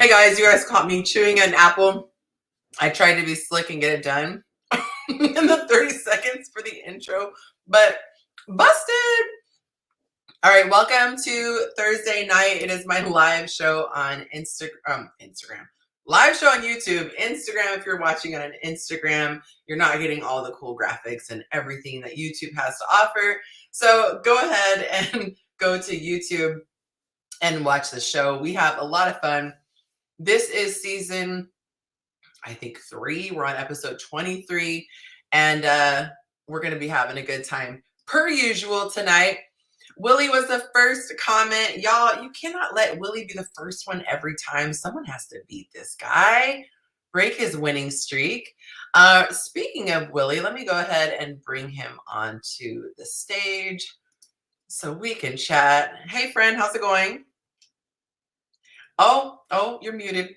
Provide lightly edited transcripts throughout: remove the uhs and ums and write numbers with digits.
Hey guys, you guys caught me chewing an apple. I tried to be slick and get it done in the 30 seconds for the intro, but busted. All right, welcome to Thursday night. It is my live show on Instagram. Live show on YouTube. Instagram, if you're watching on Instagram, you're not getting all the cool graphics and everything that YouTube has to offer. So go ahead and go to YouTube and watch the show. We have a lot of fun. This is season, I think, 3. We're on episode 23, and we're going to be having a good time per usual tonight. Willie was the first comment. Y'all, you cannot let Willie be the first one every time. Someone has to beat this guy, break his winning streak. Speaking of Willie, let me go ahead and bring him onto the stage so we can chat. Hey, friend, how's it going? Oh, you're muted.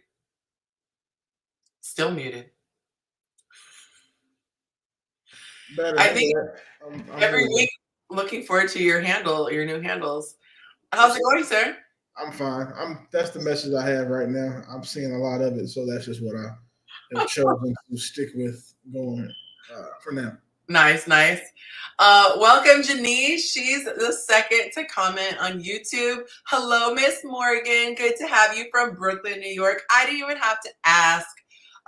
Still muted. Better. I think every week looking forward to your new handles. How's it going, sir? I'm fine. That's the message I have right now. I'm seeing a lot of it, so that's just what I have chosen to stick with going for now. Nice. Welcome, Janice. She's the second to comment on YouTube. Hello, Miss Morgan. Good to have you from Brooklyn, New York. I didn't even have to ask.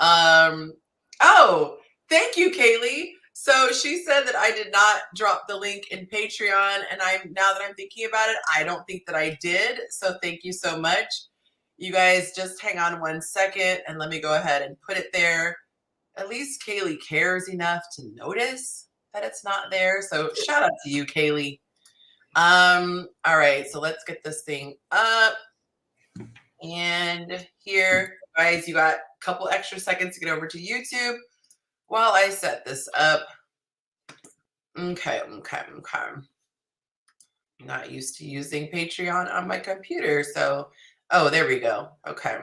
Oh, thank you, Kaylee. So she said that I did not drop the link in Patreon, and now that I'm thinking about it, I don't think that I did. So thank you so much. You guys just hang on 1 second and let me go ahead and put it there. At least Kaylee cares enough to notice that it's not there. So shout out to you, Kaylee. All right, so let's get this thing up. And here, guys, you got a couple extra seconds to get over to YouTube while I set this up. Okay. I'm not used to using Patreon on my computer, so there we go. Okay.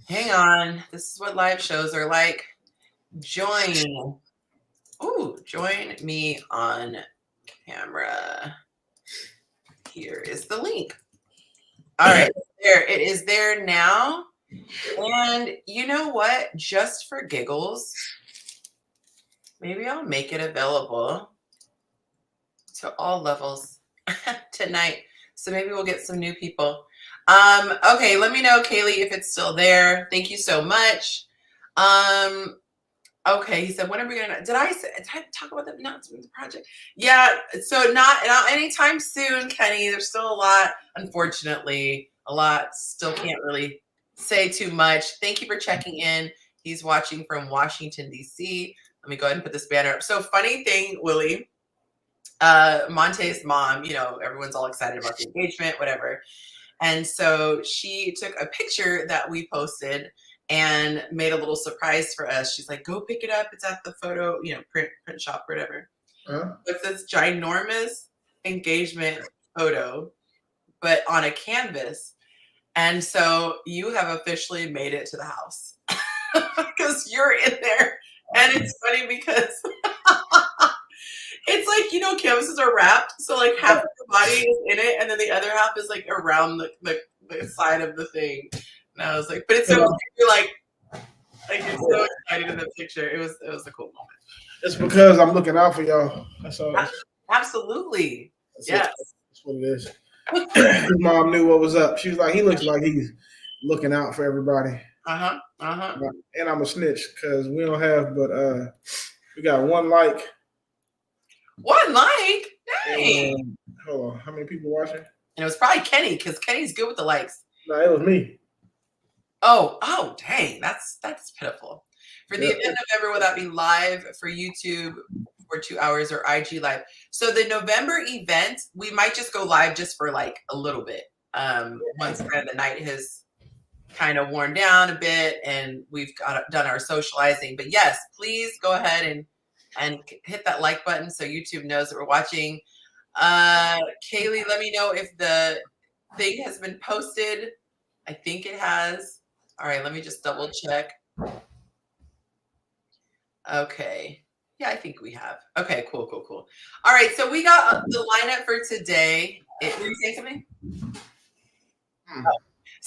Hang on. This is what live shows are like. Join me on camera. Here is the link. All right, there it is there now. And you know what? Just for giggles, maybe I'll make it available to all levels tonight. So maybe we'll get some new people. Okay, let me know, Kaylee, if it's still there. Thank you so much. Okay, he said, when are we gonna? Did I talk about the announcement of the project? Yeah, so not anytime soon, Kenny. There's still a lot, unfortunately, still can't really say too much. Thank you for checking in. He's watching from Washington, D.C. Let me go ahead and put this banner up. So funny thing, Willie, Monte's mom, everyone's all excited about the engagement, whatever. And so she took a picture that we posted and made a little surprise for us. She's like, go pick it up. It's at the photo, print shop, whatever. It's this ginormous engagement photo, but on a canvas. And so you have officially made it to the house because you're in there. And it's funny because it's like, canvases are wrapped. So like half of your body is in it. And then the other half is like around the side of the thing. And I was like, but it's so you're like you're so excited in the picture. It was a cool moment. It's because I'm looking out for y'all. That's all. Absolutely. Yes. That's what it is. His mom knew what was up. She was like, he looks like he's looking out for everybody. And I'm a snitch because we don't have, but we got 1 like. 1 like? Dang. Hold on. How many people watching? And it was probably Kenny because Kenny's good with the likes. No, it was me. Oh, dang. That's pitiful. For the event of November, will that be live for YouTube for 2 hours or IG live? So the November event, we might just go live just for like a little bit. Once the night has kind of worn down a bit and we've done our socializing. But yes, please go ahead and hit that like button so YouTube knows that we're watching. Kaylee, let me know if the thing has been posted. I think it has. All right, let me just double check. Okay. Yeah, I think we have. Okay, cool. All right, so we got the lineup for today. Were you saying something?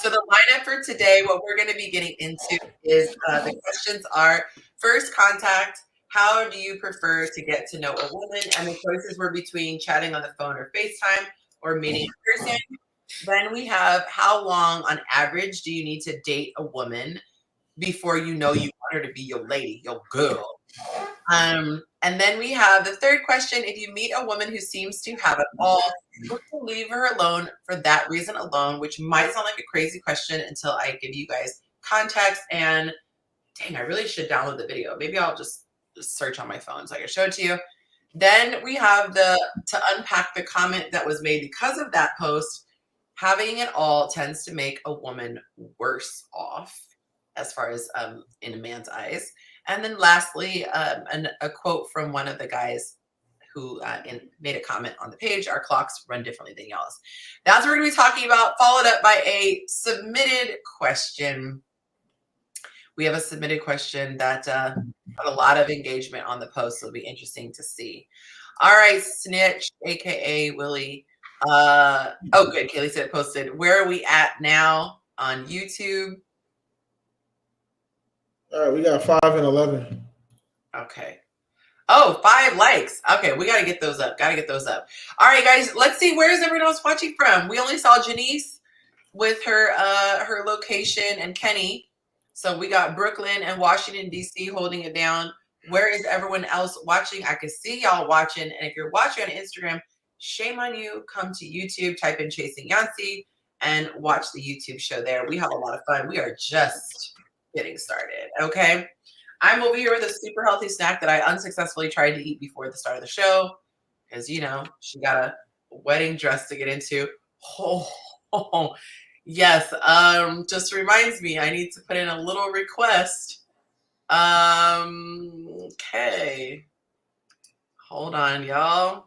So the lineup for today, what we're going to be getting into is the questions are: first contact, how do you prefer to get to know a woman? And the choices were between chatting on the phone or FaceTime or meeting in person. Then we have how long on average do you need to date a woman before you know you want her to be your lady, your girl? And then we have the third question: if you meet a woman who seems to have it all, would you leave her alone for that reason alone? Which might sound like a crazy question until I give you guys context. And dang, I really should download the video. Maybe I'll just search on my phone so I can show it to you. Then we have to unpack the comment that was made because of that post. Having it all tends to make a woman worse off, as far as in a man's eyes. And then lastly, a quote from one of the guys who made a comment on the page: our clocks run differently than y'all's. That's what we're going to be talking about, followed up by a submitted question. We have a submitted question that had a lot of engagement on the post, so it'll be interesting to see. All right, Snitch, aka Willie. Oh, good. Kaylee said it posted. Where are we at now on YouTube? All right, we got 5 and 11. Okay. Oh, 5 likes. Okay, we got to get those up. Got to get those up. All right, guys, let's see. Where is everyone else watching from? We only saw Janice with her location and Kenny. So we got Brooklyn and Washington, D.C. holding it down. Where is everyone else watching? I can see y'all watching. And if you're watching on Instagram, shame on you. Come to YouTube, type in Chasing Yonci, and watch the YouTube show there. We have a lot of fun. We are just getting started, okay? I'm over here with a super healthy snack that I unsuccessfully tried to eat before the start of the show because, you know, she got a wedding dress to get into. Oh, yes. Just reminds me I need to put in a little request. Okay. Hold on, y'all.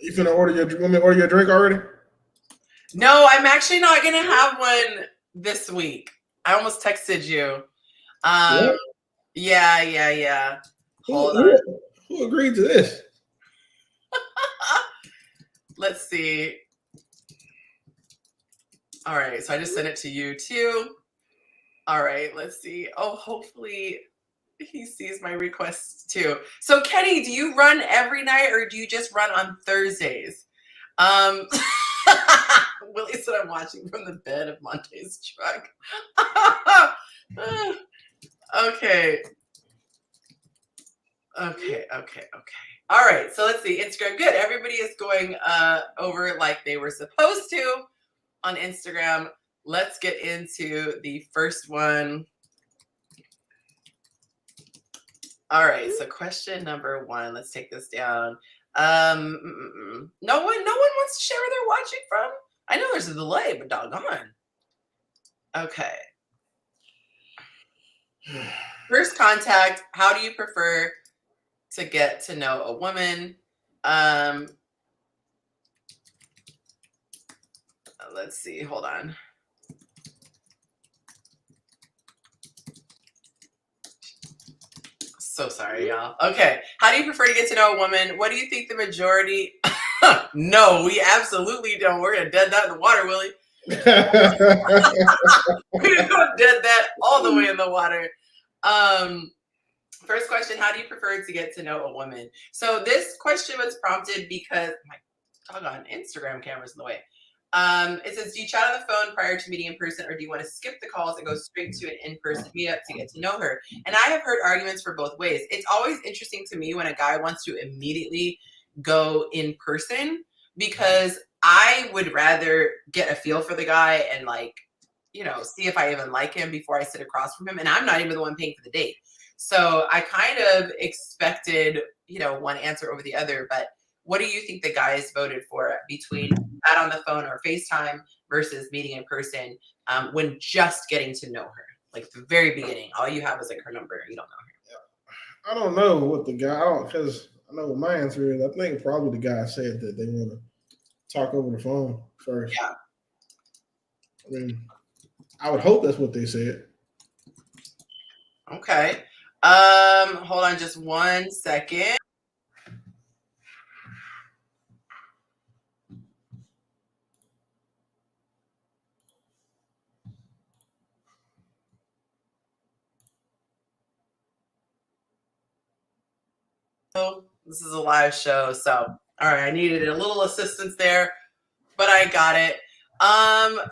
You finna order your? Want me to order your drink already? No, I'm actually not gonna have one this week. I almost texted you. Yeah. Hold on. Who agreed to this? Let's see. All right, so I just sent it to you too. All right, let's see. Oh, hopefully he sees my request too. So Kenny, do you run every night or do you just run on Thursdays? Willie said I'm watching from the bed of Monte's truck. Okay. All right, so let's see. Instagram, good. Everybody is going over like they were supposed to on Instagram. Let's get into the first one. All right, so question number 1. Let's take this down. No one wants to share where they're watching from. I know there's a delay, but doggone. Okay. First contact, how do you prefer to get to know a woman? Let's see, hold on. So sorry, y'all. Okay. How do you prefer to get to know a woman? What do you think the majority? No, we absolutely don't. We're going to dead that in the water, Willie. We're going to dead that all the way in the water. First question, how do you prefer to get to know a woman? So this question was prompted because my doggone Instagram camera's in the way. It says, do you chat on the phone prior to meeting in person, or do you want to skip the calls and go straight to an in-person meetup to get to know her? And I have heard arguments for both ways. It's always interesting to me when a guy wants to immediately go in person, because I would rather get a feel for the guy and, like, you know, see if I even like him before I sit across from him. And I'm not even the one paying for the date. So I kind of expected, you know, one answer over the other. But what do you think the guys voted for between chat on the phone or FaceTime versus meeting in person when just getting to know her? Like the very beginning, all you have is like her number. You don't know her. I don't know what the guy, because I know what my answer is. I think probably the guy said that they want to talk over the phone first. Yeah. I mean, I would hope that's what they said. Okay. Hold on just 1 second. Oh, this is a live show, so all right, I needed a little assistance there, but I got it.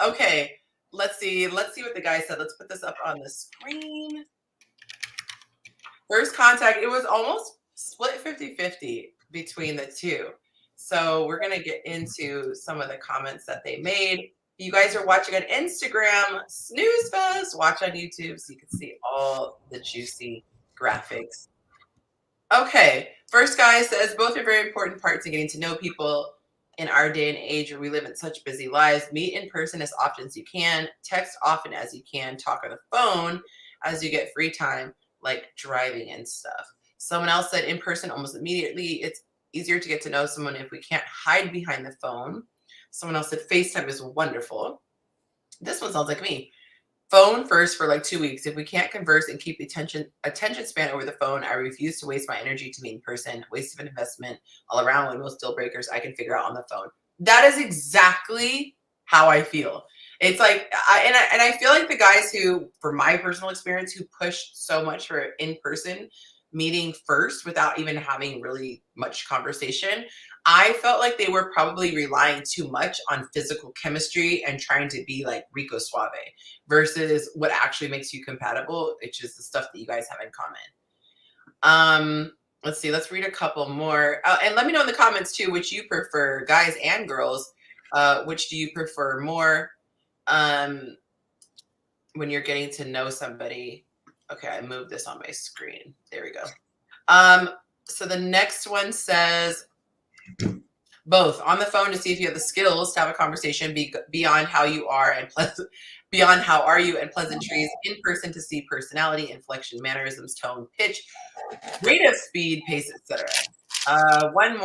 Okay, let's see what the guy said. Let's put this up on the screen. First contact, it was almost split 50-50 between the two. So we're going to get into some of the comments that they made. You guys are watching on Instagram, Snooze Fest. Watch on YouTube so you can see all the juicy graphics. Okay, first guy says, both are very important parts in getting to know people in our day and age where we live in such busy lives. Meet in person as often as you can, text often as you can, talk on the phone as you get free time, like driving and stuff. Someone else said in person almost immediately. It's easier to get to know someone if we can't hide behind the phone. Someone else said FaceTime is wonderful. This one sounds like me. Phone first for like 2 weeks. If we can't converse and keep the attention span over the phone, I refuse to waste my energy to meet in person. Waste of an investment all around. When most deal breakers I can figure out on the phone. That is exactly how I feel. It's like, I feel like the guys who, for my personal experience, who pushed so much for in-person meeting first without even having really much conversation, I felt like they were probably relying too much on physical chemistry and trying to be like Rico Suave versus what actually makes you compatible, which is the stuff that you guys have in common. Let's see. Let's read a couple more. And let me know in the comments too, which you prefer, guys and girls. Which do you prefer more when you're getting to know somebody? Okay, I moved this on my screen. There we go. So the next one says, both on the phone to see if you have the skills to have a conversation beyond how you are and beyond how are you and pleasantries, in person to see personality, inflection, mannerisms, tone, pitch, rate of speed, pace, etc. One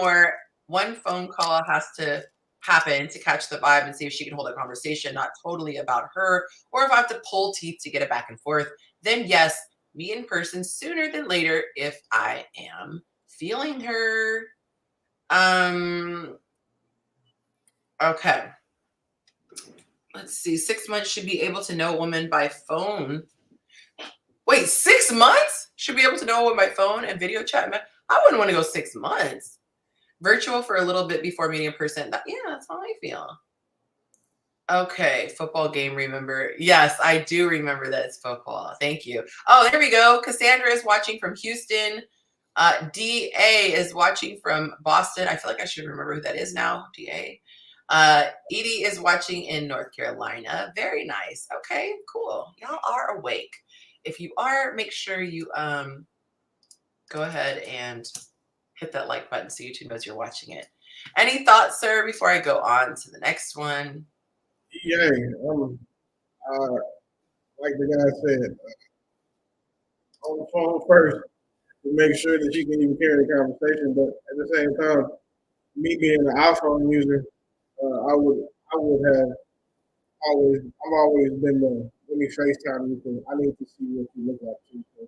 phone call has to happen to catch the vibe and see if she can hold a conversation, not totally about her, or if I have to pull teeth to get it back and forth, then yes, meet in person sooner than later if I am feeling her. Okay. Let's see. 6 months should be able to know a woman by phone. Wait, 6 months? Should be able to know a woman by phone and video chat? I wouldn't want to go 6 months. Virtual for a little bit before meeting in person. Yeah, that's how I feel. Okay, football game, remember? Yes, I do remember that it's football. Thank you. Oh, there we go. Cassandra is watching from Houston. DA is watching from Boston. I feel like I should remember who that is now. DA. Edie is watching in North Carolina. Very nice. Okay, cool. Y'all are awake. If you are, make sure you go ahead and hit that like button so YouTube knows you're watching it. Any thoughts, sir, before I go on to the next one? Yeah, like the guy said, on the phone first to make sure that you can even carry the conversation. But at the same time, me being an iPhone user, I would have I've always been the let me FaceTime you because I need to see what you look like too. So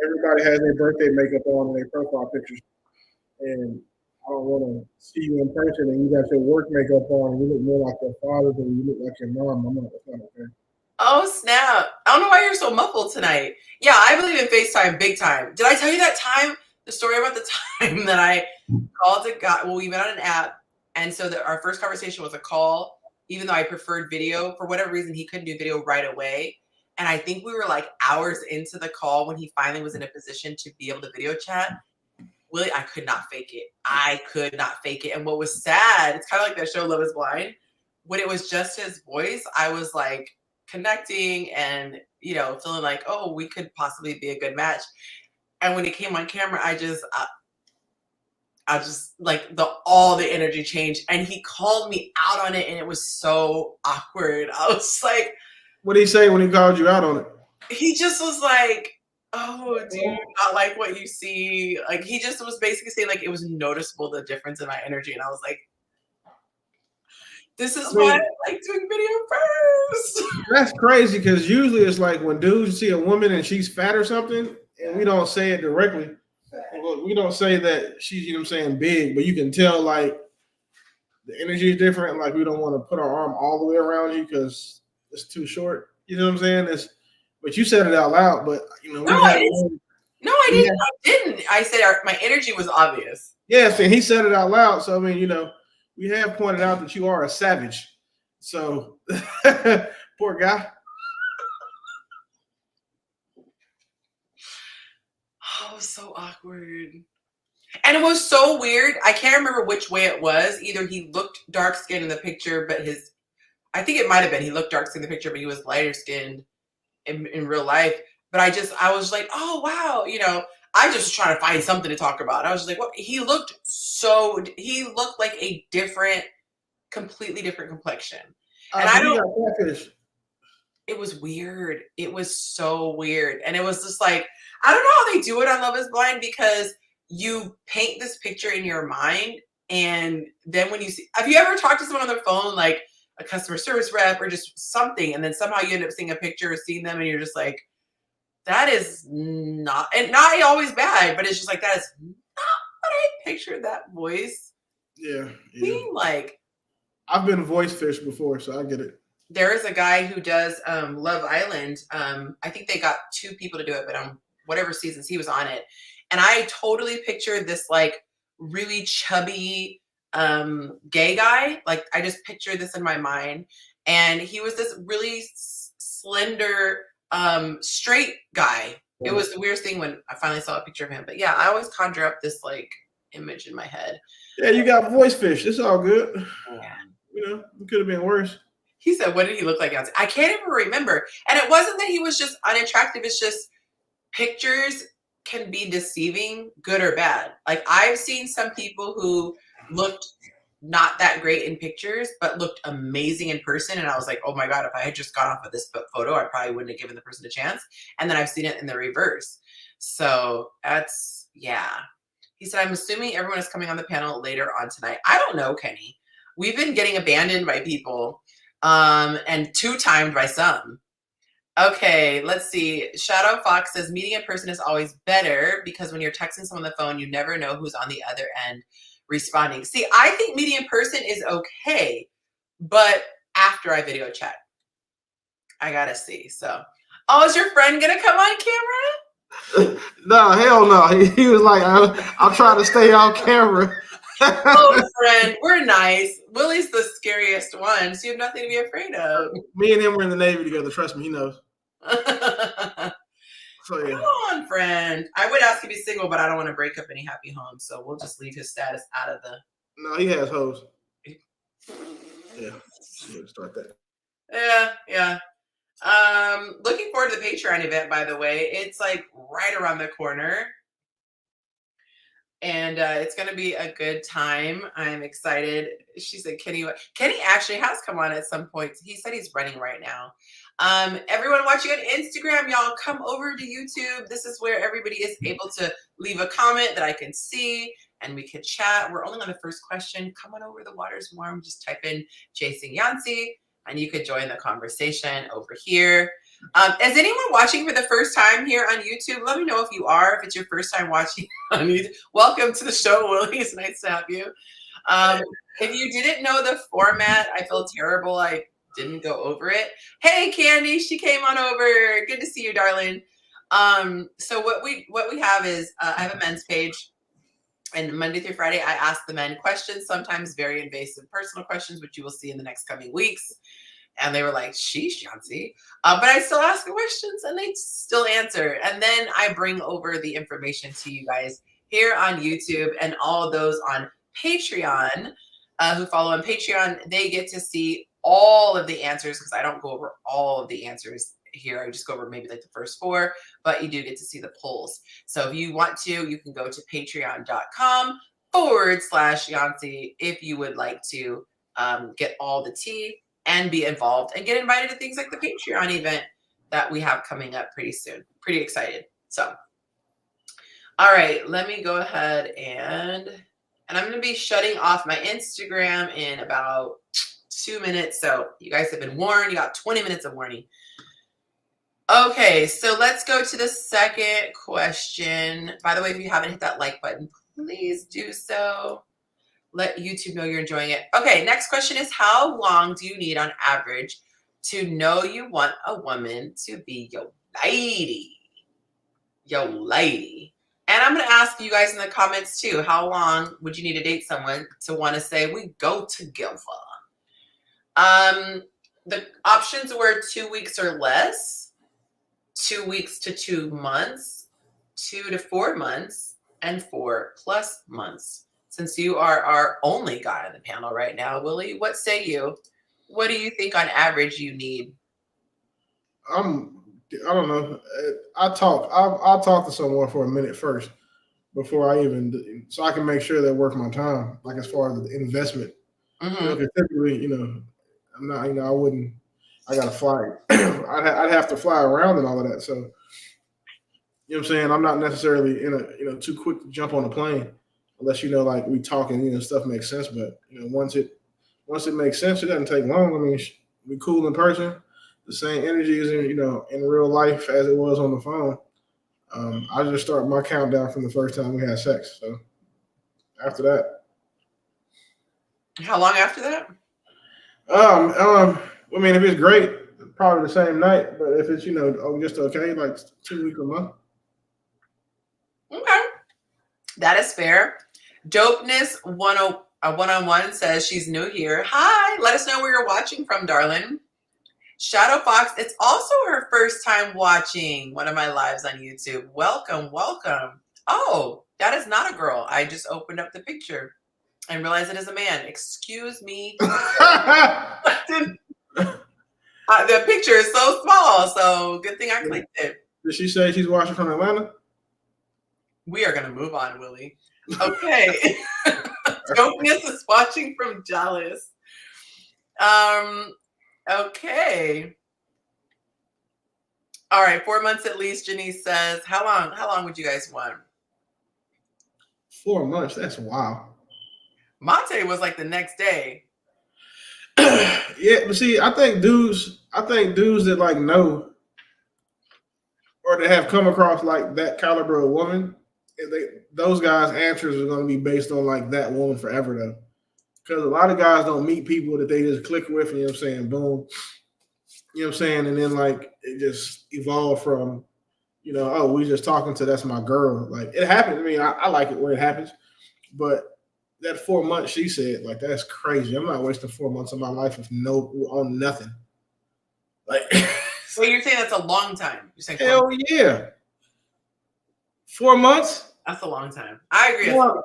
everybody has their birthday makeup on and their profile pictures, and I don't want to see you in person and you got your work makeup on and you look more like your father than you look like your mom. I'm not okay. Oh, snap. I don't know why you're so muffled tonight. Yeah, I believe in FaceTime big time. Did I tell you that time, the story about the time that I called a guy? Well, we met on an app. And so our first conversation was a call, even though I preferred video. For whatever reason, he couldn't do video right away. And I think we were like hours into the call when he finally was in a position to be able to video chat. Willie, I could not fake it. I could not fake it. And what was sad, it's kind of like that show Love is Blind. When it was just his voice, I was like, connecting and feeling like, oh, we could possibly be a good match. And when it came on camera, I just like all the energy changed, and he called me out on it, and it was so awkward. I was like, what did he say when he called you out on it? He just was like, oh, do you not like what you see? Like, he just was basically saying like it was noticeable, the difference in my energy. And I was like, this is why I like doing video first. That's crazy because usually it's like when dudes see a woman and she's fat or something, and we don't say it directly. We don't say that she's, big, but you can tell like the energy is different. Like we don't want to put our arm all the way around you because it's too short. You know what I'm saying? But you said it out loud. But No, I didn't. I didn't. I said my energy was obvious. Yes, and he said it out loud. So I mean, we have pointed out that you are a savage. So poor guy. Oh, so awkward. And it was so weird. I can't remember which way it was. Either he looked dark skinned in the picture, but I think it might have been he looked dark skinned in the picture, but he was lighter skinned in real life. But I was like, oh, wow. I just was trying to find something to talk about. I was just like, what? He looked like a completely different complexion. And I don't, it was weird. It was so weird. And it was just like, I don't know how they do it on Love is Blind, because you paint this picture in your mind. And then when have you ever talked to someone on their phone, like a customer service rep or just something, and then somehow you end up seeing a picture or seeing them and you're just like, that is not, and not always bad, but it's just like, that is not what I pictured that voice being like. I've been voice fished before, so I get it. There is a guy who does Love Island. I think they got 2 people to do it, but on whatever seasons he was on it. And I totally pictured this like really chubby gay guy. Like I just pictured this in my mind. And he was this really slender straight guy. It was the weirdest thing when I finally saw a picture of him. But yeah, I always conjure up this like image in my head. Yeah, you got voice fish. It's all good. Yeah. It could have been worse. He said, what did he look like? I can't even remember. And it wasn't that he was just unattractive. It's just pictures can be deceiving, good or bad. Like I've seen some people who looked not that great in pictures, but looked amazing in person. And I was like, oh my God, if I had just gone off of this photo, I probably wouldn't have given the person a chance. And then I've seen it in the reverse. So that's, yeah. He said, I'm assuming everyone is coming on the panel later on tonight. I don't know, Kenny. We've been getting abandoned by people. And 2-timed by some. Okay, let's see. Shadow Fox says meeting in person is always better because when you're texting someone on the phone, you never know who's on the other end responding. See, I think meeting in person is okay, but after I video chat, I gotta see. So, oh, is your friend gonna come on camera? No, hell no. He was like, I'll try to stay on camera. Oh, friend, we're nice. Willie's the scariest one, so you have nothing to be afraid of. Me and him were in the Navy together. Trust me, he knows. So, yeah. Come on, friend. I would ask if he's single, but I don't want to break up any happy homes, so we'll just leave his status out of the. No, he has hoes. Yeah, start that. Yeah. Looking forward to the Patreon event, by the way. It's like right around the corner. And it's going to be a good time. I'm excited. She said, Kenny actually has come on at some point. He said he's running right now. Everyone watching on Instagram, y'all come over to YouTube. This is where everybody is able to leave a comment that I can see and we can chat. We're only on the first question. Come on over. The water's warm. Just type in Chasing Yonci and you could join the conversation over here. Is anyone watching for the first time here on YouTube? Let me know if you are, if it's your first time watching on YouTube. Welcome to the show, Willie. It's nice to have you. If you didn't know the format, I feel terrible. I didn't go over it. Hey, Candy, she came on over. Good to see you, darling. So what we have is I have a men's page. And Monday through Friday, I ask the men questions, sometimes very invasive personal questions, which you will see in the next coming weeks. And they were like, sheesh, Yonci. But I still ask the questions and they still answer. And then I bring over the information to you guys here on YouTube and all those on Patreon who follow on Patreon. They get to see all of the answers because I don't go over all of the answers here. I just go over maybe like the first 4, but you do get to see the polls. So if you want to, you can go to patreon.com/Yonci if you would like to get all the tea and be involved and get invited to things like the Patreon event that we have coming up pretty soon. Pretty excited. So, all right, let me go ahead and I'm going to be shutting off my Instagram in about 2 minutes. So you guys have been warned. You got 20 minutes of warning. Okay, so let's go to the second question. By the way, if you haven't hit that like button, please do so. Let YouTube know you're enjoying it. Okay, next question is, how long do you need on average to know you want a woman to be your lady? yo lady. And I'm going to ask you guys in the comments too, how long would you need to date someone to want to say we go together? The options were 2 weeks or less, 2 weeks to 2 months, 2 to 4 months, and 4+ months. Since you are our only guy on the panel right now, Willie, what say you? What do you think on average you need? I don't know. I'll talk to someone for a minute first before I even, so I can make sure they're worth my time. Like as far as the investment, because typically, I'm not, I wouldn't. I gotta fly. I'd have to fly around and all of that. So, what I'm saying? I'm not necessarily too quick to jump on a plane unless like we talking, stuff makes sense. But once it makes sense, it doesn't take long. I mean, we cool in person. The same energy is in real life as it was on the phone. I just start my countdown from the first time we had sex. So after that, how long after that? I mean, if it's great, probably the same night. But if it's just okay, like 2 weeks a month. Okay, that is fair. Dopeness 101 says she's new here. Hi, let us know where you're watching from, darling. Shadow Fox, it's also her first time watching one of my lives on YouTube. Welcome, welcome. Oh, that is not a girl. I just opened up the picture and realized it is a man. Excuse me. The picture is so small, so good thing I clicked it. Did she say she's watching from Atlanta? We are going to move on, Willie. Okay. Dopeness is watching from Dallas. Okay. All right, 4 months at least. Janice says, how long would you guys want? 4 months. That's wow. Monte was like the next day. Yeah, but see, I think dudes that like know or that have come across like that caliber of woman, those guys' answers are going to be based on like that woman forever though. Because a lot of guys don't meet people that they just click with, and boom. And then like it just evolved from, oh, we just talking to that's my girl. Like it happens. I mean, I like it when it happens, but that 4 months, she said, like that's crazy. I'm not wasting 4 months of my life with on nothing. Like, so you're saying that's a long time? You're saying hell yeah, 4 months. That's a long time. I agree. Well,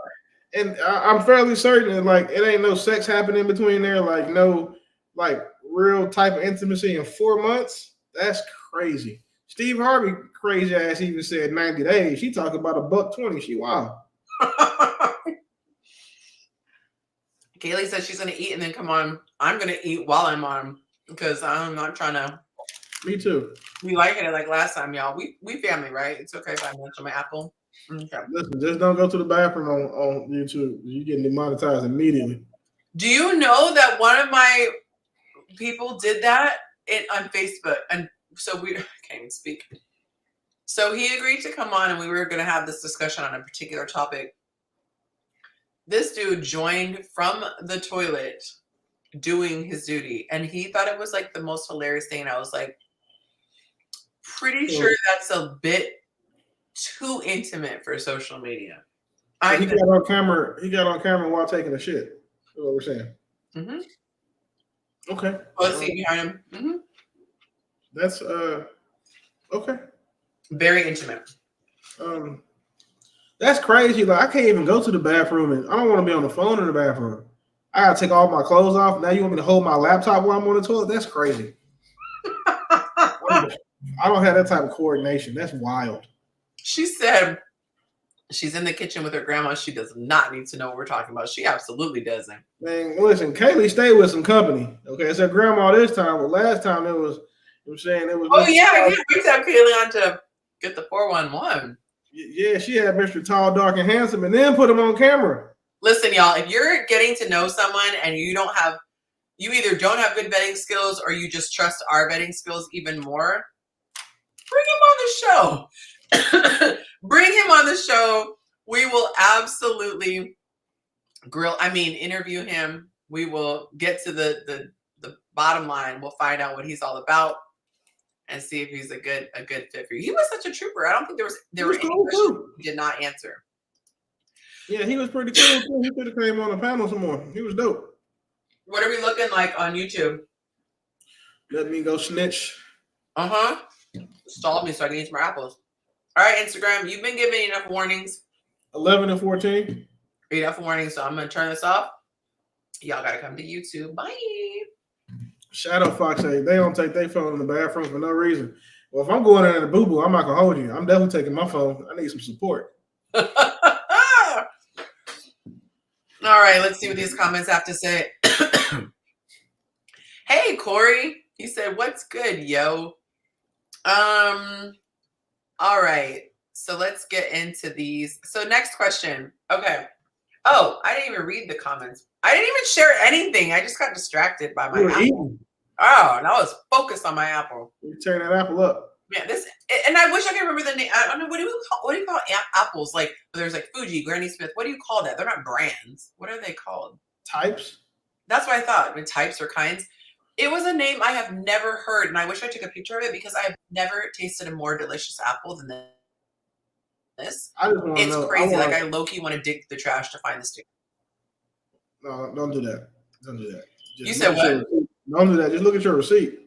and I'm fairly certain that like it ain't no sex happening between there, like no like real type of intimacy in 4 months. That's crazy. Steve Harvey crazy ass even said 90 days. She talking about $120. She wild. Kaylee says she's gonna eat and then come on. I'm gonna eat while I'm on because I'm not trying to. Me too. We like it like last time, y'all. We family, right? It's okay if I munch on my apple. Okay. Listen, just don't go to the bathroom on YouTube. You get demonetized immediately. Do you know that one of my people did that on Facebook? And so I can't even speak. So he agreed to come on and we were going to have this discussion on a particular topic. This dude joined from the toilet doing his duty. And he thought it was like the most hilarious thing. And I was like, pretty sure that's a bit too intimate for social media. So he got on camera. He got on camera while taking a shit. That's what we're saying. Mm-hmm. Okay. Let's see behind him. Mm-hmm. That's okay. Very intimate. That's crazy. Like I can't even go to the bathroom, and I don't want to be on the phone in the bathroom. I gotta take all my clothes off. Now you want me to hold my laptop while I'm on the toilet? That's crazy. I don't have that type of coordination. That's wild. She said she's in the kitchen with her grandma. She does not need to know what we're talking about. She absolutely doesn't. Man, listen, Kaylee stayed with some company. Okay, it's her grandma this time, but last time it was, I'm saying it was. Oh yeah, we have Kaylee on to get the 411. Yeah, she had Mr. Tall, Dark, and Handsome, and then put him on camera. Listen, y'all, if you're getting to know someone and you either don't have good vetting skills or you just trust our vetting skills even more, bring him on the show. Bring him on the show. We will absolutely interview him. We will get to the bottom line. We'll find out what he's all about. and see if he's a good fit for you. He was such a trooper. I don't think there were any questions he did not answer. Yeah, he was pretty cool too. He could have came on the panel some more. He was dope. What are we looking like on YouTube? Let me go snitch. Stalled me so I can eat my apples. All right, Instagram, you've been giving enough warnings. 11 and 14. Enough warnings, so I'm gonna turn this off. Y'all gotta come to YouTube. Bye. Shadow Fox say they don't take their phone in the bathroom for no reason. Well, if I'm going in the boo-boo, I'm not gonna hold you. I'm definitely taking my phone. I need some support. All right, let's see what these comments have to say. Hey, Corey. He said, "What's good, yo?" All right. So let's get into these. So next question. Okay. Oh, I didn't even read the comments. I didn't even share anything. I just got distracted by my apple. Eating. Oh, and I was focused on my apple. You turn that apple up. Man, and I wish I could remember the name. I don't know, what do you call apples? Like there's like Fuji, Granny Smith. What do you call that? They're not brands. What are they called? Types. That's what I thought. Types or kinds. It was a name I have never heard, and I wish I took a picture of it because I've never tasted a more delicious apple than this. It's crazy. Like I low-key want to dig the trash to find the sticker. No, don't do that. Don't do that. You said what? Don't do that. Just look at your receipt.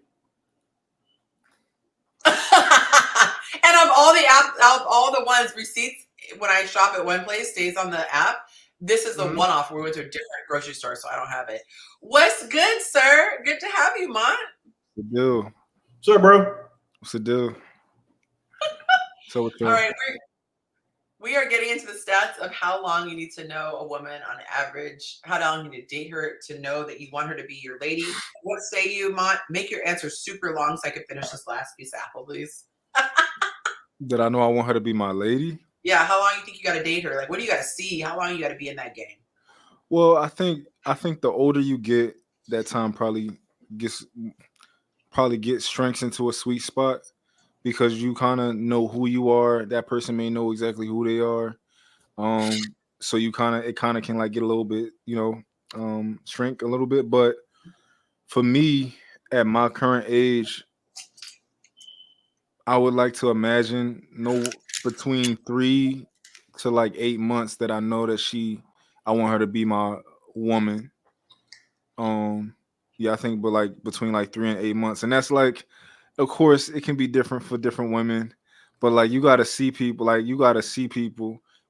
And of all the ones receipts when I shop at one place stays on the app. This is a one-off. We went to a different grocery store, so I don't have it. What's good, sir? Good to have you, Mont. What's the deal? What's up, bro? What's the deal? All right, we are getting into the stats of how long you need to know a woman on average, how long you need to date her to know that you want her to be your lady. What say you, Mont? Make your answer super long so I can finish this last piece of apple, please. Did I know I want her to be my lady? Yeah, how long you think you got to date her? Like, what do you got to see? How long you got to be in that game? Well, I think the older you get, that time probably gets strengths into a sweet spot because you kind of know who you are. That person may know exactly who they are. So it kind of can like get a little bit, shrink a little bit. But for me, at my current age, I would like to imagine between 3 to like 8 months that I know that I want her to be my woman. Yeah, I think, but like between like 3 and 8 months, and that's like, of course, it can be different for different women, but like you got to see people,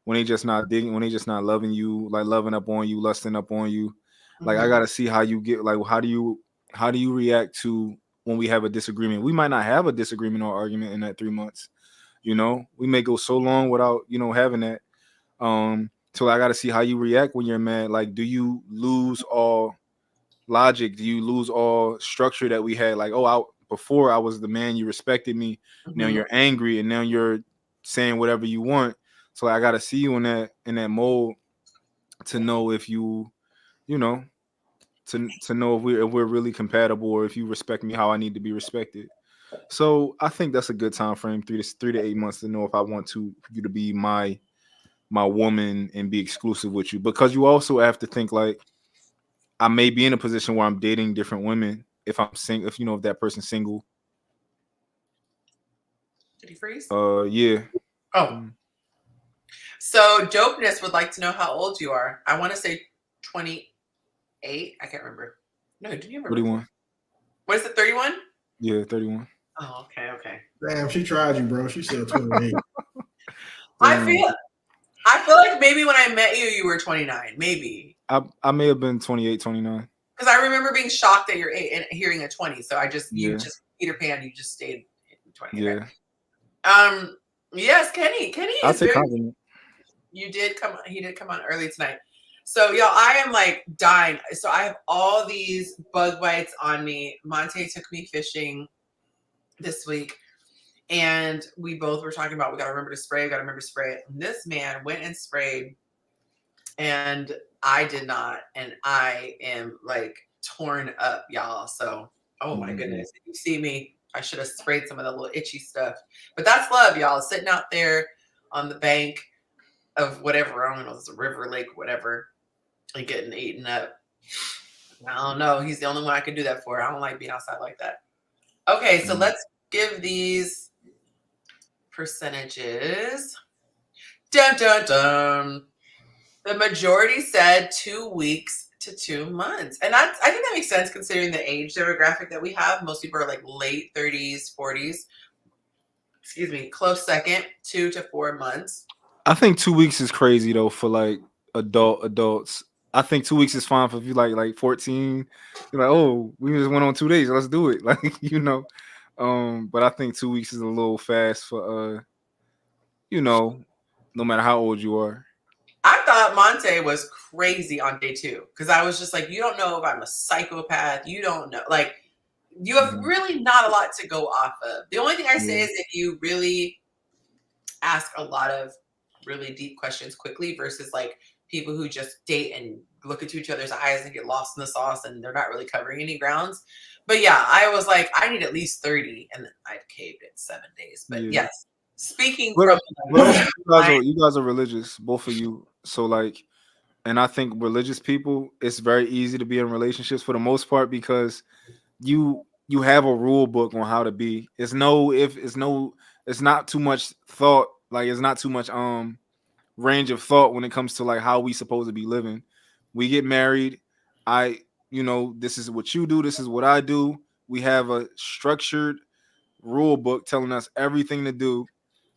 when they just not digging, when they just not loving you, like loving up on you, lusting up on you. Like I got to see how you get, like how do you react to when we have a disagreement. We might not have a disagreement or argument in that 3 months. We may go so long without, having that. So I got to see how you react when you're mad. Like, do you lose all logic? Do you lose all structure that we had? Like, before I was the man, you respected me. Now you're angry, and now you're saying whatever you want. So I got to see you in that mode to know if to know if we're really compatible, or if you respect me how I need to be respected. So I think that's a good time frame, 3 to 8 months, to know if I want you to be my woman and be exclusive with you. Because you also have to think, like, I may be in a position where I'm dating different women if I'm single, if that person's single. Did he freeze? Yeah. Oh. So Dopeness would like to know how old you are. I want to say 28. I can't remember. No, did you remember? 31. What is it, 31? Yeah, 31. Oh, okay. Damn, she tried you, bro. She said 28. I feel like maybe when I met you, you were 29. Maybe. I may have been 28, 29. Because I remember being shocked at your age and hearing a 20. So you just Peter Pan, you just stayed 20. Yeah. Okay. Yes, Kenny. I'll take compliment. He did come on early tonight. So y'all, I am like dying. So I have all these bug bites on me. Monte took me fishing this week, and we both were talking about we gotta remember to spray. And this man went and sprayed, and I did not, and I am like torn up, y'all. So oh my goodness, if you see me, I should have sprayed some of the little itchy stuff. But that's love, y'all. Sitting out there on the bank of whatever, I don't know, it's a river, lake, whatever, and getting eaten up. I don't know. He's the only one I can do that for. I don't like being outside like that. Okay, so let's give these percentages. Dun dun dun. The majority said 2 weeks to 2 months. And I think that makes sense considering the age demographic that we have. Most people are like late 30s, 40s. Excuse me, close second, 2 to 4 months. I think 2 weeks is crazy though for like adults. I think 2 weeks is fine for if you like 14. You're like, oh, we just went on 2 days. Let's do it. Like, you know. But I think 2 weeks is a little fast for no matter how old you are. I thought Monte was crazy on day 2 because I was just like, you don't know if I'm a psychopath. You don't know. Like, you have really not a lot to go off of. The only thing I say is if you really ask a lot of really deep questions quickly versus like people who just date and look into each other's eyes and get lost in the sauce and they're not really covering any grounds. But yeah, I was like, I need at least 30, and then I caved in 7 days. But yes, speaking from you guys are religious, both of you. So like, and I think religious people, it's very easy to be in relationships for the most part because you have a rule book on how to be. It's not too much thought. Like it's not too much range of thought when it comes to like how we supposed to be living. We get married. This is what you do. This is what I do. We have a structured rule book telling us everything to do.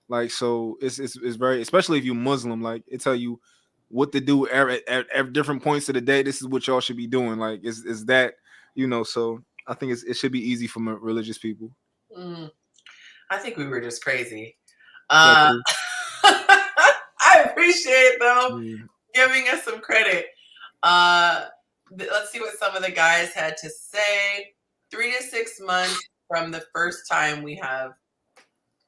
Like, so it's very, especially if you're Muslim, like it tell you what to do at different points of the day. This is what y'all should be doing. Like, is that, so I think it should be easy for religious people. I think we were just crazy. I appreciate though giving us some credit. Let's see what some of the guys had to say. 3 to 6 months from the first time we have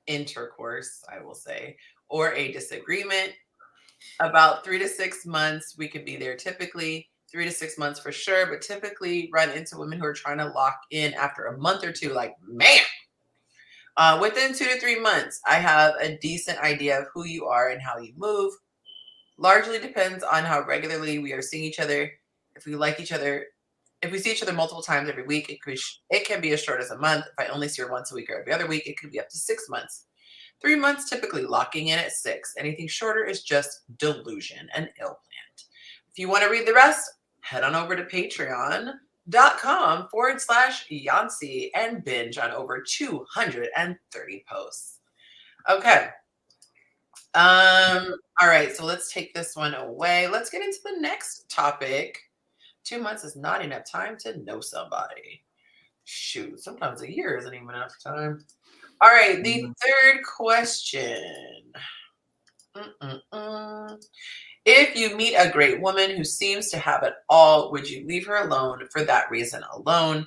intercourse, I will say, or a disagreement. About 3 to 6 months, we could be there typically. 3 to 6 months for sure, but typically run into women who are trying to lock in after a month or two, like, man. Within 2 to 3 months, I have a decent idea of who you are and how you move. Largely depends on how regularly we are seeing each other. If we like each other, if we see each other multiple times every week, it can be as short as a month. If I only see her once a week or every other week, it could be up to 6 months. 3 months typically locking in at 6. Anything shorter is just delusion and ill-planned. If you want to read the rest, head on over to patreon.com/Yonci and binge on over 230 posts. Okay. All right, so let's take this one away. Let's get into the next topic. 2 months is not enough time to know somebody. Shoot, sometimes a year isn't even enough time. All right, the third question. If you meet a great woman who seems to have it all, would you leave her alone for that reason alone?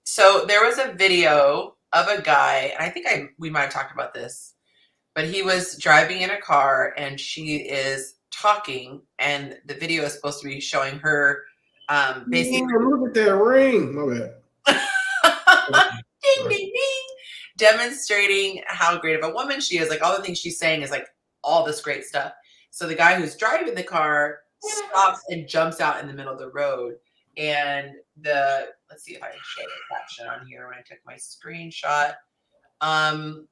So there was a video of a guy, and I think we might have talked about this, but he was driving in a car and she is talking, and the video is supposed to be showing her basically. Look at that ring. My bad. Ding, ding, ding. Demonstrating how great of a woman she is. Like all the things she's saying is like all this great stuff. So the guy who's driving the car stops and jumps out in the middle of the road. And let's see if I can show the caption on here when I took my screenshot. Oh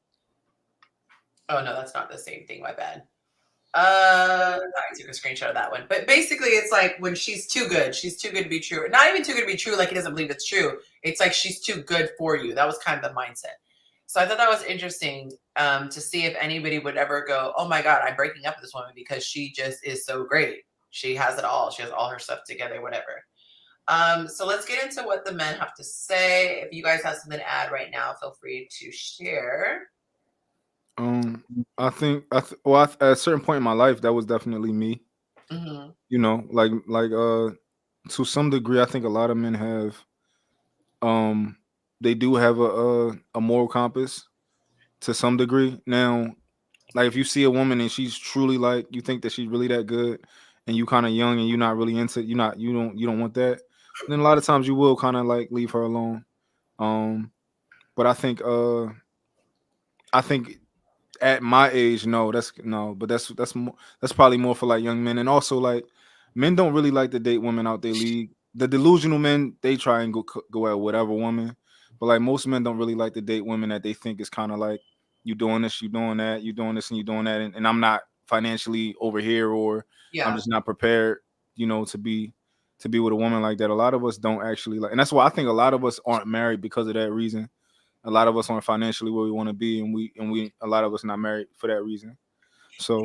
no, that's not the same thing. My bad. I took a screenshot of that one. But basically it's like when she's too good to be true. Not even too good to be true, like he doesn't believe it's true. It's like she's too good for you. That was kind of the mindset. So I thought that was interesting to see if anybody would ever go, oh my God, I'm breaking up with this woman because she just is so great. She has it all. She has all her stuff together, whatever. So let's get into what the men have to say. If you guys have something to add right now, feel free to share. I think at a certain point in my life, that was definitely me. Like to some degree, I think a lot of men have, they do have a moral compass to some degree. Now, like if you see a woman and she's truly like, you think that she's really that good, and you kind of young and you're not really into, you don't want that, then a lot of times you will kind of like leave her alone. But I think at my age, but that's probably more for like young men, and also like men don't really like to date women out their league. The delusional men, they try and go at whatever woman, But like most men don't really like to date women that they think is kind of like, you doing this, you doing that, you doing this and you doing that, and I'm not financially over here, or I'm just not prepared, to be with a woman like that. A lot of us don't actually like, and that's why I think a lot of us aren't married because of that reason. A lot of us aren't financially where we want to be, and we a lot of us not married for that reason. So,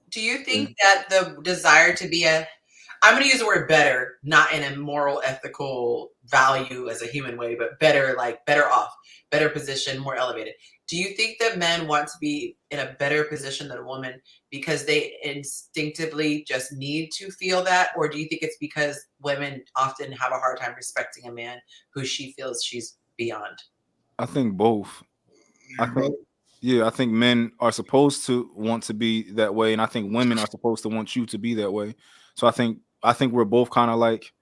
do you think that the desire to be I'm going to use the word better, not in a moral, ethical value as a human way, but better, like better off, better position, more elevated. Do you think that men want to be in a better position than a woman because they instinctively just need to feel that? Or do you think it's because women often have a hard time respecting a man who she feels she's beyond? I think both. I think men are supposed to want to be that way, and I think women are supposed to want you to be that way. So I think we're both kind of like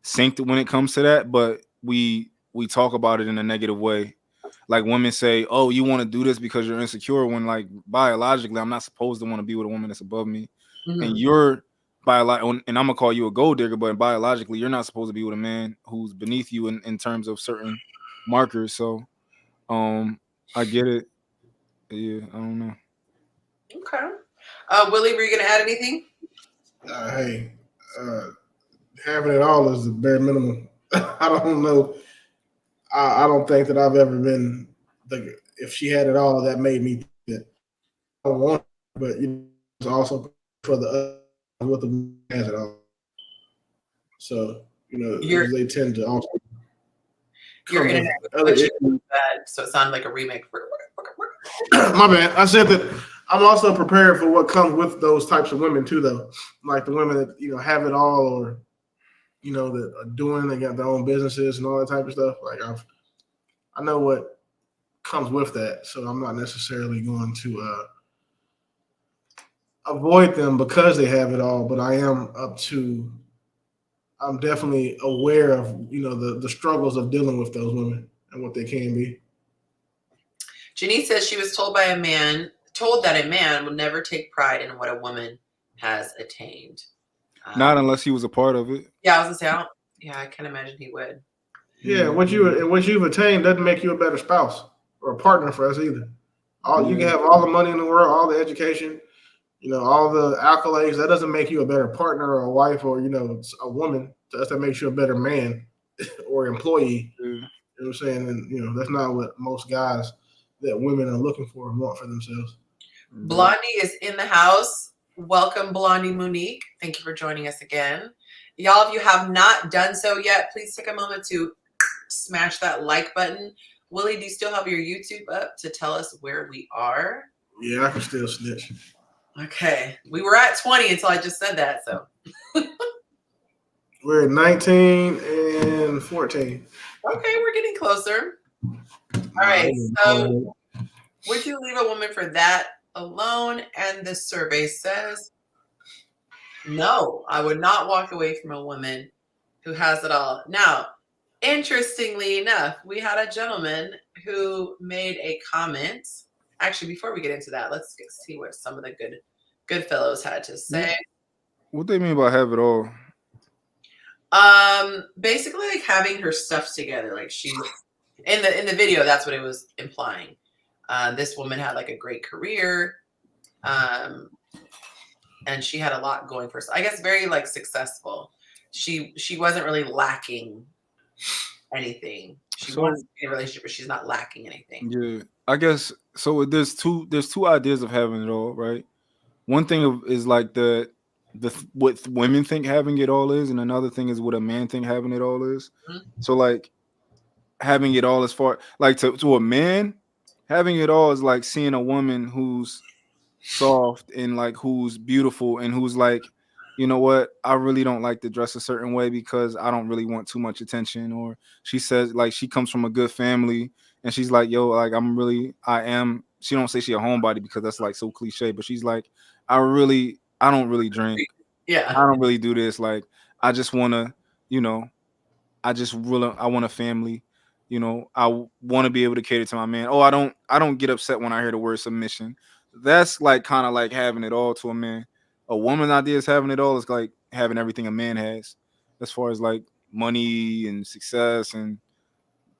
synced when it comes to that, but we talk about it in a negative way. Like women say, "Oh, you want to do this because you're insecure," when like biologically, I'm not supposed to want to be with a woman that's above me, and you're and I'm gonna call you a gold digger, but biologically, you're not supposed to be with a man who's beneath you in terms of certain markers. So, I get it. Yeah, I don't know. Okay. Willie, were you going to add anything? Hey, having it all is the bare minimum. I don't know. I don't think that I've ever been if she had it all, that made me that I don't want it, but it's also for the other what the has it all. So they tend to also. Your internet was bad, so it sounded like a remake. My bad. I said that I'm also prepared for what comes with those types of women too, though. Like the women that have it all, or that are doing. They got their own businesses and all that type of stuff. Like I know what comes with that, so I'm not necessarily going to avoid them because they have it all. But I'm definitely aware of the struggles of dealing with those women and what they can be. Janice says she was told that a man will never take pride in what a woman has attained. Not unless he was a part of it. Yeah, I was gonna say, I can imagine he would. Yeah, what you've attained doesn't make you a better spouse or a partner for us either. You can have all the money in the world, all the education, all the accolades. That doesn't make you a better partner or a wife or a woman. That makes you a better man or employee. You know what I'm saying? And that's not what most guys that women are looking for and want for themselves. Blondie is in the house. Welcome, Blondie Monique. Thank you for joining us again. Y'all, if you have not done so yet, please take a moment to smash that like button. Willie, do you still have your YouTube up to tell us where we are? Yeah, I can still snitch. Okay. We were at 20 until I just said that, so. We're at 19 and 14. Okay, we're getting closer. All right, so would you leave a woman for that alone? And the survey says, no, I would not walk away from a woman who has it all. Now, interestingly enough, we had a gentleman who made a comment. Actually, before we get into that, let's see what some of the good fellows had to say. What they mean by have it all? Basically like having her stuff together. Like she's in the video, that's what it was implying. This woman had like a great career. And she had a lot going for her. I guess very like successful. She wasn't really lacking anything. She wants to be in a relationship, but she's not lacking anything. Yeah, I guess so. There's two ideas of having it all, right? One thing is like the what women think having it all is, and another thing is what a man think having it all is. Mm-hmm. So like having it all as far like to a man, having it all is like seeing a woman who's soft and like who's beautiful and who's like, you know what, I really don't like to dress a certain way because I don't really want too much attention. Or she says like she comes from a good family and she's like, yo, like I am. She don't say she a homebody because that's like so cliche, but she's like, I don't really drink. Yeah, I don't really do this. Like I just want to, I want a family. I want to be able to cater to my man. Oh, I don't get upset when I hear the word submission. That's like kind of like having it all to a man. A woman's idea is having it all is like having everything a man has, as far as like money and success and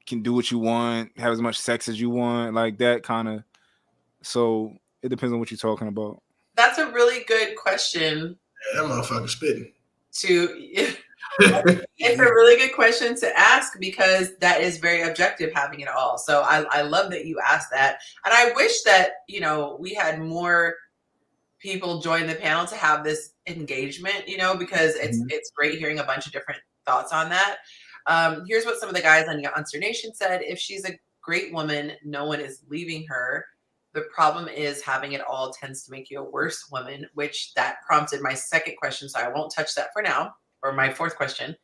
can do what you want, have as much sex as you want, like that kind of. So it depends on what you're talking about. That's a really good question. Yeah, that motherfucker spitting. It's a really good question to ask because that is very objective, having it all. So I love that you asked that. And I wish that, we had more people join the panel to have this engagement, because it's great hearing a bunch of different thoughts on that. Here's what some of the guys on Yonci Nation said. If she's a great woman, no one is leaving her. The problem is having it all tends to make you a worse woman, which that prompted my second question. So I won't touch that for now, or my fourth question.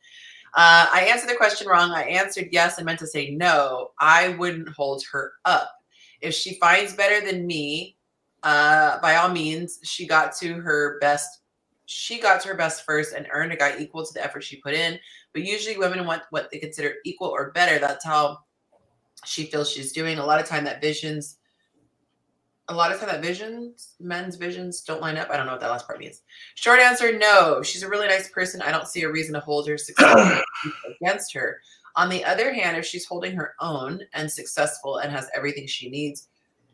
I answered the question wrong. I answered yes and meant to say no. I wouldn't hold her up. If she finds better than me, by all means, she got to her best first and earned a guy equal to the effort she put in. But usually women want what they consider equal or better. That's how she feels she's doing. A lot of time that men's visions don't line up. I don't know what that last part means. Short answer, no. She's a really nice person. I don't see a reason to hold her success against her. On the other hand, if she's holding her own and successful and has everything she needs,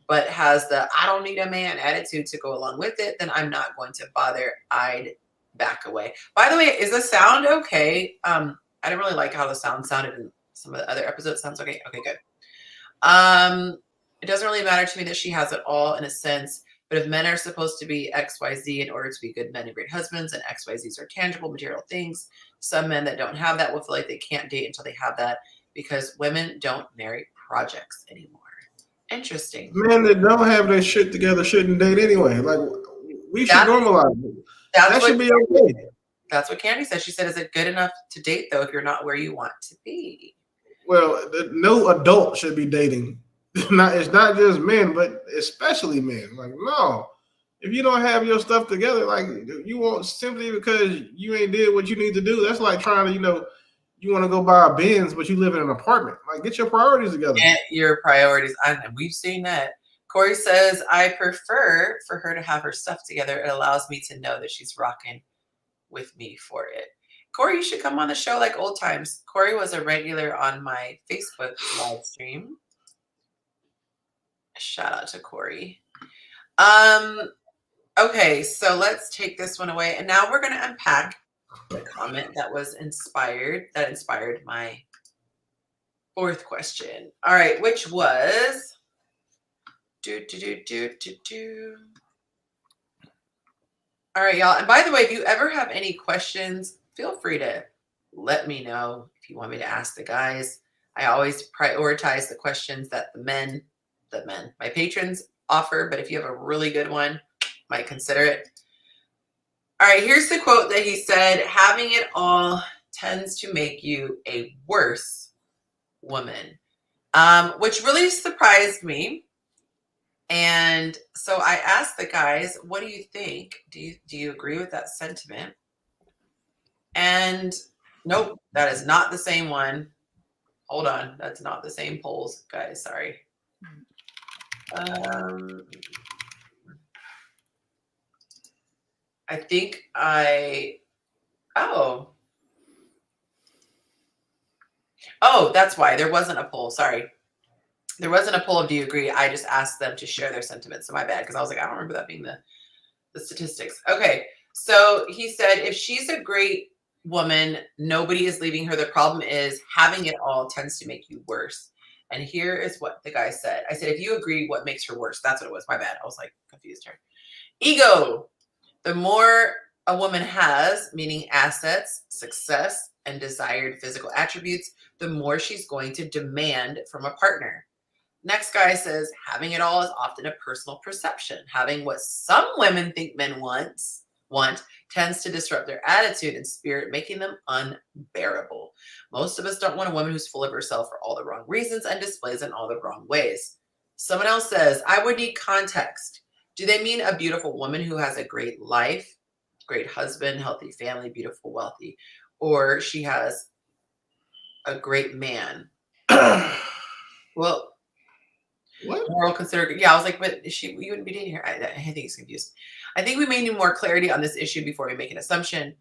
but has the I don't need a man attitude to go along with it, then I'm not going to bother. I'd back away. By the way, is the sound okay? I didn't really like how the sound sounded in some of the other episodes. Sounds okay? Okay, good. It doesn't really matter to me that she has it all in a sense, but if men are supposed to be XYZ in order to be good men and great husbands, and XYZs are tangible material things, some men that don't have that will feel like they can't date until they have that because women don't marry projects anymore. Interesting. Men that don't have their shit together shouldn't date anyway. Like, we should normalize it. That should be okay. That's what Candy said. She said, is it good enough to date, though, if you're not where you want to be? Well, no adult should be dating. It's not just men, but especially men. Like, no, if you don't have your stuff together, like you won't simply because you ain't did what you need to do. That's like trying to, you want to go buy a Benz, but you live in an apartment. Like, get your priorities together. Get your priorities. We've seen that. Corey says, I prefer for her to have her stuff together. It allows me to know that she's rocking with me for it. Corey, you should come on the show like old times. Corey was a regular on my Facebook live stream. Shout out to Corey. Okay, so let's take this one away. And now we're going to unpack the comment that inspired my fourth question. All right, which was All right, y'all. And by the way, if you ever have any questions, feel free to let me know if you want me to ask the guys. I always prioritize the questions that my patrons offer, but if you have a really good one, might consider it. All right, here's the quote that he said, having it all tends to make you a worse woman, which really surprised me. And so I asked the guys, what do you think? Do you agree with that sentiment? And nope, that is not the same one. Hold on, that's not the same polls, guys, sorry. I think oh, that's why there wasn't a poll. Sorry. There wasn't a poll of do you agree? I just asked them to share their sentiments. So my bad, because I was like, I don't remember that being the statistics. Okay. So he said, if she's a great woman, nobody is leaving her. The problem is having it all tends to make you worse. And here is what the guy said. I said, if you agree, what makes her worse? That's what it was. My bad. I was like confused here. Ego. The more a woman has, meaning assets, success, and desired physical attributes, the more she's going to demand from a partner. Next guy says, having it all is often a personal perception. Having what some women think men want tends to disrupt their attitude and spirit, making them unbearable. Most of us don't want a woman who's full of herself for all the wrong reasons and displays in all the wrong ways. Someone else says, I would need context. Do they mean a beautiful woman who has a great life, great husband, healthy family, beautiful, wealthy, or she has a great man? Well, what? Moral consider. Yeah, I was like, but you wouldn't be dating her. I think he's confused. I think we may need more clarity on this issue before we make an assumption.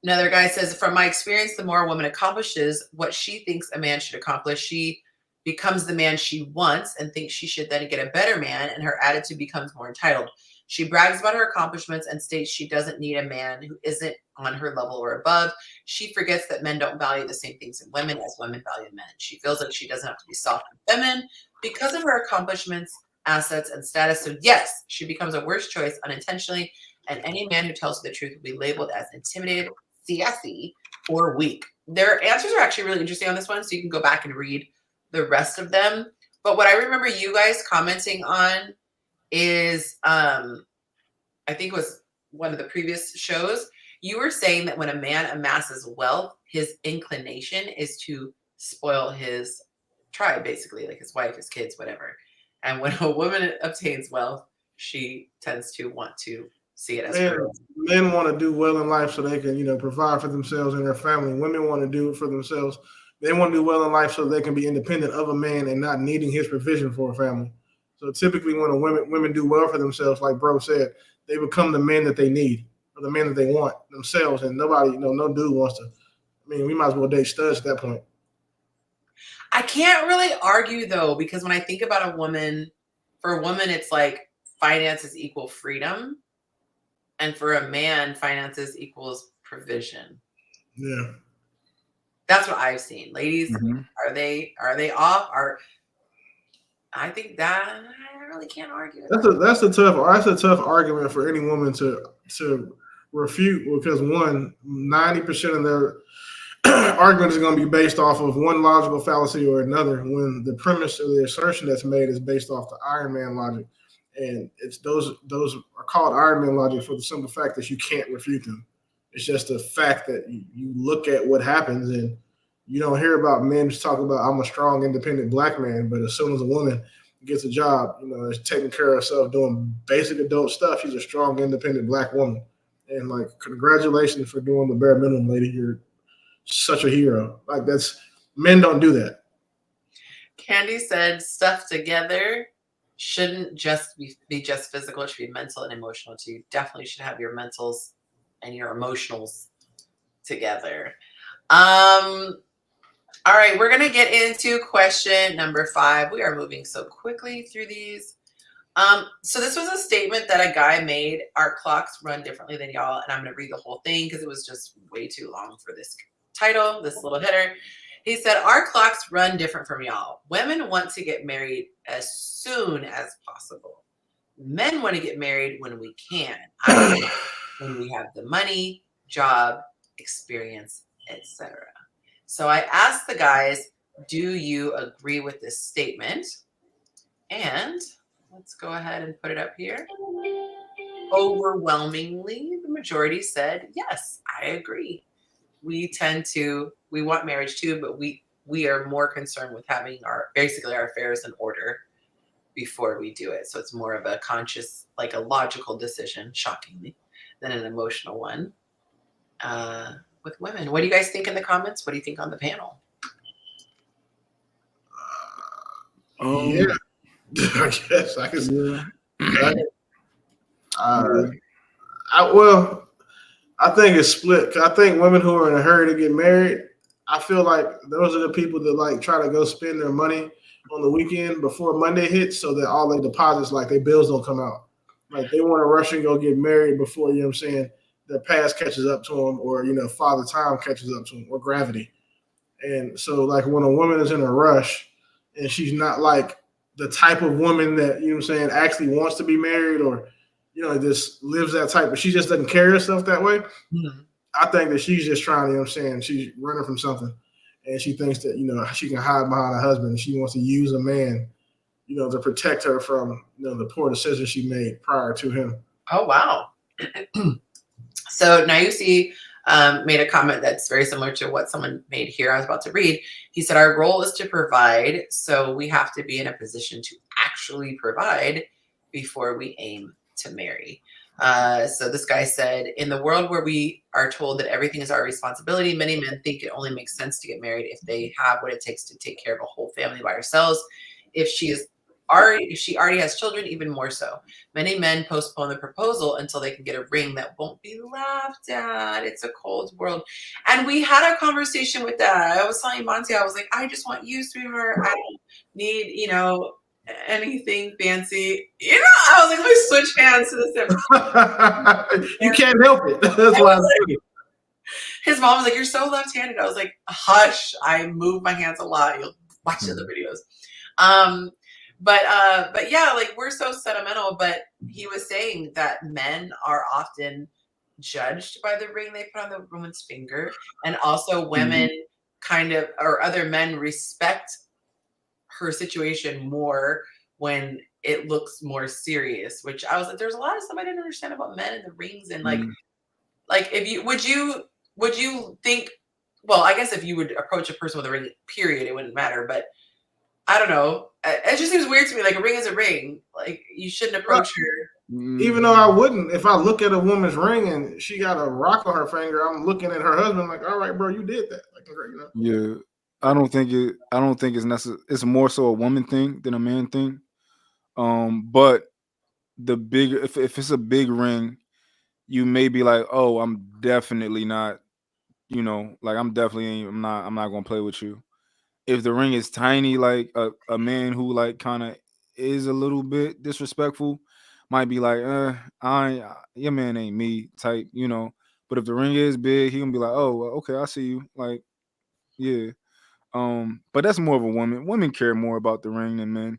Another guy says, from my experience, the more a woman accomplishes what she thinks a man should accomplish, she becomes the man she wants and thinks she should then get a better man, and her attitude becomes more entitled. She brags about her accomplishments and states she doesn't need a man who isn't on her level or above. She forgets that men don't value the same things in women as women value men. She feels like she doesn't have to be soft and feminine because of her accomplishments, assets, and status. So yes, she becomes a worse choice unintentionally, and any man who tells her the truth will be labeled as intimidated, sassy, or weak. Their answers are actually really interesting on this one, so you can go back and read the rest of them. But what I remember you guys commenting on is, I think it was one of the previous shows, you were saying that when a man amasses wealth, his inclination is to spoil his tribe, basically, like his wife, his kids, whatever. And when a woman obtains wealth, she tends to want to see it as men want to do well in life so they can, provide for themselves and their family. Women want to do it for themselves. They want to do well in life so they can be independent of a man and not needing his provision for a family. So typically when women do well for themselves, like bro said, they become the men that they need or the men that they want themselves. And nobody, no dude wants to. I mean, we might as well date studs at that point. I can't really argue though, because when I think about a woman, for a woman, it's like finances equal freedom. And for a man, finances equals provision. Yeah. That's what I've seen. Ladies, are they off? I think that I really can't argue. That's a tough argument for any woman to refute, because 90% of their argument is going to be based off of one logical fallacy or another, when the premise of the assertion that's made is based off the Iron Man logic. And it's those are called Iron Man logic for the simple fact that you can't refute them. It's just a fact that you look at what happens, and you don't hear about men just talk about, I'm a strong, independent black man, but as soon as a woman gets a job, is taking care of herself, doing basic adult stuff, she's a strong, independent black woman. And like, congratulations for doing the bare minimum, lady. You're such a hero. Like, men don't do that. Candy said stuff together shouldn't just be just physical. It should be mental and emotional too. You definitely should have your mentals and your emotionals together. All right, we're gonna get into question number 5. We are moving so quickly through these. So this was a statement that a guy made. Our clocks run differently than y'all, and I'm gonna read the whole thing because it was just way too long for this title, this little header. He said, our clocks run different from y'all. Women want to get married as soon as possible. Men want to get married when we can. When we have the money, job, experience, etc. So I asked the guys, do you agree with this statement? And let's go ahead and put it up here. Overwhelmingly, the majority said, yes, I agree. We want marriage too, but we are more concerned with having our affairs in order before we do it. So it's more of a conscious, like a logical decision, shockingly, than an emotional one. With women, what do you guys think in the comments? What do you think on the panel? Yeah, I guess I can. I think it's split. I think women who are in a hurry to get married, I feel like those are the people that like try to go spend their money on the weekend before Monday hits, so that all their deposits, like their bills, don't come out. Like, they want to rush and go get married before, their past catches up to them, or father time catches up to them, or gravity. And so, like, when a woman is in a rush and she's not like the type of woman that actually wants to be married, or just lives that type, but she just doesn't carry herself that way. Mm-hmm. I think that she's just trying, she's running from something, and she thinks that she can hide behind her husband, and she wants to use a man to protect her from the poor decisions she made prior to him. Oh wow. So now you see made a comment that's very similar to what someone made here. I was about to read. He said, our role is to provide, so we have to be in a position to actually provide before we aim to marry. So this guy said, in the world where we are told that everything is our responsibility, many men think it only makes sense to get married if they have what it takes to take care of a whole family by ourselves. If she already has children, even more so. Many men postpone the proposal until they can get a ring that won't be laughed at. It's a cold world. And we had a conversation with that. I was telling Monty, I was like, I just want you, sweetheart. need, anything fancy. I was like, let me switch hands to this. You can't help it. That's why. His mom was like, "You're so left-handed." I was like, "Hush! I move my hands a lot. You'll watch the other videos." But yeah, like we're so sentimental. But he was saying that men are often judged by the ring they put on the woman's finger, and also women kind of, or other men respect her situation more when it looks more serious. Which I was like, there's a lot of stuff I didn't understand about men and the rings, and like if you would you think, well, I guess if you would approach a person with a ring, period, it wouldn't matter. But I don't know. It just seems weird to me. Like a ring is a ring. Like you shouldn't approach her. Even though I wouldn't, if I look at a woman's ring and she got a rock on her finger, I'm looking at her husband like, all right, bro, you did that. Like, Yeah. I don't think it's necessary. It's more so a woman thing than a man thing. But the bigger, if it's a big ring, you may be like, oh, I'm definitely not, like I'm not gonna play with you. If the ring is tiny, like a man who like kind of is a little bit disrespectful, might be like, your man ain't me type, But if the ring is big, he gonna be like, oh, well, okay, I see you, like, yeah. But that's more of a woman. Women care more about the ring than men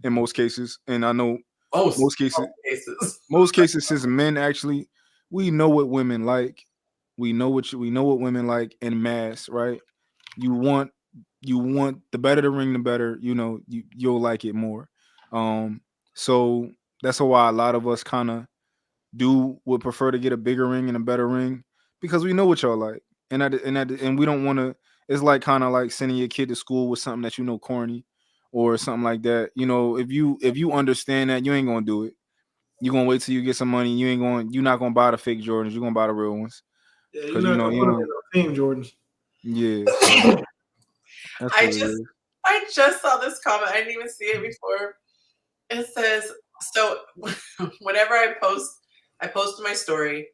in most cases, and I know most cases since men actually, we know what women like. We know what women like en masse, right? You want the better the ring, the better, you'll like it more. So that's why a lot of us kind of would prefer to get a bigger ring and a better ring, because we know what y'all like. And we don't want to, it's like kind of like sending your kid to school with something that corny or something like that. If you understand that, you ain't gonna do it. You're gonna wait till you get some money. You're not gonna buy the fake Jordans. You're gonna buy the real ones. Yeah, you're not gonna put them in the team Jordans. Yeah. So I just saw this comment. I didn't even see it before. It says, so whenever I post my story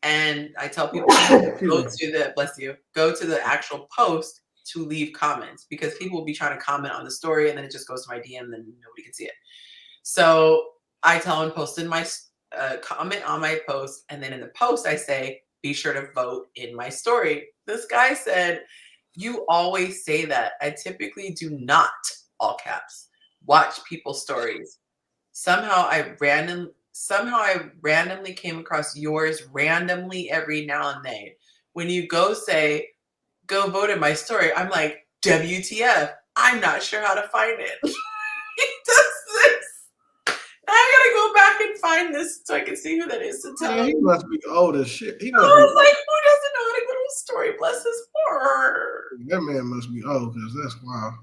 and I tell people go to the actual post to leave comments, because people will be trying to comment on the story and then it just goes to my DM and then nobody can see it. So I tell them post in my comment on my post, and then in the post I say, be sure to vote in my story. This guy said, you always say that. I typically do not, all caps, watch people's stories. Somehow I randomly came across yours randomly every now and then. When you go vote in my story, I'm like, WTF, I'm not sure how to find it. He does this. I gotta go back and find this so I can see who that is to tell. He must be old as shit. I was like, who doesn't know how to go to a story? Bless his heart. That man must be old, because that's wild.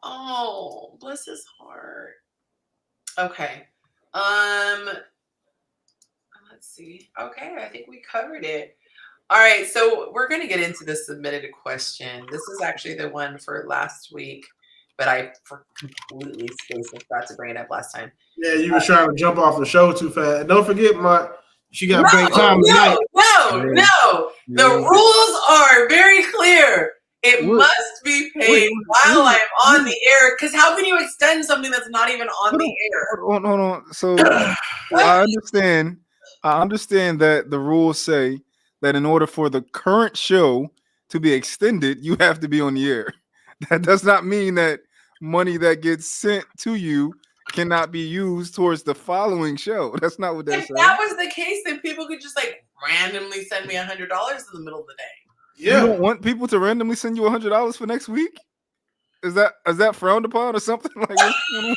Oh, bless his heart. Okay. Let's see. Okay, I think we covered it. All right, so we're going to get into the submitted question. This is actually the one for last week, but I completely forgot to bring it up last time. Yeah, you were trying to jump off the show too fast. And don't forget, she got paid time tonight. No. The rules are very clear. It must be paid while I'm on the air. Because how can you extend something that's not even on the air? Hold on. So I understand that the rules say that in order for the current show to be extended, you have to be on the air. That does not mean that money that gets sent to you cannot be used towards the following show. That's not what that says. If that was the case, then people could just like randomly send me $100 in the middle of the day. Yeah. You don't want people to randomly send you $100 for next week? Is that frowned upon or something? Like, what's going on?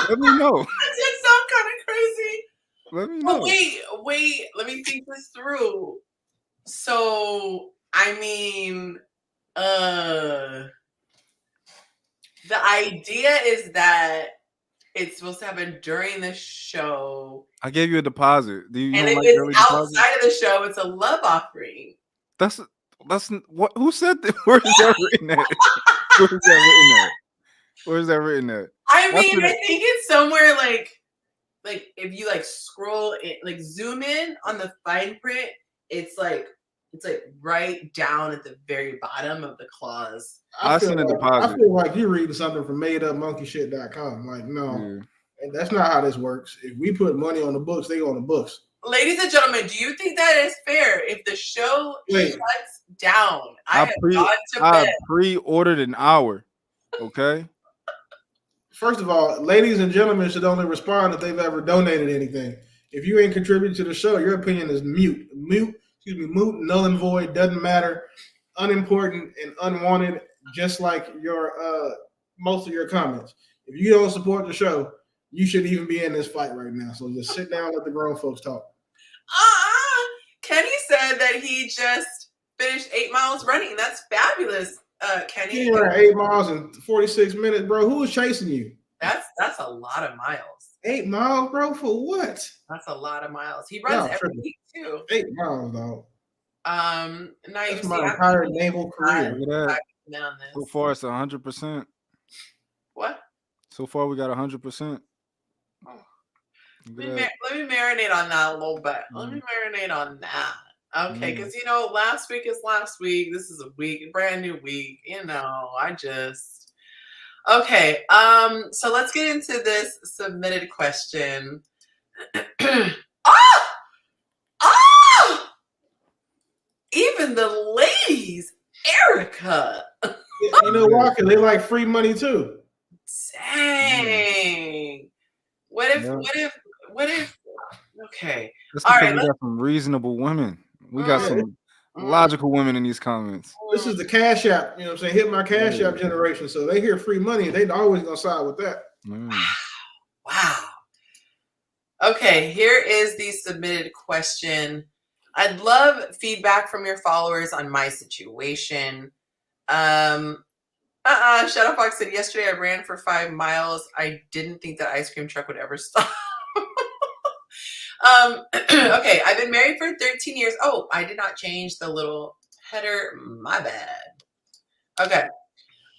Let me know. That did sound kind of crazy. Let me know. Wait. Let me think this through. So, I mean, the idea is that it's supposed to happen during the show. I gave you a deposit. And if it's outside of the show, it's a love offering. That's what? Who said that? Where is that written at? Where is that written at? I mean, I think it's somewhere like if you like scroll it, like zoom in on the fine print, it's like It's like right down at the very bottom of the clause. I feel like you're reading something from madeupmonkeyshit.com. Like, no, that's not how this works. If we put money on the books, they go on the books. Ladies and gentlemen, do you think that is fair? If the show shuts down, I pre-ordered an hour. Okay. First of all, ladies and gentlemen should only respond if they've ever donated anything. If you ain't contributed to the show, your opinion is moot, null and void, doesn't matter, unimportant and unwanted, just like your most of your comments. If you don't support the show, you shouldn't even be in this fight right now. So just sit down and let the grown folks talk. Kenny said that he just finished 8 miles running. That's fabulous, Kenny. He ran 8 miles in 46 minutes, bro. Who was chasing you? That's a lot of miles. 8 miles, bro, for what? That's a lot of miles. He runs every week too. 8 miles, dog. Now that's my entire naval career. Look at that. So far, it's 100%. What? So far, we got 100%. Let me marinate on that a little bit. Let me marinate on that. Okay, because last week is last week. This is a brand new week. Okay. So let's get into this submitted question. Even the ladies, Erica. You know why? Because they like free money too. Dang. What if? Okay. That's because we got some reasonable women. We got some logical women in these comments. This is the Cash App. You know what I'm saying? Hit my Cash App generation. So they hear free money. They always gonna side with that. Wow. Okay. Here is the submitted question. I'd love feedback from your followers on my situation. Shadow Fox said, yesterday I ran for 5 miles. I didn't think that ice cream truck would ever stop. Okay, I've been married for 13 years. Oh, I did not change the little header. My bad. Okay.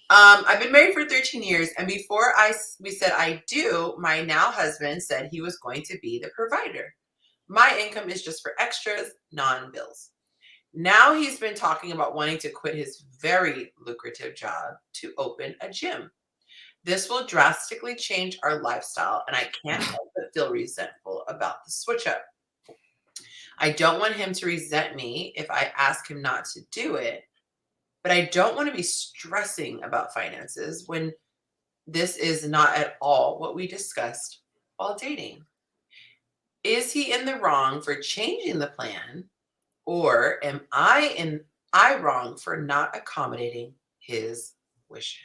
I've been married for 13 years, and before we said I do, my now husband said he was going to be the provider. My income is just for extras, non-bills. Now he's been talking about wanting to quit his very lucrative job to open a gym. This will drastically change our lifestyle, and I can't help but feel resentful about the switch up. I don't want him to resent me if I ask him not to do it, but I don't want to be stressing about finances when this is not at all what we discussed while dating. Is he in the wrong for changing the plan, or am I wrong for not accommodating his wishes?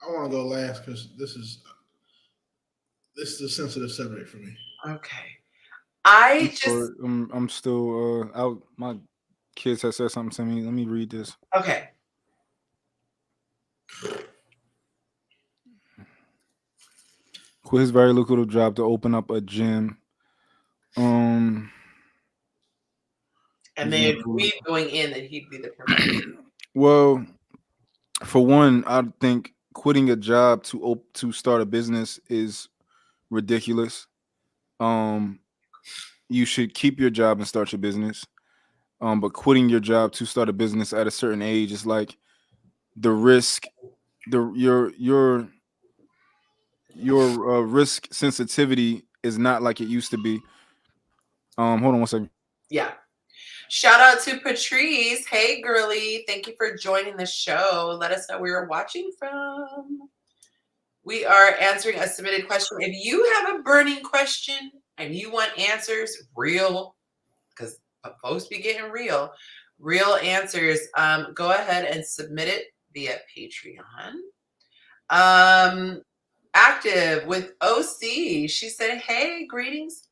I want to go last because this is a sensitive subject for me. Okay. I'm still out. My kids have said something to me. Let me read this. Okay. Quit his very lucrative job to open up a gym. And they agreed going in that he'd be the provider. Well, for one, I think quitting a job to start a business is ridiculous. You should keep your job and start your business. But quitting your job to start a business at a certain age is like the risk. Your risk sensitivity is not like it used to be. Hold on one second. Yeah. Shout out to Patrice. Hey, girly. Thank you for joining the show. Let us know where you're watching from. We are answering a submitted question. If you have a burning question and you want answers, real, because folks be getting real answers, go ahead and submit it via Patreon. Active with OC. She said, hey, greetings.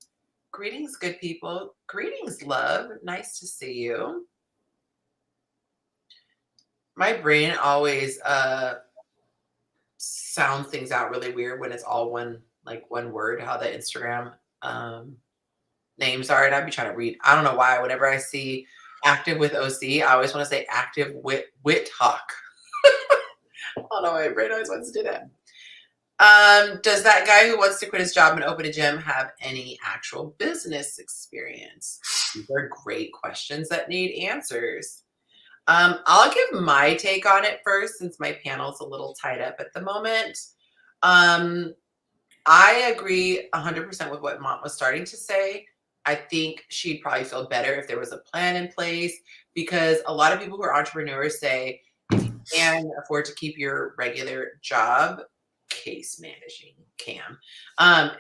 Greetings, good people. Greetings, love. Nice to see you. My brain always sounds things out really weird when it's all one word, how the Instagram names are. And I'd be trying to read. I don't know why. Whenever I see active with OC, I always want to say active with Hawk. I don't know why my brain always wants to do that. Does that guy who wants to quit his job and open a gym have any actual business experience? These are great questions that need answers. I'll give my take on it first, since my panel's a little tied up at the moment. I agree 100% with what Mont was starting to say. I think she'd probably feel better if there was a plan in place, because a lot of people who are entrepreneurs say, if you can afford to keep your regular job, case managing, Cam,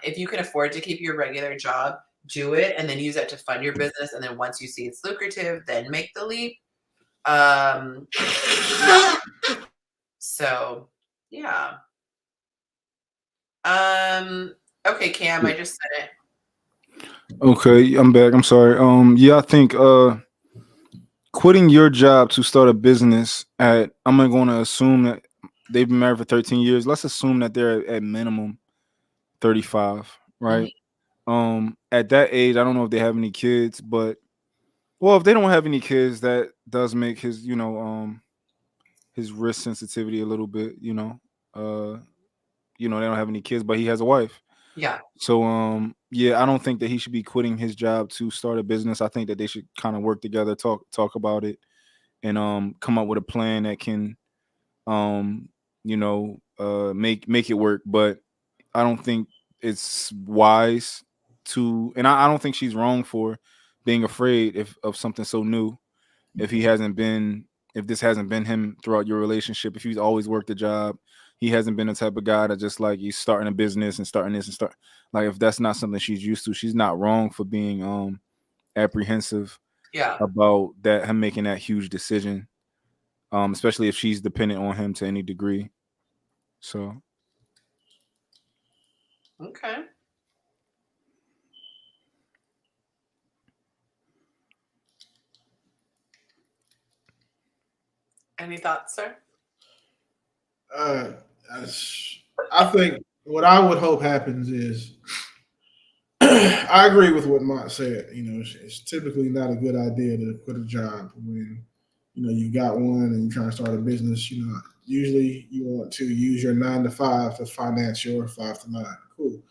if you can afford to keep your regular job, do it, and then use that to fund your business. And then once you see it's lucrative, then make the leap. So yeah. Okay, Cam, I just said it. Okay, I'm back. I'm sorry. Yeah, I think quitting your job to start a business at, I'm going to assume that they've been married for 13 years. Let's assume that they're at minimum 35, right? At that age, I don't know if they have any kids, but well, if they don't have any kids, that does make his, his risk sensitivity a little bit, they don't have any kids, but he has a wife. Yeah. So yeah, I don't think that he should be quitting his job to start a business. I think that they should kind of work together, talk about it, and come up with a plan that can make it work. But I don't think it's wise to, and I don't think she's wrong for being afraid of something so new. If this hasn't been him throughout your relationship, if he's always worked a job, he hasn't been the type of guy that just like he's starting a business and starting this and start, like, if that's not something she's used to, she's not wrong for being apprehensive about that, him making that huge decision, especially if she's dependent on him to any degree. So okay. Any thoughts, sir? I think what I would hope happens is, I agree with what Mont said. It's typically not a good idea to quit a job when you got one and you're trying to start a business. Usually you want to use your 9 to 5 to finance your 5 to 9. Cool.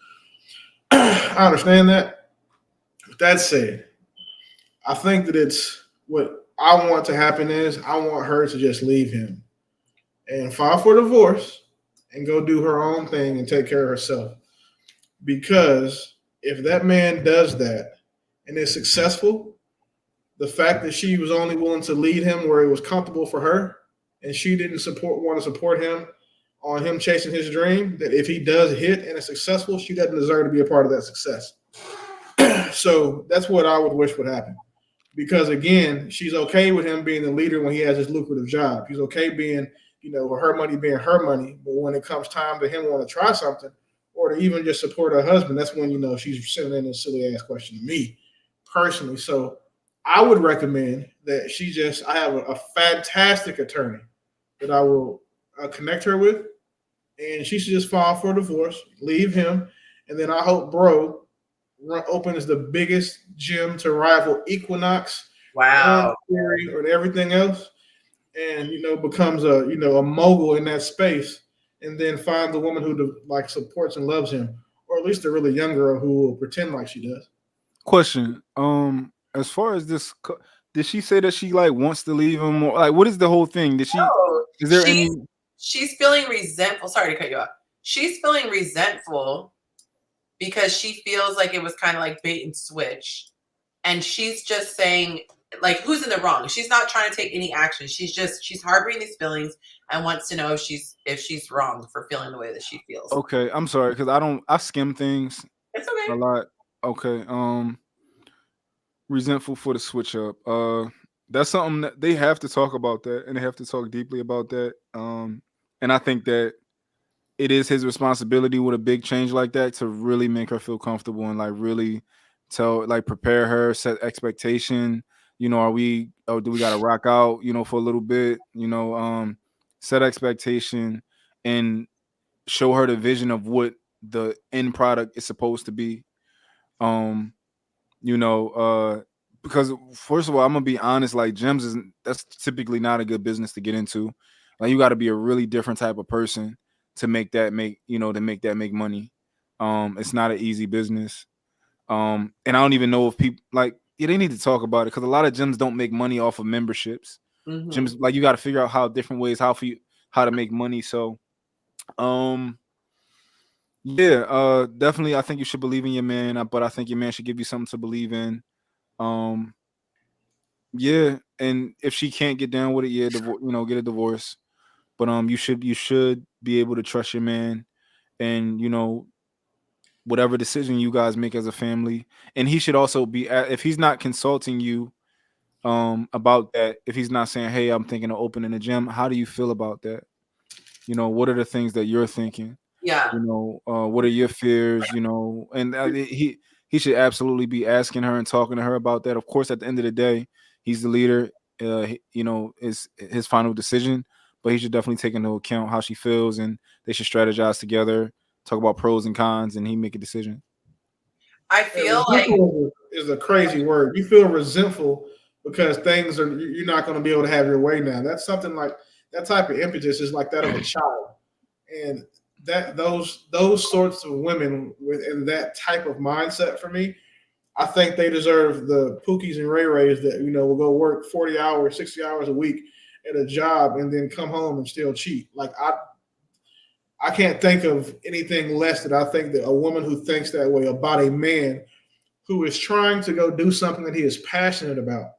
I understand that. With that said, I think that it's what I want to happen is I want her to just leave him and file for divorce and go do her own thing and take care of herself. Because if that man does that and is successful, the fact that she was only willing to lead him where it was comfortable for her, and she didn't want to support him on him chasing his dream, that if he does hit and is successful, she doesn't deserve to be a part of that success. So that's what I would wish would happen. Because again, she's okay with him being the leader when he has his lucrative job. He's okay being, her money being her money. But when it comes time to him want to try something or to even just support her husband, that's when, she's sending in a silly ass question to me personally. So I would recommend that I have a fantastic attorney that I will connect her with, and she should just file for divorce, leave him, and then I hope bro opens the biggest gym to rival Equinox, Wow, Theory, or everything else, and becomes a mogul in that space, and then finds a woman who supports and loves him, or at least a really young girl who will pretend like she does. Question: as far as this, did she say that she wants to leave him, or what is the whole thing? Did she? No, is there any? She's feeling resentful. Sorry to cut you off. She's feeling resentful because she feels like it was kind of like bait and switch, and she's just saying, who's in the wrong? She's not trying to take any action. She's harboring these feelings and wants to know if she's wrong for feeling the way that she feels. Okay, I'm sorry because I skim things. It's okay. A lot. Okay. Resentful for the switch up. That's something that they have to talk about that, and they have to talk deeply about that. And I think that it is his responsibility with a big change like that to really make her feel comfortable and really prepare her, set expectation. Do we gotta rock out, for a little bit, set expectation and show her the vision of what the end product is supposed to be. Because first of all, I'm gonna be honest, gyms that's typically not a good business to get into. You got to be a really different type of person to make that make money. It's not an easy business. And I don't even know if people they need to talk about it because a lot of gyms don't make money off of memberships. Gyms, like, you got to figure out how different ways how to make money. So, yeah, definitely, I think you should believe in your man, but I think your man should give you something to believe in. Yeah, and if she can't get down with it, yeah, get a divorce. But you should be able to trust your man, and whatever decision you guys make as a family. And he should also be, if he's not consulting you about that, if he's not saying, hey, I'm thinking of opening a gym, how do you feel about that? What are the things that you're thinking? Yeah. What are your fears? And he should absolutely be asking her and talking to her about that. Of course, at the end of the day, he's the leader. Is his final decision, but he should definitely take into account how she feels, and they should strategize together, talk about pros and cons, and he make a decision. I feel like is a crazy word. You feel resentful because you're not going to be able to have your way now. That's something like that type of impetus is like that of a child, and those sorts of women within that type of mindset, for me, I think they deserve the Pookies and Ray Rays that will go work 40 hours, 60 hours a week at a job and then come home and still cheat. Like I can't think of anything less that I think that a woman who thinks that way about a man who is trying to go do something that he is passionate about.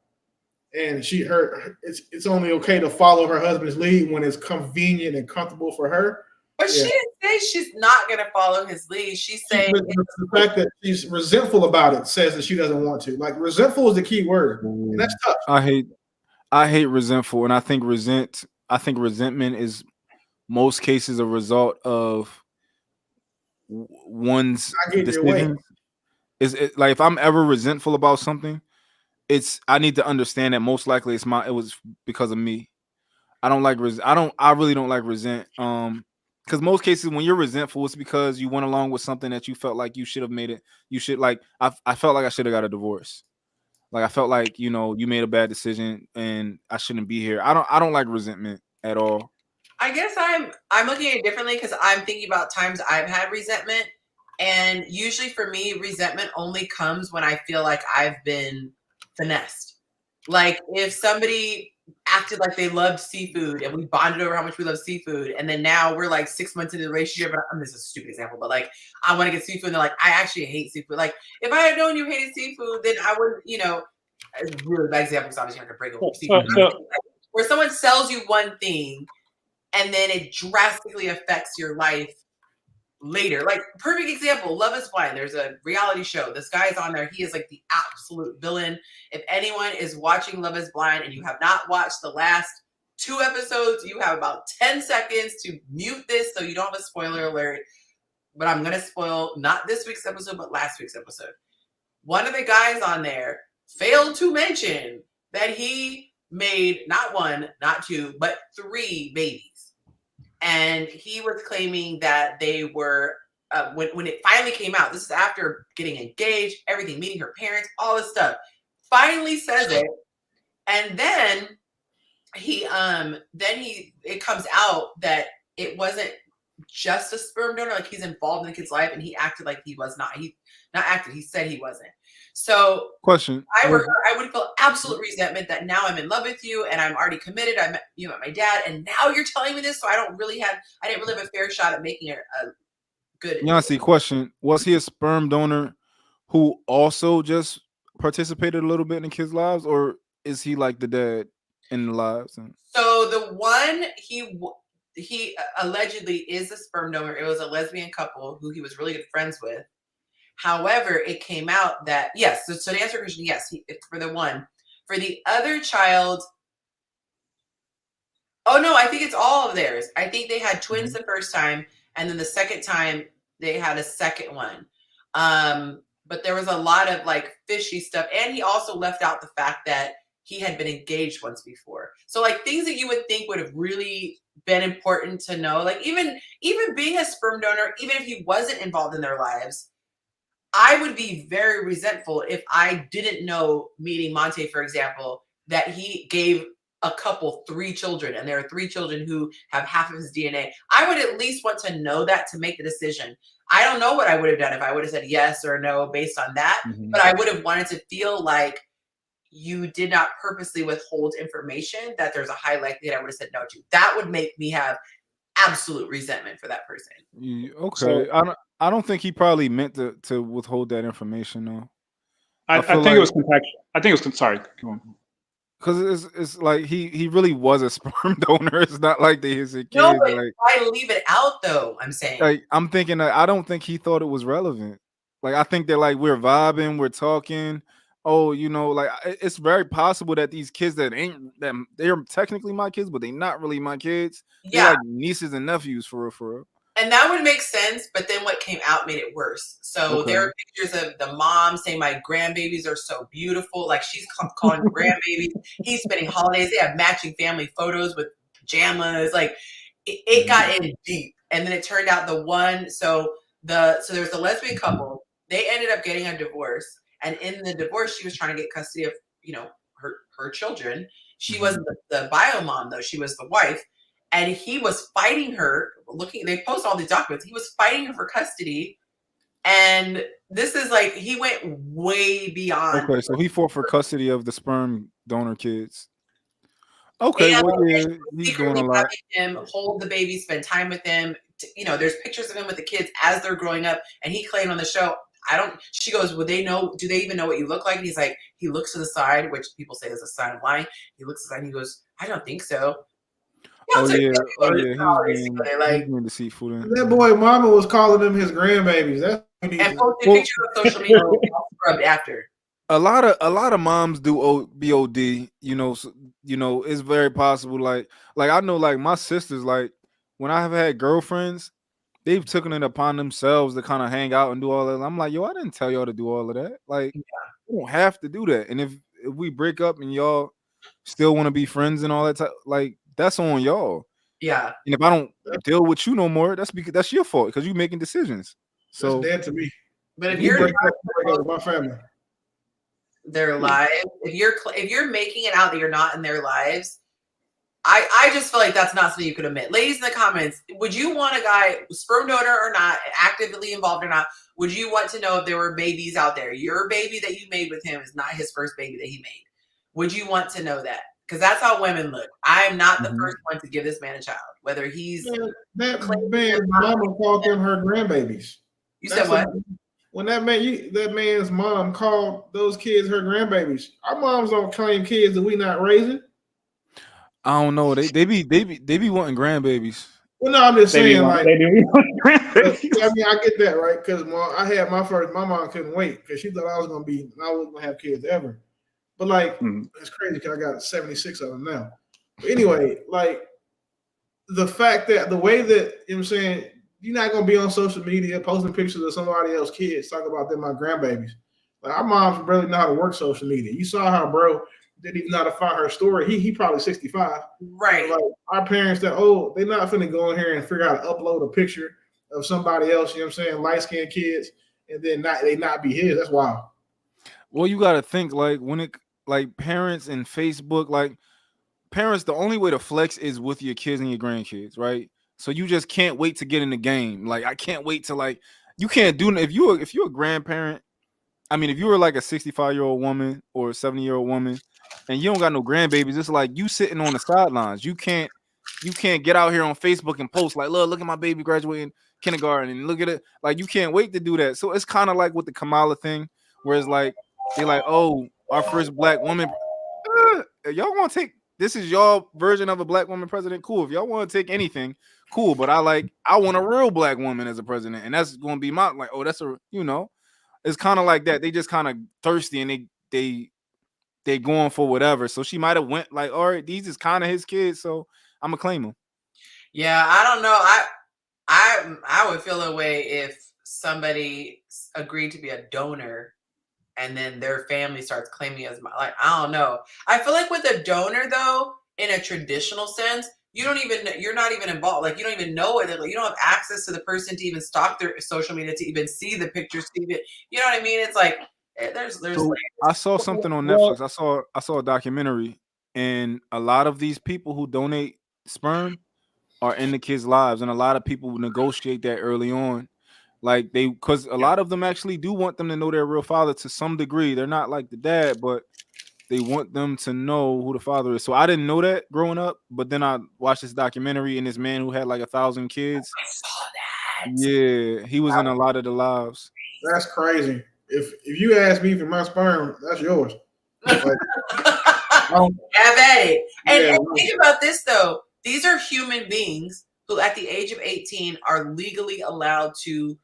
And it's only okay to follow her husband's lead when it's convenient and comfortable for her. But she didn't say she's not going to follow his lead. She's saying the fact that she's resentful about it says that she doesn't want to. Like, resentful is the key word, and that's tough. I hate resentful, and I think resentment is most cases a result of one's decision. Is it like, if I'm ever resentful about something, I need to understand that most likely it was because of me. I really don't like resent. Because most cases when you're resentful, it's because you went along with something that you felt like you should have made it. I felt like I should have got a divorce. Like, I felt like, you made a bad decision and I shouldn't be here. I don't like resentment at all. I guess I'm looking at it differently because I'm thinking about times I've had resentment. And usually for me, resentment only comes when I feel like I've been finessed. Like, if somebody acted like they loved seafood and we bonded over how much we love seafood, and then now we're like 6 months into the relationship, and this is a stupid example, but like, I want to get seafood and they're like, I actually hate seafood. Like, if I had known you hated seafood, then I wouldn't, it's a really bad example because obviously I'm going to break up seafood. Where someone sells you one thing and then it drastically affects your life later. Like, perfect example, Love is Blind. There's a reality show. This guy's on there. He is like the absolute villain. If anyone is watching Love is Blind and you have not watched the last 2 episodes, you have about 10 seconds to mute this so you don't have a spoiler alert. But I'm going to spoil not this week's episode, but last week's episode. One of the guys on there failed to mention that he made not 1, not 2, but 3 babies. And he was claiming that they were, when it finally came out, this is after getting engaged, everything, meeting her parents, all this stuff, finally says it. And then it comes out that it wasn't just a sperm donor, like he's involved in the kid's life, and he acted like he was not. He said he wasn't. So question. I would feel absolute resentment that now I'm in love with you and I'm already committed. I met you at my dad, and now you're telling me this, so I didn't really have a fair shot at making it a good. Yonci, question: was he a sperm donor who also just participated a little bit in the kids' lives, or is he like the dad in the lives? So the one he allegedly is a sperm donor. It was a lesbian couple who he was really good friends with. However, it came out that, yes, so to answer your question, yes, for the one. For the other child, oh no, I think it's all of theirs. I think they had twins the first time, and then the second time they had a second one. But there was a lot of like fishy stuff, and he also left out the fact that he had been engaged once before. So like things that you would think would have really been important to know, like even being a sperm donor, even if he wasn't involved in their lives, I would be very resentful if I didn't know, meeting Monte, for example, that he gave a couple 3 children, and there are 3 children who have half of his DNA. I would at least want to know that to make the decision. I don't know what I would have done if I would have said yes or no based on that, but I would have wanted to feel like you did not purposely withhold information that there's a high likelihood I would have said no to. That would make me have absolute resentment for that person. Okay. So, I don't think he probably meant to withhold that information though. I think it was contextual. I think it was sorry. Go on. Because it's like he really was a sperm donor. It's not like they his kids. No, but like, why leave it out though? I'm saying. Like I'm thinking I don't think he thought it was relevant. Like I think they're like we're vibing, we're talking. Oh, like it's very possible that these kids that ain't that they're technically my kids, but they're not really my kids. They're like nieces and nephews for real. And that would make sense, but then what came out made it worse. So there are pictures of the mom saying my grandbabies are so beautiful. Like she's calling grandbabies. He's spending holidays. They have matching family photos with pajamas. Like it got in deep. And then it turned out so there's a lesbian couple. They ended up getting a divorce. And in the divorce, she was trying to get custody of, her children. She wasn't the bio mom though. She was the wife. And he was fighting her. They post all these documents. He was fighting her for custody. And this is like, he went way beyond. Okay, so he fought for custody of the sperm donor kids. Okay, he's doing a lot. Him hold the baby, spend time with them. There's pictures of him with the kids as they're growing up. And he claimed on the show, she goes, do they even know what you look like? And he's like, he looks to the side, which people say is a sign of lying. He looks to the side and he goes, I don't think so. He's being deceitful. That boy mama was calling them his grandbabies. That's and posted pictures of social media scrubbed after. A lot of moms do BOD. It's very possible. Like I know, like my sisters, like when I have had girlfriends, they've taken it upon themselves to kind of hang out and do all that. I'm like, yo, I didn't tell y'all to do all of that. Like, you don't have to do that. And if we break up and y'all still want to be friends and all that, like that's on y'all. Yeah. And if I don't deal with you no more, that's your fault because you're making decisions. So that's dead to me. But if you're break up with my family, their lives, if you're making it out that you're not in their lives, I just feel like that's not something you could admit. Ladies in the comments, would you want a guy, sperm donor or not, actively involved or not, would you want to know if there were babies out there? Your baby that you made with him is not his first baby that he made. Would you want to know that? Because that's how women look. I am not the first one to give this man a child, whether he's that man's mama called them her grandbabies. You said what? When that man's mom called those kids her grandbabies. Our moms don't claim kids that we not raising. I don't know. They be wanting grandbabies. Well, no, I'm just saying, like, they do. I mean, I get that, right? Because I had my mom couldn't wait because she thought I wasn't gonna have kids ever. But like, it's crazy because I got 76 of them now. But anyway, like the fact that the way that, you know what I'm saying, you're not gonna be on social media posting pictures of somebody else's kids, talk about them, my grandbabies. Like our moms really know how to work social media. You saw how bro didn't even know how to find her story. He probably 65. Right. Like our parents they're not finna go in here and figure out how to upload a picture of somebody else, you know what I'm saying, light-skinned kids, and then they not be his. That's wild. Well, you gotta think like like parents and Facebook, like parents, the only way to flex is with your kids and your grandkids, right? So you just can't wait to get in the game. Like I can't wait to like you can't do if you're a grandparent. I mean, if you were like a 65-year-old woman or a 70-year-old woman and you don't got no grandbabies, it's like you sitting on the sidelines. You can't get out here on Facebook and post like, look at my baby graduating kindergarten and look at it. Like you can't wait to do that. So it's kind of like with the Kamala thing, where it's like they're like, oh, our first black woman. Y'all want to take this is your version of a black woman president? Cool. If y'all want to take anything, cool. But I want a real black woman as a president, and that's going to be my like. Oh, that's it's kind of like that. They just kind of thirsty, and they going for whatever. So she might have went like, all right, these is kind of his kids, so I'm gonna claim them. Yeah, I don't know. I would feel a way if somebody agreed to be a donor and then their family starts claiming as my, like, I don't know. I feel like with a donor though, in a traditional sense, you're not even involved. Like you don't even know it. Like, you don't have access to the person to even stalk their social media, to even see the pictures, to even, you know what I mean? It's like, there's so I saw something on Netflix. I saw a documentary, and a lot of these people who donate sperm are in the kids' lives, and a lot of people negotiate that early on. Like because a lot of them actually do want them to know their real father to some degree. They're not like the dad, but they want them to know who the father is. So I didn't know that growing up, but then I watched this documentary and this man who had like 1,000 kids. I saw that. Yeah, he was in a lot of the lives. That's crazy. If you ask me for my sperm, that's yours. Like, have at it. And think about this though. These are human beings who at the age of 18 are legally allowed to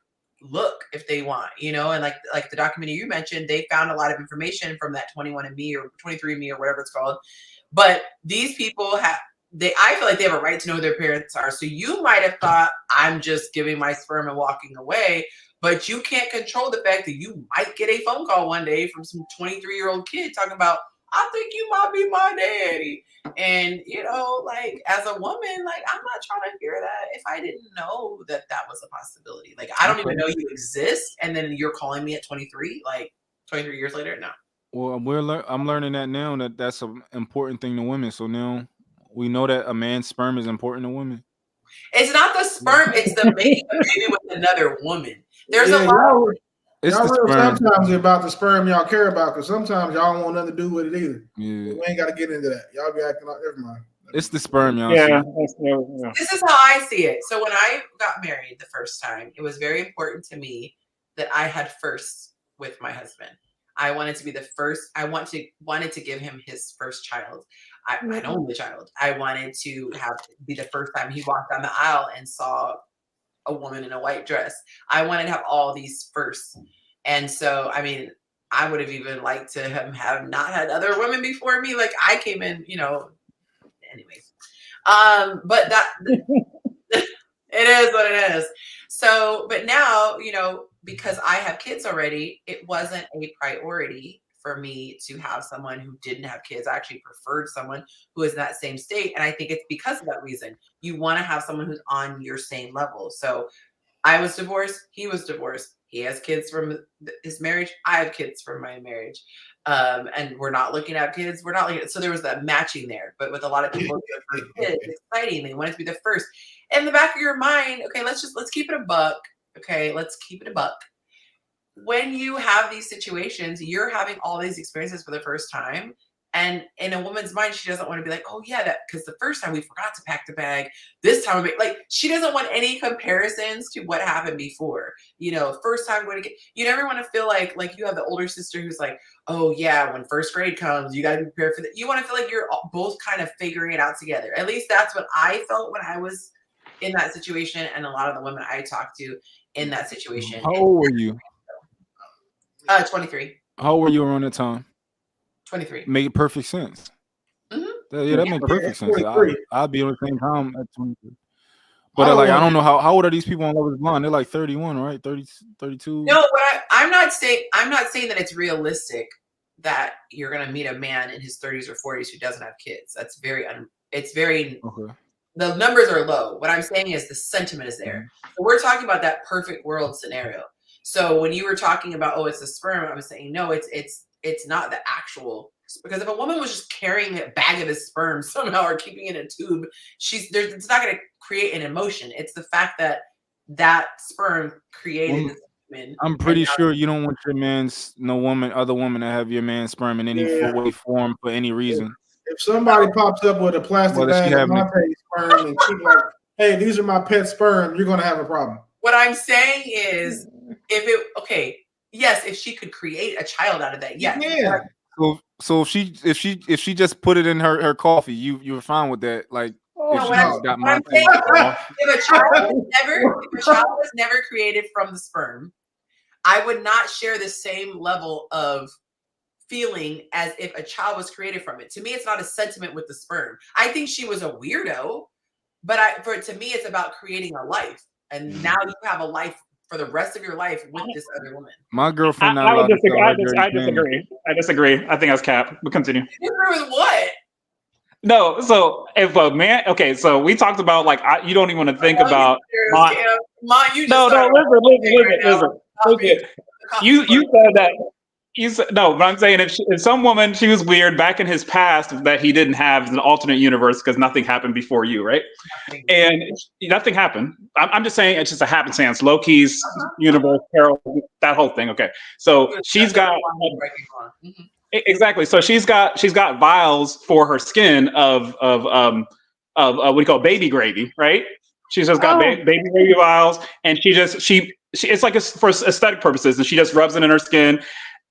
look if they want, you know, and like the documentary you mentioned, they found a lot of information from that 21andMe or 23andMe or whatever it's called. But these people I feel like they have a right to know who their parents are. So you might have thought, I'm just giving my sperm and walking away, but you can't control the fact that you might get a phone call one day from some 23-year-old kid talking about, I think you might be my daddy. And, you know, like as a woman, like I'm not trying to hear that if I didn't know that was a possibility. Like I don't even know you exist. And then you're calling me at 23, like 23 years later. No. Well, I'm learning that now that that's an important thing to women. So now we know that a man's sperm is important to women. It's not the sperm, it's the making a baby with another woman. There's a lot. Y'all real sometimes about the sperm y'all care about, because sometimes y'all don't want nothing to do with it either. Yeah. We ain't got to get into that. Y'all be acting like, never mind. It's the sperm, y'all. Yeah. This is how I see it. So when I got married the first time, it was very important to me that I had first with my husband. I wanted to be the first. I wanted to give him his first child. My only child. I wanted to be the first time he walked down the aisle and saw a woman in a white dress. I wanted to have all these firsts. And so, I mean, I would have even liked to have not had other women before me. Like I came in, you know, anyways. But that it is what it is. So, but now, you know, because I have kids already, it wasn't a priority for me to have someone who didn't have kids. I actually preferred someone who is in that same state. And I think it's because of that reason. You want to have someone who's on your same level. So I was divorced. He was divorced. He has kids from his marriage. I have kids from my marriage. And we're not looking at kids. We're not looking at, so there was that matching there. But with a lot of people, it's exciting. They want it to be the first. In the back of your mind, okay, let's keep it a buck. Okay, let's keep it a buck. When you have these situations, you're having all these experiences for the first time. And in a woman's mind, she doesn't want to be like, oh yeah, that because the first time we forgot to pack the bag. This time, like she doesn't want any comparisons to what happened before. You know, first time going to get. You never want to feel like you have the older sister who's like, oh yeah, when first grade comes, you got to be prepared for that. You want to feel like you're both kind of figuring it out together. At least that's what I felt when I was in that situation, and a lot of the women I talked to in that situation. How old were you? 23. How old were you around that time? 23. Made perfect sense. Mm-hmm. Yeah, that makes perfect sense. I'd be on the same time at 23. But like, I don't know how old are these people on Love Is Blind? They're like 31, right? 30, 32. No, but I'm not saying that it's realistic that you're gonna meet a man in his 30s or 40s who doesn't have kids. That's it's very okay. The numbers are low. What I'm saying is the sentiment is there. So we're talking about that perfect world scenario. So when you were talking about, oh, it's the sperm, I was saying, no, it's not the actual, because if a woman was just carrying a bag of his sperm somehow or keeping it in a tube, it's not going to create an emotion. It's the fact that sperm created this woman. I'm pretty sure you don't want your other woman to have your man's sperm in any way, form, for any reason. If somebody pops up with a plastic bag of Monte's sperm and keep like, hey, these are my pet sperm, you're going to have a problem. What I'm saying is, if she could create a child out of that, yes. Yeah. So if she just put it in her coffee, you're fine with that. Like if a child was never created from the sperm, I would not share the same level of feeling as if a child was created from it. To me, it's not a sentiment with the sperm. I think she was a weirdo, but to me, it's about creating a life. And now you have a life for the rest of your life with this other woman. My girlfriend. I disagree. I disagree. I think that's cap. We'll continue. Disagree with what? No. So if a man, okay. So we talked about like you don't even want to think about. Listen. You said that. No, but I'm saying if some woman, she was weird back in his past that he didn't have an alternate universe because nothing happened before you, right? And nothing happened. I'm just saying it's just a happenstance. Loki's universe, Carol, that whole thing. Okay, so she's got. Exactly. So she's got vials for her skin of what do you call baby gravy, right? She's just got baby gravy vials, and she it's like for aesthetic purposes, and she just rubs it in her skin.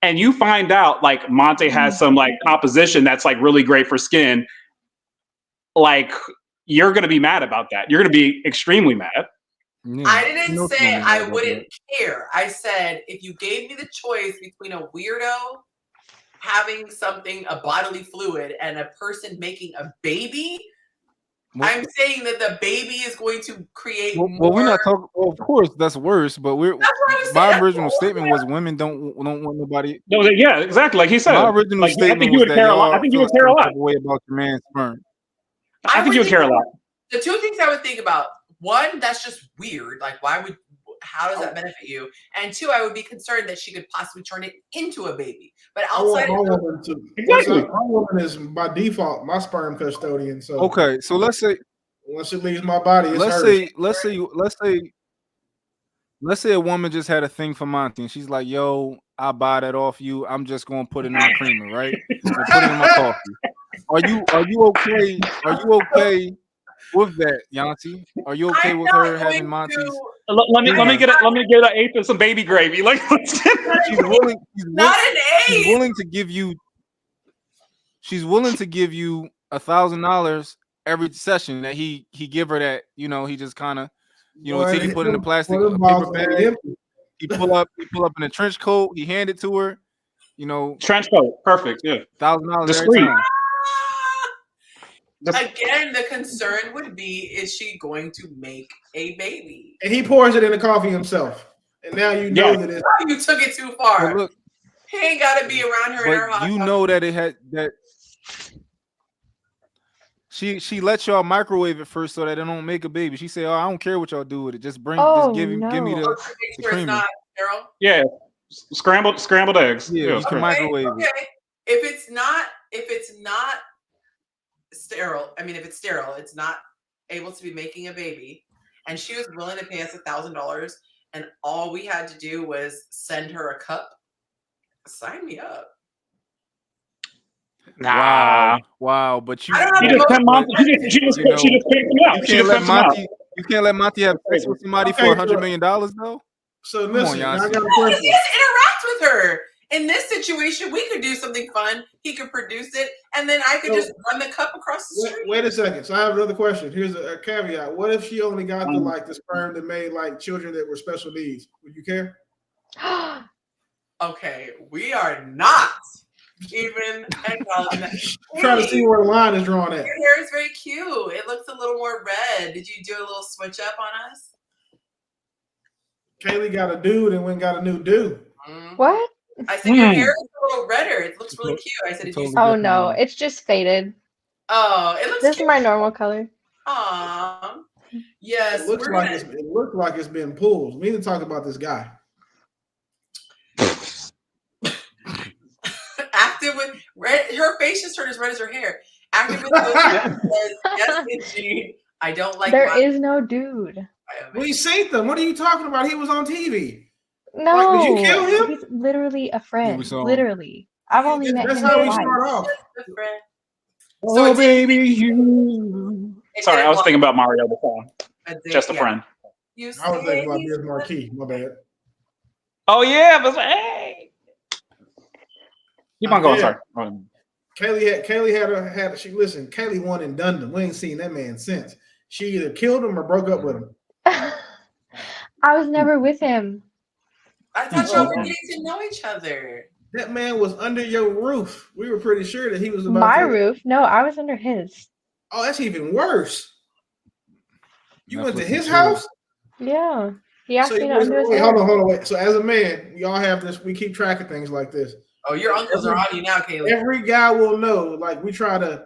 And you find out like Monte has some like composition that's like really great for skin. Like you're gonna be mad about that. You're gonna be extremely mad. Yeah, I didn't say I wouldn't care. I said if you gave me the choice between a weirdo having something, a bodily fluid, and a person making a baby, I'm saying that the baby is going to create more. Well, we're not talking. Well, of course, that's worse. But my original statement was women don't want nobody. No, yeah, exactly. Like he said, my original statement was that y'all feel some way about your man's sperm. I think you would care a lot. The two things I would think about: one, that's just weird. Like, how does that benefit you? And two, I would be concerned that she could possibly turn it into a baby. But outside of my woman is by default my sperm custodian. So okay, so let's say once it leaves my body, it's let's say a woman just had a thing for Monty, and she's like, "Yo, I'll buy that off you. I'm just gonna put it in the creamer, right? Or put it in my coffee." Are you okay? Are you okay with that, Yonci? Are you okay with her having Monty's? Let me get an eighth of some baby gravy. Like she's willing. Not an eighth. She's willing to give you. She's willing to give you $1,000 every session that he give her. That he just kind of take he put in a plastic paper bag. He pull up in a trench coat. He hand it to her. Trench coat, perfect. Yeah, $1,000 every time. Again, the concern would be: is she going to make a baby? And he pours it in the coffee himself. And now you know that you took it too far. But look, he ain't got to be around her in her hot. You know that it had that. She lets y'all microwave it first so that it don't make a baby. She said, "Oh, I don't care what y'all do with it. Just give me the creamer." Not sterile? Yeah, scrambled eggs. Yeah, you can microwave it. If it's not sterile, if it's sterile, it's not able to be making a baby, and she was willing to pay us $1,000, and all we had to do was send her a cup. Sign me up. Nah. Wow, but you just can't let Monty have sex with somebody for $100 million though. So listen, I got a question. He has to interact with her. In this situation, we could do something fun. He could produce it, and then I could just run the cup across the street. Wait a second. So I have another question. Here's a caveat. What if she only got the sperm that made like children that were special needs? Would you care? Okay, we are not even trying to see where the line is drawn at. Your hair is very cute. It looks a little more red. Did you do a little switch up on us? Kaylee got a dude and went got a new dude. What? I said your hair is a little redder. It looks really cute. I said, oh no, it's just faded. Oh, it looks. This is my normal color. Aw, yes. It looks like it's been pulled. We need to talk about this guy. Active with red. Her face just turned as red as her hair. Active with says, yes, indeed. I don't like. There is no dude. We saved them. What are you talking about? He was on TV. No, did you kill him? He's literally a friend. Literally, I've only met him how we twice. start off. Oh, baby, you. Sorry, I was thinking about Mario the song. Just a friend. I was thinking about Biz Marquee. My bad. Oh yeah, but hey. Keep on going. Sorry. Kaylee had. She listen. Kaylee won and done them. We ain't seen that man since. She either killed him or broke up with him. I was never with him. I thought y'all were getting to know each other. That man was under your roof. We were pretty sure that he was about my roof. No, I was under his. Oh, that's even worse. You went to his house? Yeah. He asked me to under his house. Hold on, wait. So as a man, we all have this. We keep track of things like this. Oh, your uncles are on you now, Kaylee. Every guy will know. Like we try to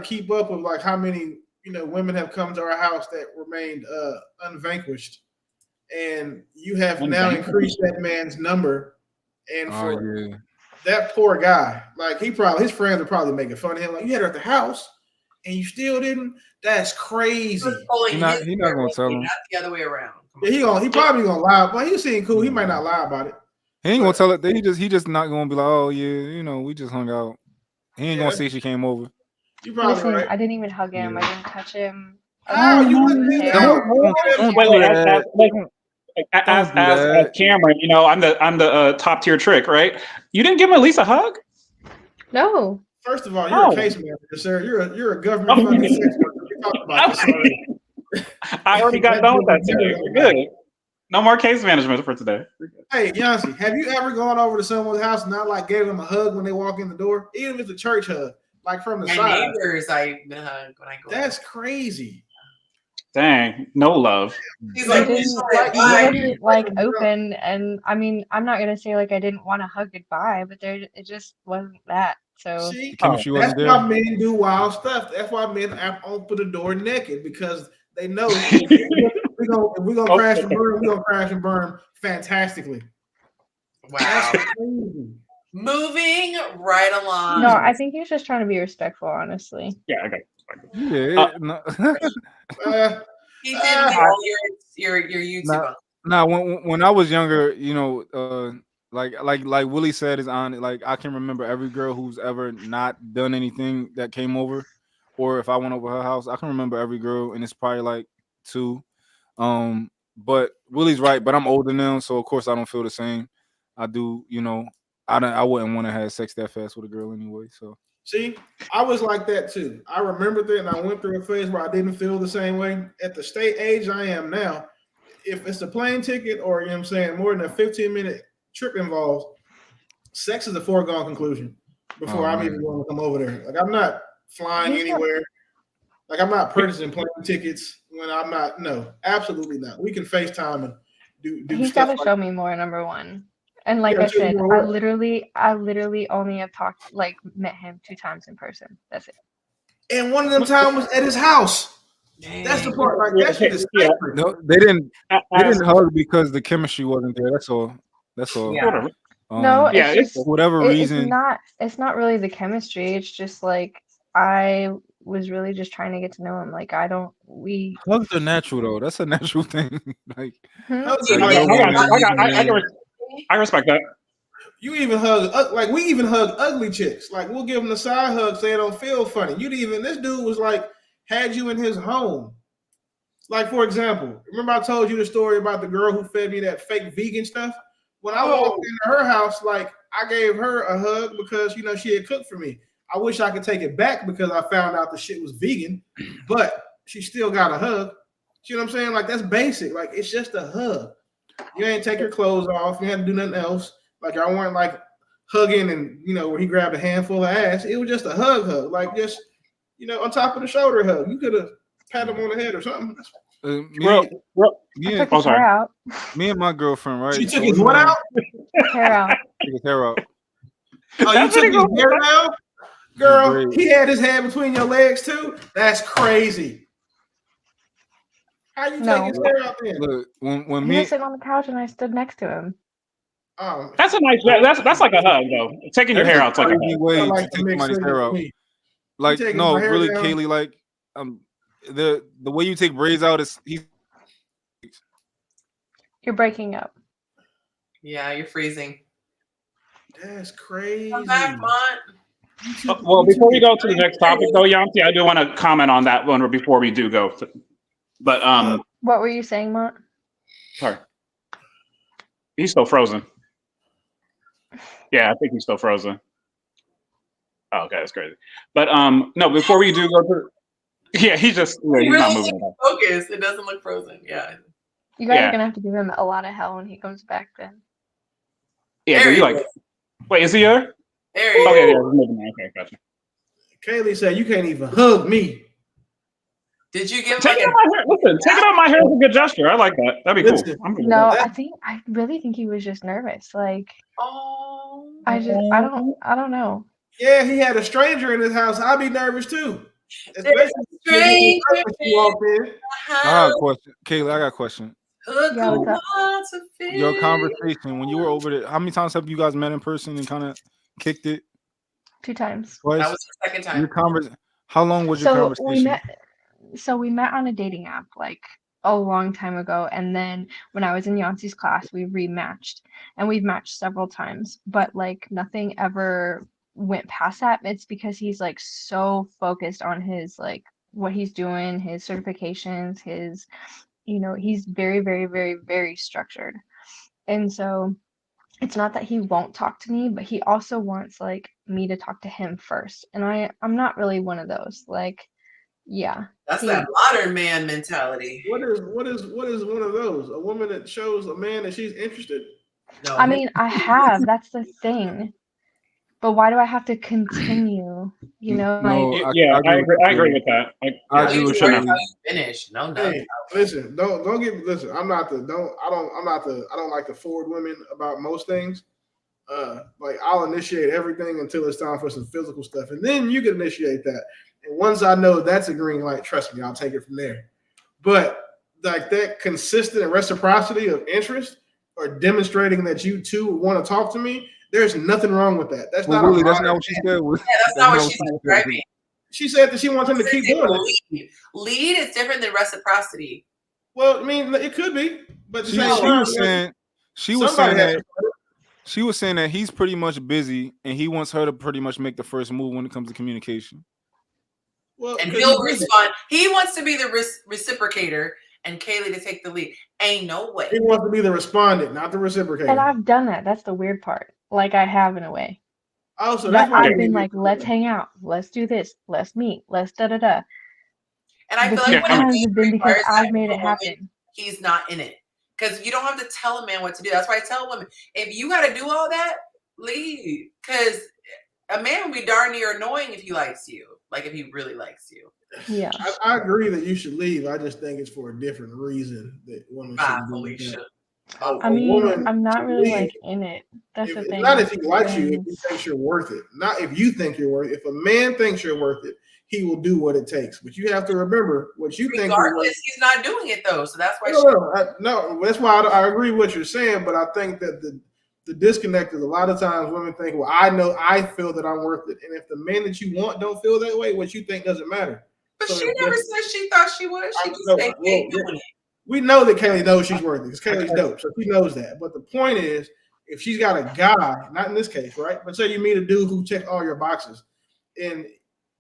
keep up with like how many women have come to our house that remained unvanquished. And you have now increased that man's number, and for that poor guy, like his friends are probably making fun of him. Like you had her at the house, and you still didn't. That's crazy. He's not gonna tell him. That's the other way around. Yeah, he probably gonna lie, but he seemed cool. He might not lie about it. He ain't gonna tell it. He just not gonna be like, oh yeah, we just hung out. He ain't gonna say she came over. You probably right. I didn't even hug him. I didn't touch him. How you wouldn't do that? As Cameron, I'm the top tier trick, right? You didn't give him at least a hug? No. First of all, you're a case manager, sir. You're a government funded sex worker. We talked about this already. I already got done with that today. We're good. No more case management for today. Hey, Yonci, have you ever gone over to someone's house and not like gave them a hug when they walk in the door? Even if it's a church hug, like from the side. My neighbors, I've been hugged when I go. That's crazy. Dang, no love. He's like, didn't like open, and I mean, I'm not gonna say like I didn't want to hug goodbye, but it just wasn't that. So see, that's why men do wild stuff. That's why men open the door naked, because they know if we're gonna crash and burn, we're gonna crash and burn fantastically. Wow. Moving right along. No, I think he's just trying to be respectful, honestly. Yeah, I got it. Yeah. He did your YouTube. When I was younger, like Willie said, is on. Like I can remember every girl who's ever not done anything that came over, or if I went over her house, I can remember every girl, and it's probably like 2. But Willie's right. But I'm older now, so of course I don't feel the same. I do, I wouldn't want to have sex that fast with a girl anyway. So see, I was like that too. I remember that, and I went through a phase where I didn't feel the same way. At the state age I am now, if it's a plane ticket or more than a 15-minute trip involved, sex is a foregone conclusion before I'm even going to come over there. Like I'm not flying anywhere. Like I'm not purchasing plane tickets when I'm not. No, absolutely not. We can FaceTime and do. He's got to show me more. Number one. And like I said, I literally only have met him 2 times in person. That's it. And one of them times was at his house. That's the part. Like that shit is sacred. No, they didn't hug because the chemistry wasn't there. That's all. Yeah. No, it's just, for whatever reason. It's not really the chemistry. It's just like I was really just trying to get to know him. Like hugs are natural though. That's a natural thing. Like I respect that. You even hug we even hug ugly chicks. Like we'll give them the side hug so they don't feel funny. This dude was like had you in his home. Like for example, remember I told you the story about the girl who fed me that fake vegan stuff? When I walked into her house, like I gave her a hug because she had cooked for me. I wish I could take it back because I found out the shit was vegan, but she still got a hug. You know what I'm saying? Like that's basic. Like it's just a hug. You ain't take your clothes off. You had to do nothing else. Like I weren't like hugging and where he grabbed a handful of ass. It was just a hug. Like just on top of the shoulder hug. You could have patted him on the head or something. Me and my girlfriend, right? She took his what out? Hair out. Took his hair out. Oh, you took his hair out? Girl, he had his hand between your legs too? That's crazy. How you take his hair out there? Look, when he was sitting on the couch and I stood next to him. That's a nice. That's like a hug though. Taking your hair out's like a way to take somebody's hair out. Like no, really, down. Kaylee. Like the way you take braids out is You're breaking up. Yeah, you're freezing. That's crazy. Come back, Mont. Well, before we go to the next topic, though, Yonci, I do want to comment on that one before we do go. But what were you saying, Mont? Sorry, he's still frozen. Yeah, I think he's still frozen. Oh, okay, that's crazy. But no, before we do go to, he's just he's really not moving. Focused. It doesn't look frozen. Yeah. You guys are gonna have to give him a lot of hell when he comes back then. Yeah, you like. Wait, is he here? There he is. Okay, yeah, he's moving. Okay, gotcha. Kaylee said you can't even hug me. Did you give taking out my hair? Listen, taking out my hair is a good gesture. I like that. That'd be cool. No, I really think he was just nervous. Like, I don't know. Yeah, he had a stranger in his house. I'd be nervous too. Especially I got a question, Kaylee. I got a question. Your conversation when you were over there, how many times have you guys met in person and kind of kicked it? 2 times. Twice? That was the second time. How long was your conversation? We met on a dating app, like a long time ago, and then when I was in Yonci's class, we rematched, and we've matched several times, but like nothing ever went past that. It's because he's like so focused on his like what he's doing, his certifications, his he's very, very, very, very structured. And so it's not that he won't talk to me, but he also wants like me to talk to him first. And I'm not really one of those. Like, yeah. That's that modern man mentality. What is one of those? A woman that shows a man that she's interested? No. I mean, I have. That's the thing. But why do I have to continue? No, like I agree with that. I agree with you. Finish. No. Hey, listen, don't get listen. I don't like to forward women about most things. Like I'll initiate everything until it's time for some physical stuff, and then you can initiate that. And once I know that's a green light, trust me, I'll take it from there. But like that consistent reciprocity of interest or demonstrating that you two want to talk to me, there's nothing wrong with that. That's not really, that's not what she said. Yeah, that's not what she's describing. She said that she wants him to keep doing it. Lead is different than reciprocity. Well, I mean, it could be, but she was saying that he's pretty much busy and he wants her to pretty much make the first move when it comes to communication. Well, and he'll respond. He wants to be the reciprocator and Kaylee to take the lead. Ain't no way. He wants to be the respondent, not the reciprocator. And I've done that. That's the weird part. Like I have in a way. Oh, so that I've been like, let's hang out, let's do this, let's meet, let's da-da-da. And I feel like when it's been because I've made it happen. He's not in it. Because you don't have to tell a man what to do. That's why I tell women, if you got to do all that, leave. Because a man will be darn near annoying if he likes you. Like if he really likes you. Yeah. I agree that you should leave. I just think it's for a different reason that women should do that. I mean, I'm not really like in it. That's the thing. Not if he likes you, if he thinks you're worth it. Not if you think you're worth it. If a man thinks you're worth it, he will do what it takes. But you have to remember what you think. Regardless, he's not doing it though. So that's why. No, that's why I agree with what you're saying. But I think that the disconnect is a lot of times women think, well, I feel that I'm worth it. And if the man that you want don't feel that way, what you think doesn't matter. But so she never said she thought she was. She just said he ain't doing it. We know that Kaylee knows she's worth it because Kaylee's dope. So she knows that. But the point is, if she's got a guy, not in this case, right? But say you meet a dude who checks all your boxes and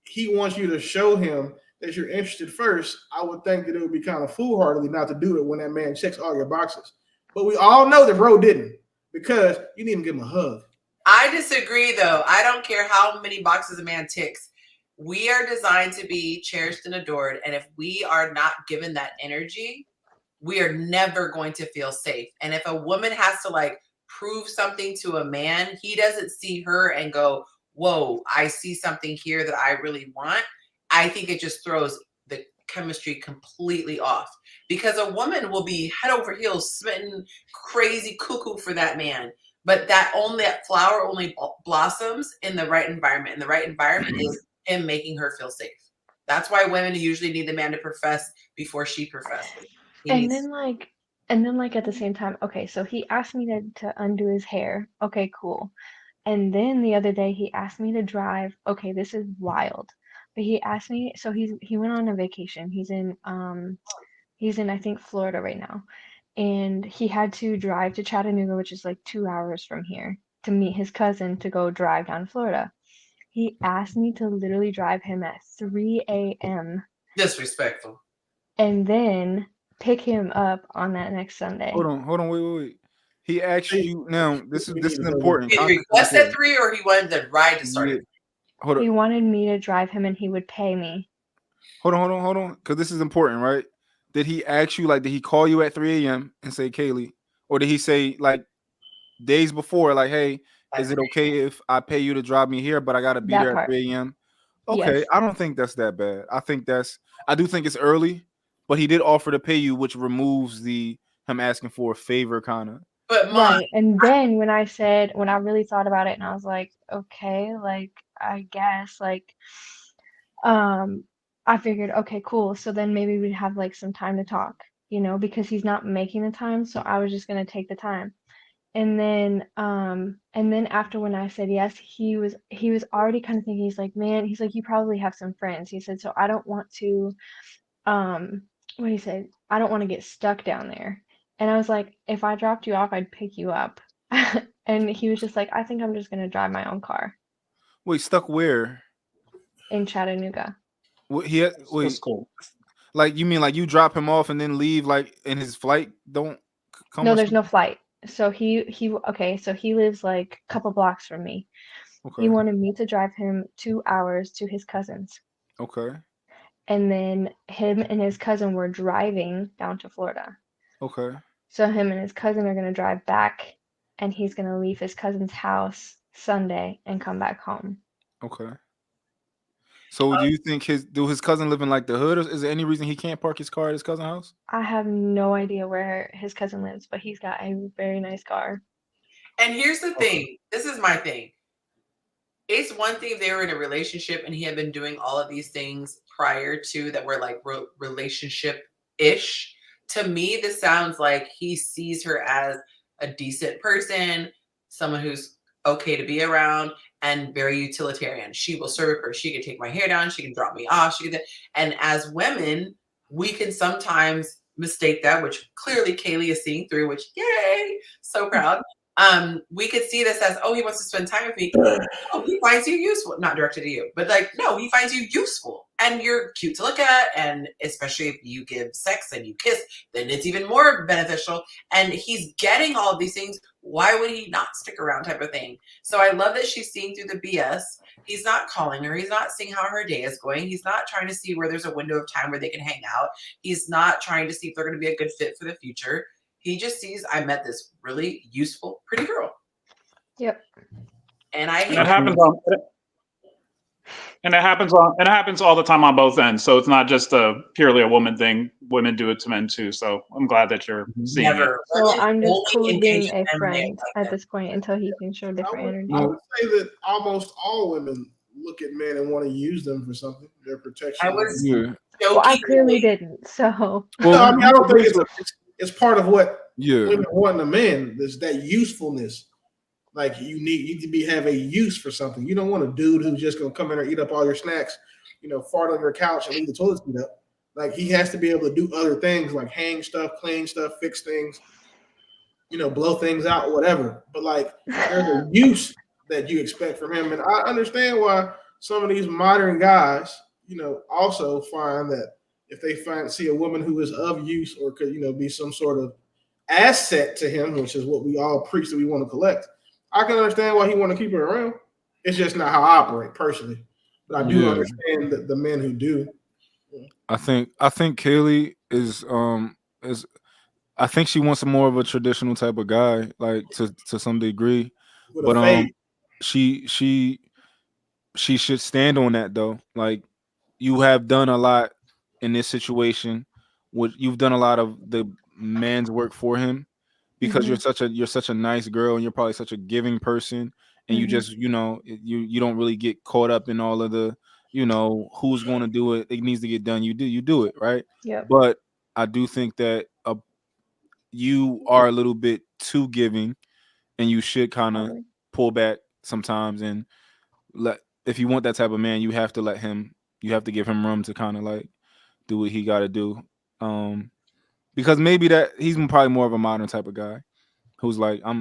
he wants you to show him that you're interested first, I would think that it would be kind of foolhardy not to do it when that man checks all your boxes. But we all know that bro didn't because you didn't even give him a hug. I disagree, though. I don't care how many boxes a man ticks. We are designed to be cherished and adored. And if we are not given that energy, we are never going to feel safe. And if a woman has to like prove something to a man, he doesn't see her and go, whoa, I see something here that I really want. I think it just throws the chemistry completely off because a woman will be head over heels, smitten, crazy cuckoo for that man. But that flower only blossoms in the right environment. And the right environment is him making her feel safe. That's why women usually need the man to profess before she professes. And then like at the same time, okay, so he asked me to undo his hair. Okay, cool. And then the other day he asked me to drive. Okay, this is wild. But he asked me, so he went on a vacation. He's in I think Florida right now. And he had to drive to Chattanooga, which is like 2 hours from here, to meet his cousin to go drive down to Florida. He asked me to literally drive him at 3 a.m. Disrespectful. And then pick him up on that next Sunday. Hold on, wait. He asked you now. This is important. Did he request at 3 or he wanted the ride to start? Hold on. He wanted me to drive him and he would pay me. Hold on. Because this is important, right? Did he ask you, like, did he call you at 3 a.m. and say, Kaylee? Or did he say, like, days before, like, hey, is it okay if I pay you to drive me here, but I got to be there at 3 a.m.? Okay, yes. I don't think that's that bad. I do think it's early, but he did offer to pay you, which removes him asking for a favor, kind of. But right, and then when I really thought about it, and I was like, okay, like I guess, like, I figured, okay, cool. So then maybe we'd have like some time to talk, because he's not making the time, so I was just gonna take the time. And then after when I said yes, he was already kind of thinking, he's like, man, he's like, you probably have some friends. He said, so I don't want to what he said, I don't want to get stuck down there. And I was like, if I dropped you off, I'd pick you up. And he was just like, I think I'm just gonna drive my own car Wait, stuck where? in Chattanooga. Wait, That's cool. like you mean like you drop him off and then leave like in his flight don't come No, or there's something? no flight. So so he lives like a couple blocks from me. He Okay. wanted me to drive him 2 hours to his cousin's. Okay. And then him and his cousin were driving down to Florida. Okay. So him and his cousin are gonna drive back, and he's gonna leave his cousin's house Sunday and come back home. Okay. So do you think his cousin live in like the hood, or is there any reason he can't park his car at his cousin's house? I have no idea where his cousin lives, but he's got a very nice car. And here's the thing. This is my thing. It's one thing if they were in a relationship and he had been doing all of these things prior to that were like relationship-ish. To me, this sounds like he sees her as a decent person, someone who's okay to be around, and very utilitarian. She will serve her. She can take my hair down. She can drop me off. And as women, we can sometimes mistake that, which clearly Kaylee is seeing through, which yay, so proud. We could see this as, oh, he wants to spend time with me. Oh, he finds you useful. Not directed to you, but like, no, he finds you useful and you're cute to look at. And especially if you give sex and you kiss, then it's even more beneficial. And he's getting all of these things. Why would he not stick around type of thing? So I love that she's seeing through the BS. He's not calling her. He's not seeing how her day is going. He's not trying to see where there's a window of time where they can hang out. He's not trying to see if they're going to be a good fit for the future. He just sees, I met this really useful, pretty girl. Yep. And I hate it happens on, and it happens all the time on both ends. So it's not just purely a woman thing. Women do it to men too. So I'm glad that you're seeing it. So I'm just cool being a friend at this point until he can show different energy. I would say that almost all women look at men and want to use them for something, their protection. Well, I clearly didn't. So well, I mean, I don't think it's part of what women want in a man. There's that usefulness. Like you have a use for something. You don't want a dude who's just gonna come in and eat up all your snacks, fart on your couch and leave the toilet seat up. Like he has to be able to do other things like hang stuff, clean stuff, fix things, blow things out, whatever. But like there's a use that you expect from him. And I understand why some of these modern guys, also find that if they see a woman who is of use or could, be some sort of asset to him, which is what we all preach that we want to collect. I can understand why he want to keep her around. It's just not how I operate personally, but I do understand the men who do. I think Kaylee is I think she wants more of a traditional type of guy, like to some degree. But she should stand on that though. Like you have done a lot in this situation. You've done a lot of the man's work for him. Because you're such a nice girl and you're probably such a giving person and you just you don't really get caught up in all of the who's going to do it needs to get done, you do it right. But I do think that you are a little bit too giving and you should kind of pull back sometimes and if you want that type of man you have to give him room to kind of like do what he got to do. Because maybe that he's probably more of a modern type of guy who's like I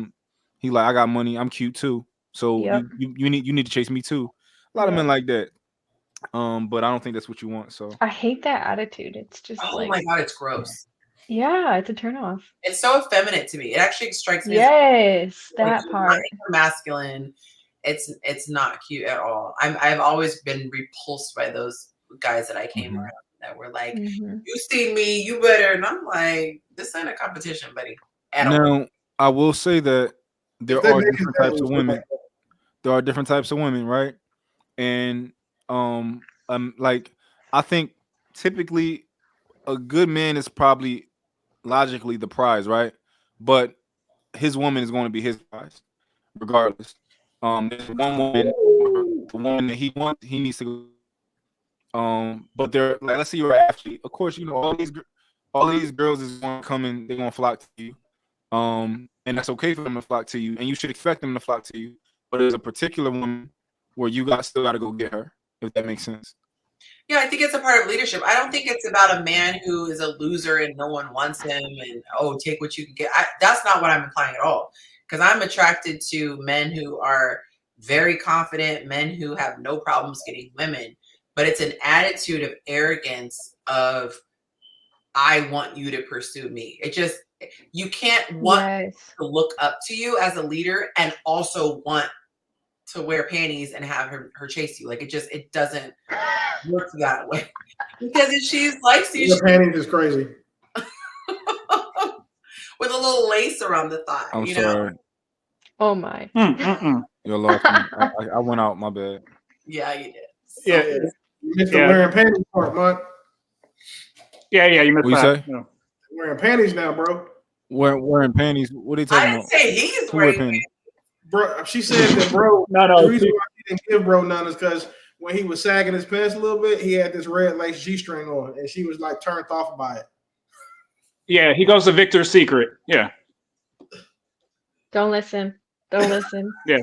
got money, I'm cute too, so you need to chase me too. A lot of men like that, but I don't think that's what you want. So I hate that attitude. It's just my god, it's gross. Yeah, it's a turnoff. It's so effeminate to me. It actually strikes me. Yes, that part. Masculine. It's not cute at all. I've always been repulsed by those guys that I came around that were like, you see me, you better. And I'm like, this ain't a competition, buddy. Now, I will say that there are different types of women. There are different types of women, right? And like I think typically a good man is probably logically the prize, right? But his woman is going to be his prize, regardless. There's one woman, the woman that he wants, he needs to. But they're like, let's say you're an athlete. Of course, all these girls is going to come in. They're going to flock to you. And that's okay for them to flock to you, and you should expect them to flock to you. But there's a particular woman where you still got to go get her, if that makes sense. Yeah, I think it's a part of leadership. I don't think it's about a man who is a loser and no one wants him and, oh, take what you can get. That's not what I'm implying at all. Because I'm attracted to men who are very confident, men who have no problems getting women. But it's an attitude of arrogance of, I want you to pursue me. It just, you can't want to look up to you as a leader and also want to wear panties and have her chase you. Like, it doesn't work that way. Because if she likes you, your panties is crazy. With a little lace around the thigh. I'm you sorry. know? Oh my. You're lost. I went out. My bad. Yeah, you did. So, yeah. You missed the wearing panties part, Mike. Yeah, you missed what that. You say? Yeah. Wearing panties now, bro. Wearing panties. What are you talking about? I didn't say he's Who wearing panties. Bro, she said that, bro. No. The reason why he didn't give bro none is because when he was sagging his pants a little bit, he had this red lace G-string on, and she was like turned off by it. Yeah, he goes to Victor's Secret. Yeah. Don't listen. Yeah.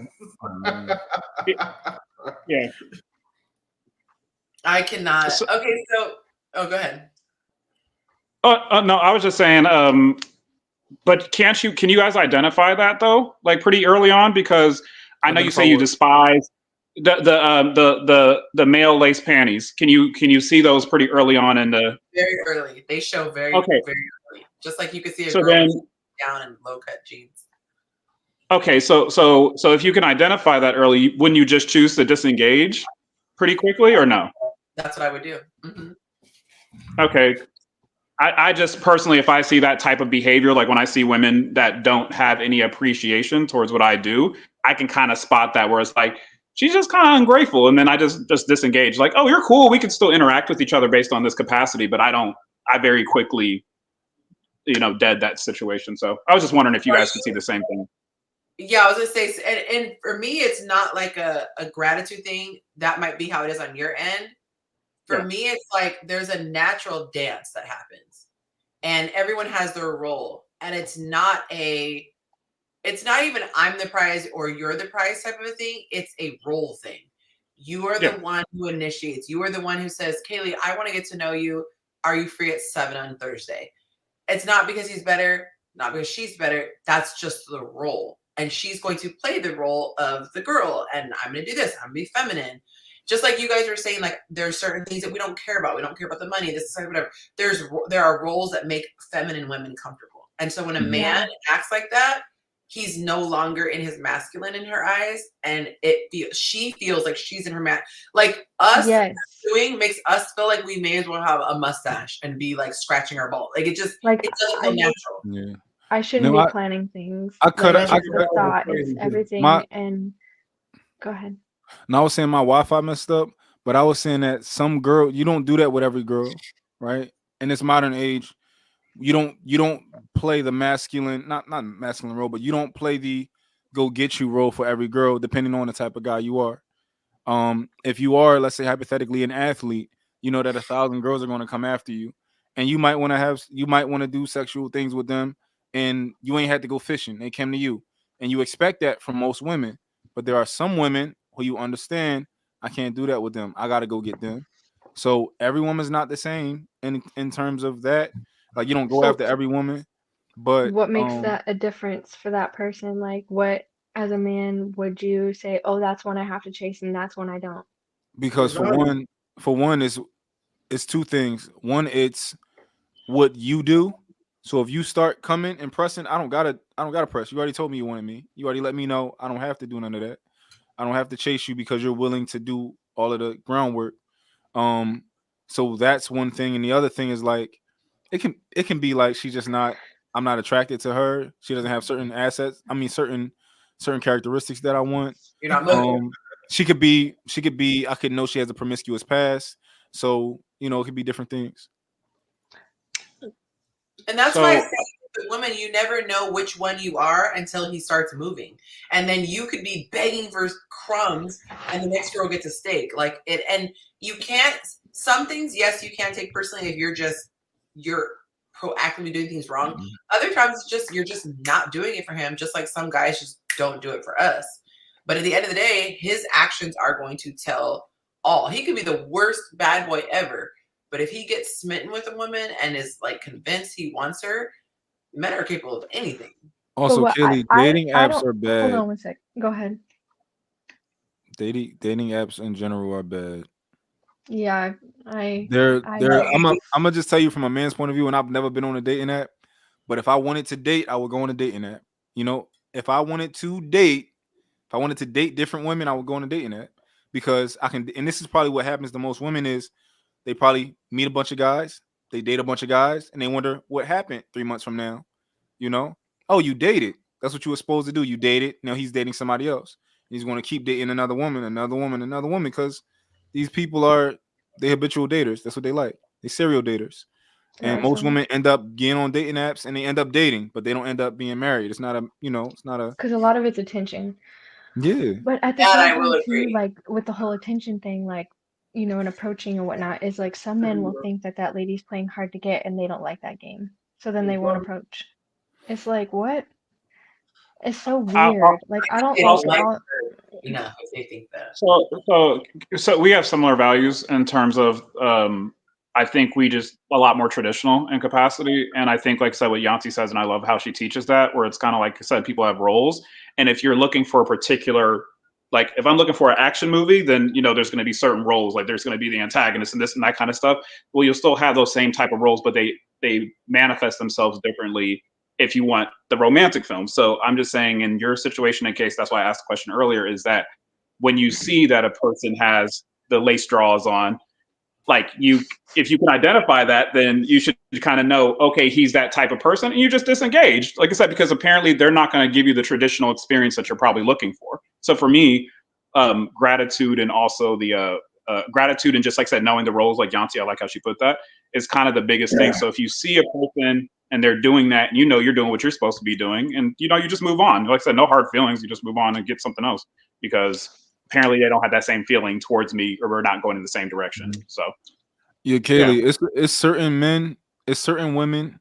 Yeah. I cannot. Okay, so go ahead. No, I was just saying. But can you guys identify that though, like pretty early on? Because I know you say you despise the male lace panties. Can you see those pretty early on in the? Very early. They show very early. Just like you could see a girl down in low cut jeans. Okay, so if you can identify that early, wouldn't you just choose to disengage pretty quickly, or no? That's what I would do. Mm-hmm. Okay. I just personally, if I see that type of behavior, like when I see women that don't have any appreciation towards what I do, I can kind of spot that where it's like, she's just kind of ungrateful. And then I just disengage, like, oh, you're cool. We can still interact with each other based on this capacity. But I very quickly, dead that situation. So I was just wondering if you guys could see the same thing. Yeah, I was gonna say, and for me, it's not like a gratitude thing. That might be how it is on your end. For me, it's like there's a natural dance that happens, and everyone has their role, and it's not even I'm the prize or you're the prize type of a thing. It's a role thing. You are the one who initiates. You are the one who says, Kaylee, I want to get to know you. Are you free at 7 on Thursday? It's not because he's better, not because she's better. That's just the role. And she's going to play the role of the girl. And I'm going to do this. I'm going to be feminine. Just like you guys were saying, like there's certain things that we don't care about. We don't care about the money, this is whatever. There are roles that make feminine women comfortable. And so when a man acts like that, he's no longer in his masculine in her eyes. And she feels like she's in her like us doing makes us feel like we may as well have a mustache and be like scratching our ball. Like it doesn't feel natural. Yeah. I shouldn't be planning things. It's everything. And go ahead. And I was saying my Wi-Fi messed up, but I was saying that some girl, you don't do that with every girl, right? In this modern age, you don't play the masculine, not masculine role, but you don't play the go get you role for every girl, depending on the type of guy you are. If you are, let's say hypothetically, an athlete, you know that 1,000 girls are going to come after you, and you might want to do sexual things with them, and you ain't had to go fishing. They came to you, and you expect that from most women. But there are some women who you understand, I can't do that with them. I got to go get them. So every woman's not the same in terms of that. Like you don't go after every woman. But what makes that a difference for that person? Like what, as a man, would you say, oh, that's one I have to chase and that's one I don't? Because for one, it's two things. One, it's what you do. So if you start coming and pressing, I don't gotta press. You already told me you wanted me. You already let me know I don't have to do none of that. I don't have to chase you because you're willing to do all of the groundwork. So that's one thing. And the other thing is like it can be like I'm not attracted to her. She doesn't have certain assets. I mean certain characteristics that I want. You're not looking. She could be I could know she has a promiscuous past. So, it could be different things. And that's why I say the woman, you never know which one you are until he starts moving. And then you could be begging for crumbs and the next girl gets a steak. Like it, and you can't, some things, yes, you can take personally if you're proactively doing things wrong. Mm-hmm. Other times you're just not doing it for him, just like some guys just don't do it for us. But at the end of the day, his actions are going to tell all. He could be the worst bad boy ever, but if he gets smitten with a woman and is like convinced he wants her, men are capable of anything. Also, Kelly, dating apps are bad. Hold on one sec. Go ahead. Dating apps in general are bad. Yeah, I'm gonna just tell you from a man's point of view, and I've never been on a dating app. But if I wanted to date, I would go on a dating app. You know, if I wanted to date different women, I would go on a dating app because I can. And this is probably what happens to most women is they probably meet a bunch of guys, they date a bunch of guys, and they wonder what happened 3 months from now. You know, oh, you dated. That's what you were supposed to do. You dated. Now he's dating somebody else. He's going to keep dating another woman, because these people are habitual daters. That's what they like. They serial daters. And most women end up getting on dating apps and they end up dating, but they don't end up being married. It's not a because a lot of it's attention. Yeah. But at the same time too, like with the whole attention thing, like, you know, and approaching and whatnot, is like some men will think that lady's playing hard to get and they don't like that game. So then they won't approach. It's like, what? It's so weird. Like I don't enough if they think that. So we have similar values in terms of I think we just a lot more traditional in capacity. And I think, like I said, what Yonci says, and I love how she teaches that, where it's kind of like I said, people have roles. And if you're looking for a particular, like if I'm looking for an action movie, then, you know, there's going to be certain roles, like there's going to be the antagonist and this and that kind of stuff. Well, you'll still have those same type of roles, but they manifest themselves differently if you want the romantic film. So I'm just saying in your situation, in case that's why I asked the question earlier, is that when you see that a person has the lace draws on, like if you can identify that, then you should kind of know, okay, he's that type of person, and you just disengage. Like I said, because apparently they're not going to give you the traditional experience that you're probably looking for. So for me, gratitude and also the gratitude and just like I said, knowing the roles, like Yonci, I like how she put that, is kind of the biggest thing. So if you see a person and they're doing that, and you know you're doing what you're supposed to be doing, and you know you just move on. Like I said, no hard feelings. You just move on and get something else because apparently they don't have that same feeling towards me, or we're not going in the same direction. So yeah, Kaylee, it's certain men, it's certain women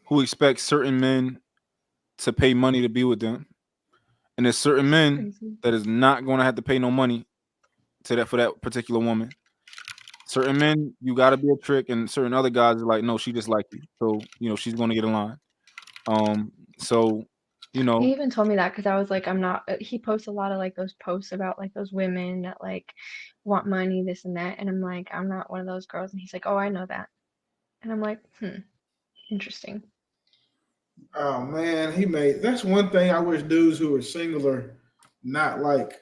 who expect certain men to pay money to be with them, and there's certain men that is not going to have to pay no money for that particular woman. Certain men, you got to be a trick, and certain other guys are like, no, she just like you, so you know she's going to get in line. So you know, he even told me that because I was like, I'm not. He posts a lot of like those posts about like those women that like want money, this and that, and I'm like, I'm not one of those girls, and he's like, oh, I know that, and I'm like, interesting. Oh man, that's one thing I wish dudes who are singular, not like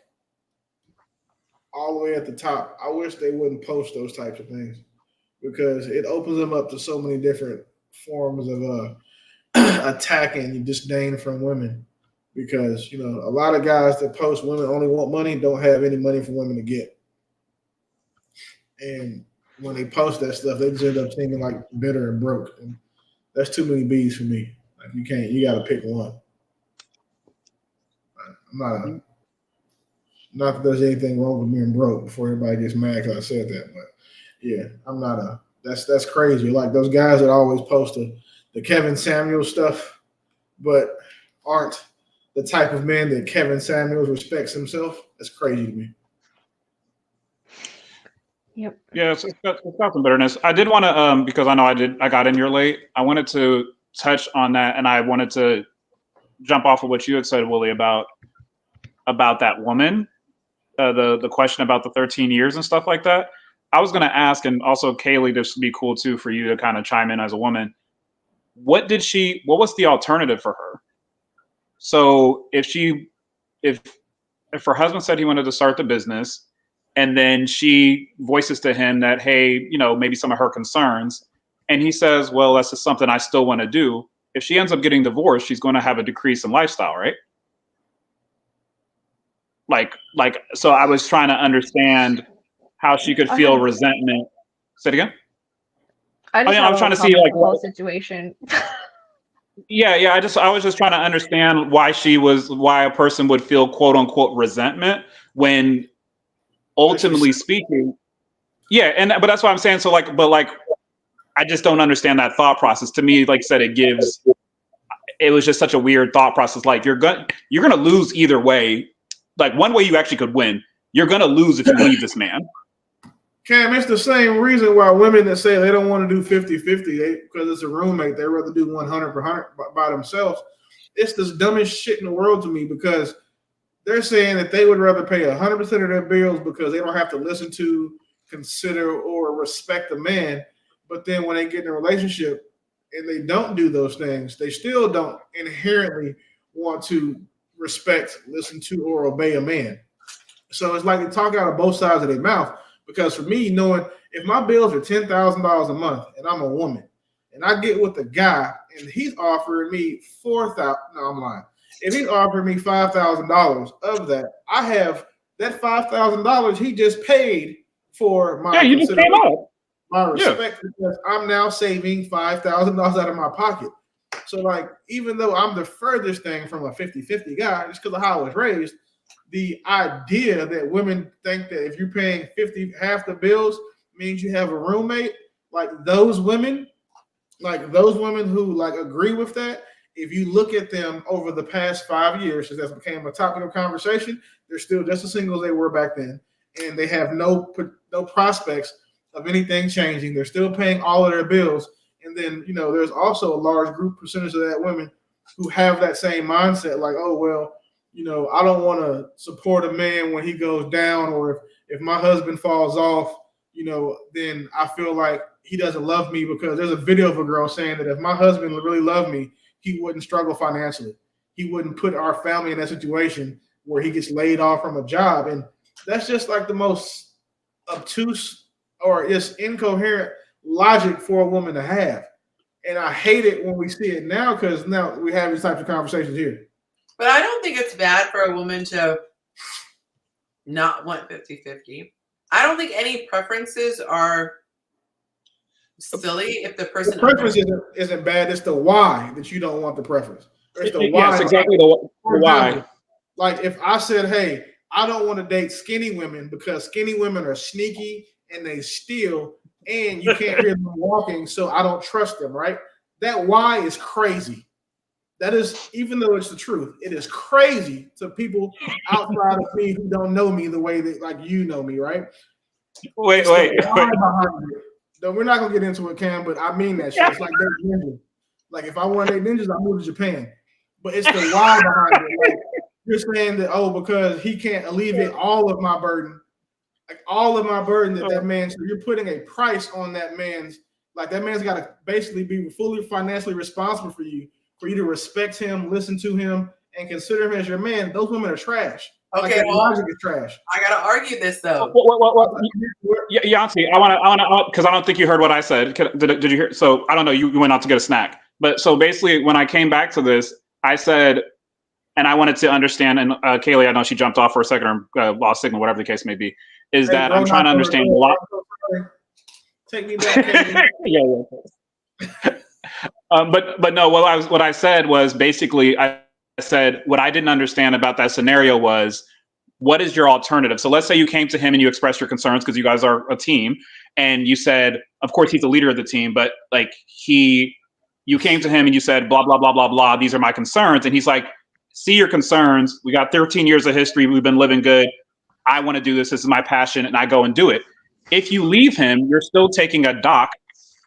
all the way at the top. I wish they wouldn't post those types of things because it opens them up to so many different forms of attack and disdain from women. Because, you know, a lot of guys that post women only want money don't have any money for women to get. And when they post that stuff, they just end up seeming like bitter and broke. And that's too many B's for me. Like you got to pick one. Not that there's anything wrong with being broke before everybody gets mad because I said that. But yeah, I'm not that's crazy. Like those guys that always post the Kevin Samuels stuff, but aren't the type of man that Kevin Samuels respects himself. That's crazy to me. Yep. Yeah, it's got some bitterness. I did want to, because I know I got in here late. I wanted to touch on that, and I wanted to jump off of what you had said, Willie, about that woman, the question about the 13 years and stuff like that. I was going to ask, and also Kaylee, this would be cool too for you to kind of chime in as a woman. What was the alternative for her? So if her husband said he wanted to start the business, and then she voices to him that, hey, you know, maybe some of her concerns, and he says, well, that's just something I still want to do. If she ends up getting divorced, she's going to have a decrease in lifestyle, right? Like, so I was trying to understand how she could feel resentment. Say it again. I was trying to see like the whole situation. Yeah. I was just trying to understand why a person would feel quote unquote resentment when ultimately speaking. Yeah, but that's what I'm saying. So but I just don't understand that thought process. To me, like I said, it was just such a weird thought process. Like you're gonna lose either way. Like one way you actually could win. You're gonna lose if you leave this man. Cam, it's the same reason why women that say they don't want to do 50-50 because it's a roommate, they rather do 100 per 100 by themselves. It's the dumbest shit in the world to me because they're saying that they would rather pay 100% of their bills because they don't have to listen to, consider, or respect a man. But then when they get in a relationship and they don't do those things, they still don't inherently want to respect, listen to, or obey a man. So it's like they talk out of both sides of their mouth. Because for me, knowing if my bills are $10,000 a month and I'm a woman, and I get with a guy and he's offering me $4,000, no, I'm lying. If he's offering me $5,000 of that, I have that $5,000 he just paid for my you just came up. My respect because I'm now saving $5,000 out of my pocket. So like, even though I'm the furthest thing from a 50-50 guy, just because of how I was raised, the idea that women think that if you're paying half the bills means you have a roommate, like those women who like agree with that, if you look at them over the past 5 years, since that became a topic of conversation, they're still just as single as they were back then, and they have no prospects of anything changing. They're still paying all of their bills, and then there's also a large percentage of that women who have that same mindset, like, oh well. I don't want to support a man when he goes down, or if my husband falls off, then I feel like he doesn't love me because there's a video of a girl saying that if my husband really loved me, he wouldn't struggle financially. He wouldn't put our family in that situation where he gets laid off from a job. And that's just like the most obtuse or just incoherent logic for a woman to have. And I hate it when we see it now because now we have these types of conversations here. But I don't think it's bad for a woman to not want 50-50. I don't think any preferences are silly if the person... The preference isn't bad. It's the why that you don't want the preference. It's the why. Yes, exactly the why. Like if I said, hey, I don't want to date skinny women because skinny women are sneaky and they steal and you can't hear them walking, so I don't trust them, right? That why is crazy. That is, even though it's the truth, it is crazy to people outside of me who don't know me the way that, like, you know me, right? Wait. No, we're not gonna get into it, Cam, but I mean that shit. It's like that ninja. Like if I want to date ninjas, I move to Japan. But it's the why behind it. Like, you're saying that because he can't alleviate all of my burden, that man. So you're putting a price on that man's. Like that man's got to basically be fully financially responsible for you to respect him, listen to him, and consider him as your man. Those women are trash. Okay, like logic is trash. I gotta argue this though. Yonci, I want to, because I don't think you heard what I said. Did you hear? So I don't know. You went out to get a snack, but so basically, when I came back to this, I said, and I wanted to understand. And Kaylee, I know she jumped off for a second or lost signal, whatever the case may be. That I'm trying to understand a lot. Take me back. Yeah. But no, what I said was basically I said what I didn't understand about that scenario was what is your alternative? So let's say you came to him and you expressed your concerns because you guys are a team, and you said, of course he's the leader of the team, but like you came to him and you said blah blah blah blah blah. These are my concerns, and he's like, see your concerns. We got 13 years of history. We've been living good. I want to do this. This is my passion, and I go and do it. If you leave him, you're still taking a dock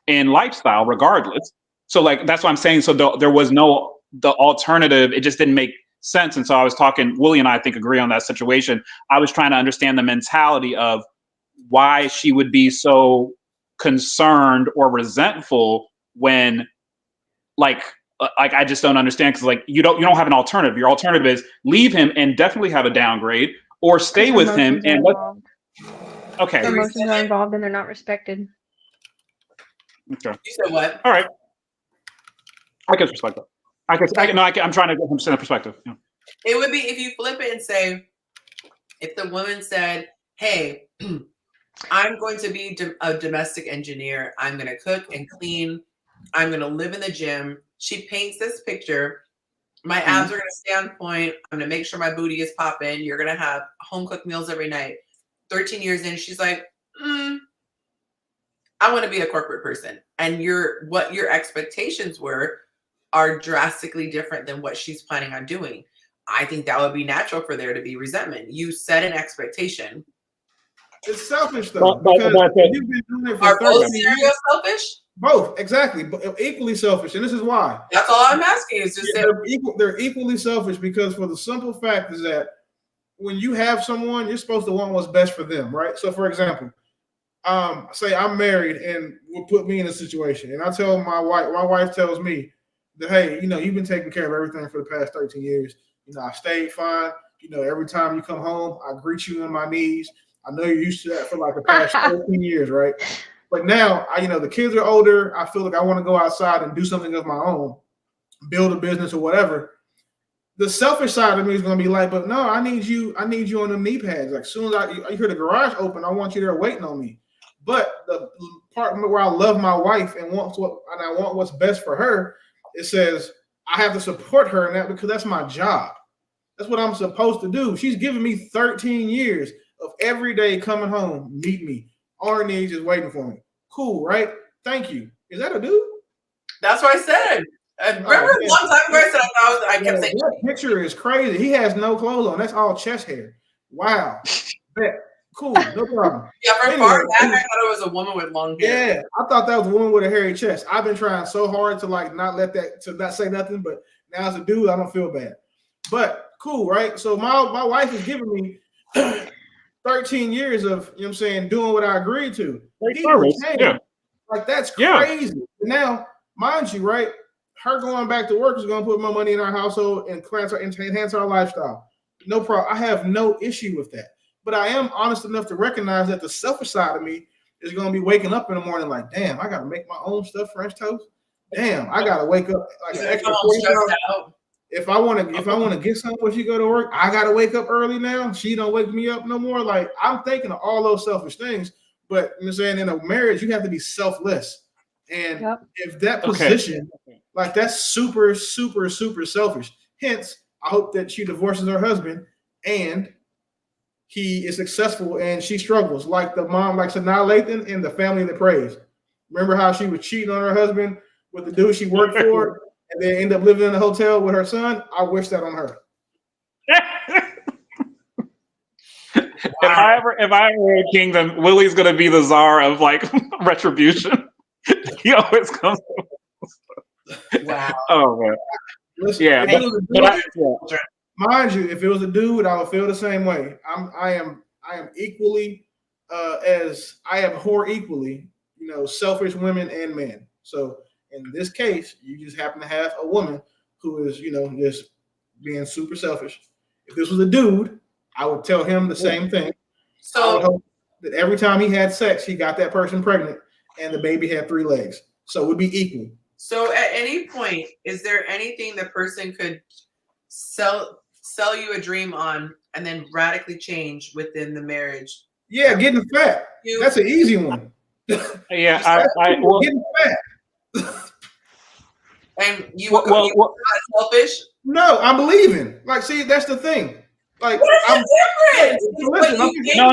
in lifestyle regardless. So like, that's what I'm saying. So there was the alternative. It just didn't make sense. And so I was talking, Willie and I think agree on that situation. I was trying to understand the mentality of why she would be so concerned or resentful when like I just don't understand. Cause like, you don't have an alternative. Your alternative is leave him and definitely have a downgrade or stay with him. And okay. Emotions are involved and they're not respected. Okay. You said what? All right. I can respect that. I'm trying to get from the perspective. Yeah. It would be if you flip it and say, if the woman said, hey, I'm going to be a domestic engineer. I'm going to cook and clean. I'm going to live in the gym. She paints this picture. My abs are going to stay on point. I'm going to make sure my booty is popping. You're going to have home cooked meals every night. 13 years in, she's like, I want to be a corporate person. And what your expectations were are drastically different than what she's planning on doing. I think that would be natural for there to be resentment. You set an expectation It's selfish though, because you've been doing it for 13 years. Selfish? Both, exactly, but equally selfish, and this is why. That's all I'm asking. Is just they're equally selfish because for the simple fact is that when you have someone, you're supposed to want what's best for them, right? So, for example, say I'm married and will put me in a situation, and I tell my wife tells me that, hey, you've been taking care of everything for the past 13 years. I stayed fine. Every time you come home, I greet you on my knees. I know you're used to that for like the past 13 years, right? But now, the kids are older. I feel like I want to go outside and do something of my own, build a business or whatever. The selfish side of me is going to be like, but no, I need you on the knee pads. Like, as soon as I hear the garage open, I want you there waiting on me. But the part where I love my wife and I want what's best for her, it says I have to support her in that because that's my job. That's what I'm supposed to do. She's given me 13 years of every day coming home, meet me, on her knees, just waiting for me. Cool, right? Thank you. Is that a dude? That's what I said. Remember a long time ago I said I kept saying that picture is crazy. He has no clothes on. That's all chest hair. Wow. Cool, no problem. Yeah, for far back, I thought it was a woman with long hair. Yeah, I thought that was a woman with a hairy chest. I've been trying so hard to not say nothing, but now as a dude, I don't feel bad. But cool, right? So my wife is giving me 13 years of, doing what I agreed to. Yeah. Like, that's crazy. Yeah. Now, mind you, right, her going back to work is going to put more money in our household and enhance our lifestyle. No problem. I have no issue with that. But I am honest enough to recognize that the selfish side of me is going to be waking up in the morning like, damn, I got to make my own stuff French toast. Damn, I got to wake up like an extra 40 hours. If I want to get something when she go to work, I got to wake up early now. She don't wake me up no more. Like, I'm thinking of all those selfish things. But I'm saying in a marriage, you have to be selfless. And if that position, like, that's super, super, super selfish. Hence, I hope that she divorces her husband and he is successful and she struggles, like the mom, like Sanaa Lathan in The Family That Prays. Remember how she was cheating on her husband with the dude she worked for and then end up living in a hotel with her son? I wish that on her. If I ever a kingdom, Willie's gonna be the czar of like retribution. He always comes. Wow. Oh man. Listen, mind you, if it was a dude, I would feel the same way. I am equally I abhor equally, selfish women and men. So in this case, you just happen to have a woman who is, just being super selfish. If this was a dude, I would tell him the same thing. So I would hope that every time he had sex, he got that person pregnant and the baby had 3 legs. So it would be equal. So at any point, is there anything the person could sell you a dream on and then radically change within the marriage? Yeah, getting fat. That's an easy one. Yeah, getting fat. And you not selfish? No, I'm believing. Like, see, that's the thing. Like, what is the difference? No.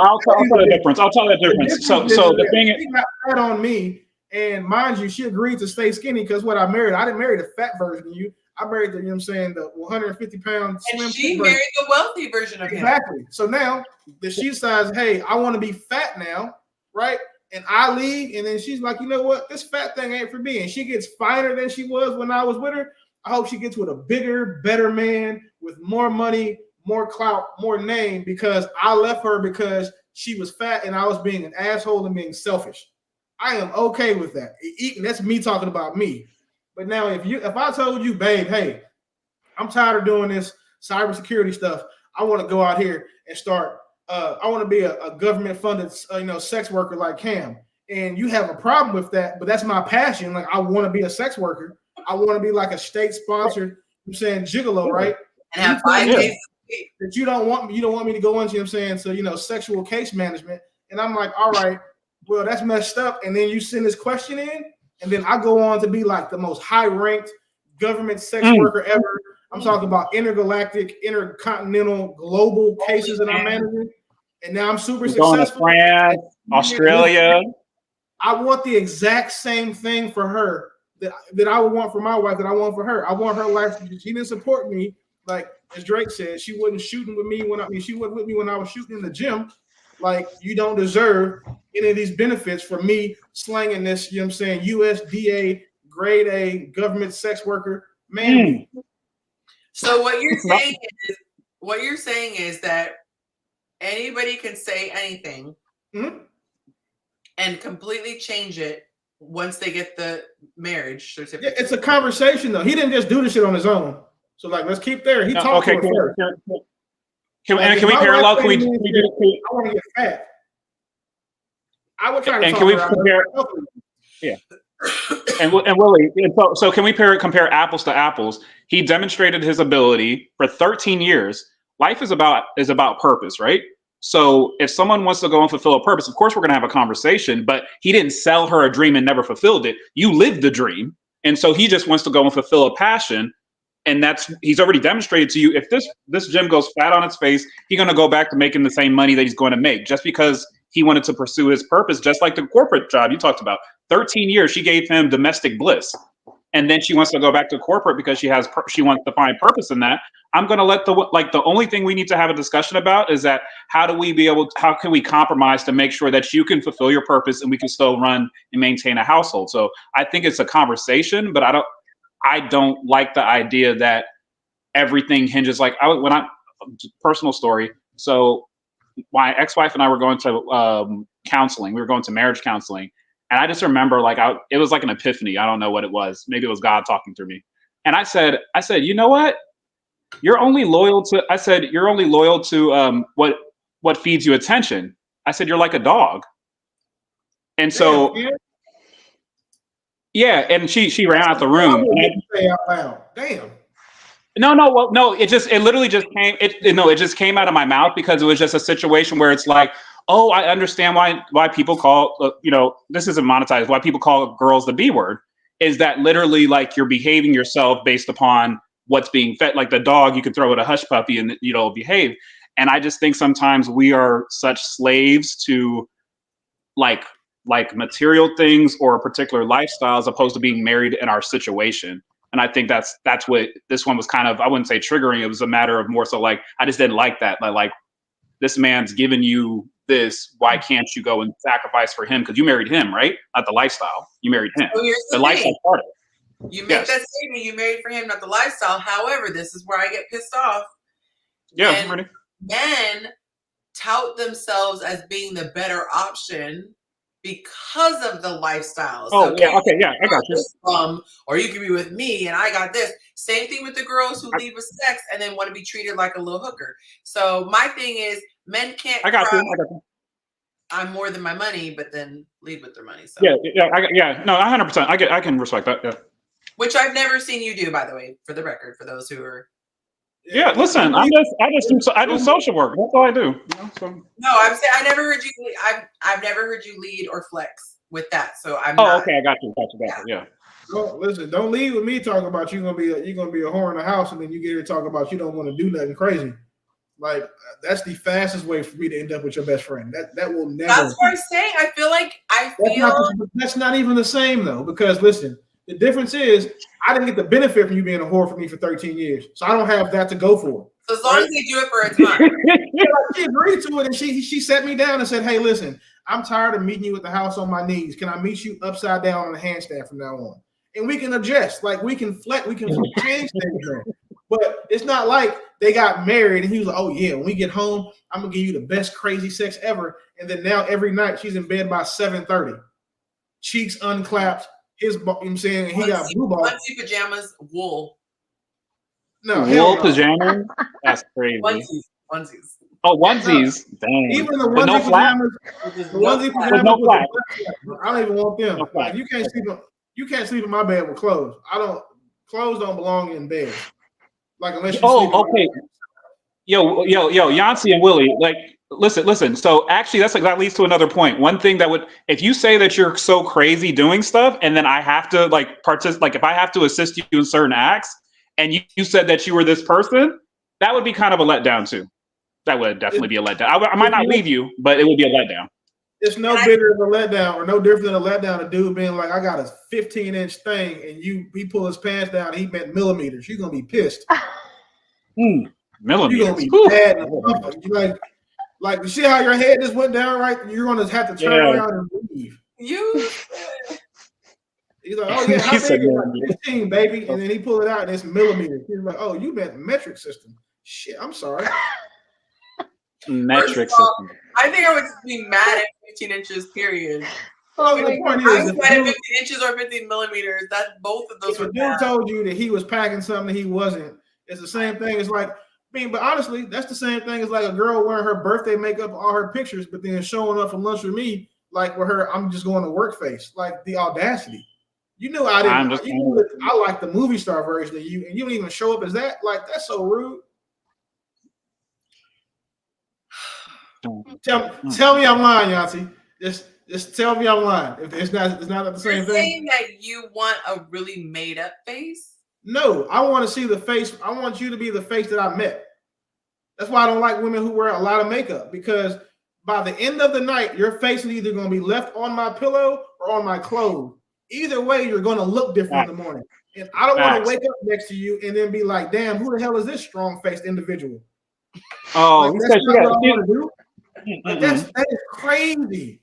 I'll tell the difference. So the thing is, she got fat on me, and mind you, she agreed to stay skinny because what I didn't marry the fat version of you. I married the, the 150-pound slim. And she married the wealthy version of him. Exactly. So now that she decides, hey, I want to be fat now, right? And I leave, and then she's like, you know what? This fat thing ain't for me. And she gets finer than she was when I was with her. I hope she gets with a bigger, better man with more money, more clout, more name, because I left her because she was fat and I was being an asshole and being selfish. I am okay with that. That's me talking about me. But now if I told you, babe, hey, I'm tired of doing this cybersecurity stuff. I want to go out here and start. I want to be a government-funded, sex worker like Cam. And you have a problem with that, but that's my passion. Like, I want to be a sex worker. I want to be like a state-sponsored, gigolo, right? And have 5 days that you don't want me to go into, so sexual case management. And I'm like, all right, well, that's messed up. And then you send this question in, and then I go on to be like the most high-ranked government sex worker ever. I'm talking about intergalactic, intercontinental, global cases that I'm managing. And now I'm super successful. France, Australia. I want the exact same thing for her that I would want for my wife, that I want for her. I want her life. She didn't support me. Like, as Drake said, she wasn't shooting with me she wasn't with me when I was shooting in the gym. Like, you don't deserve any of these benefits for me slanging this, you know what I'm saying, USDA grade A government sex worker man. So what you're saying is that anybody can say anything and completely change it once they get the marriage certificate. Yeah, it's a conversation though. He didn't just do the shit on his own. So like, let's keep there. He talked to her first. Can we parallel? Can we I want to get fat. I would try to talk can we her compare? Yeah. And Willie, so can we compare apples to apples? He demonstrated his ability for 13 years. Life is about purpose, right? So if someone wants to go and fulfill a purpose, of course we're going to have a conversation, but he didn't sell her a dream and never fulfilled it. You lived the dream. And so he just wants to go and fulfill a passion. And he's already demonstrated to you, if this gym goes flat on its face, he's going to go back to making the same money that he's going to make just because he wanted to pursue his purpose, just like the corporate job you talked about. 13 years, she gave him domestic bliss. And then she wants to go back to corporate because she wants to find purpose in that. I'm going to let the only thing we need to have a discussion about is that how can we compromise to make sure that you can fulfill your purpose and we can still run and maintain a household. So I think it's a conversation, but I don't like the idea that everything hinges personal story. So my ex-wife and I were going to counseling. We were going to marriage counseling. And I just remember it was like an epiphany. I don't know what it was. Maybe it was God talking through me. And I said, you know what? You're only loyal to what feeds you attention. I said, you're like a dog. And so, yeah. And she ran out the room. Say out loud. Damn. No. It literally just came. It just came out of my mouth because it was just a situation where it's like, oh, I understand why people call, this isn't monetized, why people call girls the B word, is that literally like you're behaving yourself based upon what's being fed. Like the dog, you can throw it a hush puppy and behave. And I just think sometimes we are such slaves to like material things or a particular lifestyle as opposed to being married in our situation. And I think that's what this one was kind of, I wouldn't say triggering. It was a matter of more so like, I just didn't like that. Like this man's giving you this, why can't you go and sacrifice for him? Because you married him, right? Not the lifestyle. You married him. So the lifestyle part of it. You make that statement, you married for him, not the lifestyle. However, this is where I get pissed off. Yeah, I'm ready. Men tout themselves as being the better option because of the lifestyle. Oh, so yeah, okay, yeah, I got you. Or you can be with me and I got this. Same thing with the girls who leave with sex and then want to be treated like a little hooker. So my thing is, men can't. I got you. I'm more than my money, but then leave with their money. So. Yeah. No, 100%. I can respect that. Yeah. Which I've never seen you do, by the way, for the record, for those who are. Yeah, listen, I do social work. That's all I do. No, I'm saying I never heard you. I've never heard you lead or flex with that. So I'm. Okay, I got you. Yeah. No, listen, don't leave with me talking about you're gonna be a whore in the house, and then you get here to talk about you don't want to do nothing crazy. Like that's the fastest way for me to end up with your best friend. That will never. That's what I'm saying. I feel that's not even the same though, because listen, the difference is I didn't get the benefit from you being a whore for me for 13 years, so I don't have that to go for. So as long as they do it for a time. She agreed to it, and she sat me down and said, "Hey, listen, I'm tired of meeting you at the house on my knees. Can I meet you upside down on a handstand from now on?" And we can adjust, like we can flex, we can change things. But it's not like they got married and he was like, "Oh yeah, when we get home, I'm gonna give you the best crazy sex ever." And then now every night she's in bed by 7:30, cheeks unclapped. You know what I'm saying? He got blue balls. Onesie pajamas, wool. No, wool pajamas. That's crazy. Onesies. Oh, onesies. Dang. Even the onesie pajamas. The onesie pajamas. No flat. I don't even want them. No like, you can't sleep in my bed with clothes. Clothes don't belong in bed. Like unless you. Okay. Yo, Yonci and Willie, like, listen. So actually, that leads to another point. One thing that if you say that you're so crazy doing stuff, and then I have to if I have to assist you in certain acts, and you said that you were this person, that would be kind of a letdown too. That would definitely be a letdown. I might not leave you, but it would be a letdown. It's no bigger of a letdown, or no different than a letdown. A dude being like, "I got a 15-inch thing," and he pull his pants down, and he meant millimeters. You're gonna be pissed. Millimeters. You're gonna be mad. You're like, Like, you see how your head just went down, right? You're going to have to turn around and leave. He's like, oh, yeah, how big is it? 15, baby. And then he pulled it out, and it's millimeters. He's like, oh, you meant metric system. Shit, I'm sorry. Metric system. I think I would be mad at 15 inches, period. Oh the point I is, was mad at 15 inches or 15 millimeters. That both of those if were a dude told you that he was packing something that he wasn't, it's the same thing. It's like, but honestly, that's the same thing as like a girl wearing her birthday makeup, all her pictures, but then showing up for lunch with me, like with her, I'm just going to work face. Like the audacity. You knew I didn't. I like the movie star version of you, and you don't even show up as that. Like, that's so rude. Tell me I'm lying, Yonci. Just tell me I'm lying. If it's not the same thing. You're saying that you want a really made up face? No, I want to see the face. I want you to be the face that I met. That's why I don't like women who wear a lot of makeup, because by the end of the night, your face is either going to be left on my pillow or on my clothes. Either way, you're going to look different in the morning. And I don't want to wake up next to you and then be like, damn, who the hell is this strong-faced individual? Oh, like, that's not what I want to do. Like, that is crazy.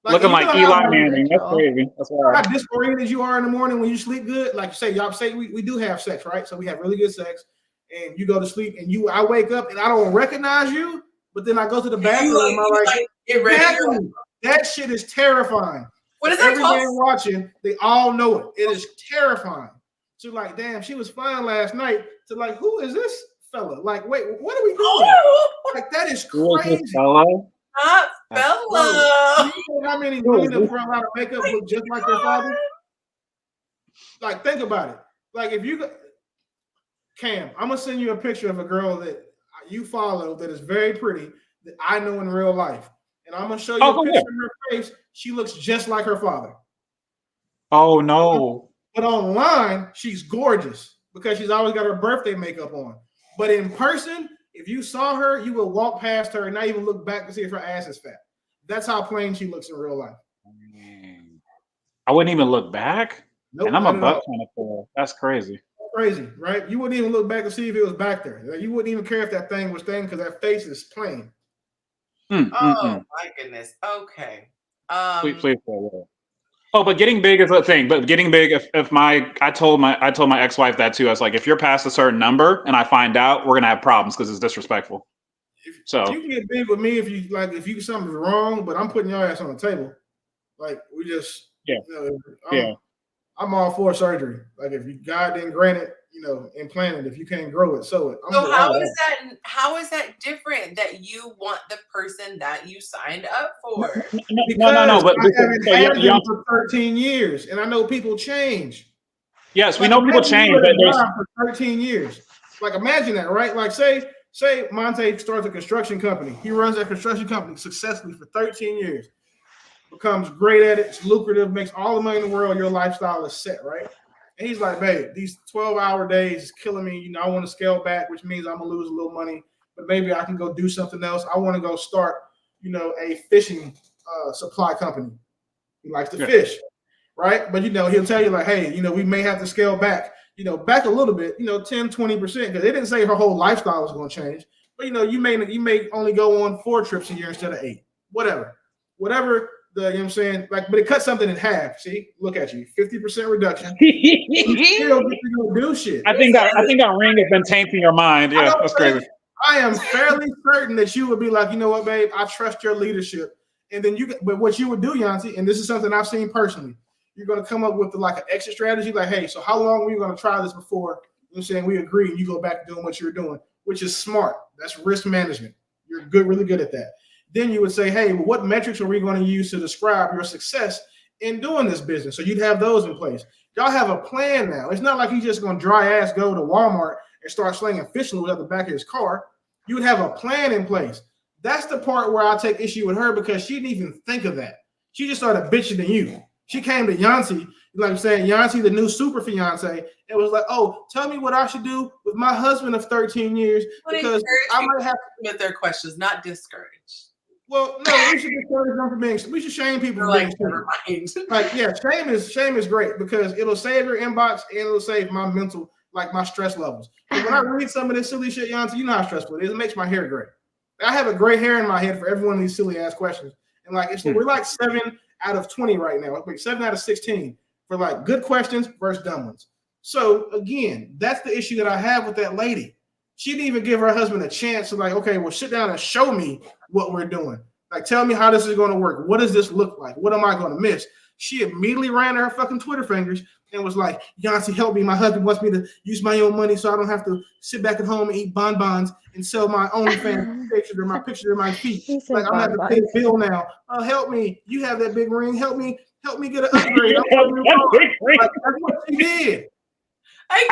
Like, looking like Eli Manning. That's crazy. That's how disoriented you are in the morning when you sleep good. Like, y'all say we do have sex, right? So we have really good sex, and you go to sleep, and I wake up and I don't recognize you, but then I go to the bathroom. Get ready. That shit is terrifying. What is that called? Everybody watching, they all know it. It is terrifying. So like, damn, she was fine last night. To like, who is this fella? Like, wait, what are we doing? Like, that is crazy. Fella. You know how many women that wear a lot of makeup look just like their father? Like, think about it. Like, if you Cam, I'm gonna send you a picture of a girl that you follow that is very pretty that I know in real life, and I'm gonna show you a picture of her face. She looks just like her father. Oh no! But online, she's gorgeous because she's always got her birthday makeup on. But in person, if you saw her, you would walk past her and not even look back to see if her ass is fat. That's how plain she looks in real life. I wouldn't even look back. Nope, and I'm a butt kind of girl. That's crazy. Crazy, right? You wouldn't even look back to see if it was back there. Like, you wouldn't even care if that thing was thing because that face is plain. My goodness. Okay. Please. Oh, but getting big is a thing. But getting big, I told my ex-wife that too. I was like, if you're past a certain number and I find out, we're gonna have problems because it's disrespectful. So you can get big with me if you something's wrong, but I'm putting your ass on the table. Like, we just I'm all for surgery. Like, if God didn't grant it, implant it. If you can't grow it, sew it. So how is that different that you want the person that you signed up for? No. But I haven't had them for 13 years, and I know people change. Yes, we know people change. But for 13 years. Like, imagine that, right? Like, say Monte starts a construction company. He runs that construction company successfully for 13 years. Becomes great at it, it's lucrative, makes all the money in the world, your lifestyle is set, right? And he's like, babe, these 12-hour days is killing me. I want to scale back, which means I'm going to lose a little money, but maybe I can go do something else. I want to go start, a fishing supply company. He likes to fish, right? But, he'll tell you like, hey, we may have to scale back, back a little bit, 10, 20%, because they didn't say her whole lifestyle was going to change. But, you may only go on 4 trips a year instead of 8, whatever. You know what I'm saying? Like, but it cut something in half. See, look at you, 50% reduction. You still get to go do shit. I think our ring has been tainting your mind. Yeah, that's crazy. I am fairly certain that you would be like, you know what, babe, I trust your leadership. And then but what you would do, Yonci, and this is something I've seen personally, you're going to come up with like an exit strategy. Like, hey, so how long were you going to try this before? You know what I'm saying? We agree, and you go back to doing what you're doing, which is smart. That's risk management. You're really good at that. Then you would say, hey, well, what metrics are we going to use to describe your success in doing this business? So you'd have those in place. Y'all have a plan now. It's not like he's just going to dry ass go to Walmart and start slinging fish lures out the back of his car. You would have a plan in place. That's the part where I take issue with her because she didn't even think of that. She just started bitching to you. She came to Yonci, like I'm saying, Yonci, the new super fiance, and was like, oh, tell me what I should do with my husband of 13 years because I might have to with their questions, not discourage. Well, no, we should discourage them from being. We should shame people for being stupid. Like, yeah, shame is great because it'll save your inbox and it'll save my mental, like my stress levels. But when I read some of this silly shit, Yonci, you know how stressful it is. It makes my hair gray. I have a gray hair in my head for every one of these silly ass questions. And like we're like 7 out of 20 right now. Wait, 7 out of 16 for like good questions versus dumb ones. So again, that's the issue that I have with that lady. She didn't even give her husband a chance to like, okay, well, sit down and show me what we're doing. Like, tell me how this is going to work. What does this look like? What am I going to miss? She immediately ran to her fucking Twitter fingers and was like, Yonci, help me. My husband wants me to use my own money so I don't have to sit back at home and eat bonbons and sell my OnlyFans pictures or my pictures of my feet. Like, I'm going to have to pay a bill now. Help me. You have that big ring. Help me get an upgrade. Like, that's what she did. I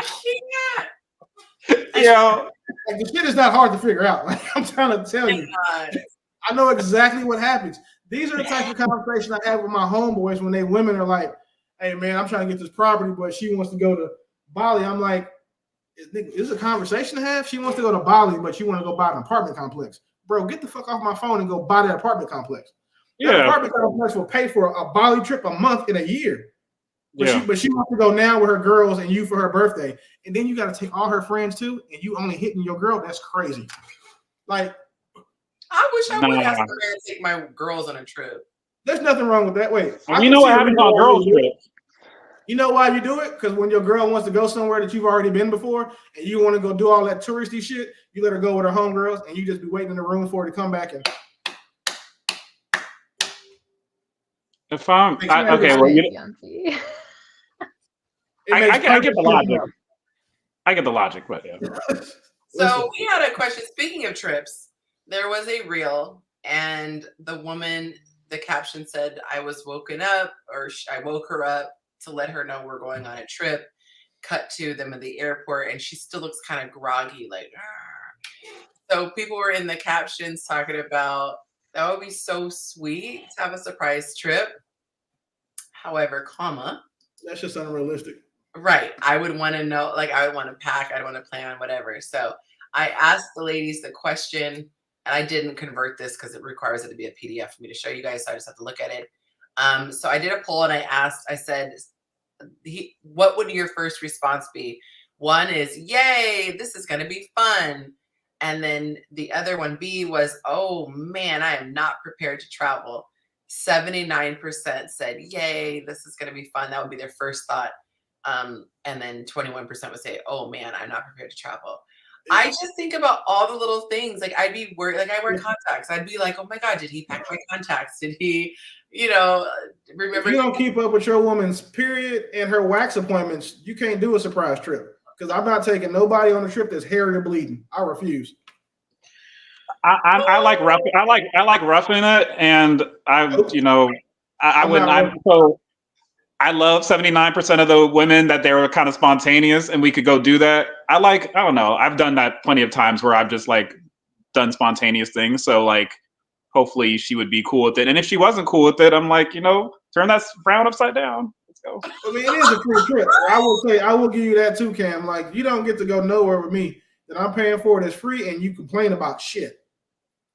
can't. Yeah. Like, the shit is not hard to figure out. Like, I'm trying to tell you. I know exactly what happens. These are the type of conversations I have with my homeboys when women are like, hey, man, I'm trying to get this property, but she wants to go to Bali. I'm like, is this a conversation to have? She wants to go to Bali, but you want to go buy an apartment complex. Bro, get the fuck off my phone and go buy that apartment complex. Yeah. That apartment complex will pay for a Bali trip a month in a year. But she wants to go now with her girls and you for her birthday. And then you got to take all her friends too, and you only hitting your girl. That's crazy. Like, I wish I would ask a man to take my girls on a trip. There's nothing wrong with that. Wait, you know what happens on girls' trips? You know why you do it? Because when your girl wants to go somewhere that you've already been before, and you want to go do all that touristy shit, you let her go with her homegirls, and you just be waiting in the room for her to come back and. If I'm okay, well, I get the logic. I get the logic, but yeah. So we had a question. Speaking of trips, there was a reel, and the woman, the caption said, I was woken up, or I woke her up to let her know we're going on a trip. Cut to them at the airport, and she still looks kind of groggy, like. Argh. So people were in the captions talking about that would be so sweet to have a surprise trip. However, that's just unrealistic. Right. I would want to know, like, I would want to pack, I'd want to plan, whatever. So I asked the ladies the question, and I didn't convert this because it requires it to be a PDF for me to show you guys. So I just have to look at it. So I did a poll and I said, what would your first response be? One is, yay, this is going to be fun. And then the other one, B, was, oh man, I am not prepared to travel. 79% said, yay, this is going to be fun. That would be their first thought. And then 21% would say, oh man, I'm not prepared to travel. I just think about all the little things. Like, I'd be worried, like, I wear contacts. I'd be like, oh my God, did he pack my contacts? Did he, remember? If you don't keep up with your woman's period and her wax appointments, you can't do a surprise trip. Because I'm not taking nobody on a trip that's hairy or bleeding. I refuse. I like roughing. I like roughing it, and I love 79% of the women that they were kind of spontaneous, and we could go do that. I don't know. I've done that plenty of times where I've just like done spontaneous things. So like, hopefully she would be cool with it. And if she wasn't cool with it, I'm like, turn that frown upside down. Let's go. I mean, it is a free trip. I will give you that too, Cam. Like, you don't get to go nowhere with me that I'm paying for it. It's free, and you complain about shit.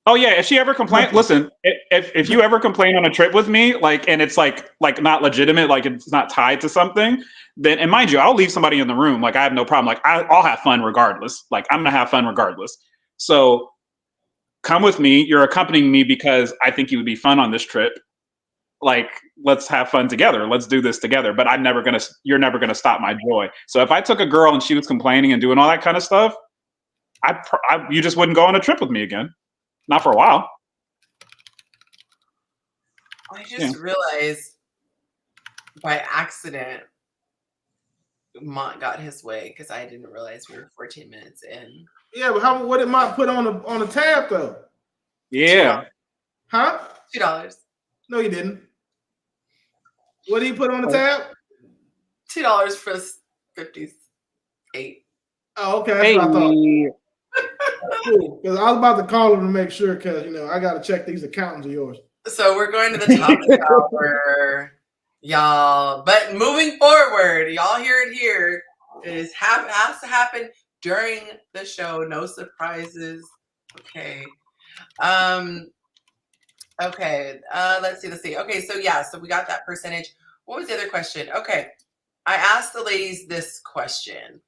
Oh yeah, if she ever complains, listen, if you ever complain on a trip with me, like, and it's like not legitimate, like it's not tied to something, then, and mind you, I'll leave somebody in the room. Like, I have no problem. Like, I'll have fun regardless. Like, I'm gonna have fun regardless. So come with me. You're accompanying me because I think you would be fun on this trip. Like, let's have fun together. Let's do this together. But you're never gonna stop my joy. So if I took a girl and she was complaining and doing all that kind of stuff, you just wouldn't go on a trip with me again. Not for a while. I just realized by accident Mont got his way because I didn't realize we were 14 minutes in. Yeah, but what did Mont put on the tab though? Yeah. $2. Huh? $2. No, he didn't. What did he put on the tab? $2 for 58. Oh, okay. That's what I thought. Cool. Because I was about to call him to make sure, because I got to check these accountants of yours. So we're going to the top of the hour, y'all. But moving forward, y'all hear it here. It has to happen during the show. No surprises. Okay. Okay. Let's see. Okay. So we got that percentage. What was the other question? Okay. I asked the ladies this question.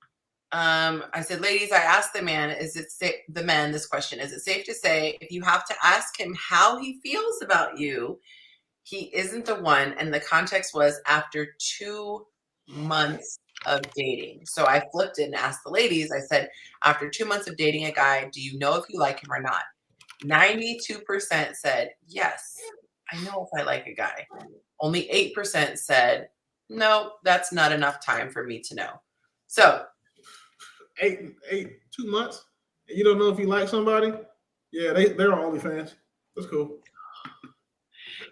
I said, ladies, I asked the man, this question, is it safe to say if you have to ask him how he feels about you, he isn't the one? And the context was after 2 months of dating. So I flipped it and asked the ladies, I said, after 2 months of dating a guy, do you know if you like him or not? 92% said, yes, I know if I like a guy. Only 8% said, no, that's not enough time for me to know. So 2 months? You don't know if you like somebody? Yeah, they're on OnlyFans. That's cool.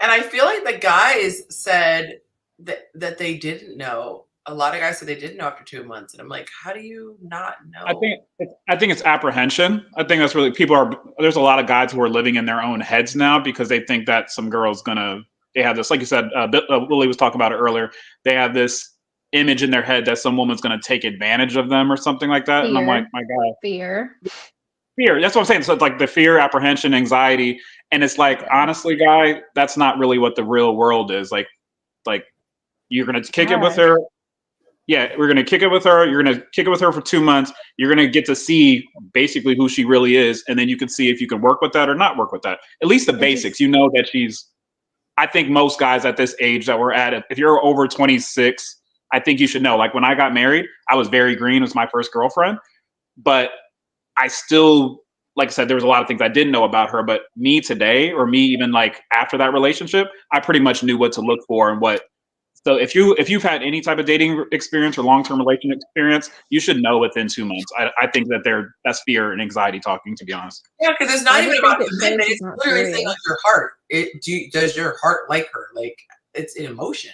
And I feel like the guys said that they didn't know. A lot of guys said they didn't know after 2 months. And I'm like, how do you not know? I think it's apprehension. I think that's really there's a lot of guys who are living in their own heads now because they think that some girl's they have this, like you said, Lily was talking about it earlier. They have this image in their head that some woman's going to take advantage of them or something like that. Fear. And I'm like, my God. Fear. That's what I'm saying. So it's like the fear, apprehension, anxiety. And it's like, honestly, guy, that's not really what the real world is. Like you're going to kick it with her. Yeah, we're going to kick it with her. You're going to kick it with her for 2 months. You're going to get to see basically who she really is. And then you can see if you can work with that or not work with that. At least the basics. You know that I think most guys at this age that we're at, if you're over 26, I think you should know. Like when I got married, I was very green. It was my first girlfriend. But I still, like I said, there was a lot of things I didn't know about her. But me today, or me even like after that relationship, I pretty much knew what to look for and what. So if you've had any type of dating experience or long-term relationship experience, you should know within 2 months. I think that's fear and anxiety talking, to be honest. Yeah, because it's not even about commitment. It's literally saying like your heart. Does your heart like her? Like it's an emotion.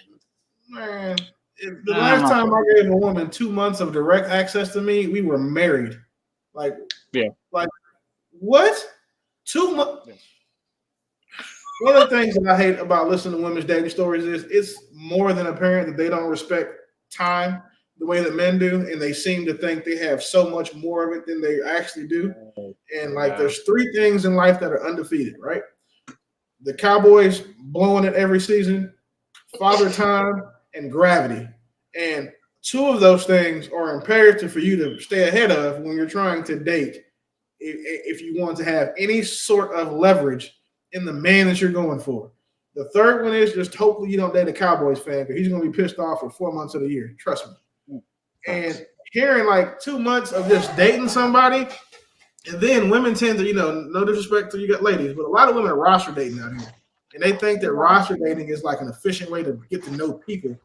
Man, the last time I gave a woman 2 months of direct access to me, we were married. Like what? 2 months? Yeah. One of the things that I hate about listening to women's dating stories is it's more than apparent that they don't respect time the way that men do, and they seem to think they have so much more of it than they actually do. And there's 3 things in life that are undefeated, right? The Cowboys blowing it every season, father time, and gravity. And 2 of those things are imperative for you to stay ahead of when you're trying to date if you want to have any sort of leverage in the man that you're going for. The third one is just hopefully you don't date a Cowboys fan because he's going to be pissed off for 4 months of the year. Trust me. And hearing 2 months of just dating somebody, and then women tend to, no disrespect to you got ladies, but a lot of women are roster dating out here. And they think that roster dating is like an efficient way to get to know people.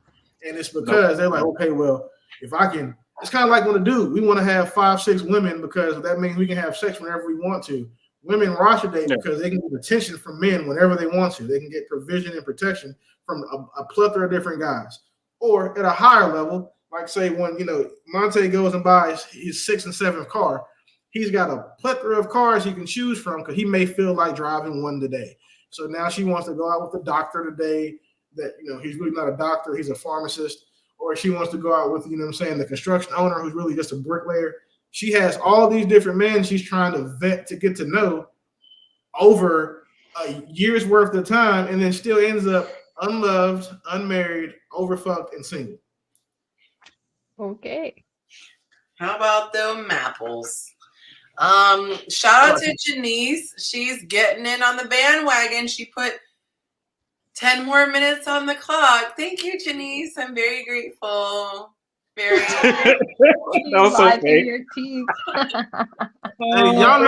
And it's because they're like, okay, well, if I can, it's kind of like when a dude, we want to have 5, 6 women because that means we can have sex whenever we want to. Women roster date because they can get attention from men whenever they want to. They can get provision and protection from a plethora of different guys. Or at a higher level, like say when, Monte goes and buys his 6th and 7th car, he's got a plethora of cars he can choose from because he may feel like driving one today. So now she wants to go out with the doctor today that, he's really not a doctor, he's a pharmacist. Or she wants to go out with, the construction owner who's really just a bricklayer. She has all these different men she's trying to vet to get to know over a year's worth of time, and then still ends up unloved, unmarried, overfucked, and single. Okay. How about them apples? Shout out to Janice. She's getting in on the bandwagon. She put 10 more minutes on the clock. Thank you, Janice. I'm very grateful. Very. That was so fake. Your teeth. Hey, y'all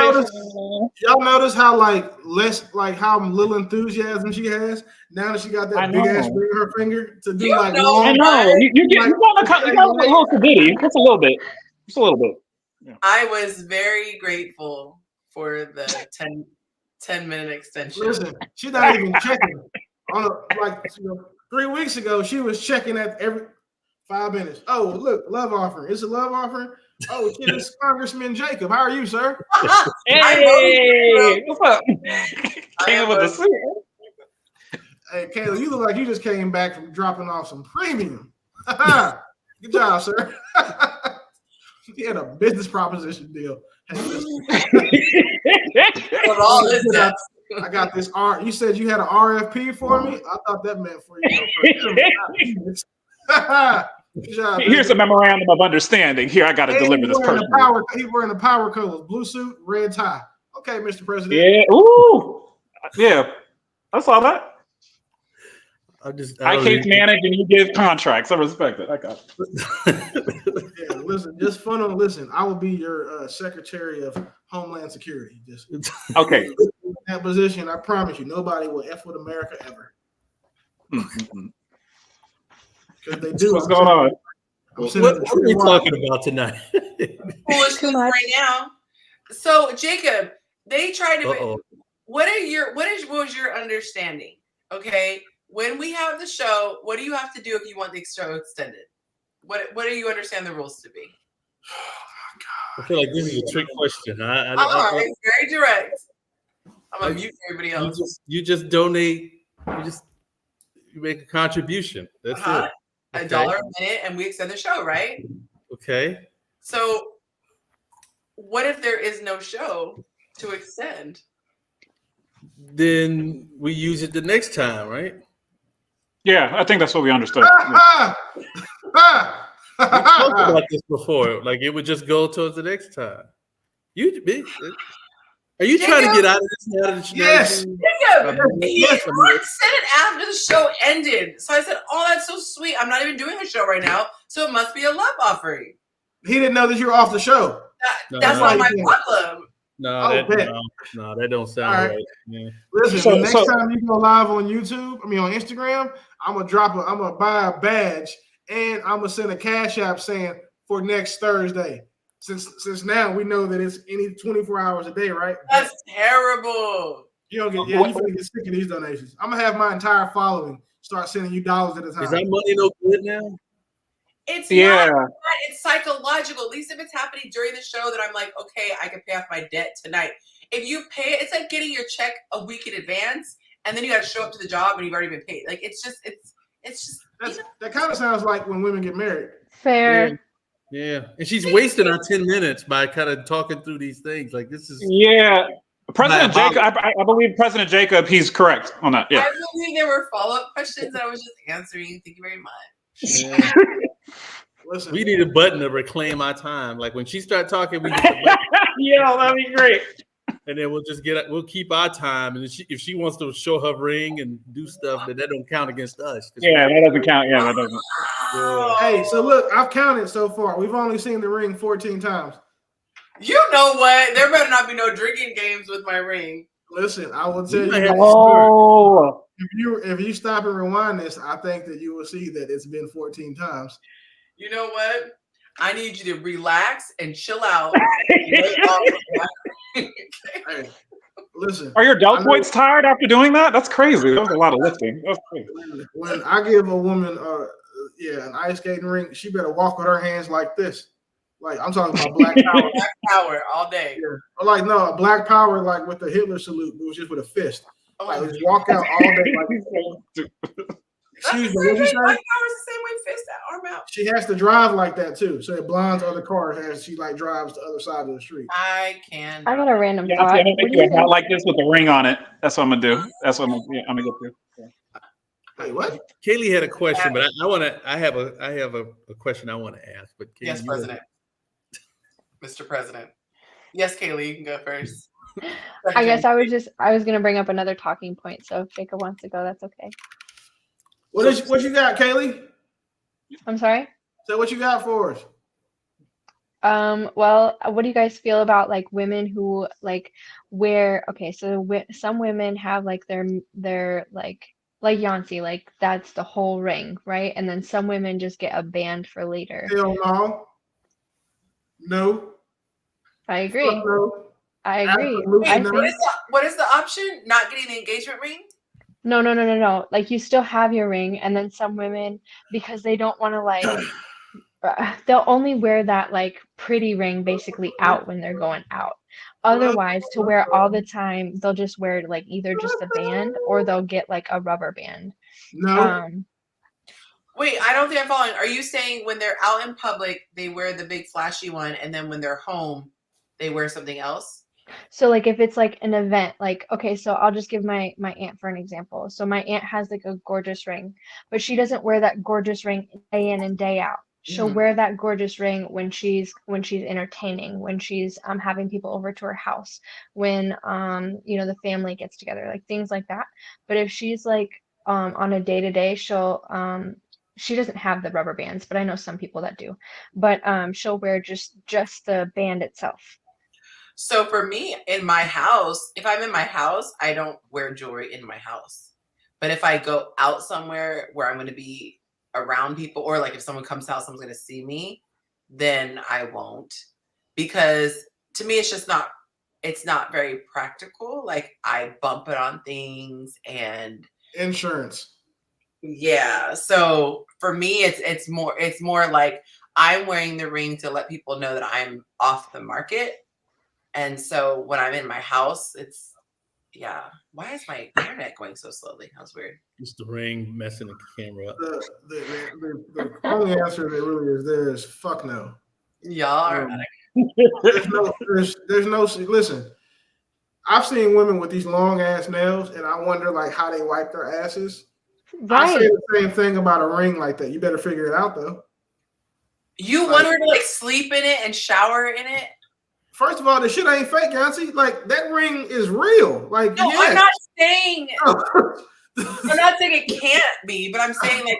notice how how little enthusiasm she has now that she got that big ass ring in her finger to do long. I know you got a little sedity. Just a little bit. Yeah. I was very grateful for the 10-minute extension. Listen, she's not even checking. 3 weeks ago, she was checking at every 5 minutes. Oh, look, love offering. It's a love offering. Oh, shit, it's Congressman Jacob. How are you, sir? Hey, what's up? Caleb with the suit. Hey, Caleb, you look like you just came back from dropping off some premium. Good job, sir. He had a business proposition deal. Hey, I got this You said you had an RFP for me? I thought that meant for you. Good job, Here's a memorandum of understanding. Here, I got to deliver this person. He's wearing the power colors: blue suit, red tie. Okay, Mr. President. Yeah. Ooh. Yeah. I saw that. I case manage and you give contracts. I respect it. I got it. Yeah, listen, just fun on. Listen, I will be your Secretary of Homeland Security. Just okay. In that position, I promise you, nobody will f with America ever. Because they do. What's going on? What are we talking about tonight? Foolishness right now. So, Jacob, they tried to. What was your understanding? Okay, when we have the show, what do you have to do if you want the show extended? What do you understand the rules to be? I feel like this is a trick question. It's very direct. I'm gonna mute everybody else. You just donate. You make a contribution. That's it. $1 a minute, and we extend the show, right? Okay. So, what if there is no show to extend? Then we use it the next time, right? Yeah, I think that's what we understood. We talked about this before. Like it would just go towards the next time. Are you trying to get out of this? Yes. He said it after the show ended. So I said, "Oh, that's so sweet. I'm not even doing a show right now, so it must be a love offering." He didn't know that you were off the show. That's not my problem. No, that don't sound right. Yeah. Listen, the next time you go live on YouTube, on Instagram, I'm gonna buy a badge and I'm gonna send a cash app saying for next Thursday. Since now we know that it's any 24 hours a day, right? That's terrible. You don't get you finna get sick of these donations. I'm gonna have my entire following start sending you dollars at a time. Is that money no good now? It's not. It's psychological. At least if it's happening during the show, that I'm like, okay, I can pay off my debt tonight. If you pay it, it's like getting your check a week in advance, and then you got to show up to the job and you've already been paid. Like it's just. That kind of sounds like when women get married. Fair. Yeah, and she's wasting our 10 minutes by kind of talking through these things. Like this is. Yeah. President Jacob, I believe President Jacob, he's correct on that. Yeah. I believe there were follow-up questions that I was just answering. Thank you very much. Yeah. Listen, we need a button to reclaim our time. Like when she start talking, we need a button. Yeah, that'd be great. And then we'll keep our time. And if she wants to show her ring and do stuff, that don't count against us. Yeah, that doesn't count. Yeah, that doesn't. Yeah. Hey, so look, I've counted so far. We've only seen the ring 14 times. You know what? There better not be no drinking games with my ring. Listen, I will tell you. If you stop and rewind this, I think that you will see that it's been 14 times. You know what? I need you to relax and chill out. Hey, listen. Are your deltoids tired after doing that? That's crazy. That was a lot of lifting. That's crazy. When I give a woman an ice skating ring, she better walk with her hands like this. Like I'm talking about black power. Black power all day. Yeah. Or like no, black power like with the Hitler salute, but it was just with a fist. Like just walk out all day like excuse me, what you say? Black power is the same way fist arm out. She has to drive like that too. So it blinds other cars as she like drives the other side of the street. I got a random thought. I'm gonna make you a hat like this with a ring on it. That's what I'm gonna do. That's what I'm gonna get to. Yeah. Wait, what? Kaylee had a question, but I have a question I want to ask. But Kaylee, yes, President. Mr. President. Yes, Kaylee, you can go first. I guess I was gonna bring up another talking point. So if Jacob wants to go, that's okay. What you got, Kaylee? I'm sorry? So what you got for us? Well, what do you guys feel about like women who like wear, okay, so some women have like their like Yonci, like that's the whole ring, right? And then some women just get a band for later. Hell no. No. I agree. No. I agree. What is the option? Not getting the engagement ring? No. Like you still have your ring, and then some women, because they don't want to like, they'll only wear that like pretty ring basically out when they're going out. Otherwise, to wear all the time, they'll just wear like either just a band or they'll get like a rubber band. No. Wait, I don't think I'm following. Are you saying when they're out in public, they wear the big flashy one, and then when they're home, they wear something else? So like if it's like an event, like okay, so I'll just give my aunt for an example. So my aunt has like a gorgeous ring, but she doesn't wear that gorgeous ring day in and day out. She'll wear that gorgeous ring when she's entertaining, when she's having people over to her house, when you know, the family gets together, like things like that. But if she's like on a day-to-day, she doesn't have the rubber bands, but I know some people that do. But she'll wear just the band itself. So for me, in my house, if I'm in my house, I don't wear jewelry in my house. But if I go out somewhere where I'm going to be around people, or like if someone comes out, someone's going to see me, then I won't. Because to me, it's not very practical. Like I bump it on things and insurance. Yeah. So for me, it's more like I'm wearing the ring to let people know that I'm off the market. And so when I'm in my house, yeah. Why is my internet going so slowly? That was weird. It's the ring messing the camera up. The only answer that really is there is fuck no. Y'all there's no listen. I've seen women with these long ass nails, and I wonder like how they wipe their asses. Right. I say the same thing about a ring like that. You better figure it out though. You want her to like sleep in it and shower in it? First of all, the shit ain't fake, Yonci. Like that ring is real. Like no, yes. I'm not saying it can't be, but I'm saying like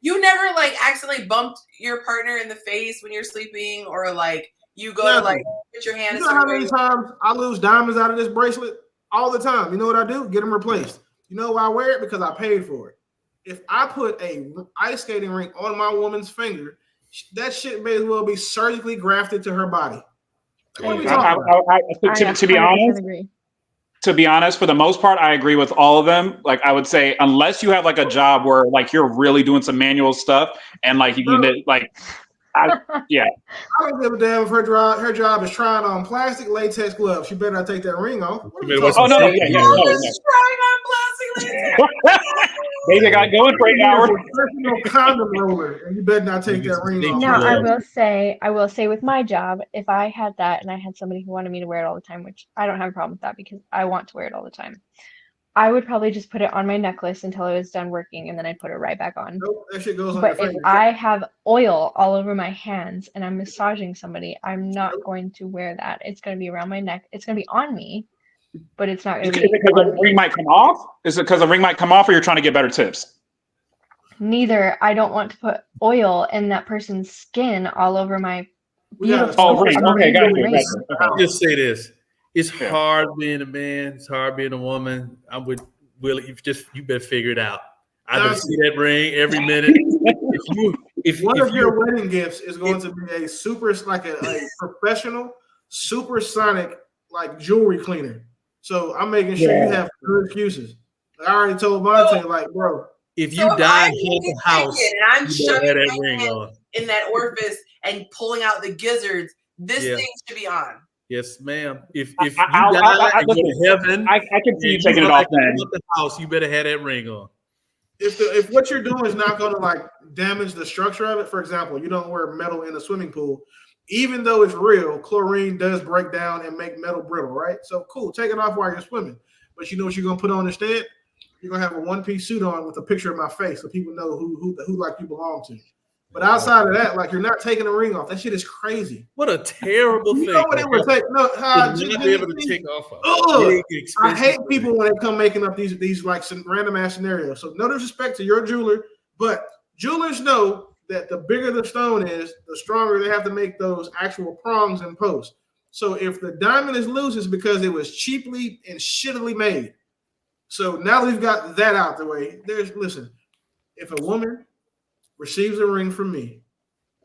you never like accidentally bumped your partner in the face when you're sleeping, or like you go to like put your hand. You know how many times I lose diamonds out of this bracelet? All the time. You know what I do? Get them replaced. You know why I wear it? Because I paid for it. If I put a ice skating ring on my woman's finger, that shit may as well be surgically grafted to her body. To be honest, for the most part, I agree with all of them. Like I would say, unless you have like a job where like you're really doing some manual stuff and like you need like, yeah. I don't give a damn if her job is trying on plastic latex gloves. She better not take that ring off. Oh no, trying on plastic latex. They got going for 8 hours. Personal condom roller, and you better not take that ring off. Now I will say with my job, if I had that and I had somebody who wanted me to wear it all the time, which I don't have a problem with that because I want to wear it all the time, I would probably just put it on my necklace until I was done working, and then I'd put it right back on. Nope, that shit goes on but your if finger. I have oil all over my hands and I'm massaging somebody, I'm not going to wear that. It's going to be around my neck. It's going to be on me, but it's not going to be. Is it because the ring might come off? Is it because the ring might come off, or you're trying to get better tips? Neither. I don't want to put oil in that person's skin all over my beautiful. ring. Okay, got you. I'll just say this. It's hard being a man. It's hard being a woman. I'm with Willie. You better figure it out. I can see that ring every minute. If one of your wedding gifts is going to be a super, like a professional supersonic like jewelry cleaner. So I'm making sure you have good excuses. I already told Monte, like, bro, if you die in the house, and I'm shoving that ring on in that orifice and pulling out the gizzards, this thing should be on. Yes, ma'am. If you die and go to heaven, I can see you taking it off. Then the house, you better have that ring on. If what you're doing is not going to like damage the structure of it, for example, you don't wear metal in a swimming pool, even though it's real, chlorine does break down and make metal brittle, right? So cool, take it off while you're swimming. But you know what you're gonna put on instead? You're gonna have a one-piece suit on with a picture of my face, so people know who like you belong to. But outside of that, like you're not taking the ring off. That shit is crazy. What a terrible thing! You know what it would take? No, just be able to take off. I hate people when they come making up these like some random ass scenarios. So no disrespect to your jeweler, but jewelers know that the bigger the stone is, the stronger they have to make those actual prongs in post. So if the diamond is loose, it's because it was cheaply and shittily made. So now we've got that out the way. Listen, if a woman receives a ring from me,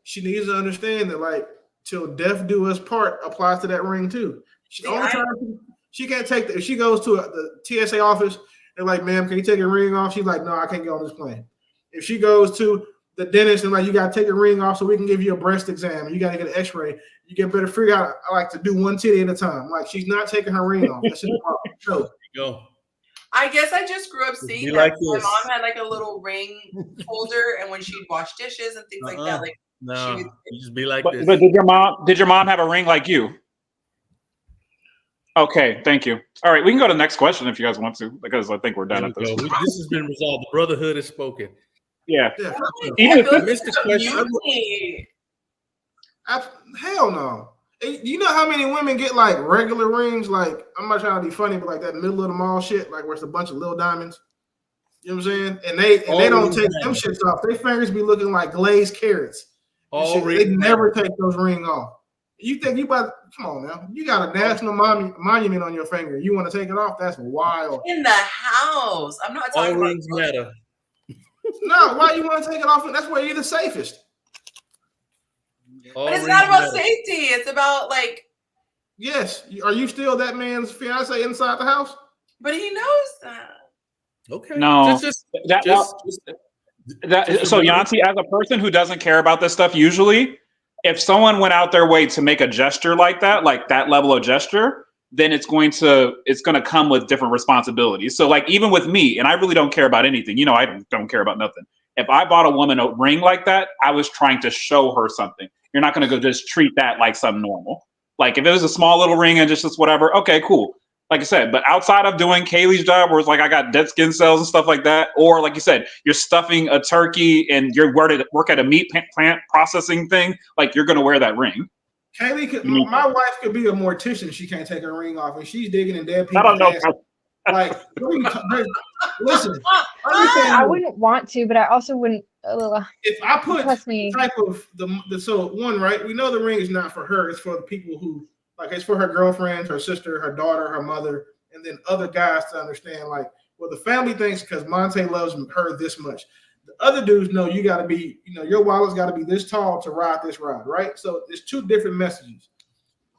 she needs to understand that like till death do us part applies to that ring too. She can't take if she goes to the TSA office, they're like, ma'am, can you take your ring off? She's like, no, I can't get on this plane. If she goes to the dentist and like, you got to take your ring off so we can give you a breast exam and you got to get an x-ray, you get better figure out I like to do one titty at a time. Like she's not taking her ring off. That's just no. Go. I guess I just grew up seeing that. Like my mom had like a little ring holder, and when she'd wash dishes and things like that, like you just be like this. But did your mom have a ring like you? Okay, thank you. All right, we can go to the next question if you guys want to, because I think we're done at this. This has been resolved. The brotherhood has spoken. Yeah. Even if I missed this question, hell no. You know how many women get like regular rings? Like, I'm not trying to be funny, but like that middle of the mall shit, like where it's a bunch of little diamonds. You know what I'm saying? And they don't take them shits off. Their fingers be looking like glazed carrots. They never take those rings off. You think you about? Come on now, you got a national monument on your finger. You want to take it off? That's wild. In the house, I'm not talking all rings matter. No, why you want to take it off? That's where you're the safest. But it's not about safety. It's about like. Yes, are you still that man's fiance inside the house? But he knows that. Okay. No. So Yonci, as a person who doesn't care about this stuff, usually, if someone went out their way to make a gesture like that level of gesture, then it's going to come with different responsibilities. So like even with me, and I really don't care about anything. You know, I don't care about nothing. If I bought a woman a ring like that, I was trying to show her something. You're not going to go just treat that like something normal. Like if it was a small little ring and just whatever, okay, cool. Like I said, but outside of doing Kaylee's job, where it's like I got dead skin cells and stuff like that, or like you said, you're stuffing a turkey and you're work at a meat plant processing thing, like you're going to wear that ring. Kaylee my wife could be a mortician. She can't take her ring off, and she's digging in dead people's ass. Like, listen, I wouldn't want to, but I also wouldn't. If I put type of so one right, we know the ring is not for her. It's for the people who like. It's for her girlfriends, her sister, her daughter, her mother, and then other guys to understand. Like, well, the family thinks because Monte loves her this much. The other dudes know you got to be, your wallet's got to be this tall to ride this ride, right? So there's two different messages.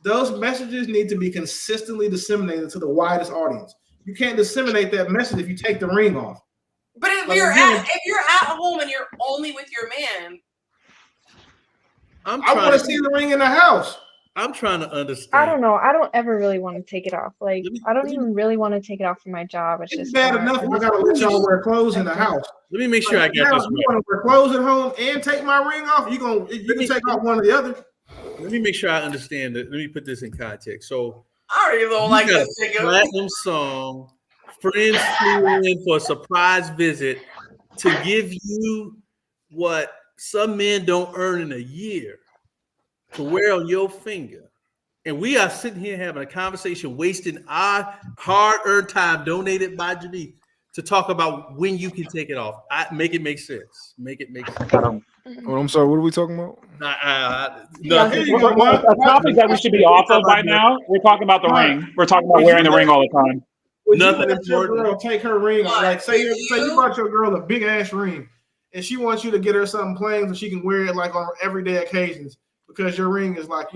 Those messages need to be consistently disseminated to the widest audience. You can't disseminate that message if you take the ring off. But if you're at home and you're only with your man, I want to see the ring in the house. I'm trying to understand. I don't know. I don't ever really want to take it off. Like, I don't even really want to take it off for my job. It's just bad enough. I gotta let y'all wear clothes in the house. Let me make sure I get this right. You want to wear clothes at home and take my ring off? You can take off one or the other. Let me make sure I understand it. Let me put this in context. So I already don't like this platinum song. Friends flew in for a surprise visit to give you what some men don't earn in a year to wear on your finger. And we are sitting here having a conversation, wasting our hard-earned time donated by Janine to talk about when you can take it off. Make it make sense. Make it make sense. Oh, I'm sorry. What are we talking about? A topic that we should be off of by now. We're talking about the ring. We're talking about wearing the ring all the time. Nothing important. Girl take her ring off. Like say you bought your girl a big ass ring, and she wants you to get her something plain so she can wear it like on everyday occasions because your ring is like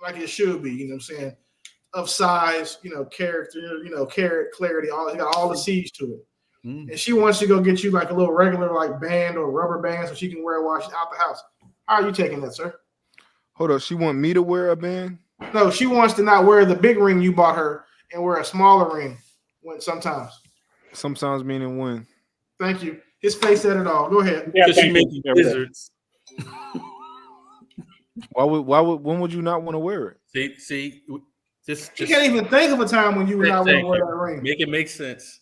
like it should be. You know what I'm saying? Of size, character, carat, clarity. It's got all the C's to it. And she wants to go get you like a little regular like band or rubber band so she can wear it while she's out the house. How are you taking that, sir? Hold up. She want me to wear a band? No, she wants to not wear the big ring you bought her and wear a smaller ring sometimes. Sometimes meaning when? Thank you. His face said it all. Go ahead. Yeah, she making wizards. When would you not want to wear it? See, just you can't even think of a time when you would not want to wear that ring. Make it make sense.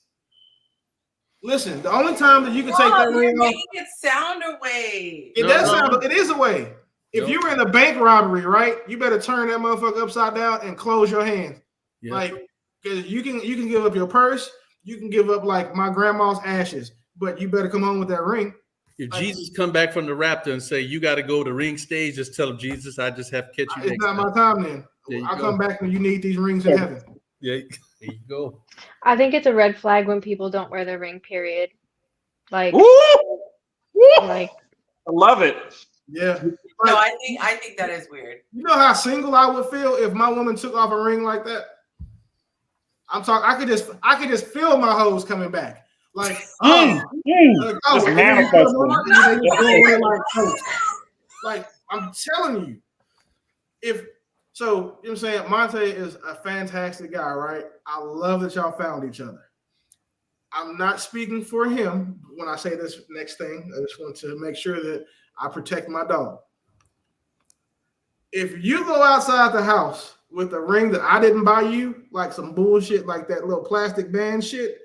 Listen, the only time that you can take that ring off, making it sound away. It does sound. It is a way. If you were in a bank robbery, right, you better turn that motherfucker upside down and close your hands. Yeah. Like, because you can give up your purse, you can give up like my grandma's ashes, but you better come home with that ring. If Jesus come back from the raptor and say you got to go to ring stage, just tell him, Jesus, I just have to catch you. It's not my time then. I'll come back when you need these rings in heaven. Yeah, there you go. I think it's a red flag when people don't wear their ring, period. Like, I love it. Yeah. No, I think that is weird. You know how single I would feel if my woman took off a ring like that? I'm talking. I could just feel my hose coming back. Like, like I'm telling you, you know what I'm saying, Monte is a fantastic guy, right? I love that y'all found each other. I'm not speaking for him when I say this next thing. I just want to make sure that I protect my dog. if you go outside the house with a ring that I didn't buy you, like some bullshit, like that little plastic band shit,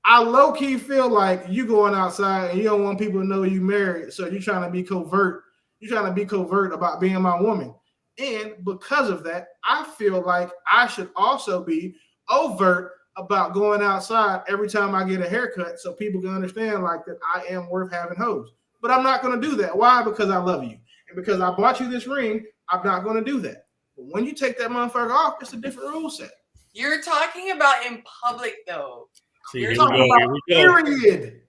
I low key feel like you going outside and you don't want people to know you married, so you're trying to be covert. You're trying to be covert about being my woman, and because of that, I feel like I should also be overt about going outside every time I get a haircut, so people can understand like that I am worth having hoes. But I'm not going to do that. Why? Because I love you, and because I bought you this ring, I'm not going to do that. But when you take that motherfucker off, it's a different rule set. You're talking about in public, though. See, You're here talking we about period.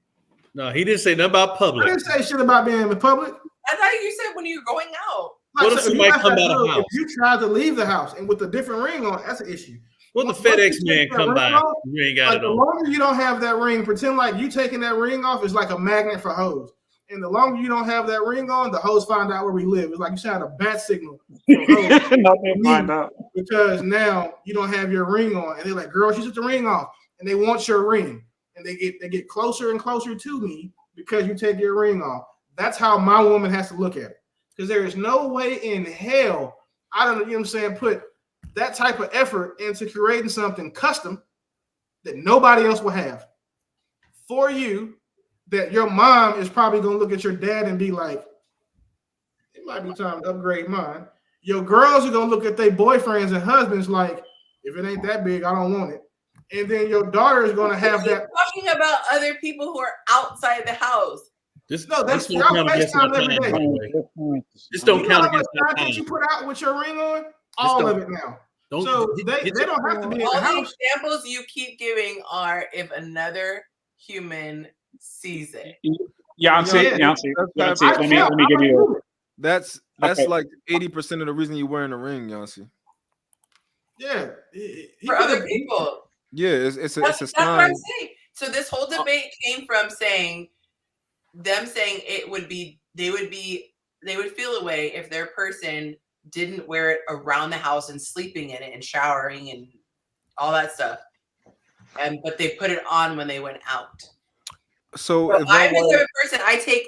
No, he didn't say nothing about public. I didn't say shit about being in public. I thought you said when you're going out. Like, what if somebody come out of the house? If you try to leave the house and with a different ring on, that's an issue. What the FedEx man come by? You ain't got like, it the on. longer you don't have that ring, pretend like you taking that ring off is like a magnet for hoes. And the longer you don't have that ring on, the hoes find out where we live. It's like you send a bat signal find out. because now you don't have your ring on, and they're like, "Girl, she took the ring off," and they want your ring, and they get closer and closer to me because you take your ring off. That's how my woman has to look at it, because there is no way in hell I don't, you know what I'm saying, put that type of effort into creating something custom that nobody else will have for you, that your mom is probably going to look at your dad and be like, it might be time to upgrade mine. Your girls are going to look at their boyfriends and husbands like, if it ain't that big, I don't want it. And then your daughter is going to have that. Talking about other people who are outside the house. That's y'all FaceTime every day. Just don't count against that time. You put out with your ring on, all of it now. So they don't have to be in the house. All the examples you keep giving are if another human sees it. Yonci, let me give you. That's okay. Like 80% of the reason you're wearing a ring, Yonci. Yeah, for other people. Yeah, it's a sign. That's what I'm saying. So this whole debate came from saying it would be they would feel a way if their person didn't wear it around the house and sleeping in it and showering and all that stuff, but they put it on when they went out. So I'm the type of person, I take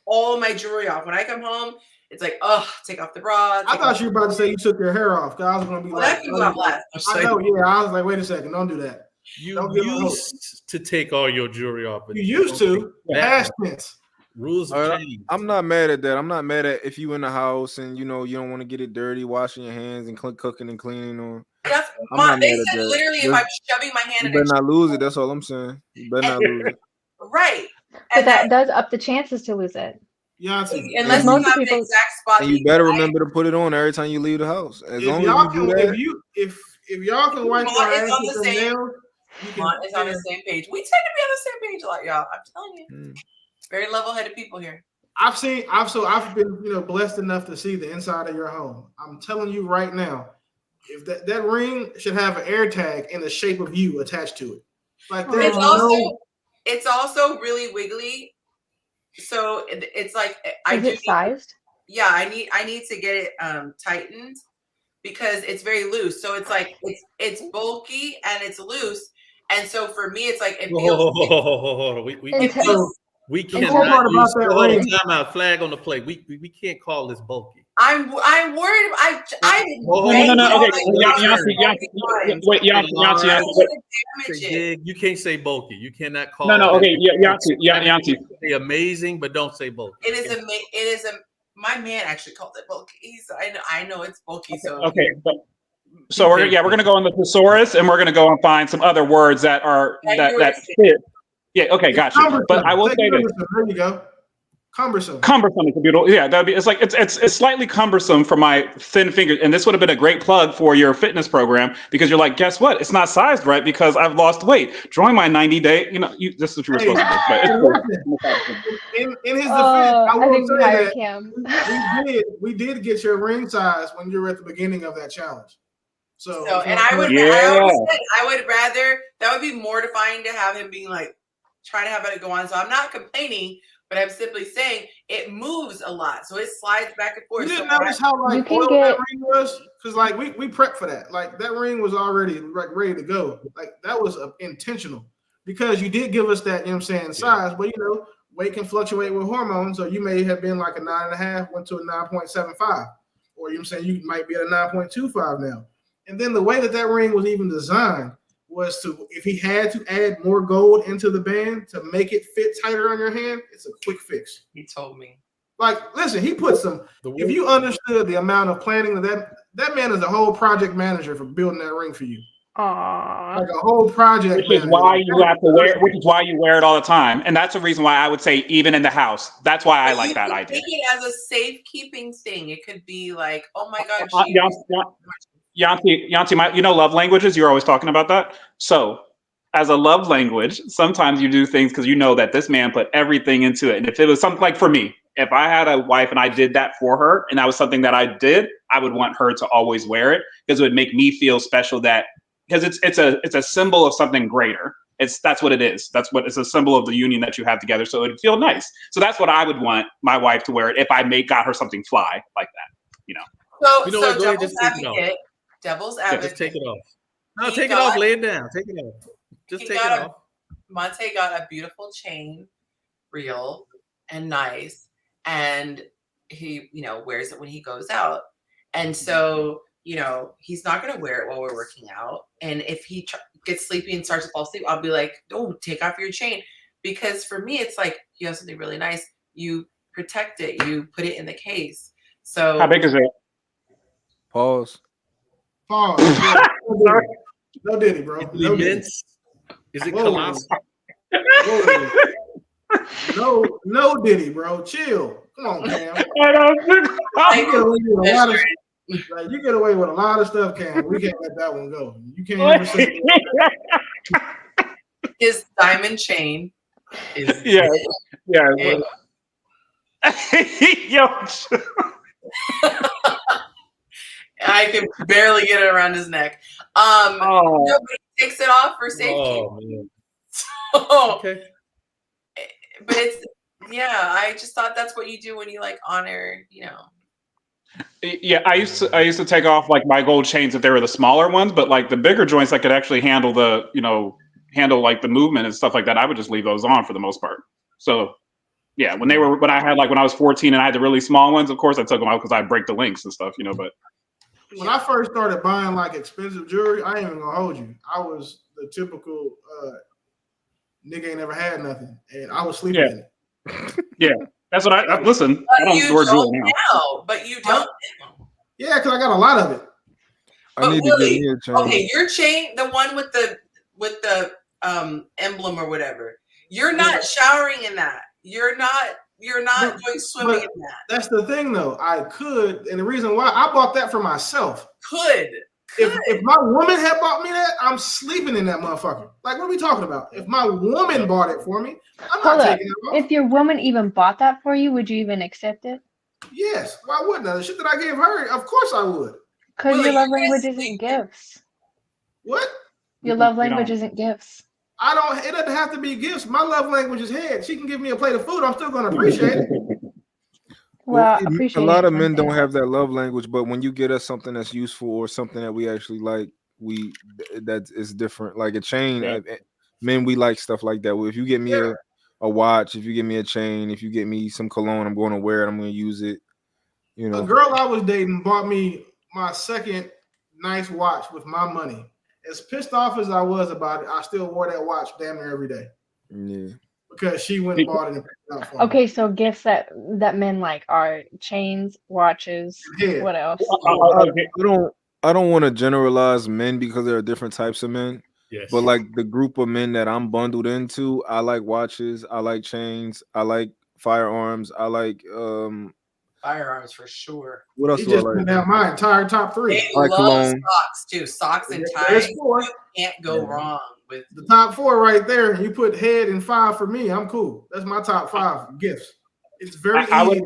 all my jewelry off when I come home. It's like, oh, take off the bra. I thought you were about to say you took your hair off. I was going to be that can go off last. I know, yeah. I was like, wait a second, don't do that. You used to take all your jewelry off. You used to. Past tense. Rules have changed. I'm not mad at that. I'm not mad at if you in the house and you don't want to get it dirty, washing your hands and cooking and cleaning on. That's they said literally if I'm shoving my hand in it. You better not lose it. That's all I'm saying. You better not lose it. Right. But that does up the chances to lose it. Yonci. Unless you have the exact spot. And you better remember to put it on every time you leave the house. As long as you do that. If y'all can wipe your ass with the nails, it's on the same page. We tend to be on the same page a lot, y'all. I'm telling you. Very level-headed people here. I've been blessed enough to see the inside of your home. I'm telling you right now, if that ring should have an air tag in the shape of you attached to it. Like it's also really wiggly. So it's like Is it sized? Yeah, I need to get it tightened because it's very loose. So it's like it's bulky and it's loose. And so for me, it's like it feels. We cannot use time out. Flag on the plate. We can't call this bulky. I'm worried. No. Okay, Yonci. You can't say bulky. You cannot call. No. Okay, Yonci. Say amazing, but don't say bulky. It is my man actually called it bulky. So I know it's bulky. So okay, so we're gonna go on the thesaurus and we're gonna go and find some other words that are that fit. Yeah. Okay. Gotcha. But I will say this. There you go. Cumbersome. Cumbersome is a beautiful. Yeah. It's slightly cumbersome for my thin fingers, and this would have been a great plug for your fitness program because you're like, guess what? It's not sized right because I've lost weight. Join my 90-day. This is what you were supposed to do. But in his defense, I will say that we did get your ring size when you were at the beginning of that challenge. So and I would rather that would be mortifying to have him being like trying to have it go on. So I'm not complaining, but I'm simply saying it moves a lot, so it slides back and forth. You didn't notice how oil that ring was, because like we prepped for that. Like that ring was already ready to go. Like that was intentional because you did give us that. Size, but weight can fluctuate with hormones, so you may have been like a 9.5, went to a 9.75. or you know what I'm saying, you might be at a 9.25 now. And then the way that ring was even designed was to, if he had to add more gold into the band to make it fit tighter on your hand, it's a quick fix. He told me. Like, listen, he put some. If you understood the amount of planning that man is a whole project manager for building that ring for you. Aww. Like a whole project. Which is why you have to wear. Which is why you wear it all the time, and that's the reason why I would say even in the house. That's why I like that idea. Take it as a safekeeping thing. It could be like, oh my God, Yonci, you know love languages. You're always talking about that. So, as a love language, sometimes you do things because you know that this man put everything into it. And if it was something like for me, if I had a wife and I did that for her, and that was something that I did, I would want her to always wear it because it would make me feel special. Because it's a symbol of something greater. That's what it is. It's a symbol of the union that you have together. So it'd feel nice. So that's what I would want my wife to wear it if I got her something fly like that. You know. So what, devil's advocate. Devil's advocate. Just take it off. No, take it off. Lay it down. Take it off. Just take it off. Monte got a beautiful chain, real and nice, and he, wears it when he goes out. And so, he's not going to wear it while we're working out. And if he gets sleepy and starts to fall asleep, I'll be like, oh, take off your chain. Because for me, it's like, you have something really nice. You protect it. You put it in the case. So how big is it? Pause. No Diddy, bro. No Diddy. Is it colossal? No Diddy, bro. Chill. Come on, Cam. You get away with a lot of stuff, Cam. We can't let that one go. You can't ever say his diamond chain is yeah. Yo. I can barely get it around his neck. Nobody takes it off for safety. Oh, man. Okay. But I just thought that's what you do when you honor, Yeah, I used to take off my gold chains if they were the smaller ones, but the bigger joints that could actually handle the the movement and stuff like that, I would just leave those on for the most part. So yeah, when I was 14 and I had the really small ones, of course I took them out because I'd break the links and stuff, but when I first started buying expensive jewelry, I ain't even gonna hold you. I was the typical nigga ain't never had nothing, and I was sleeping in it. Yeah, that's what I listen. I don't store jewelry now. But you don't. Yeah, because I got a lot of it. I need to get me a chain. Okay, your chain, the one with the emblem or whatever. You're not showering in that. You're not going swimming in that. That's the thing, though. I could, and the reason why I bought that for myself. If my woman had bought me that, I'm sleeping in that motherfucker. What are we talking about? If my woman bought it for me, I'm not taking it off. If your woman even bought that for you, would you even accept it? Yes. Why wouldn't I? The shit that I gave her, of course I would. Because your love language isn't gifts. What? Your love language isn't gifts. It doesn't have to be gifts. My love language is head. She can give me a plate of food. I'm still going to appreciate it. Well, a lot of men don't have that love language, but when you get us something that's useful or something that we actually like, that is different. Like a chain, men, we like stuff like that. If you get me a watch, if you get me a chain, if you get me some cologne, I'm going to wear it. I'm going to use it. A girl I was dating bought me my second nice watch with my money. As pissed off as I was about it, I still wore that watch damn near every day. Yeah. Because she went and bought it and picked it out for me. Okay, so gifts that men like are chains, watches, what else? I don't want to generalize men because there are different types of men. Yes. But the group of men that I'm bundled into, I like watches, I like chains, I like firearms, I like firearms for sure. What else he do just I like? Went down my entire top 3. They love cologne. Socks too. Socks and ties. You can't go wrong with the top 4 right there. You put head and 5 for me. I'm cool. That's my top 5 gifts. It's very easy.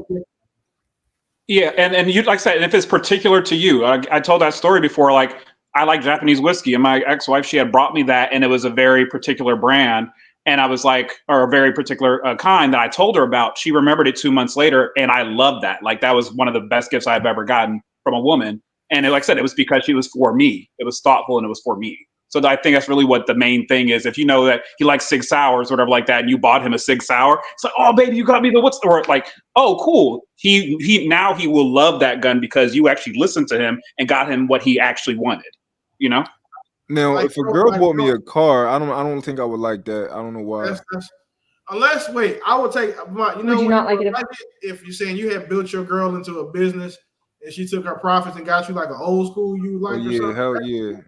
Yeah, and you, like I said, if it's particular to you, I told that story before. I like Japanese whiskey, and my ex-wife, she had brought me that, and it was a very particular brand. And I was or a very particular kind that I told her about. She remembered it 2 months later, and I loved that. That was one of the best gifts I've ever gotten from a woman. And like I said, it was because she was for me. It was thoughtful, and it was for me. So I think that's really what the main thing is. If you know that he likes Sig Sauers or whatever like that, and you bought him a Sig Sauer, it's like, oh baby, you got me the what's or like, oh cool. He now he will love that gun because you actually listened to him and got him what he actually wanted. You know. Now, if a girl bought me a car, I don't think I would like that. I don't know why. Unless, wait, I would take my. You know, would you not like it if you're saying you had built your girl into a business and she took her profits and got you like an old school you like or something? Hell yeah.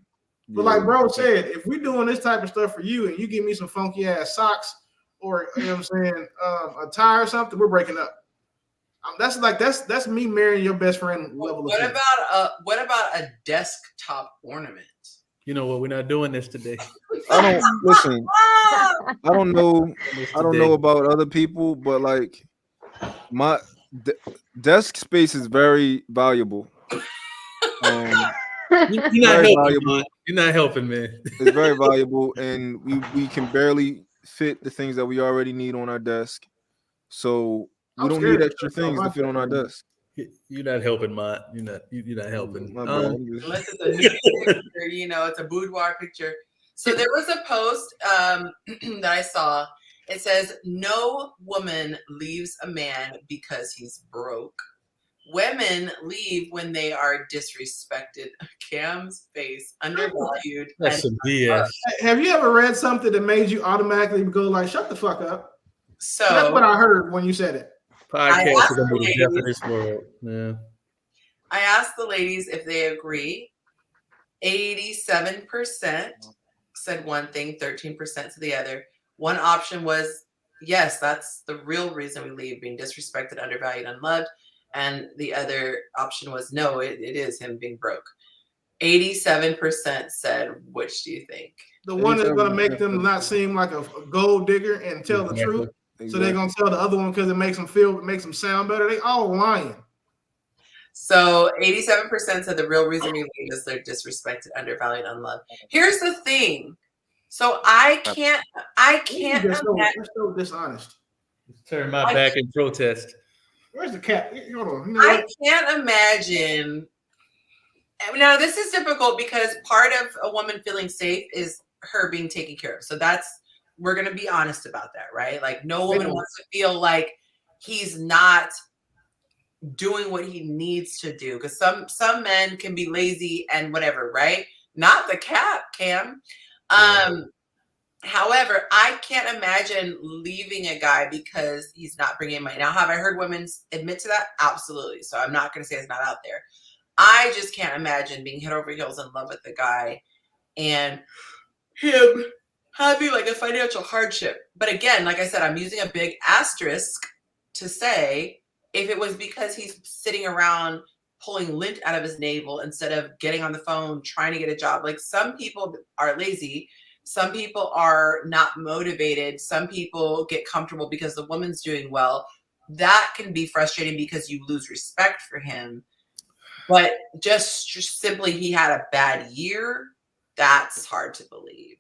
But like bro said, if we're doing this type of stuff for you and you give me some funky ass socks or you know what I'm saying, a tie or something, we're breaking up. That's me marrying your best friend level. What about a desktop ornament? You know what? We're not doing this today. I don't listen. I don't know about other people, but like my desk space is very valuable. You're not helping, man. You're not helping, man. It's very valuable, and we can barely fit the things that we already need on our desk. So we don't need extra things to fit on our desk. You're not helping, Mont. You're not helping. Unless it's a new picture, you know, it's a boudoir picture. So there was a post that I saw. It says, "No woman leaves a man because he's broke. Women leave when they are disrespected." Cam's face, undervalued. That's some BS. Have you ever read something that made you automatically go like, "Shut the fuck up"? So that's what I heard when you said it. Podcast is gonna be the death of this world. Yeah. I asked the ladies if they agree. 87% said one thing, 13% to the other. One option was, yes, that's the real reason we leave, being disrespected, undervalued, unloved. And the other option was, no, it is him being broke. 87% said, which do you think? The one that's going to make them not seem like a gold digger and tell the truth. So they're going to tell the other one because it makes them sound better. They all lying. So 87% said the real reason we leave is they're disrespected, undervalued, unloved. Here's the thing. So I can't That's so dishonest. Turn my back and protest. Where's the cat? Hold on. I can't imagine. Now, this is difficult because part of a woman feeling safe is her being taken care of. So we're going to be honest about that, right? Like no woman wants to feel like he's not doing what he needs to do. Because some men can be lazy and whatever, right? Not the cat, Cam. However, I can't imagine leaving a guy because he's not bringing in money. Now, have I heard women admit to that? Absolutely. So I'm not going to say it's not out there. I just can't imagine being head over heels in love with the guy and him having like a financial hardship. But again, like I said, I'm using a big asterisk to say if it was because he's sitting around pulling lint out of his navel instead of getting on the phone, trying to get a job. Like some people are lazy. Some people are not motivated. Some people get comfortable because the woman's doing well. That can be frustrating because you lose respect for him. But just simply he had a bad year, that's hard to believe.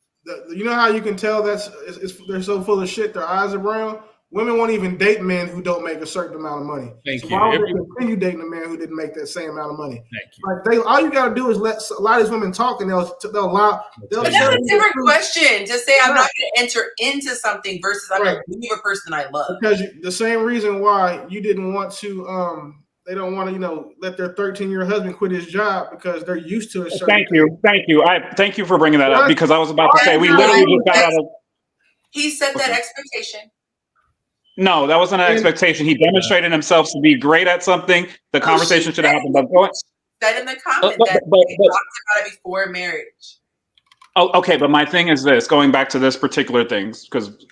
You know how you can tell they're so full of shit, their eyes are brown? Women won't even date men who don't make a certain amount of money. Thank you. Why would they continue dating a man who didn't make that same amount of money? Thank you. Like all you gotta do is let a lot of these women talk, and they'll lie. But that's a different question. To say I'm not going to enter into something versus I'm going to leave a person I love. Because the same reason why you didn't want to, they don't want to, let their 13-year husband quit his job because they're used to it. Thank you. I thank you for bringing that up because I was about to say we literally just got out of. He set that expectation. No, that wasn't an expectation. He demonstrated himself to be great at something. The conversation should have happened. But said in the comment that he talked about it before marriage. Oh, okay. But my thing is this: going back to this particular thing, because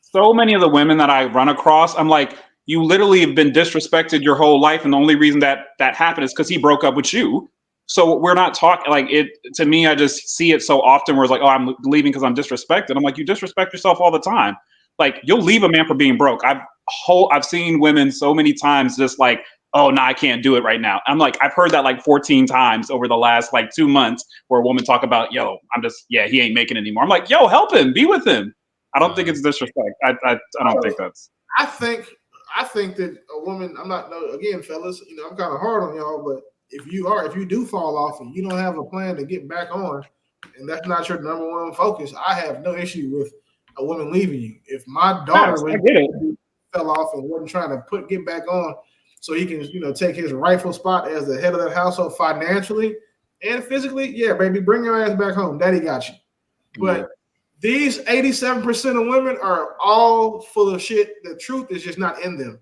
so many of the women that I run across, I'm like, you literally have been disrespected your whole life, and the only reason that happened is because he broke up with you. So we're not talking like it. To me, I just see it so often where it's like, oh, I'm leaving because I'm disrespected. I'm like, you disrespect yourself all the time. Like you'll leave a man for being broke. I've seen women so many times just like, oh no, I can't do it right now. I'm like, I've heard that like 14 times over the last like 2 months where a woman talk about, yo, he ain't making it anymore. I'm like, yo, help him, be with him. I don't think it's disrespect. I don't think that's. I think that a woman, again, fellas, I'm kind of hard on y'all, but if you do fall off and you don't have a plan to get back on, and that's not your number one focus, I have no issue with a woman leaving you. If my daughter fell off and wasn't trying to get back on, so he can take his rightful spot as the head of that household financially and physically, yeah, baby, bring your ass back home. Daddy got you. But these 87% of women are all full of shit. The truth is just not in them.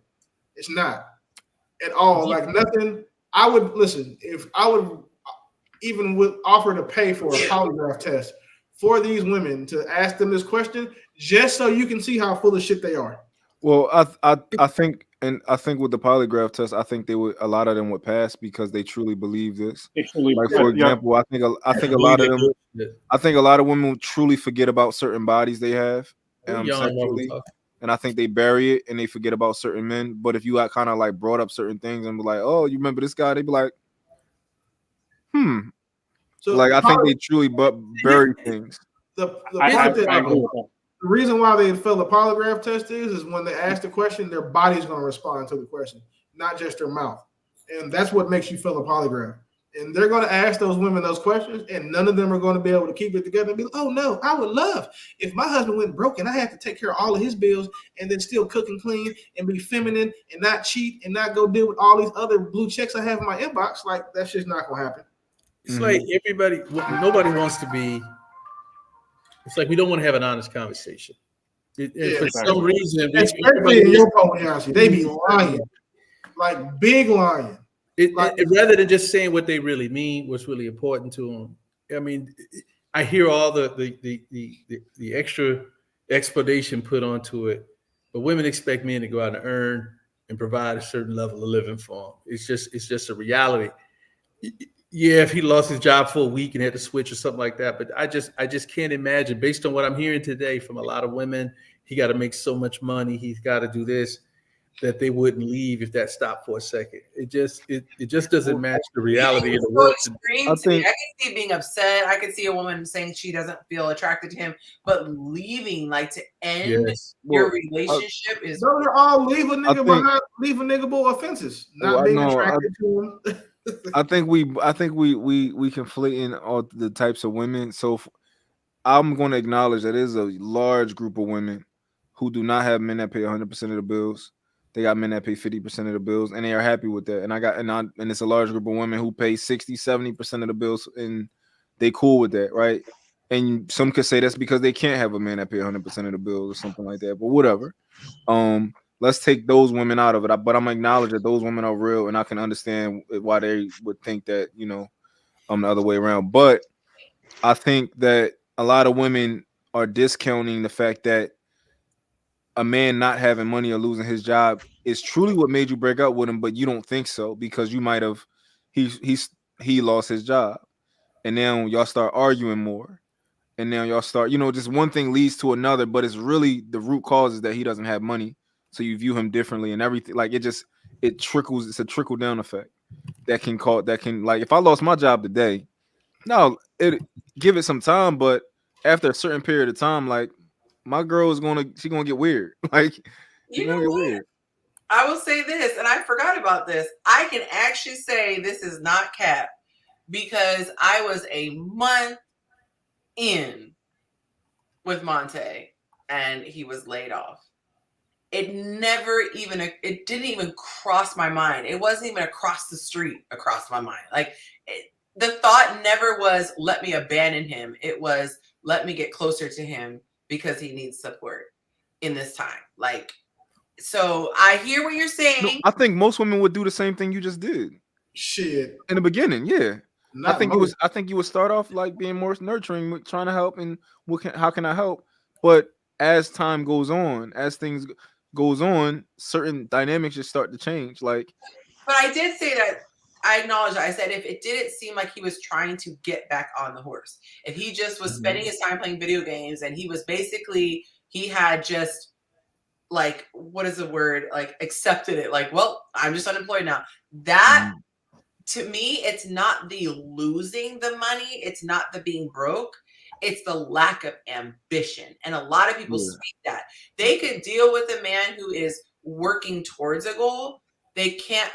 It's not at all. Like nothing. I would listen if I would even offer to pay for a polygraph test for these women to ask them this question, just so you can see how full of shit they are. Well, I think with the polygraph test, I think a lot of them would pass because they truly believe this. Like for example, I think a lot of them. I think a lot of women truly forget about certain bodies they have sexually, and I think they bury it and they forget about certain men. But if you got kind of like brought up certain things and be like, "Oh, you remember this guy?" They'd be like, So like I think they truly bury things. The reason why they fail the polygraph test is when they ask the question, their body's going to respond to the question, not just their mouth, and that's what makes you fail a polygraph. And they're going to ask those women those questions, and none of them are going to be able to keep it together and be like, oh, no, I would love if my husband went broke and I had to take care of all of his bills and then still cook and clean and be feminine and not cheat and not go deal with all these other blue checks I have in my inbox. Like, that's just not going to happen. It's like nobody wants to be, it's like we don't want to have an honest conversation. For some reason, especially in your Yonci, they be lying, like big lying. Rather than just saying what they really mean, what's really important to them. I mean, I hear all the extra explanation put onto it, but women expect men to go out and earn and provide a certain level of living for them. It's just a reality. Yeah, if he lost his job for a week and had to switch or something like that, but I just can't imagine, based on what I'm hearing today from a lot of women, he got to make so much money, he's got to do this, that they wouldn't leave if that stopped for a second. It just doesn't match the reality of the world. I can see being upset. I can see a woman saying she doesn't feel attracted to him, but leaving, like, to end your relationship is. Those are all leave a nigga offenses. Not being attracted to him. I think we conflating all the types of women. So I'm going to acknowledge that there's a large group of women who do not have men that pay 100% of the bills. They got men that pay 50% of the bills, and they are happy with that. And it's a large group of women who pay 60, 70% of the bills, and they cool with that, right? And some could say that's because they can't have a man that pay 100% of the bills or something like that. But whatever. Let's take those women out of it. But I'm acknowledging that those women are real, and I can understand why they would think that, the other way around. But I think that a lot of women are discounting the fact that a man not having money or losing his job is truly what made you break up with him, but you don't think so because you might have he lost his job, and now y'all start arguing more. And now y'all start, just one thing leads to another, but it's really the root cause is that he doesn't have money. So you view him differently and everything. Like it trickles. It's a trickle down effect that can like, if I lost my job today, give it some time. But after a certain period of time, like my girl is she's going to get weird. Like she's going to get weird. I will say this, and I forgot about this. I can actually say this is not cap because I was a month in with Monte and he was laid off. It didn't even cross my mind. It wasn't even across the street across my mind. Like the thought never was, let me abandon him. It was, let me get closer to him because he needs support in this time. Like, so I hear what you're saying. No, I think most women would do the same thing you just did. Shit. In the beginning, yeah. I think you would start off like being more nurturing, trying to help, and how can I help? But as time goes on, as things goes on, certain dynamics just start to change. Like, but I did say that. I acknowledge that. I said if it didn't seem like he was trying to get back on the horse, if he just was spending his time playing video games, and he had just, like, what is the word? Like, accepted it. Like, well, I'm just unemployed now. That. To me, it's not the losing the money. It's not the being broke. It's the lack of ambition. And a lot of people speak that. They could deal with a man who is working towards a goal, they can't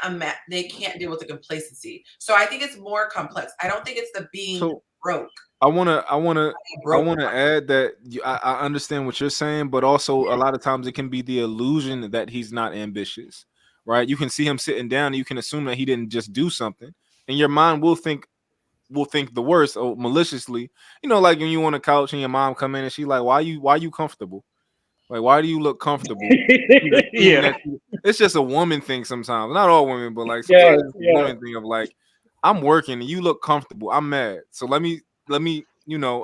deal with the complacency. So I think it's more complex. I don't think it's the being broke. I wanna add that I understand what you're saying, but also a lot of times it can be the illusion that he's not ambitious, right? You can see him sitting down, and you can assume that he didn't just do something, and your mind will think the worst or maliciously. You know, like when you on the couch and your mom come in and she's like, why you comfortable? Like, why do you look comfortable? Yeah. It's just a woman thing sometimes. Not all women, but like sometimes it's a woman thing of like, I'm working and you look comfortable. I'm mad. So let me,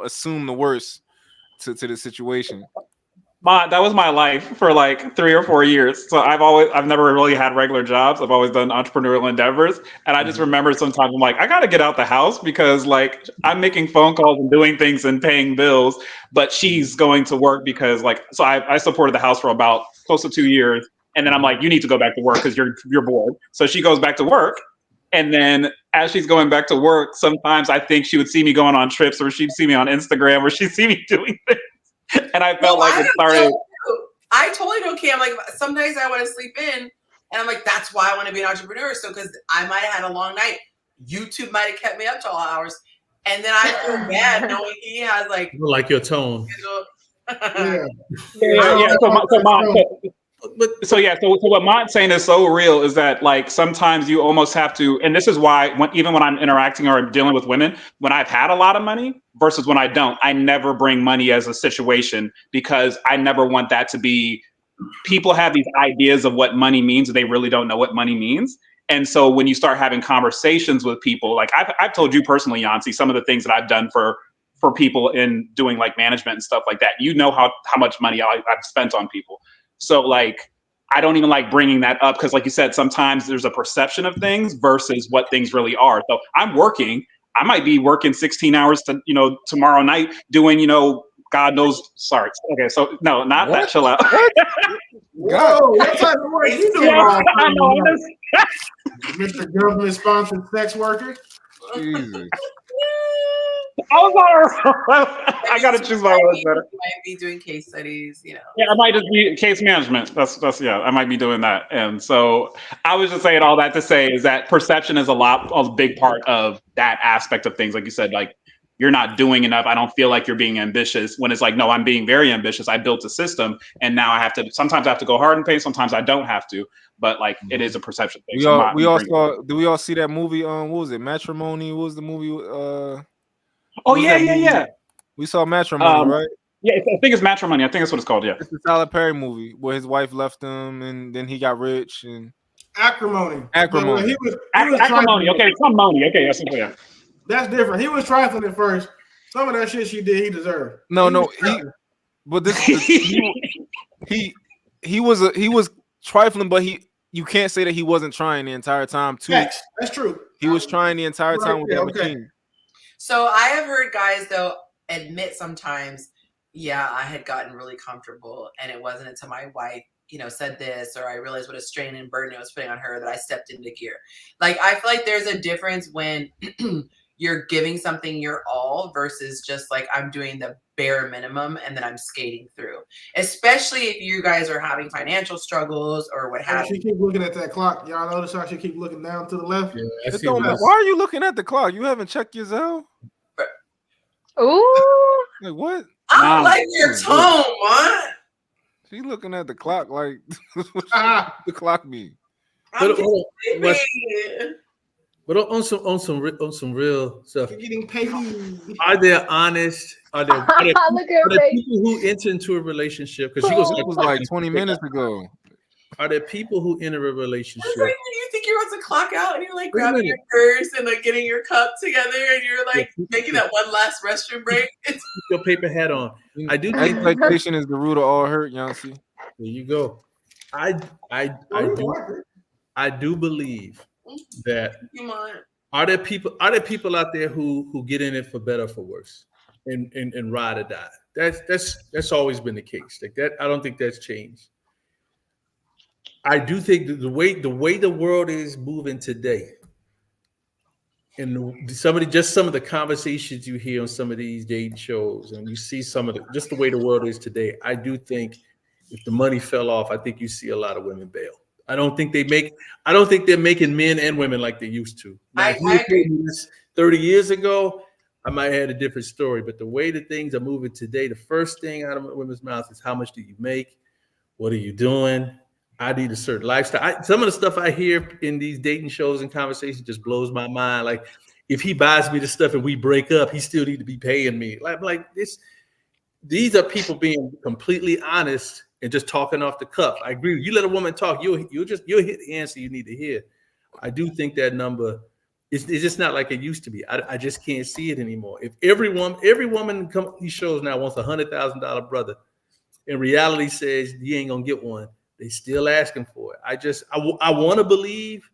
assume the worst to the situation. That was my life for like 3 or 4 years. So I've never really had regular jobs. I've always done entrepreneurial endeavors. And I just remember sometimes I'm like, I got to get out the house because like I'm making phone calls and doing things and paying bills, but she's going to work because so I supported the house for about close to 2 years. And then I'm like, you need to go back to work because you're bored. So she goes back to work. And then as she's going back to work, sometimes I think she would see me going on trips, or she'd see me on Instagram, or she'd see me doing things. And I felt like it started. I totally don't care. I'm like, some days I want to sleep in, and I'm like, that's why I want to be an entrepreneur. So, because I might have had a long night, YouTube might have kept me up till all hours, and then I feel bad knowing he has like your tone. So what Mont's saying is so real is that like sometimes you almost have to, and this is why even when I'm interacting or dealing with women, when I've had a lot of money versus when I don't, I never bring money as a situation because I never want that to be, people have these ideas of what money means and they really don't know what money means. And so when you start having conversations with people, like I've told you personally, Yonci, some of the things that I've done for people in doing like management and stuff like that, you know how much money I've spent on people. So like, I don't even like bringing that up because like you said, sometimes there's a perception of things versus what things really are. So I'm working, I might be working 16 hours to, tomorrow night doing, God knows, sorry. Okay. So no, not what? That, chill out. Whoa, what type of work you doing Mr. Government sponsored sex worker? Jesus. I gotta choose my words better. You might be doing case studies, Yeah, I might just be case management. That's I might be doing that. And so I was just saying all that to say is that perception is a big part of that aspect of things. Like you said, like you're not doing enough. I don't feel like you're being ambitious when it's like, no, I'm being very ambitious. I built a system and now sometimes I have to go hard and pay. Sometimes I don't have to, but like it is a perception thing. Do we all see that movie? What was it? Matrimony? What was the movie? Oh yeah. We saw Matrimony, right? Yeah, I think it's Matrimony. I think that's what it's called. Yeah, it's the Tyler Perry movie where his wife left him and then he got rich and acrimony. Acrimony. He was acrimony. Okay, some money. Okay, that's yeah. That's different. He was trifling at first. Some of that shit she did, he deserved. He was trifling, but you can't say that he wasn't trying the entire time too. Yes, that's true. He was trying the entire time with that machine. So I have heard guys though admit sometimes, yeah, I had gotten really comfortable, and it wasn't until my wife, said this, or I realized what a strain and burden it was putting on her that I stepped into gear. Like I feel like there's a difference when you're giving something your all versus just like I'm doing the bare minimum and then I'm skating through. Especially if you guys are having financial struggles or what have you. She keep looking at that clock. Y'all notice how she keep looking down to the left? Yeah, why are you looking at the clock? You haven't checked your Zelle? Ooh. Like what? I like your tone, what? She looking at the clock like the clock mean. But on some real stuff, you're getting paid. Are there honest? Are there people who enter into a relationship? Because she was like 20 minutes ago. Are there people who enter a relationship? It's like when you think you're about to clock out and you're like grabbing your purse and like getting your cup together and you're like making that one last restroom break. Keep your paper hat on. I do. Expectation is the root of all hurt, Yonci. There you go. I do believe that are there people out there who get in it for better or for worse and ride or die. That's always been the case. Like that, I don't think that's changed. I do think that the way the world is moving today, and some of the conversations you hear on some of these dating shows, and you see just the way the world is today, I do think if the money fell off, I think you see a lot of women bail. I don't think they're making men and women like they used to. Now, if you I had told me this 30 years ago, I might have had a different story. But the way that things are moving today, the first thing out of women's mouths is how much do you make? What are you doing? I need a certain lifestyle. Some of the stuff I hear in these dating shows and conversations just blows my mind. Like, if he buys me the stuff and we break up, he still need to be paying me. Like this. These are people being completely honest and just talking off the cuff. I agree. You let a woman talk, you'll hit the answer you need to hear. I do think that number is just not like it used to be. I just can't see it anymore. If every woman come these shows now wants $100,000 brother, and reality says you ain't gonna get one, they still asking for it. I want to believe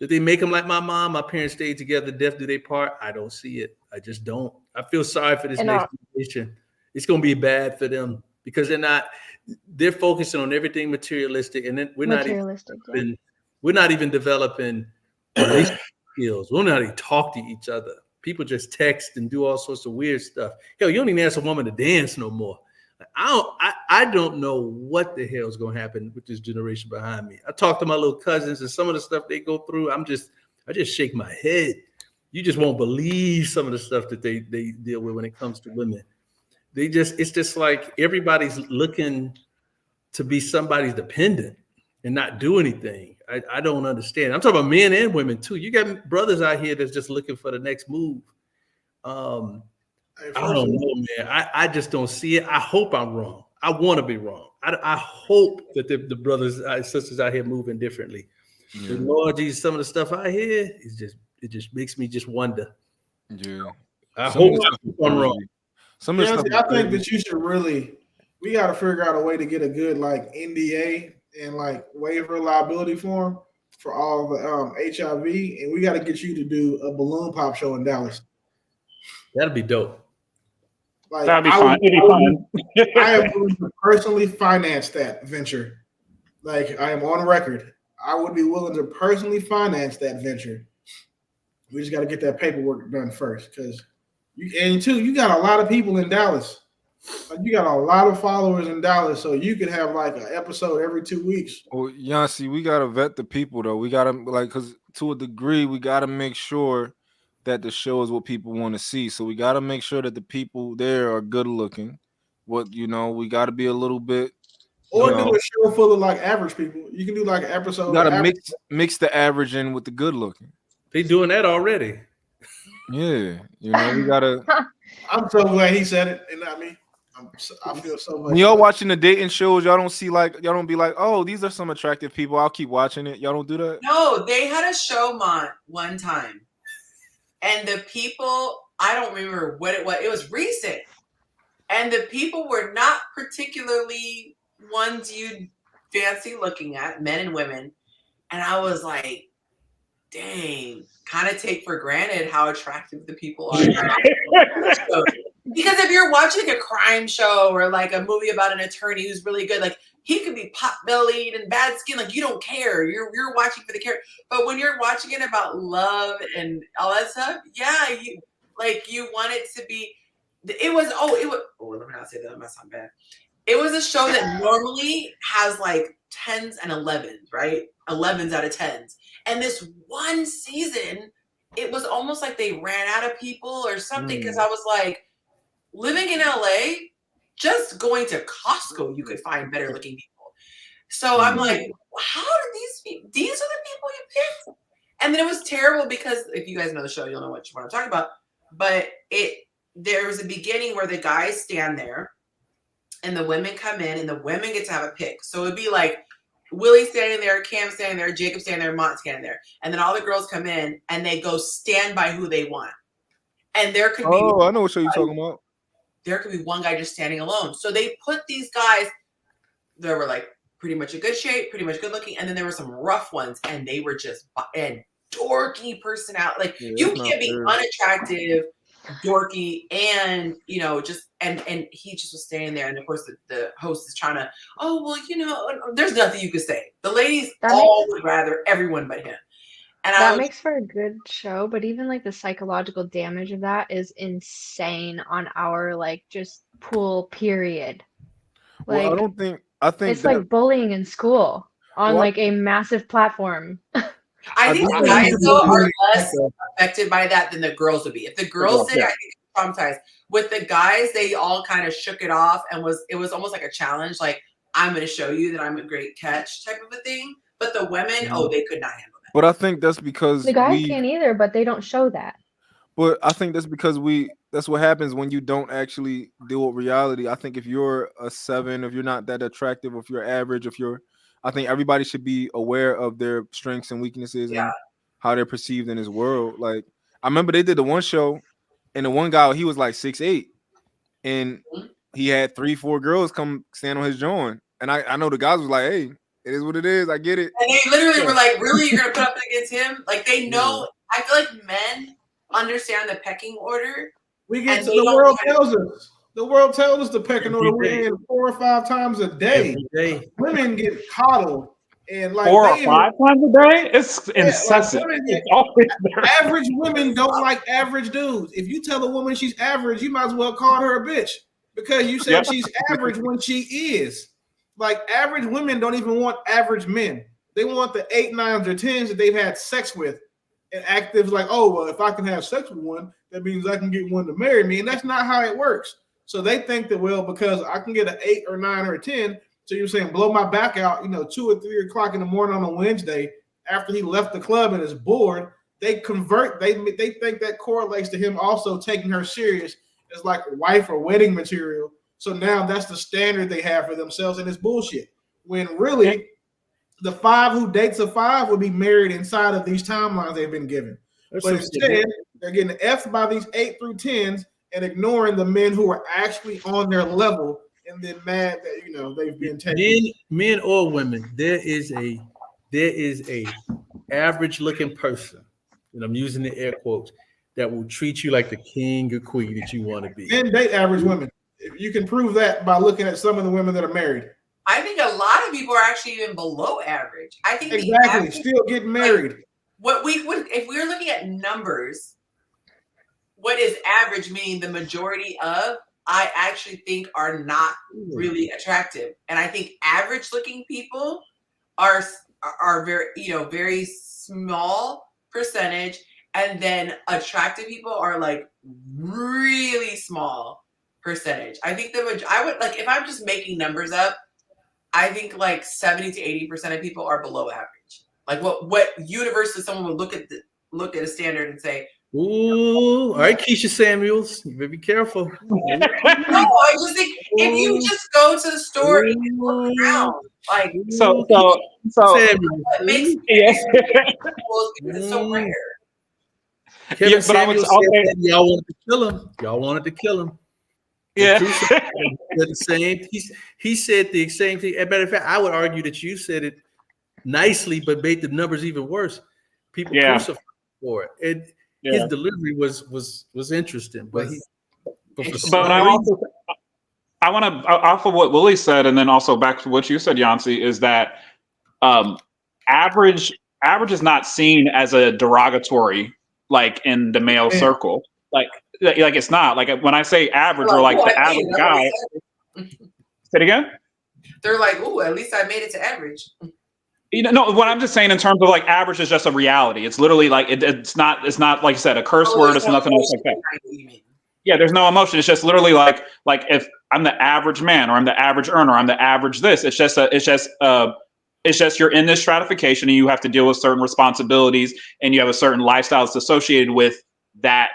that they make them like my mom. My parents stayed together, death do they part. I don't see it. I just don't. I feel sorry for this next generation. It's going to be bad for them because they're focusing on everything materialistic, and then we're not even developing relationship skills. We're not even talk to each other. People just text and do all sorts of weird stuff. Hell, you don't even ask a woman to dance no more. I don't know what the hell is going to happen with this generation behind me. I talk to my little cousins and some of the stuff they go through. I just shake my head. You just won't believe some of the stuff that they deal with when it comes to women. It's just like everybody's looking to be somebody's dependent and not do anything. I don't understand. I'm talking about men and women too. You got brothers out here that's just looking for the next move. I don't know, man. I just don't see it. I hope I'm wrong. I want to be wrong. I hope that the brothers and sisters out here moving differently. Yeah. But Lord Jesus, some of the stuff I hear it just makes me just wonder. Yeah. I hope I'm wrong. I think that you should we got to figure out a way to get a good like NDA and like waiver liability form for all the HIV, and we got to get you to do a balloon pop show in Dallas. That'd be dope. Like, that'd be fun. It'd be fun. I am willing to personally finance that venture. Like, I am on record. I would be willing to personally finance that venture. We just got to get that paperwork done first, because you got a lot of people in Dallas. Like, you got a lot of followers in Dallas, so you could have like an episode every 2 weeks. Well, Yonci, we gotta vet the people though. We gotta because to a degree, we gotta make sure that the show is what people want to see. So we gotta make sure that the people there are good looking. We gotta be a little bit. Or do a show full of like average people. You can do like an episode. You gotta mix the average in with the good looking. They doing that already. Yeah, we gotta. I'm so glad he said it, and not me. I feel so much. When y'all watching the dating shows, y'all don't be like, oh, these are some attractive people. I'll keep watching it. Y'all don't do that? No, they had a show one time, and the people, I don't remember what it was. It was recent, and the people were not particularly ones you'd fancy looking at, men and women. And I was like, dang, kind of take for granted how attractive the people are. Because if you're watching a crime show or like a movie about an attorney who's really good, like he could be pot-bellied and bad skin, like you don't care. You're watching for the character. But when you're watching it about love and all that stuff, yeah, you want it to be. Let me not say that. That might sound bad. It was a show that normally has like 10s and 11s, right? 11s out of 10s. And this one season, it was almost like they ran out of people or something, because I was like, living in LA, just going to Costco, you could find better looking people. So I'm like, how do these are the people you picked? And then it was terrible because if you guys know the show, you'll know what I'm talking about. But there was a beginning where the guys stand there and the women come in and the women get to have a pick. So it'd be like Willie standing there, Cam standing there, Jacob standing there, Mont standing there. And then all the girls come in and they go stand by who they want. And there could be... Oh, I know what show you're talking about. There could be one guy just standing alone. So they put these guys, they were like pretty much in good shape, pretty much good looking. And then there were some rough ones and they were just dorky personality. Like you can't be unattractive, dorky, and and he just was standing there. And of course the host is trying to, there's nothing you could say. The ladies would rather everyone but him. And that makes for a good show, but even like the psychological damage of that is insane on our like just pool period. Like, well, I think it's like bullying in school. on like a massive platform. I think guys though are less affected by that than the girls would be. If the girls did, I think traumatized. With the guys, they all kind of shook it off and it was almost like a challenge, like I'm going to show you that I'm a great catch type of a thing. But the women, they could not handle that. But I think that's because the guys can't either, but they don't show that. But I think that's because that's what happens when you don't actually deal with reality. I think if you're a 7, if you're not that attractive, if you're average, I think everybody should be aware of their strengths and weaknesses and how they're perceived in this world. Like I remember they did the one show and the one guy, he was like 6'8", and he had 3-4 girls come stand on his joint. And I know the guys was like, hey, it is what it is. I get it. And they literally were like, really, you're going to put up against him? Like they know, I feel like men understand the pecking order. We get to the world tells us. The world tells us the pecking order. We're in 4 or 5 times a day. Women get coddled and like 4 or 5 times a day. It's incessant. Like average women don't like average dudes. If you tell a woman she's average, you might as well call her a bitch because you said she's average when she is. Like average women don't even want average men. They want the 8, 9s, or 10s that they've had sex with. And active like, oh, well, if I can have sex with one, that means I can get one to marry me. And that's not how it works. So they think that, well, because I can get an 8 or 9 or a 10, so you're saying blow my back out, 2 or 3 o'clock in the morning on a Wednesday after he left the club and is bored, they convert, they think that correlates to him also taking her serious as like wife or wedding material. So now that's the standard they have for themselves, and it's bullshit. When really the 5 who dates a 5 would be married inside of these timelines they've been given. But instead, they're getting F'd by these 8 through 10s and ignoring the men who are actually on their level and then mad that they've been taken. Men or women, there is a average looking person, and I'm using the air quotes, that will treat you like the king or queen that you want to be. Men date average women. You can prove that by looking at some of the women that are married. I think a lot of people are actually even below average. I think exactly still getting married. Like, if we were looking at numbers, what is average meaning the majority of? I actually think are not really attractive, and I think average looking people are very very small percentage, and then attractive people are like really small percentage. I think I would like if I'm just making numbers up. I think like 70 to 80% of people are below average. Like what universally someone would look at a standard and say, ooh, all right, Keisha Samuels, you better be careful. No, I just think if you just go to the store and look around, like so it makes because it's so rare. Kevin Samuels said y'all wanted to kill him. Y'all wanted to kill him. Yeah. The same. He said the same thing. As a matter of fact, I would argue that you said it nicely, but made the numbers even worse. People crucified for it. And his delivery was interesting. But I want to off of what Willie said, and then also back to what you said, Yonci, is that average is not seen as a derogatory like in the male circle. Like it's not like when I say average or like the average guy. Say it again. They're like, "Ooh, at least I made it to average." No, what I'm just saying in terms of like average is just a reality. It's literally like it's not like you said a curse word. It's nothing else like that. Yeah, there's no emotion. It's just literally like if I'm the average man or I'm the average earner, I'm the average this. It's just you're in this stratification and you have to deal with certain responsibilities and you have a certain lifestyle that's associated with that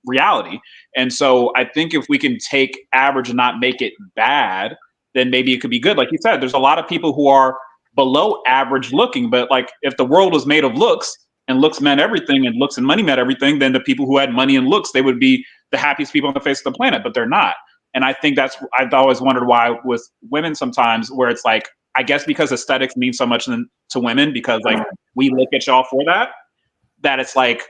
reality. And so I think if we can take average and not make it bad, then maybe it could be good. Like you said, there's a lot of people who are below average looking, but like if the world was made of looks and looks meant everything and looks and money meant everything, then the people who had money and looks, they would be the happiest people on the face of the planet, but they're not. And I think I've always wondered why with women sometimes where it's like, I guess because aesthetics mean so much to women because like we look at y'all for that it's like,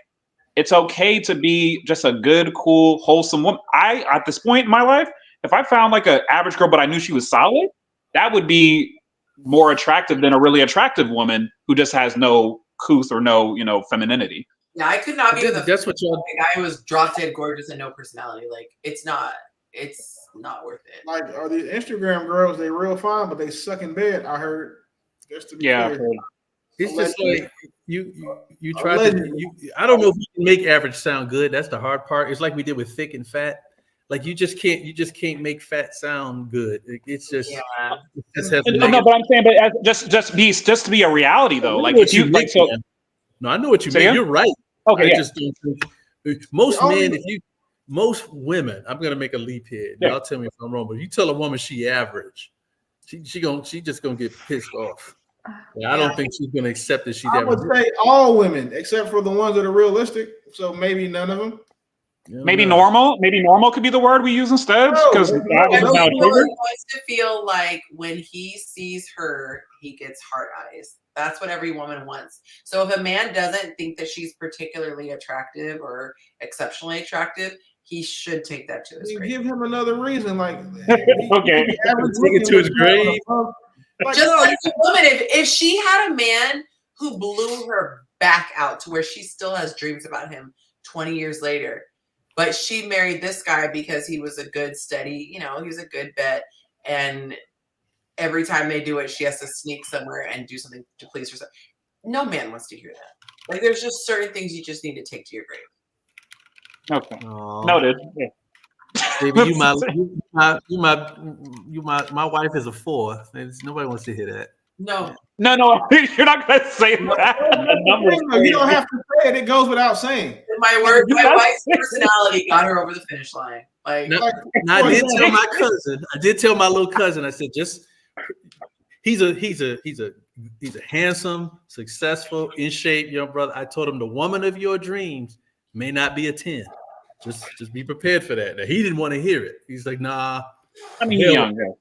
it's okay to be just a good, cool, wholesome woman. At this point in my life, if I found like an average girl, but I knew she was solid, that would be more attractive than a really attractive woman who just has no couth or no, femininity. Yeah, I could not be with a that's what y'all guy who was drop dead gorgeous and no personality. Like it's not worth it. Like are these Instagram girls, they real fine, but they suck in bed, I heard. Just to be clear. It's just like you try to. I don't know if you can make average sound good. That's the hard part. It's like we did with thick and fat. Like you just can't make fat sound good. It's just it just has no, but I'm saying, but just to be a reality though. Like if you like so. No, I know what you mean. You're right. Okay, I just don't think most men, most women, I'm gonna make a leap here. Y'all tell me if I'm wrong, but if you tell a woman she average, she just gonna get pissed off. I don't think she's gonna accept that she's average. I would say all women, except for the ones that are realistic. So maybe none of them. Maybe normal. Maybe normal could be the word we use instead. Because everyone wants to feel like when he sees her, he gets heart eyes. That's what every woman wants. So if a man doesn't think that she's particularly attractive or exceptionally attractive, he should take that to his grave. Give him another reason, like okay, take it to his grave. Just like a woman, if she had a man who blew her back out to where she still has dreams about him 20 years later, but she married this guy because he was a good, steady, he was a good bet, and every time they do it, she has to sneak somewhere and do something to please herself. No man wants to hear that. Like, there's just certain things you just need to take to your grave. Okay. Noted. Yeah. Baby, my wife is a 4. Nobody wants to hear that. No, you're not gonna say that. You don't have to say it. It goes without saying. My wife's personality got her over the finish line. I did tell my little cousin. I said, he's a handsome, successful, in shape young brother. I told him the woman of your dreams may not be a 10. Just be prepared for that. Now, he didn't want to hear it. He's like, nah. I mean, he's young. Yeah.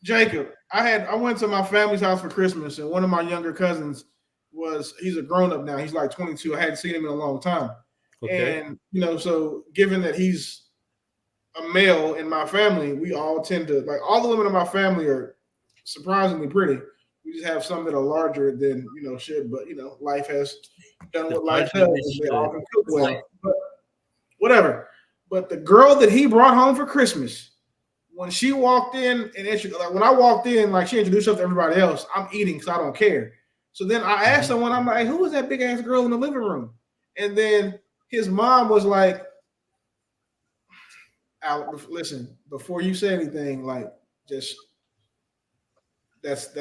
Jacob, I went to my family's house for Christmas, and one of my younger cousins he's a grown-up now. He's like 22. I hadn't seen him in a long time. Okay. And, so given that he's a male in my family, we all tend to, like, all the women in my family are surprisingly pretty. We just have some that are larger than, should, but, life has done what life does. They all can cook well. But whatever. But the girl that he brought home for Christmas, when she walked in, when I walked in, like, she introduced herself to everybody else, I'm eating because I don't care. So then I asked someone, I'm like, who was that big ass girl in the living room? And then his mom was like, Alex, listen, before you say anything, like, just that's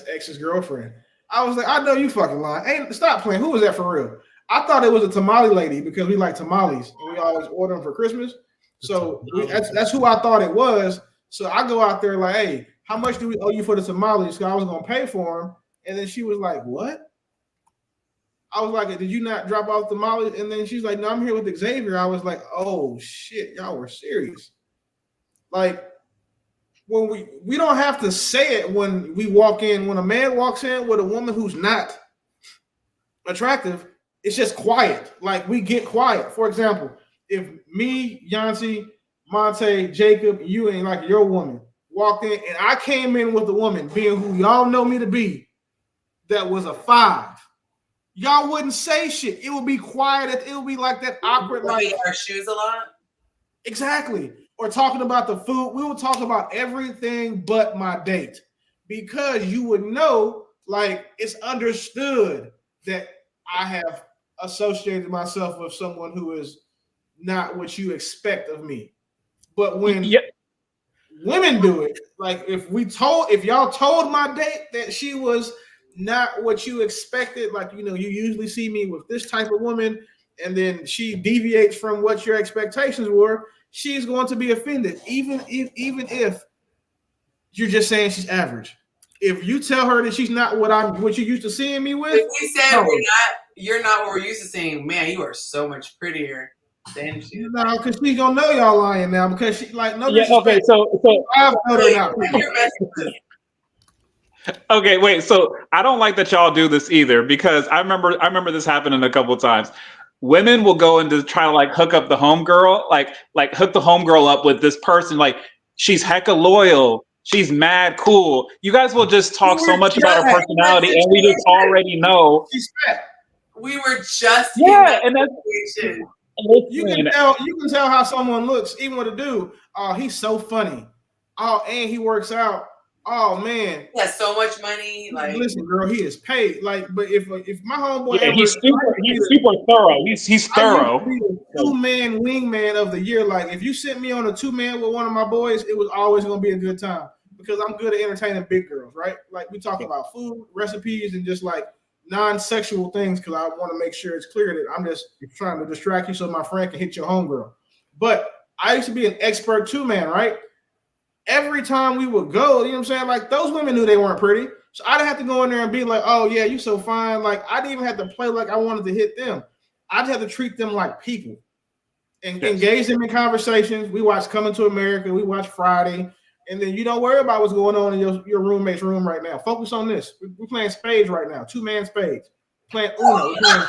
ex's girlfriend. I was like, I know you fucking lying. Hey, stop playing. Who was that for real? I thought it was a tamale lady because we like tamales and we always order them for Christmas. So that's who I thought it was. So I go out there like, hey, how much do we owe you for the tamales? Because I was gonna pay for them. And then she was like, what? I was like, did you not drop off the tamales? And then she's like, no, I'm here with Xavier. I was like, oh shit, y'all were serious. Like, when we don't have to say it when we walk in. When a man walks in with a woman who's not attractive, it's just quiet. Like, we get quiet. For example, if me, Yonci, Monte, Jacob, you ain't like your woman walked in, and I came in with a woman being who y'all know me to be, that was a 5. Y'all wouldn't say shit. It would be quiet. It would be like that awkward. Like our shoes a lot. Exactly. Or talking about the food. We would talk about everything but my date, because you would know, like, it's understood that I have associated myself with someone who is not what you expect of me. But when women do it, like, if y'all told my date that she was not what you expected, like, you usually see me with this type of woman, and then she deviates from what your expectations were, she's going to be offended, even if you're just saying she's average. If you tell her that she's not what you used to seeing me with, if we said you're not what we're used to seeing, man, you are so much prettier than she. No, because she's gonna know y'all lying now, because she like no. Yeah. Okay. So I've heard her now. Okay, wait. So I don't like that y'all do this either, because I remember this happening a couple of times. Women will go and try to, like, hook up the homegirl, like hook the homegirl up with this person. Like, she's hecka loyal. She's mad cool. You guys will just talk so much about her personality, and we just already know. She's fat. We were just and that's situation. You can tell how someone looks, even with a dude. Oh, he's so funny. Oh, and he works out. Oh man, he has so much money. Like, listen, girl, he is paid. Like, but if my homeboy Yeah, ever, he's super thorough. He's thorough. I used to be a 2-man wingman of the year. Like, if you sent me on a 2-man with one of my boys, it was always gonna be a good time because I'm good at entertaining big girls, right? Like, we talk about food, recipes, and just like non-sexual things because I want to make sure it's clear that I'm just trying to distract you so my friend can hit your homegirl. But I used to be an expert 2-man, right? Every time we would go, you know what I'm saying? Like, those women knew they weren't pretty. So I didn't have to go in there and be like, oh, yeah, you so fine. Like, I didn't even have to play like I wanted to hit them. I just had to treat them like people and engage them in conversations. We watch Coming to America. We watch Friday. And then you don't worry about what's going on in your roommate's room right now. Focus on this. We're playing spades right now. 2-man spades. Playing Uno. We're playing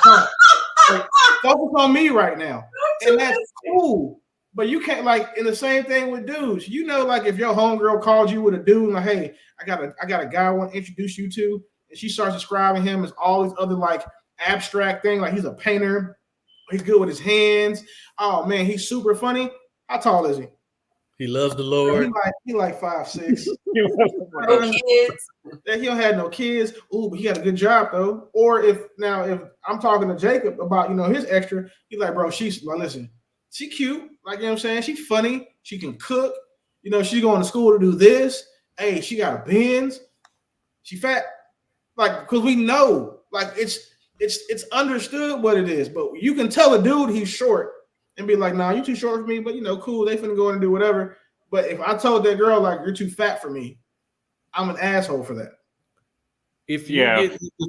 like, focus on me right now. And that's cool. But you can't, like, in the same thing with dudes. You know, like, if your homegirl calls you with a dude, like, hey, I got a guy I want to introduce you to, and she starts describing him as all these other like abstract things, like he's a painter, he's good with his hands. Oh man, he's super funny. How tall is he? He loves the Lord. He like 5'6". no kids. He don't have no kids. Ooh, but he got a good job though. Or if I'm talking to Jacob about his extra, he's like, bro, listen. She cute, like, you know what I'm saying? She's funny. She can cook. She's going to school to do this. Hey, she got a Benz. She fat. Like, because we know, like, it's understood what it is. But you can tell a dude he's short and be like, nah, you too short for me. But, cool. They finna go in and do whatever. But if I told that girl, like, you're too fat for me, I'm an asshole for that. If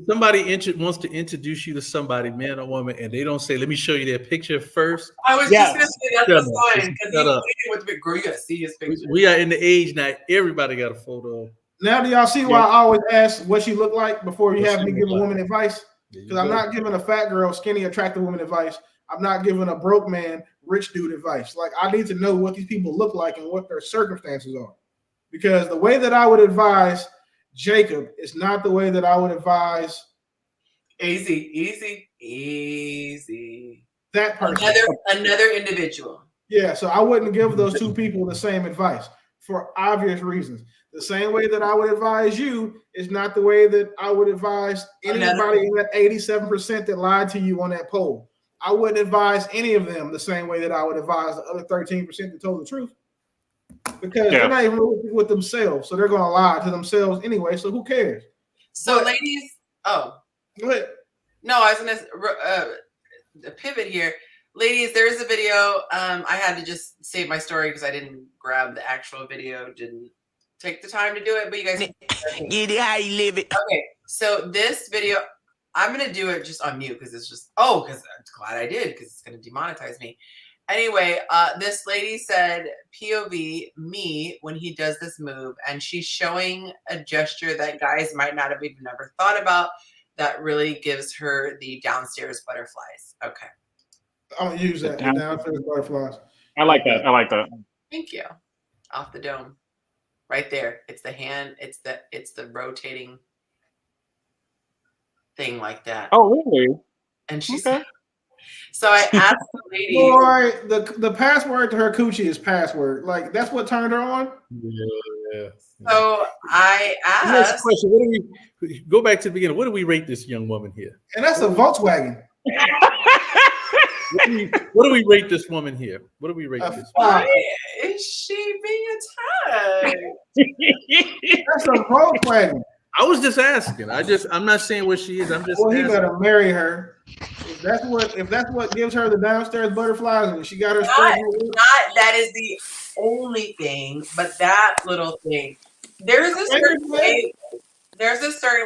somebody wants to introduce you to somebody, man or woman, and they don't say, let me show you their picture first. I was just going to say that's the sign. Because with the girl, you got to see his picture. We are in the age now, everybody got a photo. Now do y'all see why I always ask what she look like before you have me give a woman advice? Because I'm not giving a fat girl, skinny, attractive woman advice. I'm not giving a broke man, rich dude advice. Like, I need to know what these people look like and what their circumstances are. Because the way that I would advise Jacob is not the way that I would advise easy. That person. Another individual. Yeah, so I wouldn't give those two people the same advice for obvious reasons. The same way that I would advise you is not the way that I would advise anybody in that 87% that lied to you on that poll. I wouldn't advise any of them the same way that I would advise the other 13% that told the truth. Because they're not even with themselves, so they're going to lie to themselves anyway. So who cares? So, ladies, go ahead. No, I was going to pivot here. Ladies, there is a video. I had to just save my story because I didn't grab the actual video. Didn't take the time to do it, but you guys get it how you live it. Okay, so this video, I'm going to do it just on mute because it's just because I'm glad I did because it's going to demonetize me. Anyway, this lady said POV me when he does this move, and she's showing a gesture that guys might not have even ever thought about that really gives her the downstairs butterflies. Okay. I'm going to use that. The downstairs butterflies. I like that. Thank you. Off the dome. Right there. It's the hand. It's the rotating thing like that. Oh, really? And she said, so I asked the lady. Boy, the password to her coochie is password. Like, that's what turned her on? Yeah. So I asked. Next question. Go back to the beginning. What do we rate this young woman here? And that's a Volkswagen. What do we rate this woman here? What do we rate this? Why is she being attacked? That's a Volkswagen. I was just asking. I'm not saying what she is. I'm just. Well, he better marry her. If that's what gives her the downstairs butterflies, and she got her. Not that is the only thing, but that little thing. There's a certain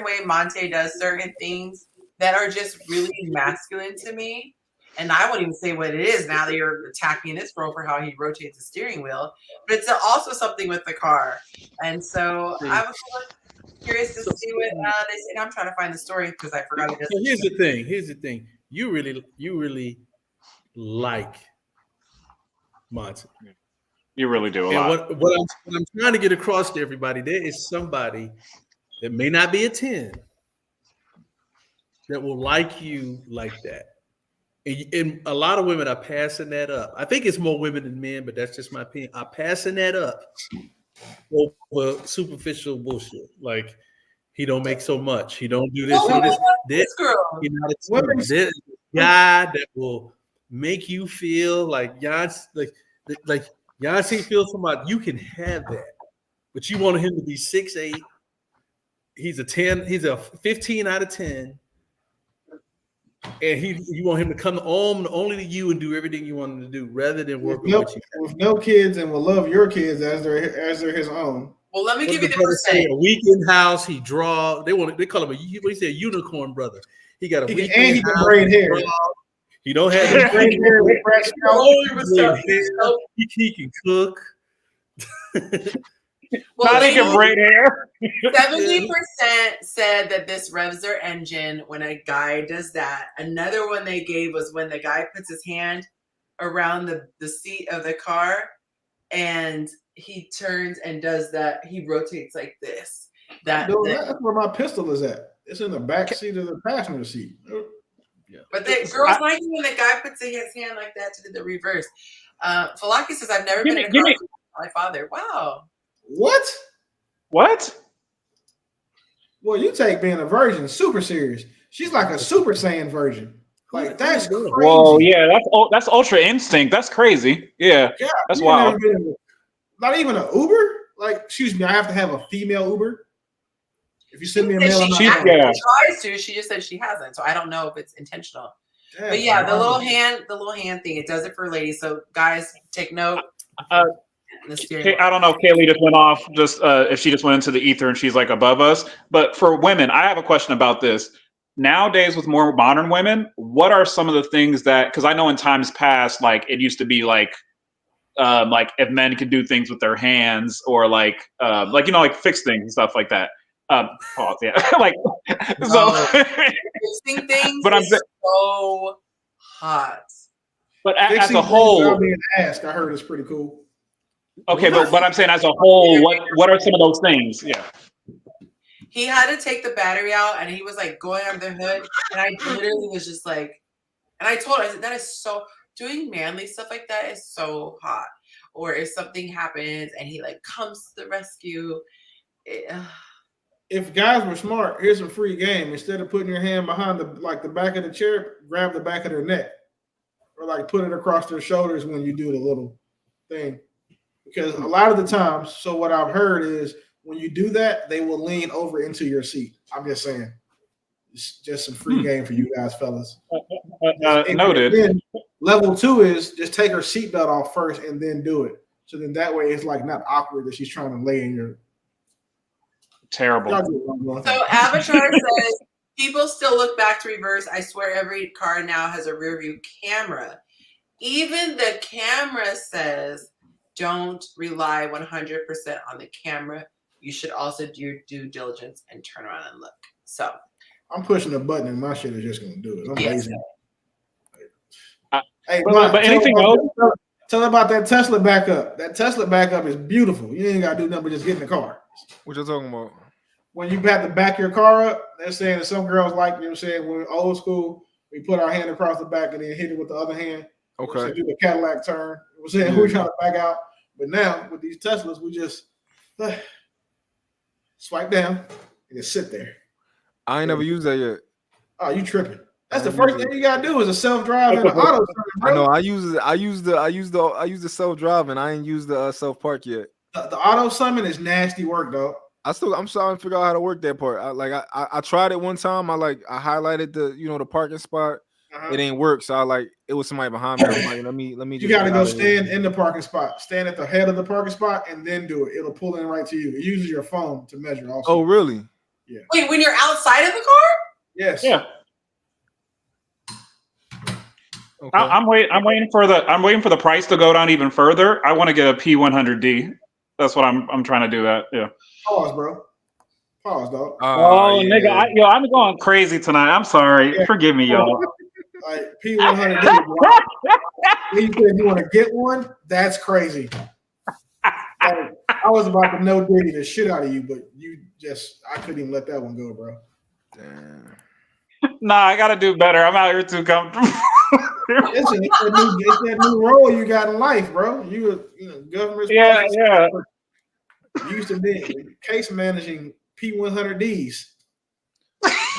way Monte does certain things that are just really masculine to me. And I won't even say what it is now that you're attacking this bro for how he rotates the steering wheel. But it's also something with the car. And so I was curious to see what they said. I'm trying to find the story because I forgot it. So here's the thing. You really like Monte. You really do a lot. What I'm trying to get across to everybody, there is somebody that may not be a 10 that will like you like that. And a lot of women are passing that up. I think it's more women than men, but that's just my opinion. Are passing that up over superficial bullshit. Like he don't make so much. He don't do this. No, He do this. this girl. There's a guy that will make you feel like Yonci, like Yonci feels somebody. You can have that, but you want him to be 6'8". He's a 10. He's a 15 out of 10. And you want him to come on only to you and do everything you want him to do, rather than working with you. With no kids, and will love your kids as they're his own. Well, let me give you the percentage. A weekend house, he draw. They call him a unicorn brother. He got a weekend and he house. can braid hair. He don't have braid hair. He can cook. Well, not even braid hair. 70% said that this revs their engine when a guy does that. Another one they gave was when the guy puts his hand around the seat of the car and he turns and does that. He rotates like this. That's where my pistol is at. It's in the back seat of the passenger seat. Yeah. But the girls like when the guy puts his hand like that to do the reverse. Falaki says, I've never been in a car with my father. Wow. What? Well, you take being a virgin super serious. She's like a Super Saiyan virgin. Like that's crazy. Whoa, yeah, that's ultra instinct. That's crazy. Yeah, that's wild. Not even an Uber. Like, excuse me, I have to have a female Uber. If you send me a mail, she tries to. She just said she hasn't, so I don't know if it's intentional. But yeah, the little hand thing, it does it for ladies. So guys, take note. I don't know if Kaylee just went off, if she just went into the ether and she's like above us. But for women, I have a question about this. Nowadays, with more modern women, what are some of the things that? Because I know in times past, like it used to be like if men could do things with their hands or like fix things and stuff like that. Pause. Yeah, like so. Fixing things, but I'm so hot. But as a whole, being asked, I heard it's pretty cool. Okay, but I'm saying as a whole, what are some of those things? Yeah. He had to take the battery out, and he was like going under the hood, and I literally was just like, and I told her, I said, that is so, doing manly stuff like that is so hot. Or if something happens and he like comes to the rescue. If guys were smart, here's a free game. Instead of putting your hand behind the back of the chair, grab the back of their neck, or like put it across their shoulders when you do the little thing. Because a lot of the times, so what I've heard is when you do that, they will lean over into your seat. I'm just saying, it's just some free game for you guys, fellas. Noted. Then level 2 is just take her seatbelt off first and then do it. So then that way it's like not awkward that she's trying to lay in your. Terrible. So Avatar says people still look back to reverse. I swear every car now has a rear view camera. Even the camera says don't rely 100% on the camera. You should also do your due diligence and turn around and look. So I'm pushing a button and my shit is just gonna do it. I'm lazy. Hey, but anything else? Tell them about that Tesla backup. That Tesla backup is beautiful. You ain't gotta do nothing but just get in the car. What you talking about? When you have to back your car up, they're saying that some girls like, you know what I'm saying, when we're old school, we put our hand across the back and then hit it with the other hand. Okay. So do the Cadillac turn. We're saying we're trying to back out. But now with these Teslas, we just swipe down and just sit there. I ain't never used that yet. Oh, you tripping? That's the first thing you gotta do is a self-drive and an auto. I know. I use the self-drive, I ain't used the self-park yet. The auto summon is nasty work, though. I'm trying to figure out how to work that part. I tried it one time. I highlighted the parking spot. It ain't work. So it was somebody behind me. I'm like, let me. You gotta go stand in the parking spot. Stand at the head of the parking spot and then do it. It'll pull in right to you. It uses your phone to measure also. Oh, really? Yeah. Wait, when you're outside of the car? Yes. Yeah. Okay. I'm waiting for the price to go down even further. I want to get a P100D. That's what I'm trying to do. That. Yeah. Pause, bro. Pause, dog. Nigga, I'm going crazy tonight. I'm sorry. Yeah. Forgive me, y'all. Like P100D. You said you want to get one? That's crazy. I was about to no Diddy the shit out of you, but I couldn't even let that one go, bro. Damn. Nah, I gotta do better. I'm out here too comfortable. It's that new role you got in life, bro. You government. Yeah. Used to be case managing P100Ds.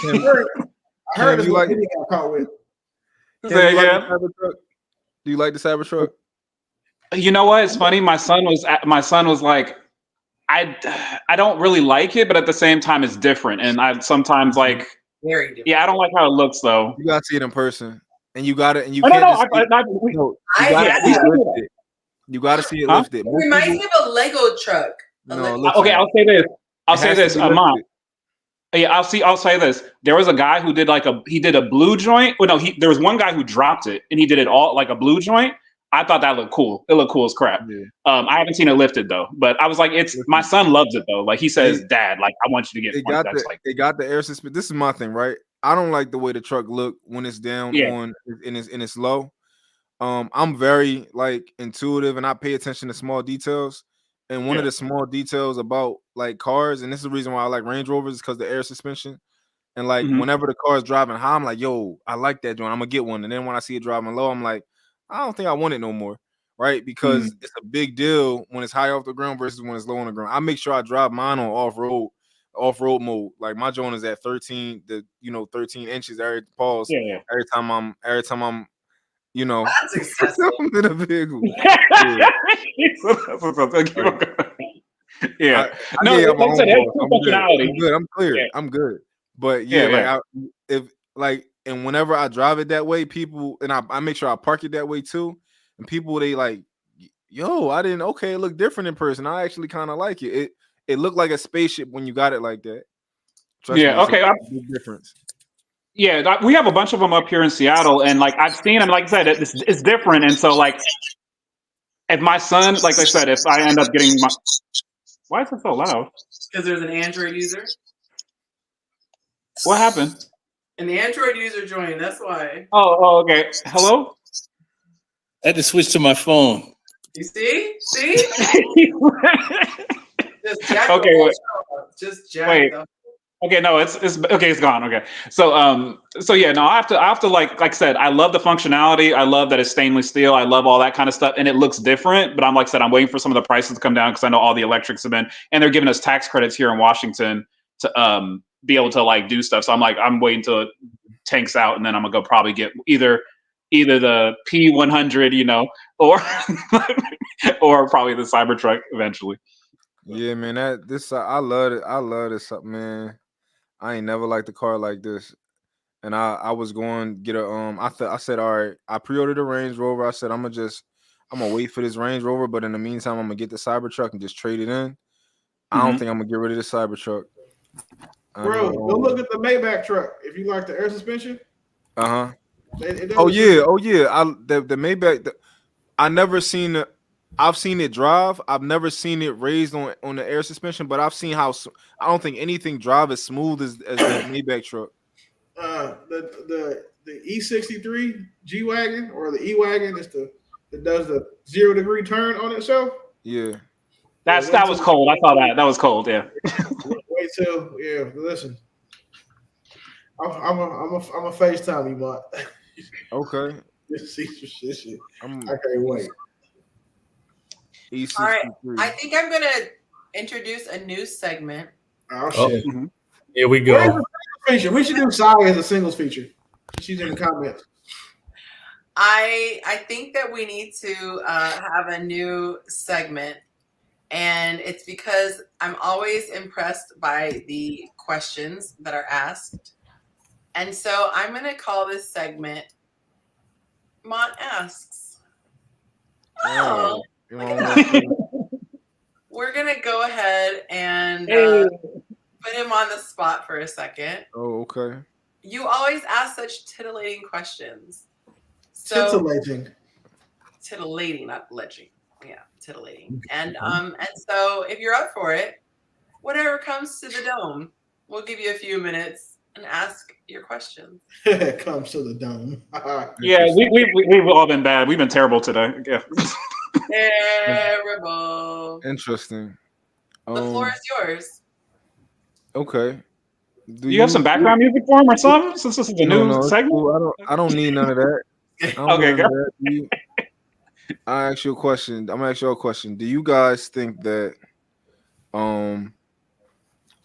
Kim, I heard this you what like? he got caught with. Kim, you like the Cybertruck? Do you like the Cybertruck? You know what? It's funny. My son was like, I don't really like it, but at the same time, it's different. And I sometimes like, very different. Yeah, I don't like how it looks though. You gotta see it in person, and you gotta, and you Oh, can't no, just. You gotta see it lifted. It reminds me of a Lego truck. Okay, I'll say this. Mom. Yeah, I'll say this. There was a guy who did he did a blue joint. Well, no, there was one guy who dropped it, and he did it all like a blue joint. I thought that looked cool. It looked cool as crap. Yeah. I haven't seen it lifted though, but I was like, my son loves it though. Like he says, Dad, like I want you to get one that's like. They got the air suspension. This is my thing, right? I don't like the way the truck look when it's down on and it's low. I'm very like intuitive and I pay attention to small details. And one of the small details about like cars, and this is the reason why I like Range Rovers, is because the air suspension. And like whenever the car is driving high, I'm like, yo, I like that joint. I'm gonna get one. And then when I see it driving low, I'm like, I don't think I want it no more. Right? Because it's a big deal when it's high off the ground versus when it's low on the ground. I make sure I drive mine on off-road mode. Like my joint is at 13 inches every pause. Every time I'm that's excessive. I'm in a vehicle. Yeah. I'm good. I'm clear. Yeah. I'm good. But and whenever I drive it that way, people, and I make sure I park it that way too. And people, they like, yo, it looked different in person. I actually kind of like it. It looked like a spaceship when you got it like that. Trust me, okay. Big difference. Yeah, we have a bunch of them up here in Seattle, and like I've seen them. Like I said, it's different, and so like, if my son, like I said, if I end up getting my, why is it so loud? Because there's an Android user. What happened? An Android user joined. That's why. Oh, okay. Hello. I had to switch to my phone. You see? Just jack Just jack the Okay, no, it's okay. It's gone. Okay, so yeah, no, I have to like I said, I love the functionality. I love that it's stainless steel. I love all that kind of stuff, and it looks different. But like I said, I'm waiting for some of the prices to come down because I know all the electrics have been, and they're giving us tax credits here in Washington to be able to like do stuff. So I'm waiting till it tanks out, and then I'm gonna go probably get either the P100, or or probably the Cybertruck eventually. Yeah, man, I love it. I love this stuff, man. I ain't never liked a car like this. And I was going to get I said, all right, I pre-ordered a Range Rover. I said, I'm gonna wait for this Range Rover, but in the meantime, I'm gonna get the Cybertruck and just trade it in. I don't think I'm gonna get rid of the Cybertruck. Bro, go look at the Maybach truck. If you like the air suspension. Oh yeah. The Maybach. I never seen it. I've seen it drive. I've never seen it raised on the air suspension, but I've seen how I don't think anything drive as smooth as the Maybach truck. The E63 G wagon or the E wagon is that does the 0 degree turn on itself. Yeah, that was cold. I saw that. That was cold. Yeah. Wait till listen. I'm a FaceTime you, Mont. Okay. This shit. I can't wait. E63. All right, I think I'm gonna introduce a new segment. Oh shit! Here we go. Feature. We should do Sally as a singles feature. She's in the comments. I think that we need to have a new segment, and it's because I'm always impressed by the questions that are asked, and so I'm gonna call this segment "Mont Asks." Oh. We're gonna go ahead and put him on the spot for a second. Oh, okay. You always ask such titillating questions. So titillating, not ledging. Yeah, titillating. And so if you're up for it, whatever comes to the dome, we'll give you a few minutes and ask your questions. Comes to the dome. Yeah, we've all been bad. We've been terrible today. Yeah. Terrible. Interesting. The floor is yours. Okay. Do you have some background music for him or something? Since this is a new segment? Cool. I don't need none of that. Okay, go. I ask you a question. I'm gonna ask you a question. Do you guys think that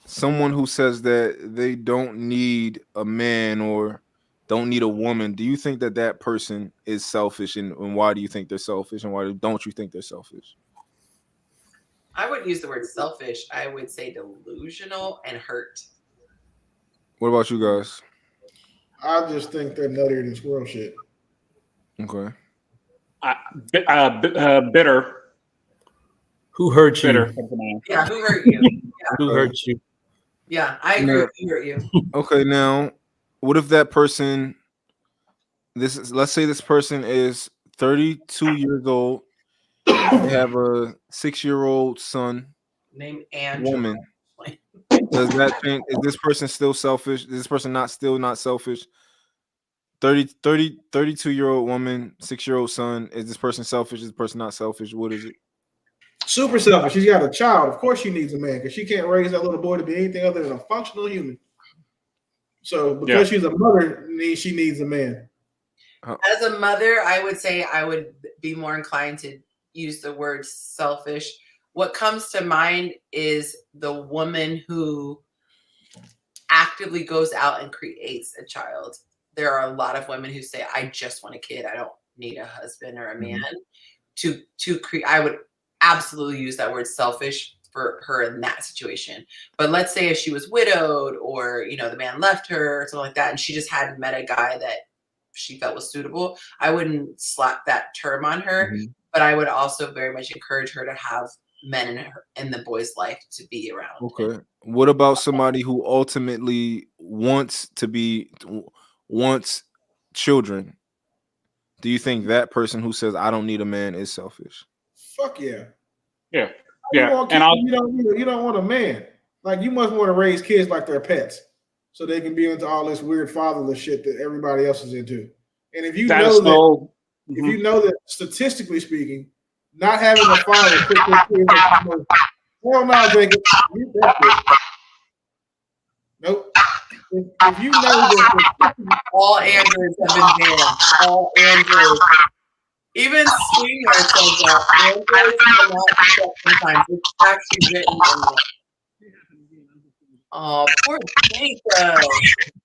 someone who says that they don't need a man or don't need a woman, do you think that that person is selfish, and why do you think they're selfish, and why don't you think they're selfish? I wouldn't use the word selfish. I would say delusional and hurt. What about you guys? I just think they're nuttier than squirrel shit. Okay. Bitter. Who hurt you? Yeah, who hurt you? Yeah. Who hurt you? Yeah, I agree. Who hurt you? Okay, now, what if that person? Let's say this person is 32 years old. They have a 6-year-old son. Named Andrew. Woman. Does that change? Is this person still selfish? Is this person not selfish? 32-year-old woman, 6-year-old son. Is this person selfish? Is this person not selfish? What is it? Super selfish. She's got a child. Of course she needs a man because she can't raise that little boy to be anything other than a functional human. So because she's a mother, she needs a man. As a mother, I would say I would be more inclined to use the word selfish. What comes to mind is the woman who actively goes out and creates a child. There are a lot of women who say, I just want a kid. I don't need a husband or a man to create. I would absolutely use that word selfish for her in that situation. But let's say if she was widowed or, the man left her or something like that, and she just hadn't met a guy that she felt was suitable, I wouldn't slap that term on her, but I would also very much encourage her to have men in the boy's life to be around. Okay. What about somebody who ultimately wants children? Do you think that person who says I don't need a man is selfish? Fuck yeah. Yeah. You don't want a man. Like, you must want to raise kids like they're pets, so they can be into all this weird fatherless shit that everybody else is into. And if you know that statistically speaking, not having a father put this kid hell no, Jacob. Nope. If you know that all androids have been banned, all androids. Even Sweetheart says that androids cannot do that sometimes. It's actually written in there. Oh, poor Jacob.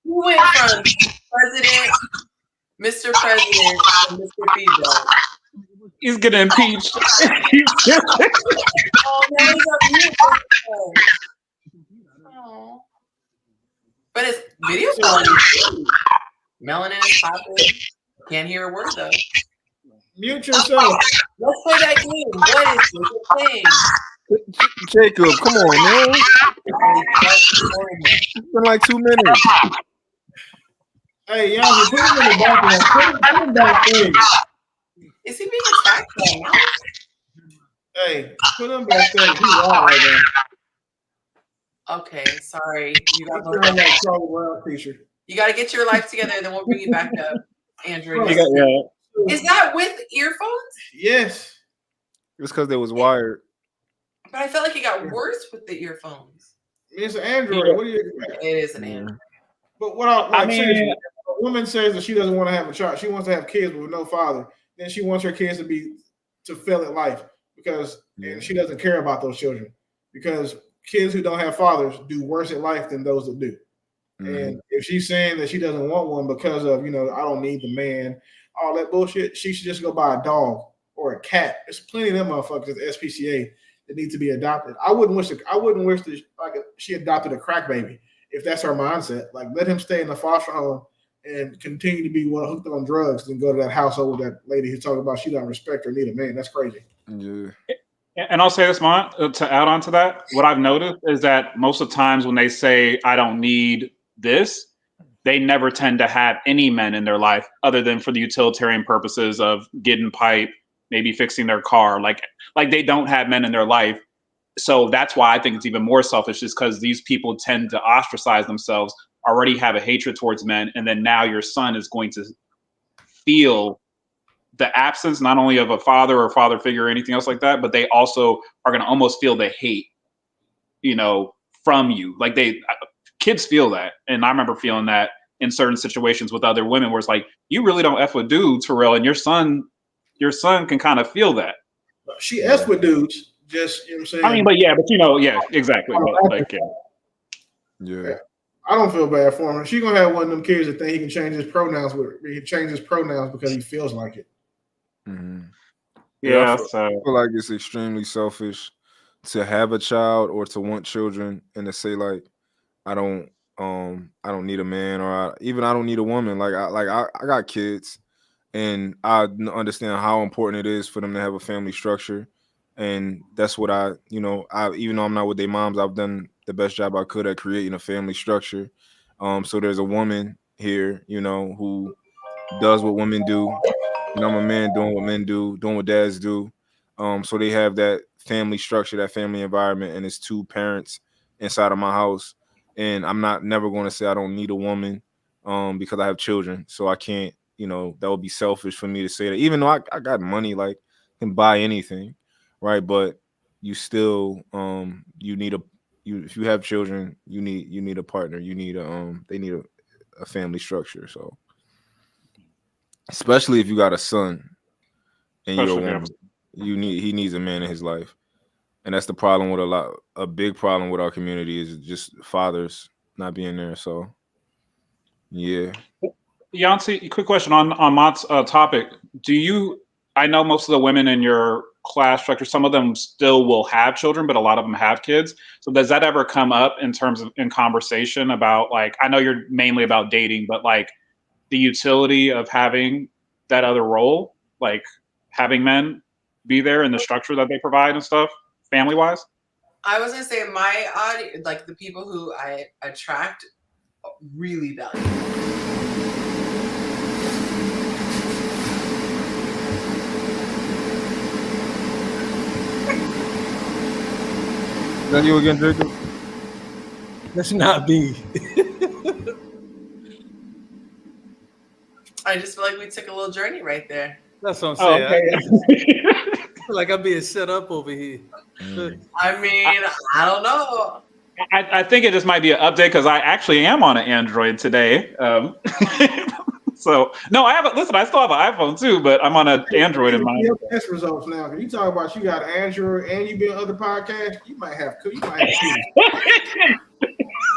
He went from President, Mr. President, to Mr. Feedback. He's getting impeached. Oh, now he's on mute. Oh. But his video quality is good. Melanin is popping. Can't hear a word though. Mute yourself. Let's play that game. What is the thing? Jacob, come on, man. It's been like 2 minutes. Hey, Yonci, put him in the background. Put him backstage. Is he being attacked right now? Hey, put him backstage. He's wild right now. Okay, sorry. You got to get your life together, then we'll bring you back up, Andrew. Is that with earphones? Yes. It's because they was wired. But I felt like it got worse with the earphones. It's an Android. What do you expect? It is an Android. But what I mean, seriously, if a woman says that she doesn't want to have a child, she wants to have kids with no father, then she wants her kids to fail at life and she doesn't care about those children, because kids who don't have fathers do worse at life than those that do. And if she's saying that she doesn't want one because of, I don't need the man, all that bullshit, she should just go buy a dog or a cat. There's plenty of them motherfuckers at the SPCA that need to be adopted. I wouldn't wish that she adopted a crack baby if that's her mindset. Like, let him stay in the foster home and continue to be hooked on drugs, then go to that household with that lady who's talking about she doesn't respect or need a man. That's crazy. Yeah. And I'll say this, Mont, to add on to that, what I've noticed is that most of the times when they say, I don't need this, they never tend to have any men in their life other than for the utilitarian purposes of getting pipe, maybe fixing their car. Like they don't have men in their life. So that's why I think it's even more selfish, is because these people tend to ostracize themselves, already have a hatred towards men. And then now your son is going to feel the absence, not only of a father or father figure or anything else like that, but they also are going to almost feel the hate, from you. Like kids feel that. And I remember feeling that in certain situations with other women where it's like, you really don't F with dudes for real. And your son can kind of feel that. She F with dudes, Just, you know what I'm saying? I mean, but yeah, exactly. But like, Yeah. I don't feel bad for him. She's gonna have one of them kids that think he can change his pronouns because he feels like it. Mm-hmm. yeah. I feel like it's extremely selfish to have a child or to want children and to say like I don't need a man or I don't need a woman. Like I got kids and I understand how important it is for them to have a family structure. And that's what I even though I'm not with their moms, I've done the best job I could at creating a family structure. So there's a woman here, who does what women do, and I'm a man doing what men do, doing what dads do. So they have that family structure, that family environment, and it's 2 parents inside of my house. And I'm never going to say I don't need a woman, because I have children. So I can't, that would be selfish for me to say that. Even though I got money, like can buy anything, right? But you still, if you have children, you need a partner. You need they need a family structure. So especially if you got a son and you're a woman, he needs a man in his life. And that's the problem with a big problem with our community is just fathers not being there. So yeah. Yonci, quick question on Mott's topic. I know most of the women in your class structure, some of them still will have children, but a lot of them have kids. So does that ever come up in conversation about, like, I know you're mainly about dating, but like the utility of having that other role, like having men be there in the structure that they provide and stuff, family wise? I was gonna say my audience, like the people who I attract, really value it. Is that you again, Jacob? That's not me. I just feel like we took a little journey right there. That's what I'm saying. Okay. I feel like I'm being set up over here. I mean, I don't know. I think it just might be an update because I actually am on an Android today. So no, I haven't. Listen, I still have an iPhone too, but I'm on an Android in mine. Test results now. Can you talk about you got an Android and you been on other podcasts? You might have two.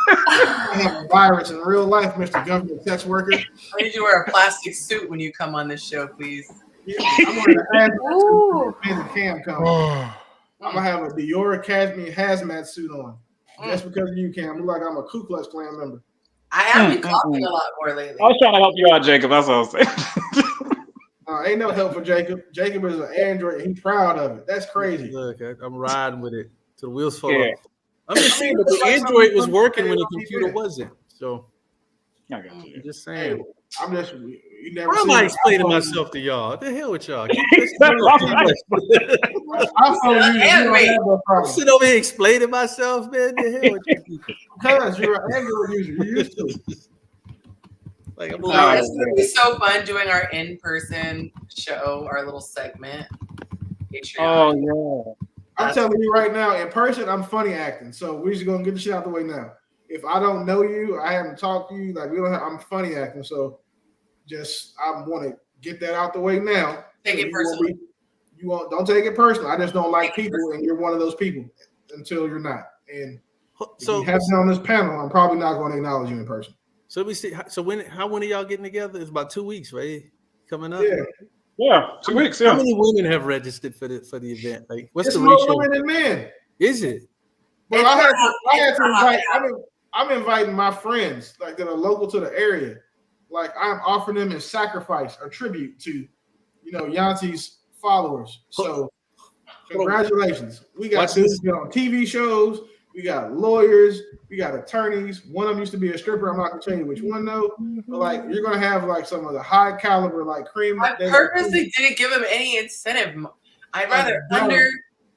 Have a virus in real life, Mr. Government sex worker. I need you to wear a plastic suit when you come on this show, please. I'm wearing a hazmat suit when the Cam comes. I'm gonna have a Dior Cashmere hazmat suit on. Just because of you, Cam. Look like I'm a Ku Klux Klan member. I have been coughing a lot more lately. I was trying to help you out, Jacob. That's what I was saying. Ain't no help for Jacob. Jacob is an Android and he's proud of it. That's crazy. Look, I'm riding with it till the wheels fall off. I'm just saying, but the Android was working when the computer wasn't. So I got you. I'm just saying. I'm just. You never. Why am I explaining myself to y'all? What the hell with y'all? I'm sitting over here explaining myself, man. The hell with you people? Because you're an Android user. You're used to it. Like I'm it's gonna be so fun doing our in-person show, our little segment. Patreon. Oh yeah. I'm telling you right now, in person, I'm funny acting. So we're just gonna get the shit out the way now. If I don't know you, I haven't talked to you, like I'm funny acting. So I want to get that out the way now. Take it personally. Don't take it personally. I just don't like people, and you're one of those people until you're not. And so if you have been on this panel, I'm probably not going to acknowledge you in person. So we see. So when are y'all getting together? It's about 2 weeks, right? Coming up. Yeah, 2 weeks. Yeah. How many women have registered for the event? Like, what's the more ratio? women than men. Is it? Well, I had to invite. I'm inviting my friends like that are local to the area. Like I'm offering them a sacrifice, a tribute to, Yonci's followers. So congratulations. We got dudes on TV shows. We got lawyers. We got attorneys. One of them used to be a stripper. I'm not gonna tell you which one though. But like you're gonna have like some of the high caliber like cream. I purposely didn't give them any incentive. I'd rather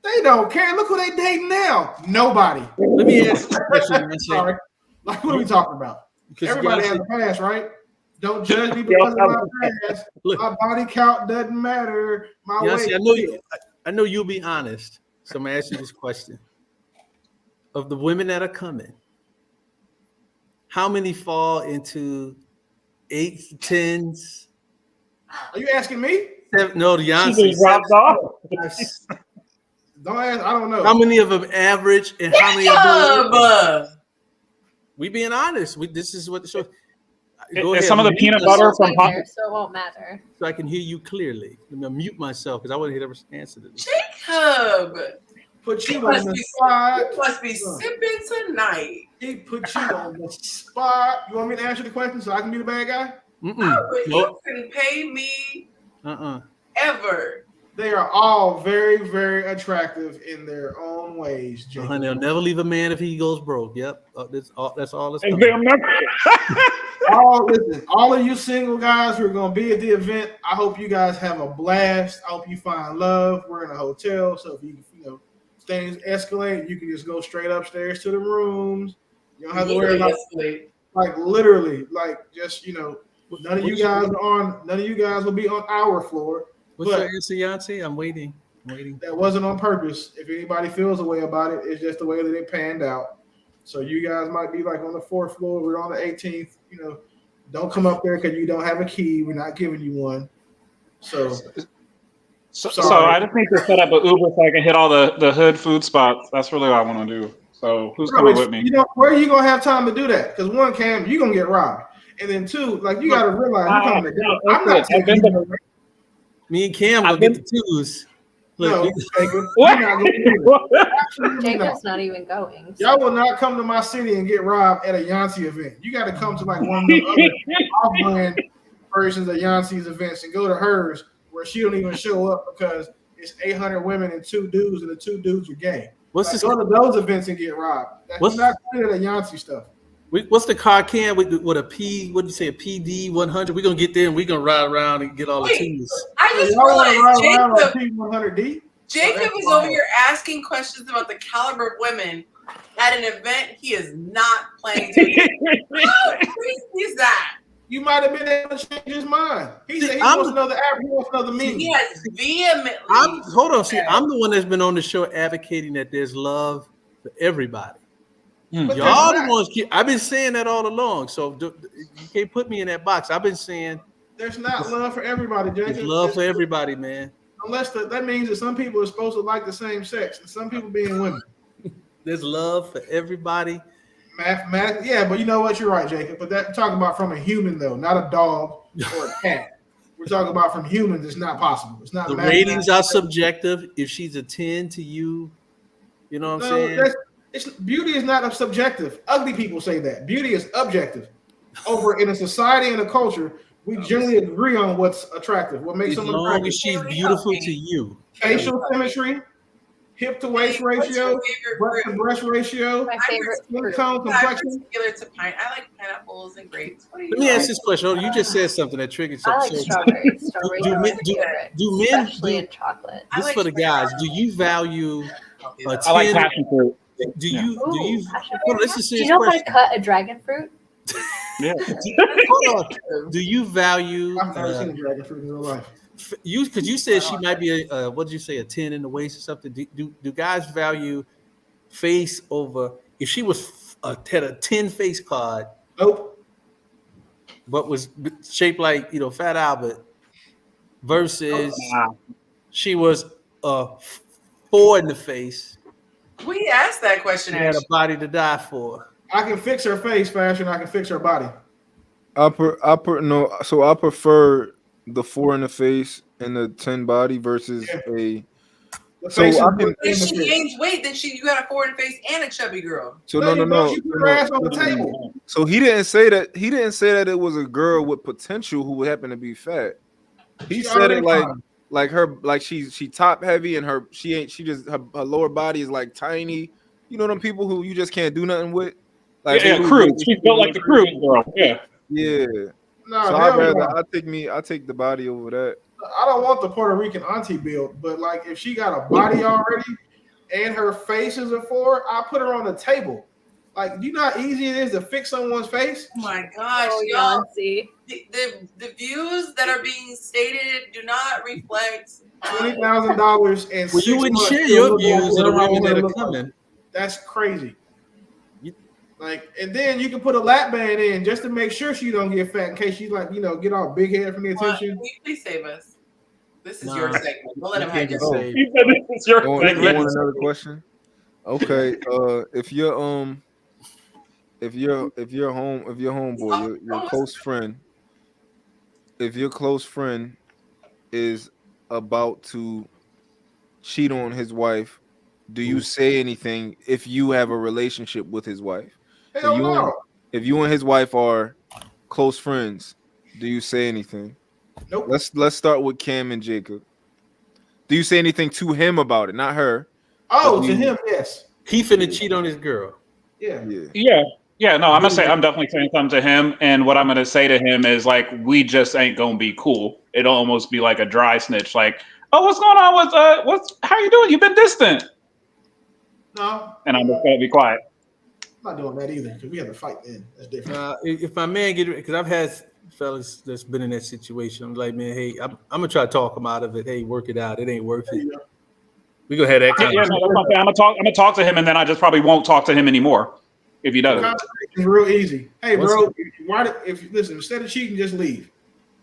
They don't care. Look who they dating now. Nobody. Let me ask you a question. Sorry. Like what are we talking about? Because everybody has a past, right? Don't judge me because of my past. My body count doesn't matter. My weight. I know you'll be honest. So I'm gonna ask you this question. Of the women that are coming, how many fall into 8s, 10s? Are you asking me? No, the Yonci. Don't ask. I don't know. How many of them average and how many of them? We being honest. This is what the show. Go ahead. Some of the peanut butter from Hot. So it won't matter. So I can hear you clearly. Let me mute myself because I want to hear the answer to this. Jacob, Put you on the spot. You must be sipping tonight. He put you on the spot. You want me to answer the question so I can be the bad guy? You can pay me ever. They are all very, very attractive in their own ways. Honey, they'll never leave a man if he goes broke. Yep, that's all. That's all of you single guys who are going to be at the event, I hope you guys have a blast. I hope you find love. We're in a hotel, so if you things escalate, you can just go straight upstairs to the rooms. You don't have to worry about like literally, like just none of you guys will be on our floor. What's your answer, Yonci? I'm waiting. That wasn't on purpose. If anybody feels a way about it, it's just the way that it panned out. So you guys might be like on the 4th floor. We're on the 18th. Don't come up there because you don't have a key. We're not giving you one. So I just need to set up an Uber so I can hit all the hood food spots. That's really what I want to do. So who's coming with me? Where are you gonna have time to do that? Because one, Cam, you're gonna get robbed, and then two, like you gotta realize I'm not taking you. Me and Cam will get the twos. No, Jacob's not even going. Y'all will not come to my city and get robbed at a Yonci event. You got to come to like one of the other off-brand versions of Yonci's events and go to hers where she don't even show up because it's 800 women and 2 dudes, and the 2 dudes are gay. Go to those events and get robbed. That's not good at the Yonci stuff. What's the car, Cam, with a P? What do you say, a PD 100? We're gonna get there and we're gonna ride around and get all the twos. I just realized Jacob is over here here asking questions about the caliber of women at an event he is not planning to. How crazy is that? You might have been able to change his mind. He said he wants to know the average, he wants to know the meaning. He has vehemently. Hold on, I'm the one that's been on the show advocating that there's love for everybody. Y'all the ones. I've been saying that all along. So you can't put me in that box. I've been saying there's not love for everybody, Jacob. There's love for everybody, man. Unless that means that some people are supposed to like the same sex, and some people being women. There's love for everybody. Mathematically, yeah, but you know what? You're right, Jacob. But that we're talking about from a human, though, not a dog or a cat. We're talking about from humans. It's not possible. It's not. The ratings are subjective. If she's a 10 to you, you know what I'm saying? Beauty is not subjective. Ugly people say that. Beauty is objective. Over in a society and a culture, we generally agree on what's attractive. What makes someone attractive? As long as she's beautiful to you. Facial symmetry, hip to waist ratio, breast to breast ratio, skin tone, complexion. I like pineapples and grapes. Let me ask this question. You just said something that triggered something. I like strawberries. Strawberries do men especially in chocolate? This is for the guys. Do you value a 10? I like passion fruit. Do you Do you know how to cut a dragon fruit? Yeah. Hold on. Do you value? I've never seen a dragon fruit in real life. Because you said she might be a what did you say, a 10 in the waist or something? Do guys value face over? If she was had a 10 face card, nope, but was shaped like Fat Albert, versus she was a 4 in the face. We asked that question. She had a body to die for. I can fix her face faster than I can fix her body. I prefer the 4 in the face and the 10 body versus a. So if she gains weight, then you got a 4 in the face and a chubby girl. So no. She put her ass on the table. So he didn't say that. He didn't say that it was a girl with potential who would happen to be fat. He said it like her, like she top heavy and her lower body is like tiny. You know them people who you just can't do nothing with. Like Cruise. She's built like the Cruise girl. Yeah. Yeah. No, so I take the body over that. I don't want the Puerto Rican auntie build, but like if she got a body already and her face is a 4, I put her on the table. Like, do you know how easy it is to fix someone's face? Oh my gosh, y'all! The views that are being stated do not reflect $20,000 and well, you wouldn't share your views of the women that are coming. That's crazy. And then you can put a lap band in just to make sure she don't get fat in case she's get all big head from the attention. Can you please save us? This is your segment. We'll let him have your segment. He said this is your segment. segment. You want another question? Okay. If your homeboy, your close friend, if your close friend is about to cheat on his wife, do you say anything if you have a relationship with his wife? Hell no. If you and his wife are close friends, do you say anything? Nope. Let's start with Cam and Jacob. Do you say anything to him about it, not her? Oh, to him, yes. He finna cheat on his girl. Yeah. No, I'm definitely saying something to him, and what I'm gonna say to him is like, we just ain't gonna be cool. It'll almost be like a dry snitch, like, oh, what's going on with how you doing? You've been distant. No. And I'm just gonna be quiet. I'm not doing that either because we have to fight then. That's different. If my man because I've had fellas that's been in that situation. I'm like, man, hey, I'm gonna try to talk him out of it. Hey, work it out. It ain't worth it. We gonna have that conversation. I'm gonna talk to him, and then I just probably won't talk to him anymore if he does. It's real easy. Hey, bro, listen, instead of cheating, just leave.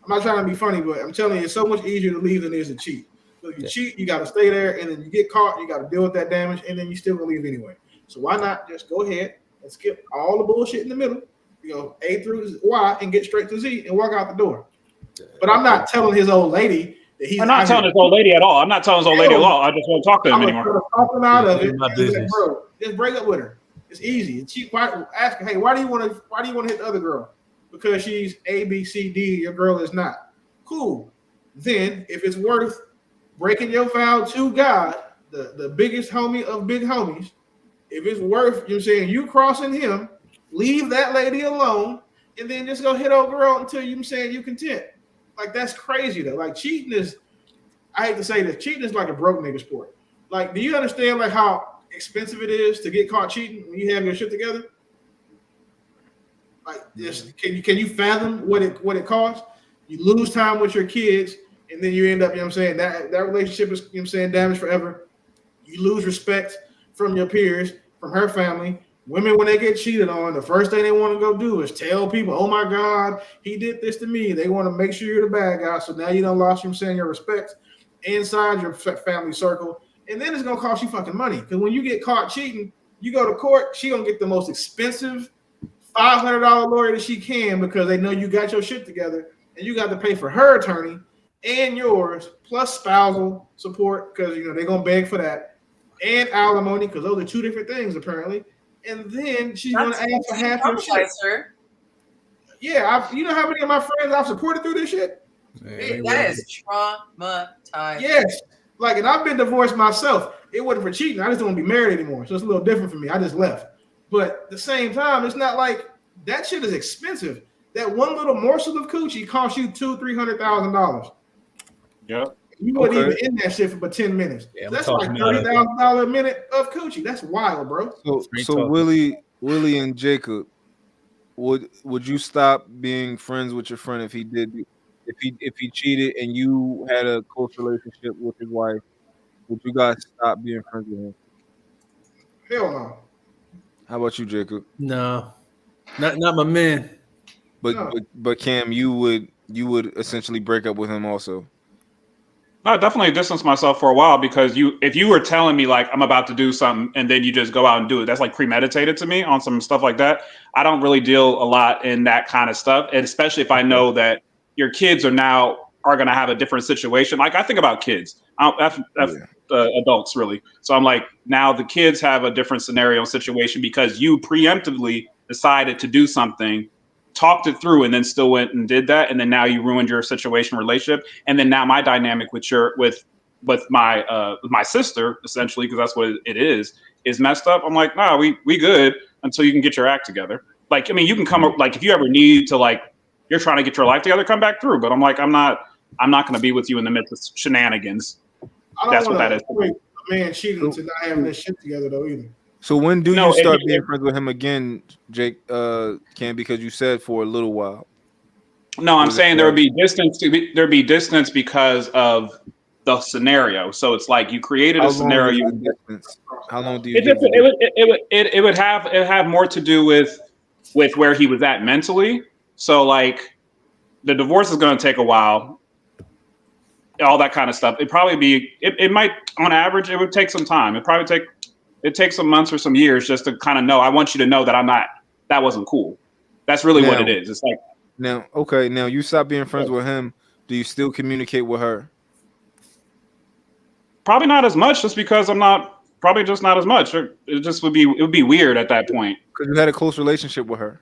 I'm not trying to be funny, but I'm telling you, it's so much easier to leave than it is to cheat. So if you cheat, you got to stay there, and then you get caught, you got to deal with that damage, and then you still gonna leave anyway. So why not just go ahead and skip all the bullshit in the middle, A through Y, and get straight to Z and walk out the door. But I'm not telling his old lady that he's. I'm not telling his old lady at all. I'm not telling his old lady at all. I just won't talk to him anymore. Talk him out of it. My business. Bro, just break up with her. It's easy. Ask her, hey, why do you want to hit the other girl? Because she's A, B, C, D. Your girl is not. Cool. Then, if it's worth breaking your vow to God, the biggest homie of big homies, if it's worth you crossing him, leave that lady alone, and then just go hit old girl until you content. Like, that's crazy though. Like, cheating is, I hate to say this, cheating is like a broke nigga sport. Like, do you understand like how expensive it is to get caught cheating when you have your shit together? Like, can you fathom what it costs? You lose time with your kids, and then you end up, that relationship is, damaged forever. You lose respect from your peers, from her family. Women, when they get cheated on, the first thing they want to go do is tell people, oh my God, he did this to me. They want to make sure you're the bad guy. So now you done lost your respect inside your family circle. And then it's going to cost you fucking money. Because when you get caught cheating, you go to court, she going to get the most expensive $500 lawyer that she can because they know you got your shit together. And you got to pay for her attorney and yours, plus spousal support, because they're going to beg for that, and alimony, because those are two different things, apparently. And then she's going to ask for half your shit. Her. Yeah, you know how many of my friends I've supported through this shit? Man, that is traumatizing. Yes. Like, and I've been divorced myself. It wasn't for cheating. I just don't want to be married anymore. So it's a little different for me. I just left. But at the same time, it's not like that shit is expensive. That one little morsel of coochie costs you $200,000-$300,000. Yeah. You weren't even in that shit for but 10 minutes. Yeah, that's like $30,000 a minute of coochie. That's wild, bro. So Willie and Jacob, would you stop being friends with your friend if he cheated and you had a close relationship with his wife? Would you guys stop being friends with him? Hell no. How about you, Jacob? No, not my man. But Cam, you would essentially break up with him also. I definitely distance myself for a while because if you were telling me like I'm about to do something and then you just go out and do it, that's like premeditated to me on some stuff like that. I don't really deal a lot in that kind of stuff, and especially if I know that your kids are going to have a different situation. Like, I think about kids, adults really. So I'm like, now the kids have a different scenario and situation because you preemptively decided to do something, talked it through, and then still went and did that, and then now you ruined your situation, relationship, and then now my dynamic with my sister, essentially, because that's what it is messed up. I'm like, nah, we good until you can get your act together. Like, I mean, you can come like if you ever need to, like, you're trying to get your life together, come back through. But I'm like, I'm not going to be with you in the midst of shenanigans. That's what that is. A man cheating to not having this shit together though either. So when do you start being friends with him again, Jake? Cam, because you said for a little while. No, I'm saying there would be distance because of the scenario. So it's like you created a scenario. How long do you? It would have more to do with where he was at mentally. So like the divorce is going to take a while. all that kind of stuff. It'd probably be, it might, on average, it would take some time. It takes some months or some years just to kind of know. I want you to know that that wasn't cool. That's really what it is. It's like, now, okay, now you stop being friends with him. Do you still communicate with her? Probably not as much, just because probably just not as much. It would be weird at that point. Because you had a close relationship with her.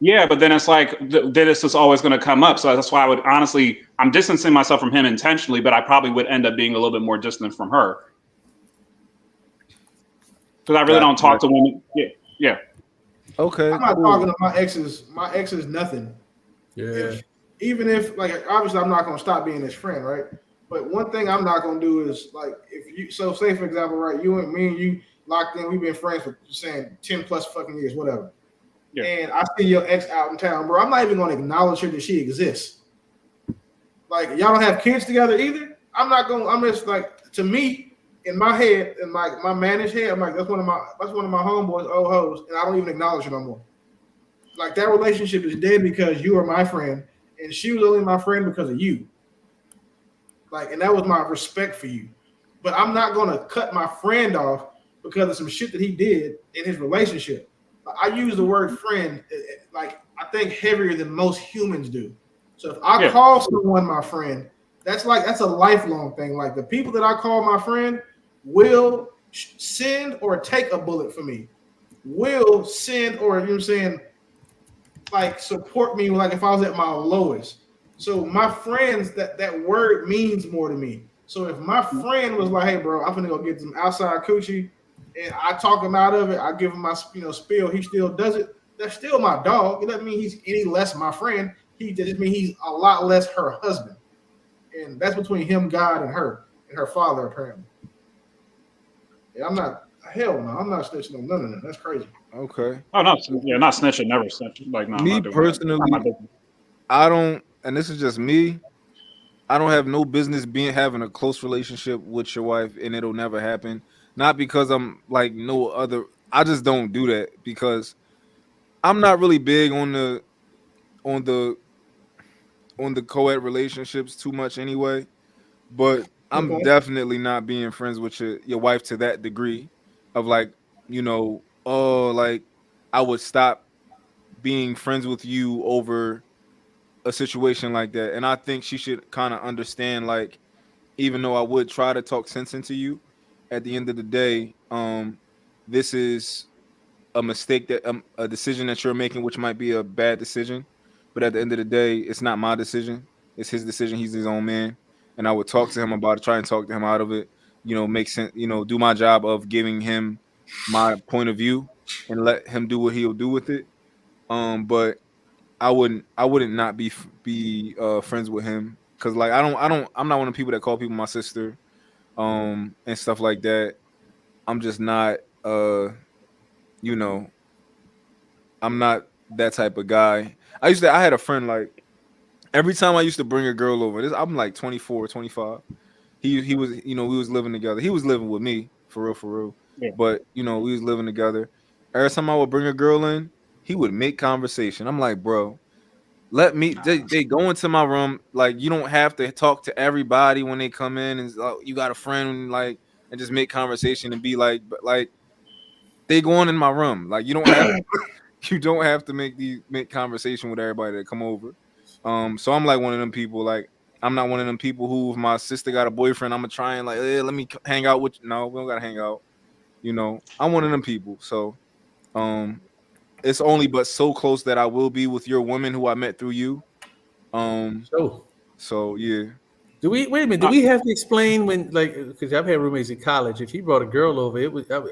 Yeah, but then it's like, then it's just always going to come up. So that's why I'm distancing myself from him intentionally, but I probably would end up being a little bit more distant from her. Because I really don't talk to women. Yeah. Okay. I'm not talking to my exes. My ex is nothing. Yeah. Even if, like, obviously I'm not going to stop being his friend, right? But one thing I'm not going to do is, like, so say, for example, right, me and you locked in, we've been friends for, saying, 10 plus fucking years, whatever. Yeah. And I see your ex out in town, bro. I'm not even going to acknowledge her that she exists. Like, y'all don't have kids together either. I'm just like, to me, in my head, in my managed head, I'm like, that's one of my homeboys, old hoes, and I don't even acknowledge her no more. Like, that relationship is dead because you are my friend, and she was only my friend because of you. Like, and that was my respect for you. But I'm not going to cut my friend off because of some shit that he did in his relationship. I use the word friend, like, I think heavier than most humans do. So if I call someone my friend, that's a lifelong thing. Like, the people that I call my friend will send or take a bullet for me, will send or, you know what I'm saying, like, support me, like if I was at my lowest. So my friends, that word means more to me. So if my friend was like, hey, bro, I'm gonna go get some outside coochie, and I talk him out of it, I give him my spiel, he still does it, that's still my dog. It doesn't mean he's any less my friend. He just mean he's a lot less her husband. And that's between him, God, and her father, apparently. Yeah, I'm not snitching on none of that. That's crazy. Okay. Oh, no, not snitching, never snitching. Like, no, me personally, I don't, and this is just me, I don't have no business having a close relationship with your wife, and it'll never happen. Not because I'm like no other, I just don't do that because I'm not really big on the co-ed relationships too much anyway. But I'm definitely not being friends with your wife to that degree of like, like I would stop being friends with you over a situation like that. And I think she should kind of understand, like, even though I would try to talk sense into you, at the end of the day, this is a mistake a decision that you're making, which might be a bad decision. But at the end of the day, it's not my decision. It's his decision. He's his own man. And I would talk to him about it, try and talk to him out of it, make sense, do my job of giving him my point of view and let him do what he'll do with it. But I wouldn't not be friends with him because, like, I'm not one of the people that call people my sister, and stuff like that. I'm just not, I'm not that type of guy. I had a friend, like, every time I used to bring a girl over, I'm like 24, 25. He was, we was living together. He was living with me for real. Yeah. But, we was living together. Every time I would bring a girl in, he would make conversation. I'm like, bro, they go into my room. Like, you don't have to talk to everybody when they come in and you got a friend, like, and just make conversation and be like, but like, they go on in my room. Like, you don't have to make conversation with everybody that come over. So I'm like one of them people. Like, I'm not one of them people who, if my sister got a boyfriend, I'm gonna try and like, hey, let me hang out with you. No, we don't gotta hang out. I'm one of them people. So, it's only but so close that I will be with your woman who I met through you. So yeah. Do we wait a minute? Do we have to explain when, like, because I've had roommates in college? If he brought a girl over,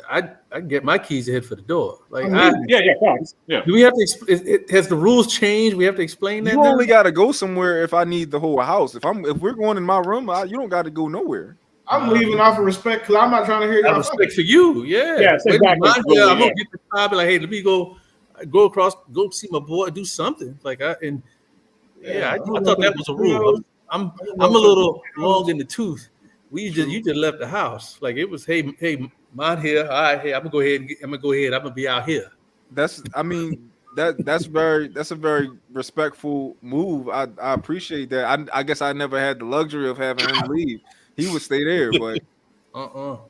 I get my keys to head for the door. Like, yeah. Do we have to? Has the rules changed? We have to explain that. You only got to go somewhere if I need the whole house. If we're going in my room, you don't got to go nowhere. I'm leaving off of respect because I'm not trying to hear y'all. Respect for you, yeah. Yes, exactly. I'm gonna get the job. Like, hey, let me go across, go see my boy, do something. Like, I thought that was a rule. I'm a little long in the tooth. You just left the house. Like, it was, hey, mine here. All right, hey, I'm gonna go ahead. I'm gonna be out here. that's a very respectful move. I appreciate that. I guess I never had the luxury of having him leave. He would stay there, but oh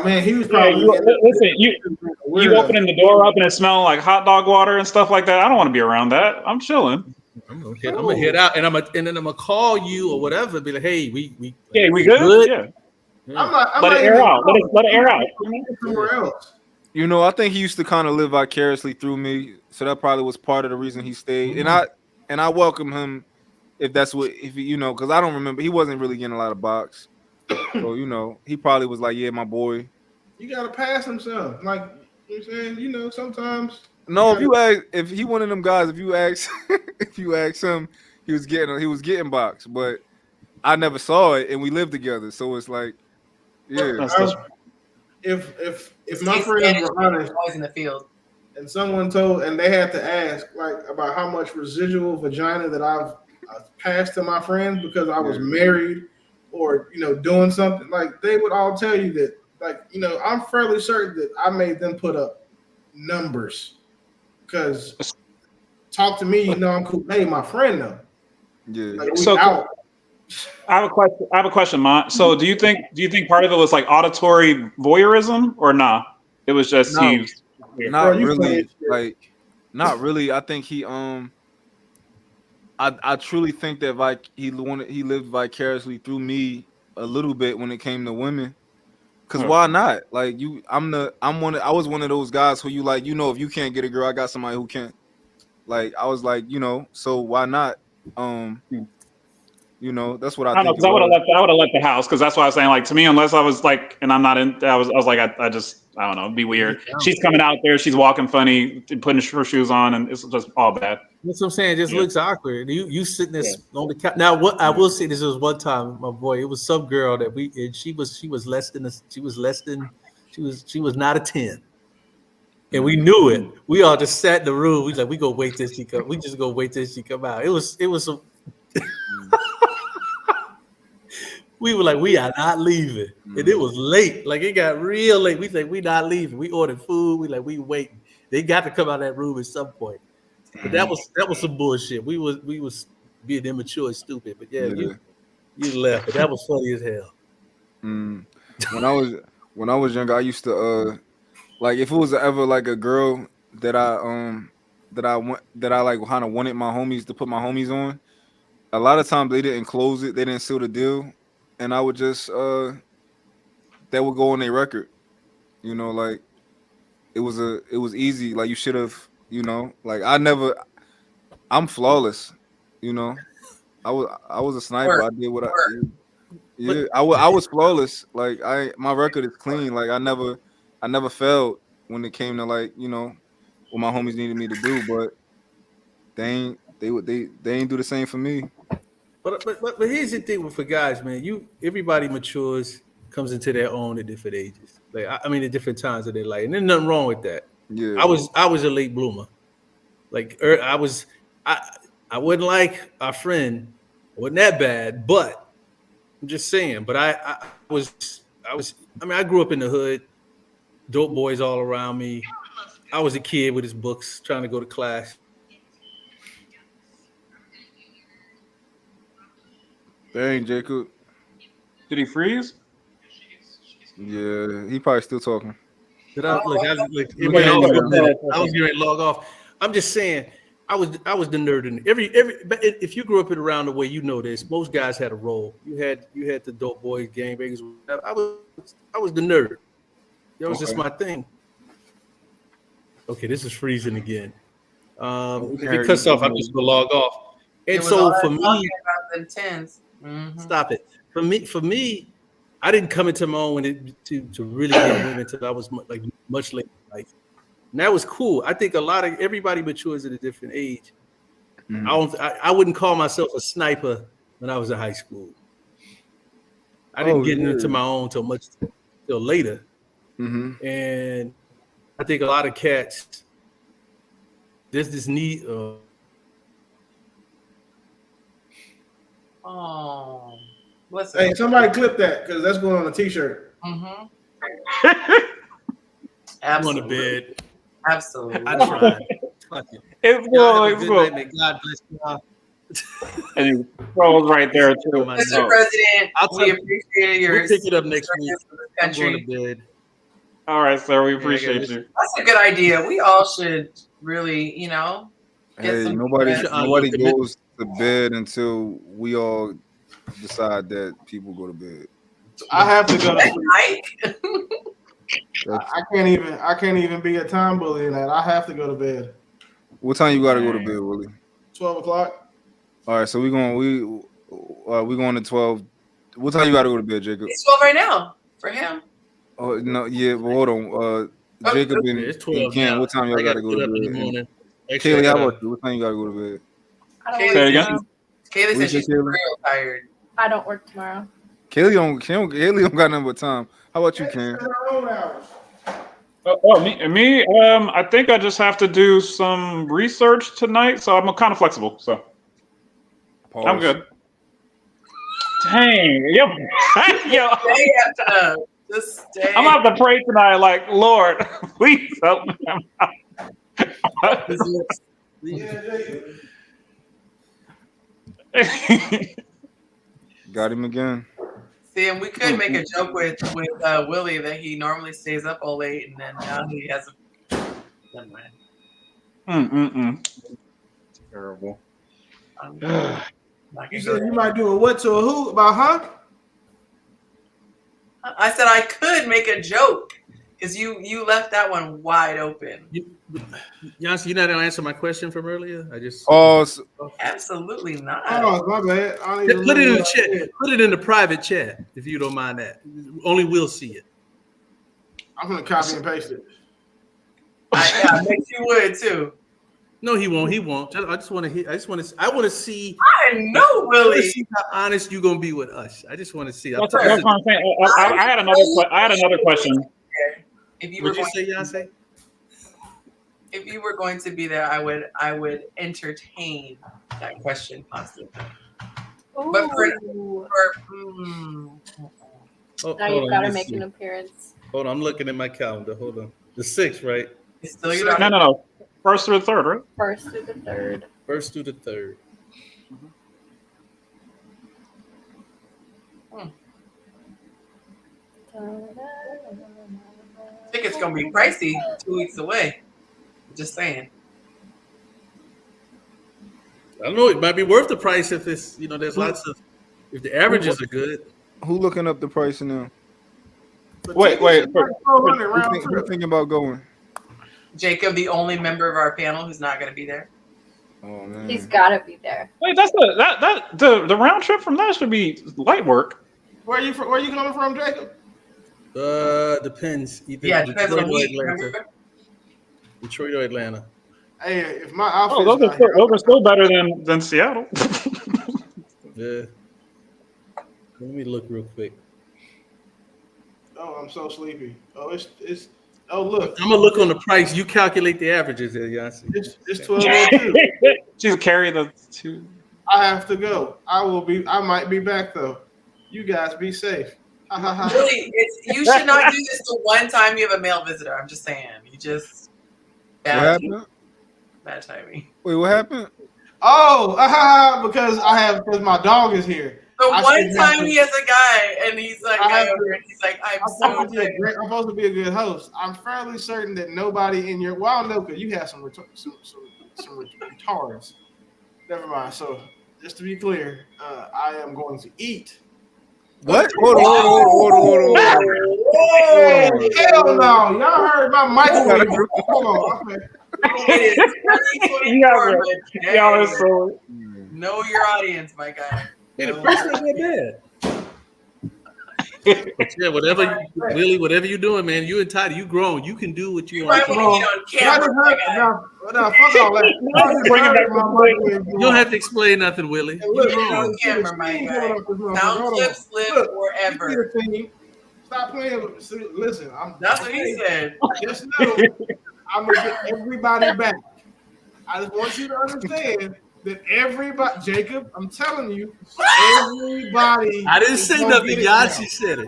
man, he was Yeah, probably listen, you opening the door up and it smelling like hot dog water and stuff like that. I don't want to be around that. I'm chilling. I'm gonna head out, and then I'm gonna call you or whatever. Be like, hey, we we good? Yeah. Let it air out. Let it air out. Somewhere else. you know, I think he used to kind of live vicariously through me, so that probably was part of the reason he stayed. And I welcome him if you know, because I don't remember, he wasn't really getting a lot of box, so you know, he probably was like, yeah, my boy. You gotta pass him some, like you know what I'm saying. You know, sometimes. No, if he one of them guys, if you ask him, he was getting box, but I never saw it, and we lived together, so it's like, yeah. If my friends were honest, always in the field, and someone told, and they had to ask like about how much residual vagina that I've passed to my friends because I was married or you know doing something, like they would all tell you that, like you know, I'm fairly certain that I made them put up numbers because talk to me, you know, I'm cool. Hey, my friend though. Yeah. Like, So I have a question, Mont. So do you think part of it was like auditory voyeurism or nah? It was just not really. Like, not really. I think he I truly think that he lived vicariously through me a little bit when it came to women. Cause why not? Like I was one of those guys who you like, you know, if you can't get a girl, I got somebody who can. Like I was like, you know, so why not? You know, that's what I think. Because I would have left the house because that's why I was saying, like, to me, unless I was like, and I'm not in, I was like, I just, I don't know, it'd be weird. She's coming out there, she's walking funny, putting her shoes on, and it's just all bad. That's what I'm saying. It just looks awkward. You sitting there on the couch. Now, what I will say, this was one time, my boy. It was some girl that she was not a 10, and we knew it. We all just sat in the room. We like, we go wait till she come. We just go wait till she come out. It was some. We were like, we are not leaving. And it was late. Like, it got real late. We said, we not leaving. We ordered food. We waiting. They got to come out of that room at some point. But that was some bullshit. We was being immature and stupid. But yeah. You left. But that was funny as hell. When I was younger, I used to like if it was ever like a girl that I like kind of wanted my homies to put my homies on. A lot of times they didn't close it. They didn't seal the deal. And I would just that would go on their record, you know, like it was easy. Like you should have, you know, like I'm flawless, you know. I was a sniper. I did what I was flawless. Like my record is clean. Like I never failed when it came to like, you know, what my homies needed me to do, but they ain't do the same for me. But here's the thing for guys, man. Everybody matures, comes into their own at different ages. Like I mean, at different times of their life, and there's nothing wrong with that. Yeah, I was a late bloomer. Like I wasn't like our friend, wasn't that bad. But I'm just saying. But I was. I mean, I grew up in the hood, dope boys all around me. I was a kid with his books, trying to go to class. Dang, Jacob. Did he freeze? Yeah, he probably still talking. I was getting ready to log off. I'm just saying, I was the nerd in if you grew up around the way you know this, most guys had a role. You had the dope boys, gangbangers. I was the nerd. That was just my thing. Okay, this is freezing again. If it cuts off, I'm just gonna log off. And so for me, about them 10s. Mm-hmm. Stop it. For me, I didn't come into my own to really get women until I was much later in life. And that was cool. I think everybody matures at a different age. Mm-hmm. I wouldn't call myself a sniper when I was in high school. I didn't get into my own till later. Mm-hmm. And I think a lot of cats, there's this need. Hey, somebody clip that because that's going on a t-shirt. Mm-hmm. I'm on the bed. Absolutely. I tried. It's cool. It's good cool. night, man. God bless you all. And he scrolls right there too. Mr. President, we appreciate your We'll pick it up next week. I'm country. going to bed. All right, sir. We appreciate you. That's a good idea. We all should really, get some. Nobody goes to bed until we all decide that people go to bed. I have to go to sleep. I can't even be a time bully in that. I have to go to bed. What time you gotta go to bed, Willie? 12 o'clock. All right, so we going to 12. What time you gotta go to bed, Jacob? It's 12 right now for him. Oh no, yeah, but hold on. Jacob and Ken, what time y'all gotta go to bed? In the morning. Kaylee, how about you? What time you gotta go to bed? Kaylee said she's real tired. I don't work tomorrow. Kaylee don't got nothing but time. How about you, Ken? Me. I think I just have to do some research tonight, so I'm kind of flexible. So I'm good. Dang, yo. Just stay. I'm gonna have to pray tonight. Like, Lord, please help me. Got him again. See, and we could make a joke with Willie that he normally stays up all late, and then now he has a. Never mind. Terrible. You said you might do a what to a who about huh? I said I could make a joke because you left that one wide open. Yonci, you're not gonna answer my question from earlier. I just absolutely not. Oh, my bad. Put it in the chat. Put it in the private chat if you don't mind that. Only we'll see it. I'm gonna copy and paste it. I bet you would too. No, he won't. He won't. I just want to hear. I want to see. I know, Willie. See how honest you're gonna be with us. I just want to see. That's what I'm saying. I had another question. If you What'd you say, Yonci? If you were going to be there, I would entertain that question possibly. But now you've got to make an appearance. Hold on, I'm looking at my calendar. Hold on. The 6th, right? It's still your No. First through the third, right? First through the third. First through the third. I think it's gonna be pricey 2 weeks away. Just saying. I don't know. It might be worth the price if it's there's lots of if the averages are good. Who looking up the price now? Wait. Who's thinking about going? Jacob, the only member of our panel who's not going to be there. Oh man, he's got to be there. Wait, that's the round trip from that should be light work. Where you coming from, Jacob? Depends. Either depends on the week. Detroit or Atlanta. Hey, if my outfit, those are still better than Seattle. Yeah. Let me look real quick. Oh, I'm so sleepy. Oh, it's. Oh, look. I'm gonna look on the price. You calculate the averages there, Yonci. It's 12:02. Just carry the two. I have to go. I might be back though. You guys be safe. Really, you should not do this the one time you have a male visitor. I'm just saying. You just bad timing. Wait, what happened? Oh, because my dog is here. The one time he has a guy and he's like, I'm supposed to be a good host. I'm fairly certain that nobody in your no, because you have some retards. Never mind. So just to be clear, I am going to eat. What? Hold on. Hell no! Y'all heard about microwave? Hold on. Okay. Y'all are so know your audience, my guy. The price not that bad. But yeah, whatever you're doing, man, you entitled, you grown, you can do what you want. Fuck all that. You don't have to explain nothing, Willie. Look, camera, my guy. Sound clips live forever. Stop playing. Listen, that's what he said. Just know I'm gonna get everybody back. I just want you to understand that everybody, Jacob, I'm telling you, everybody. I didn't say nothing. Yonci said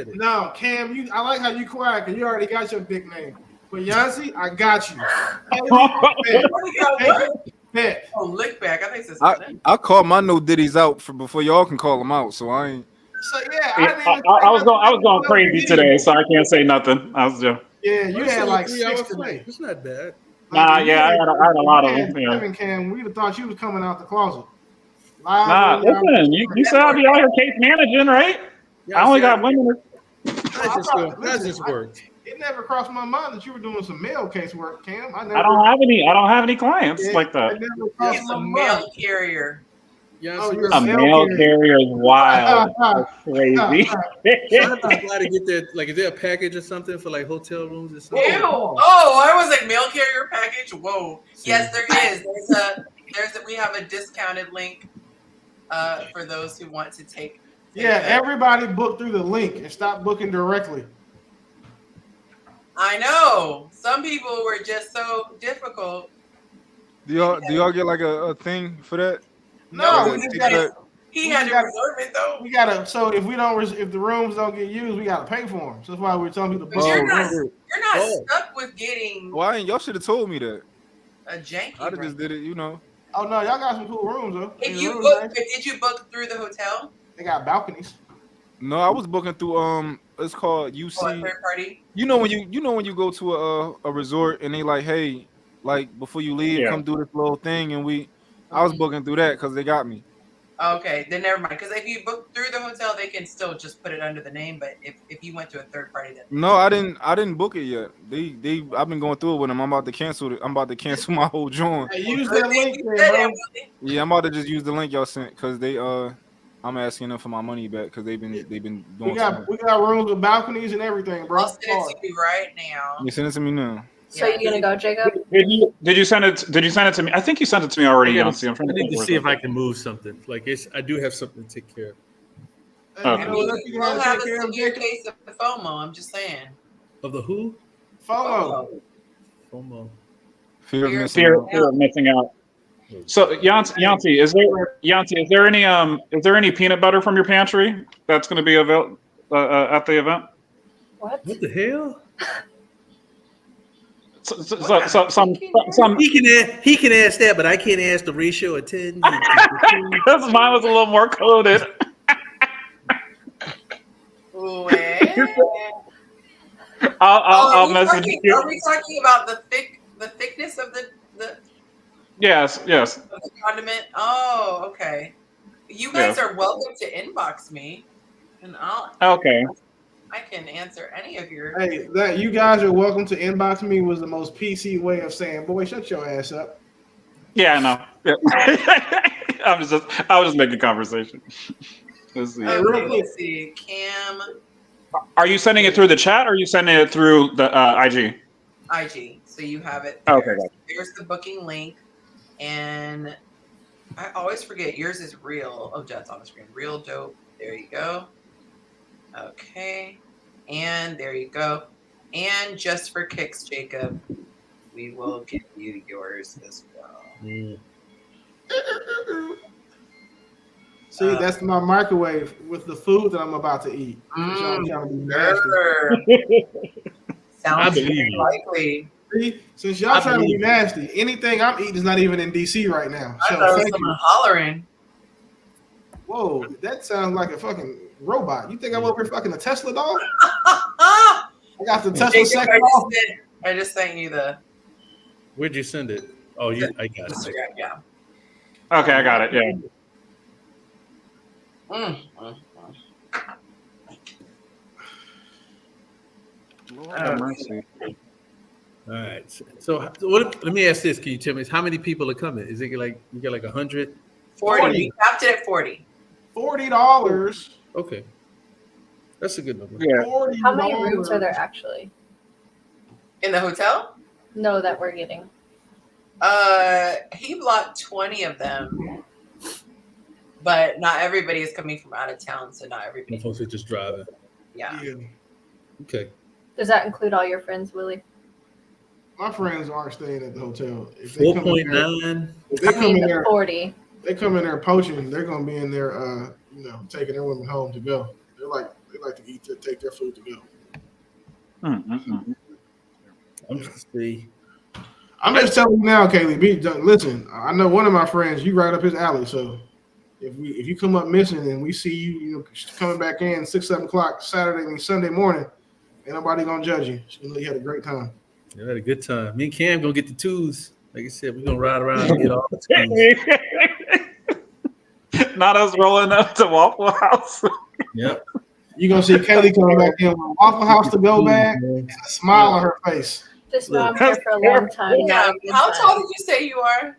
it. No, Cam, I like how you quiet because you already got your nickname. But Yonci, I got you. Oh, lick back. I think it's I call my no diddies out before y'all can call them out. So I ain't. So yeah, I was going crazy today, so I can't say nothing. I was just. Yeah, you had like 3-hour 6 flight. today. It's not bad. Nah, yeah, I had a lot of them. Yeah. Cam, we'd have thought you was coming out the closet. Nah, listen, you said I'll be out here case managing, right? Yeah, I only got women. That just worked. It never crossed my mind that you were doing some mail case work, Cam. I don't have any clients like that. He's a mail carrier. Yeah, oh, you're a mail carrier is wild. That's crazy. Trying to apply to get there. Like, is there a package or something for like hotel rooms or something? Ew. Oh, I was like mail carrier package. Whoa. Yes, there is. We have a discounted link for those who want to take. Yeah, everybody book through the link and stop booking directly. I know. Some people were just so difficult. Do y'all get like a thing for that? No, he had to reserve it though. We gotta. So if the rooms don't get used, we gotta pay for them. So that's why we're telling people to book. You're not stuck with getting. Why? Y'all should have told me that. A janky. I just did it, Oh no, y'all got some cool rooms though. Did you book through the hotel? They got balconies. No, I was booking through it's called UC. Third party. When you go to a resort and they like, hey, like before you leave, come do this little thing, and I was booking through that because they got me. Okay, then never mind. Because if you book through the hotel, they can still just put it under the name. But if you went to a third party, then no, I didn't book it yet. I've been going through it with them. I'm about to cancel it. I'm about to cancel my whole joint. Hey, use that link, there, bro. Yeah, I'm about to just use the link y'all sent because I'm asking them for my money back because they've been doing. We got rooms with balconies and everything, bro. I'll send it to you right now. You send it to me now. So you gonna go, Jacob? Did you send it? Did you send it to me? I think you sent it to me already, Yonci. I need to see if I can move something. Like I do have something to take care of. Okay. We'll have a severe case of FOMO. I'm just saying. Of the who? FOMO. Fear of missing out. So Yonci, is there any peanut butter from your pantry that's going to be available at the event? What the hell? Some he can ask that, but I can't ask the ratio of 10. Because mine was a little more coded. I'll message you. Are we talking about the thickness of the? Yes. Of the condiment. Oh, okay. You guys are welcome to inbox me, and I can answer any of your. Hey, that you guys are welcome to inbox me was the most PC way of saying, "Boy, shut your ass up." Yeah, I know. Yeah. I was just making conversation. Let's see. Let's see. Cam. Are you sending it through the chat or are you sending it through the IG? IG. So you have it. There. Okay. There's the booking link, and I always forget yours is real. Oh, Jet's on the screen. Real dope. There you go. Okay, and there you go. And just for kicks, Jacob, we will give you yours as well. See, that's my microwave with the food that I'm about to eat. Y'all trying to be nasty. Sounds likely. See, since y'all trying to be nasty, anything I'm eating is not even in DC right now. So I thought someone hollering. Whoa, that sounds like a fucking robot. You think I'm over here fucking a Tesla dog? I got the Tesla second off. I just sent you the. Where'd you send it? Oh, I got it. Yeah. Okay, I got it. Yeah. All right. So let me ask this. Can you tell me how many people are coming? Is it like you got like 100? 40. We capped it at 40. $40. Okay. That's a good number. Yeah. How many rooms are there actually? In the hotel? No, that we're getting. He blocked 20 of them. But not everybody is coming from out of town, so not everybody. Folks are just driving. Yeah. Okay. Does that include all your friends, Willie? My friends aren't staying at the hotel. 4.9. If they come in there, 40. They come in there poaching. They're gonna be in there, taking their women home to go. They like to eat, to take their food to go. I'm just see. I'm just telling you now, Kaylee. Listen, I know one of my friends. You right up his alley. So if you come up missing and we see you, coming back in 6, 7 o'clock Saturday and Sunday morning, ain't nobody gonna judge you. So you know you had a great time. You had a good time. Me and Cam gonna get the twos. Like I said, we're gonna ride around and get all the twos. Not us rolling up to Waffle House. Yep. You're gonna see Kaylee coming back in with a Waffle House to go bag and a smile on her face. Just know I'm here for a long time. Yeah. How tall did you say you are?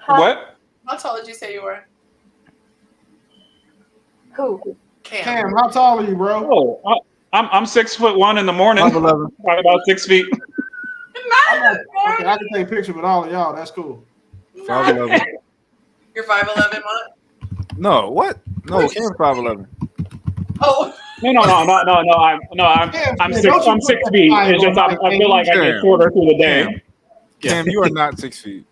What? How tall did you say you were? Who? Cam, how tall are you, bro? Oh, I'm 6'1" in the morning. 5'11". Probably about 6 feet. Okay, I can take a picture with all of y'all. That's cool. 5'11". You're 5'11", Mont? No, what? No, Cam's 5'11". Oh. No. I'm 6 feet. It's just I feel like I get shorter through the day. Cam, you are not 6 feet.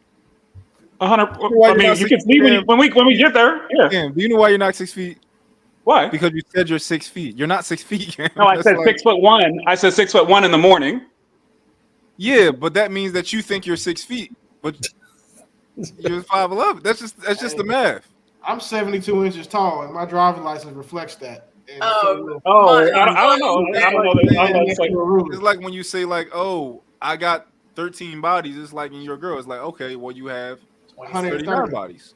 100. I mean, you can see when we get there. Yeah. Cam, do you know why you're not 6 feet? Why? Because you said you're 6 feet. You're not 6 feet, Cam. No, I said 6'1". I said 6'1" in the morning. Yeah, but that means that you think you're 6 feet, but you're 5'11". That's just the math. I'm 72 inches tall, and my driving license reflects that. I don't know. It's like when you say like, "Oh, I got 13 bodies." It's like in your girl. It's like, okay, well, you have 39 bodies.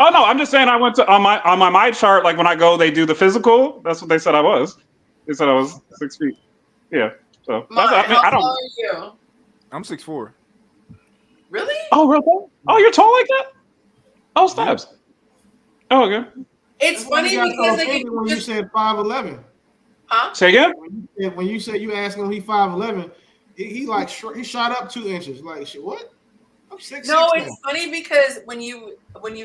Oh no, I'm just saying I went to on my chart. Like when I go, they do the physical. That's what they said I was. They said I was 6 feet. Yeah. So how tall are you? I'm 6'4". Really? Oh, really? Oh, you're tall like that? Oh, Stabs. Oh, okay. It's funny because when you said 5'11". Huh? Say again? When you said you asked him he's 5'11", he shot up 2 inches. Like shit, what? I'm 6'6". No, it's funny because when you've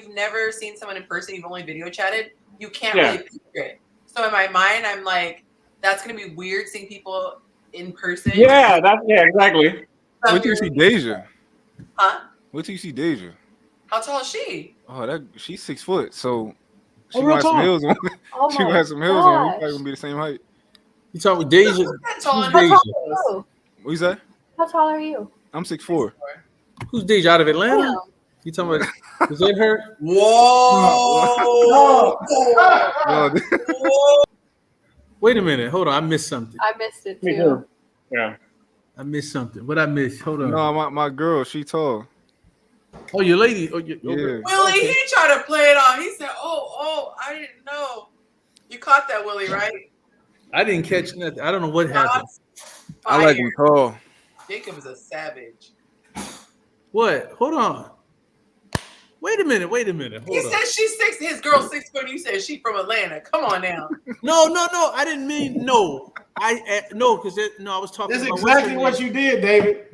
never seen someone in person, you've only video chatted, you can't really picture it. So in my mind, I'm like, that's gonna be weird seeing people in person. Yeah, exactly. Wait till you see Deja. Huh? Wait till you see Deja. How tall is she? Oh, she's 6 foot. So she real might have some tall. heels on. Oh She might have some heels on. We're probably gonna be the same height. You talking with Deja? How tall Who's are Deja? you? What you say? How tall are you? I'm 6'4". Who's Deja out of Atlanta? Damn. You talking about? Was it her? Whoa! Whoa. Wait a minute. Hold on. I missed something. I missed it Me too. too. Yeah. I missed something. What I missed? Hold on. No, my girl, she tall. Oh, your lady. Oh, Yeah. Willie, he tried to play it off. He said, "Oh, I didn't know." You caught that, Willie, right? I didn't catch nothing. I don't know what happened. I like him tall. Jacob is a savage. What? Hold on. Wait a minute. He said she's 6. His girl's 6 foot. You said she from Atlanta. Come on now. No. I didn't mean no. I because I was talking. That's about exactly what you did, David.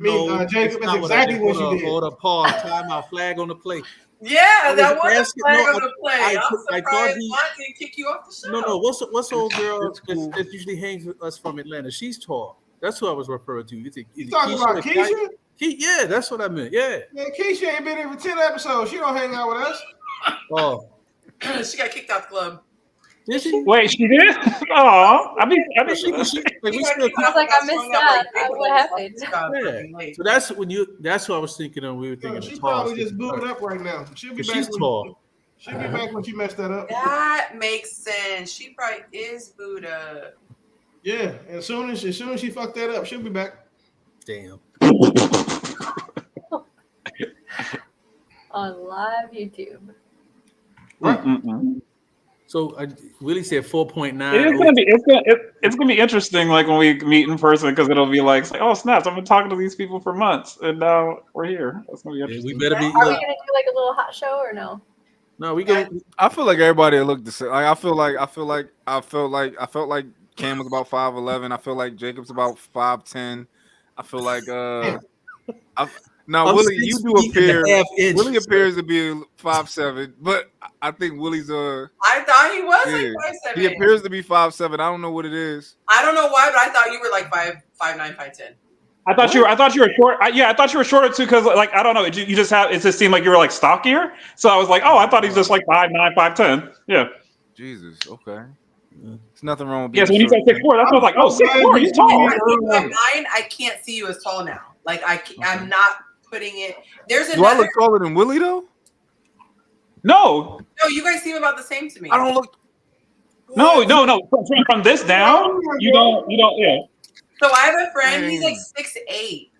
Jacob. That's exactly what you did. Hold up, pause. Time out. Flag on the play. Yeah, that was a flag on the play. I I'm surprised he Mont didn't kick you off the show. No. What's the old girl that usually hangs with us from Atlanta? She's tall. That's who I was referring to. You talking about Keisha? Yeah, that's what I meant. Yeah. Yeah, Keisha ain't been here for 10 episodes. She don't hang out with us. Oh. She got kicked out the club. Did she? Wait, she did? Oh, I mean, like we still. I was like, I missed that. What happened? Yeah. So that's what I was thinking of. We were thinking. She probably just booted up right now. She'll be back. She's tall. She'll be back when she messed that up. That makes sense. She probably is Buddha. Yeah, and as soon as she fucked that up, she'll be back. Damn. On live YouTube. Mm-mm-mm. So Willie said 4.9. It's gonna be interesting, like when we meet in person, because it'll be like, oh snaps! I've been talking to these people for months, and now we're here. That's gonna be interesting. We better be. Are we gonna do like a little hot show or no? No, we go. I feel like everybody looked the same. Like, I felt like Cam was about 5'11". I feel like Jacob's about 5'10". I feel like now Willie, you do appear. Willie appears to be 5'7", but I think Willie's I thought he was like 5'7". He appears to be 5'7". I don't know what it is. I don't know why, but I thought you were like 5'9", 5'10". I thought you were short. I thought you were shorter too, because like I don't know, it just seemed like you were like stockier. So I was like, oh, I thought he's just like 5'9", 5'10". Yeah. Jesus. Okay. There's nothing wrong with being. Yes, when you said 6'4", that's what I was like, oh, 6'4", you tall. In my mind, I can't see you as tall now. Like I'm not putting it. There's another. Do I look taller than Willie though? No, you guys seem about the same to me. I don't look. No. From this down, you don't. Yeah. So I have a friend. He's like 6'8",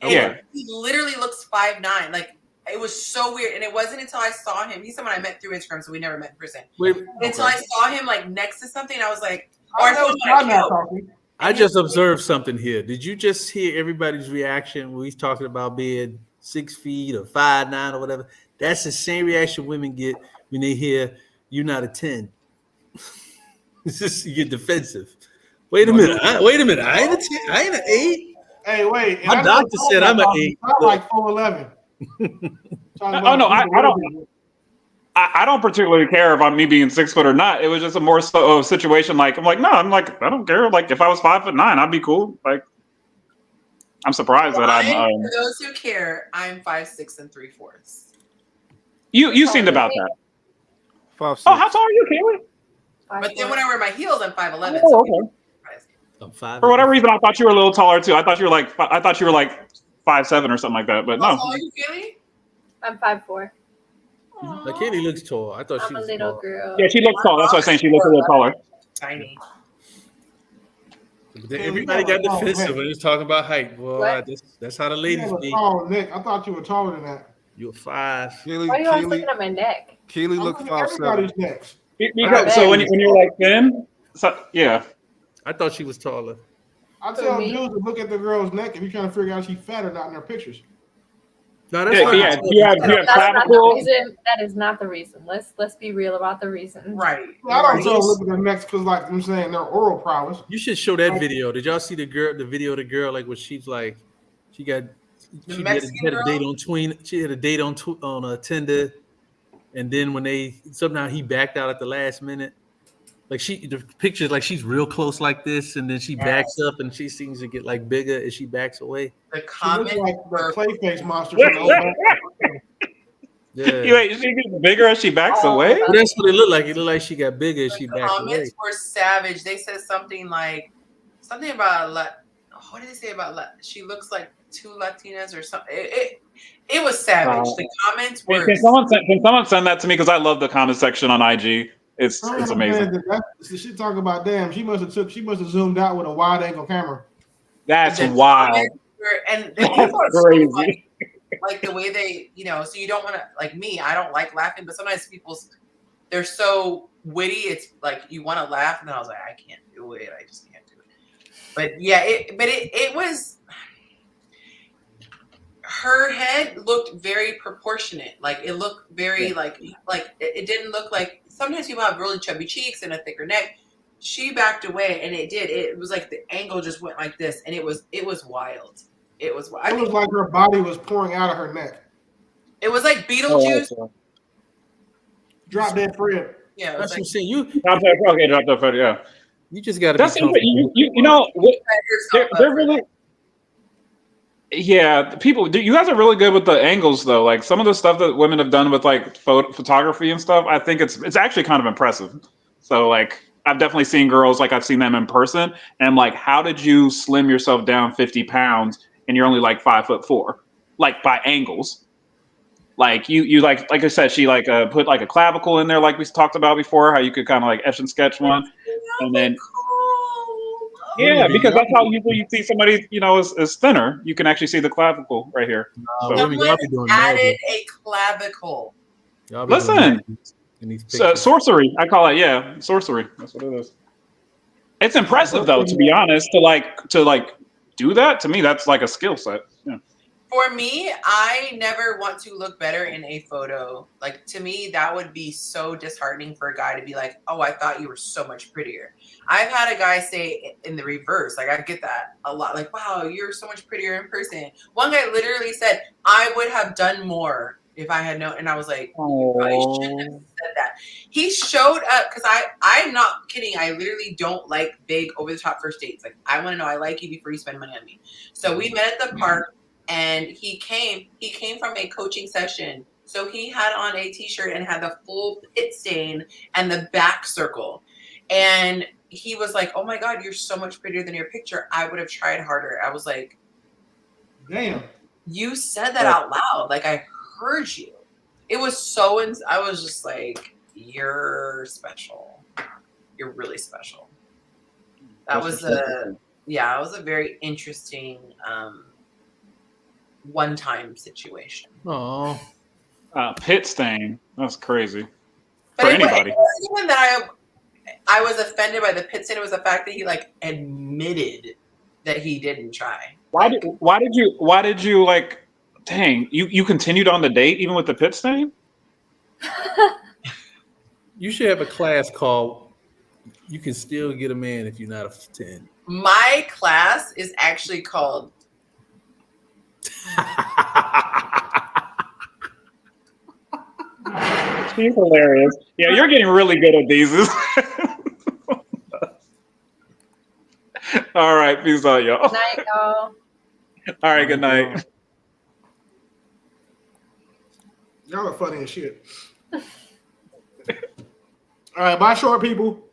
and Yeah. he literally looks 5'9". Like it was so weird, and it wasn't until I saw him. He's someone I met through Instagram, so we never met in person. Until I saw him like next to something, I was like, I just observed something here. Did you just hear everybody's reaction when he's talking about being 6 feet or 5'9" or whatever? That's the same reaction women get when they hear you're not a 10. It's just you get defensive. Wait a minute. I ain't a 10. I ain't an 8. Hey, wait. My doctor said I'm an 8. I'm like 4'11". Oh no, I don't particularly care if I'm me being 6 foot or not. It was just a more so situation. Like I don't care. Like if I was 5'9", I'd be cool. Like I'm surprised that I'm. For those who care, I'm 5'6" and 3/4. You seemed about that. 5'6". Oh, how tall are you, Kaylee? But then when I wear my heels, I'm 5'11". Oh, okay. I'm 5. For whatever reason, I thought you were a little taller too. I thought you were like 5'7" or something like that. But no. How tall are you, Kaylee? I'm 5'4". Like Katie looks tall. I thought I'm she a was little tall. girl. Yeah, she looks tall. That's what I'm saying. She looks a little taller. Tiny. But then everybody got defensive when he was talking about height. Boy, that's how the ladies be. Oh, Nick, I thought you were taller than that. You're 5. Why are you always looking at my neck? Keely look 5'7". Everybody's necks. So when you're like thin, yeah. I thought she was taller. I tell dudes to look at the girl's neck if you're trying to figure out if she's fat or not in their pictures. No, that's not. Yeah, you have That's not the clavicle. reason. That is not the reason. Let's be real about the reason. Right. I don't tell them to look at their necks because, like I'm saying, their oral prowess. You should show that video. Did y'all see the video of the girl like what she's like? She had a date on Tween. She had a date on Tinder, and then when somehow he backed out at the last minute. Like the pictures like she's real close like this, and then she backs up, and she seems to get like bigger as she backs away. The comment like the Clayface monster. Yeah. Wait, she gets bigger as she backs away? But that's what it looked like. It looked like she got bigger as she backed away. Comments were savage. They said something about what did they say about she looks like 2 Latinas or something. It was savage. The comments were. Can someone send that to me? Because I love the comment section on IG. It's amazing. She talking about she must have zoomed out with a wide angle camera. That's wild. And people are crazy. So funny. Like the way they, so you don't want to, like me, I don't like laughing, but sometimes they're so witty. It's like you want to laugh, and then I was like, I can't do it. I just can't do it. But yeah, it was. Her head looked very proportionate. Like it looked very like it didn't look like sometimes people have really chubby cheeks and a thicker neck. She backed away, and it was like the angle just went like this, and it was wild. It was wild. It was like her body was pouring out of her neck. It was like Beetlejuice. Drop Dead Fred. Yeah, that's what I'm saying. Drop that Fred. Yeah. You just got to be. They're really. Yeah, you guys are really good with the angles, though. Like some of the stuff that women have done with like photography and stuff, I think it's actually kind of impressive. So like, I've definitely seen girls like I've seen them in person, and I'm like, how did you slim yourself down 50 pounds and you're only like 5'4", like by angles? Like you like I said, she like put like a clavicle in there, like we talked about before, how you could kind of like etch and sketch one, and then. Yeah, because that's how usually you see somebody, is thinner. You can actually see the clavicle right here. Added a clavicle. Listen, sorcery. I call it. Yeah, sorcery. That's what it is. It's impressive, though, to be honest. To do that, to me, that's like a skill set. Yeah. For me, I never want to look better in a photo. Like, to me, that would be so disheartening for a guy to be like, oh, I thought you were so much prettier. I've had a guy say in the reverse, like, I get that a lot. Like, wow, you're so much prettier in person. One guy literally said, I would have done more if I had known. And I was like, you probably shouldn't have said that. He showed up because I'm not kidding. I literally don't like big over-the-top first dates. Like, I want to know I like you before you spend money on me. So we met at the park. And he came from a coaching session. So he had on a t-shirt and had the full pit stain and the back circle. And he was like, "Oh my God, you're so much prettier than your picture. I would have tried harder." I was like, damn. You said that out loud. Like, I heard you. It was so, I was just like, you're special. You're really special. That was it was a very interesting one-time situation. Oh. Pit stain. That's crazy. But For anybody. It wasn't even that I was offended by the pit stain. It was the fact that he like admitted that he didn't try. Why did you like, dang, you continued on the date even with the pit stain? You should have a class called "You Can Still Get a Man If You're Not a 10." My class is actually called She's hilarious. Yeah, you're getting really good at these. All right, peace out, y'all. Good night, y'all. All right, good night. Y'all are funny as shit. All right, bye, short people.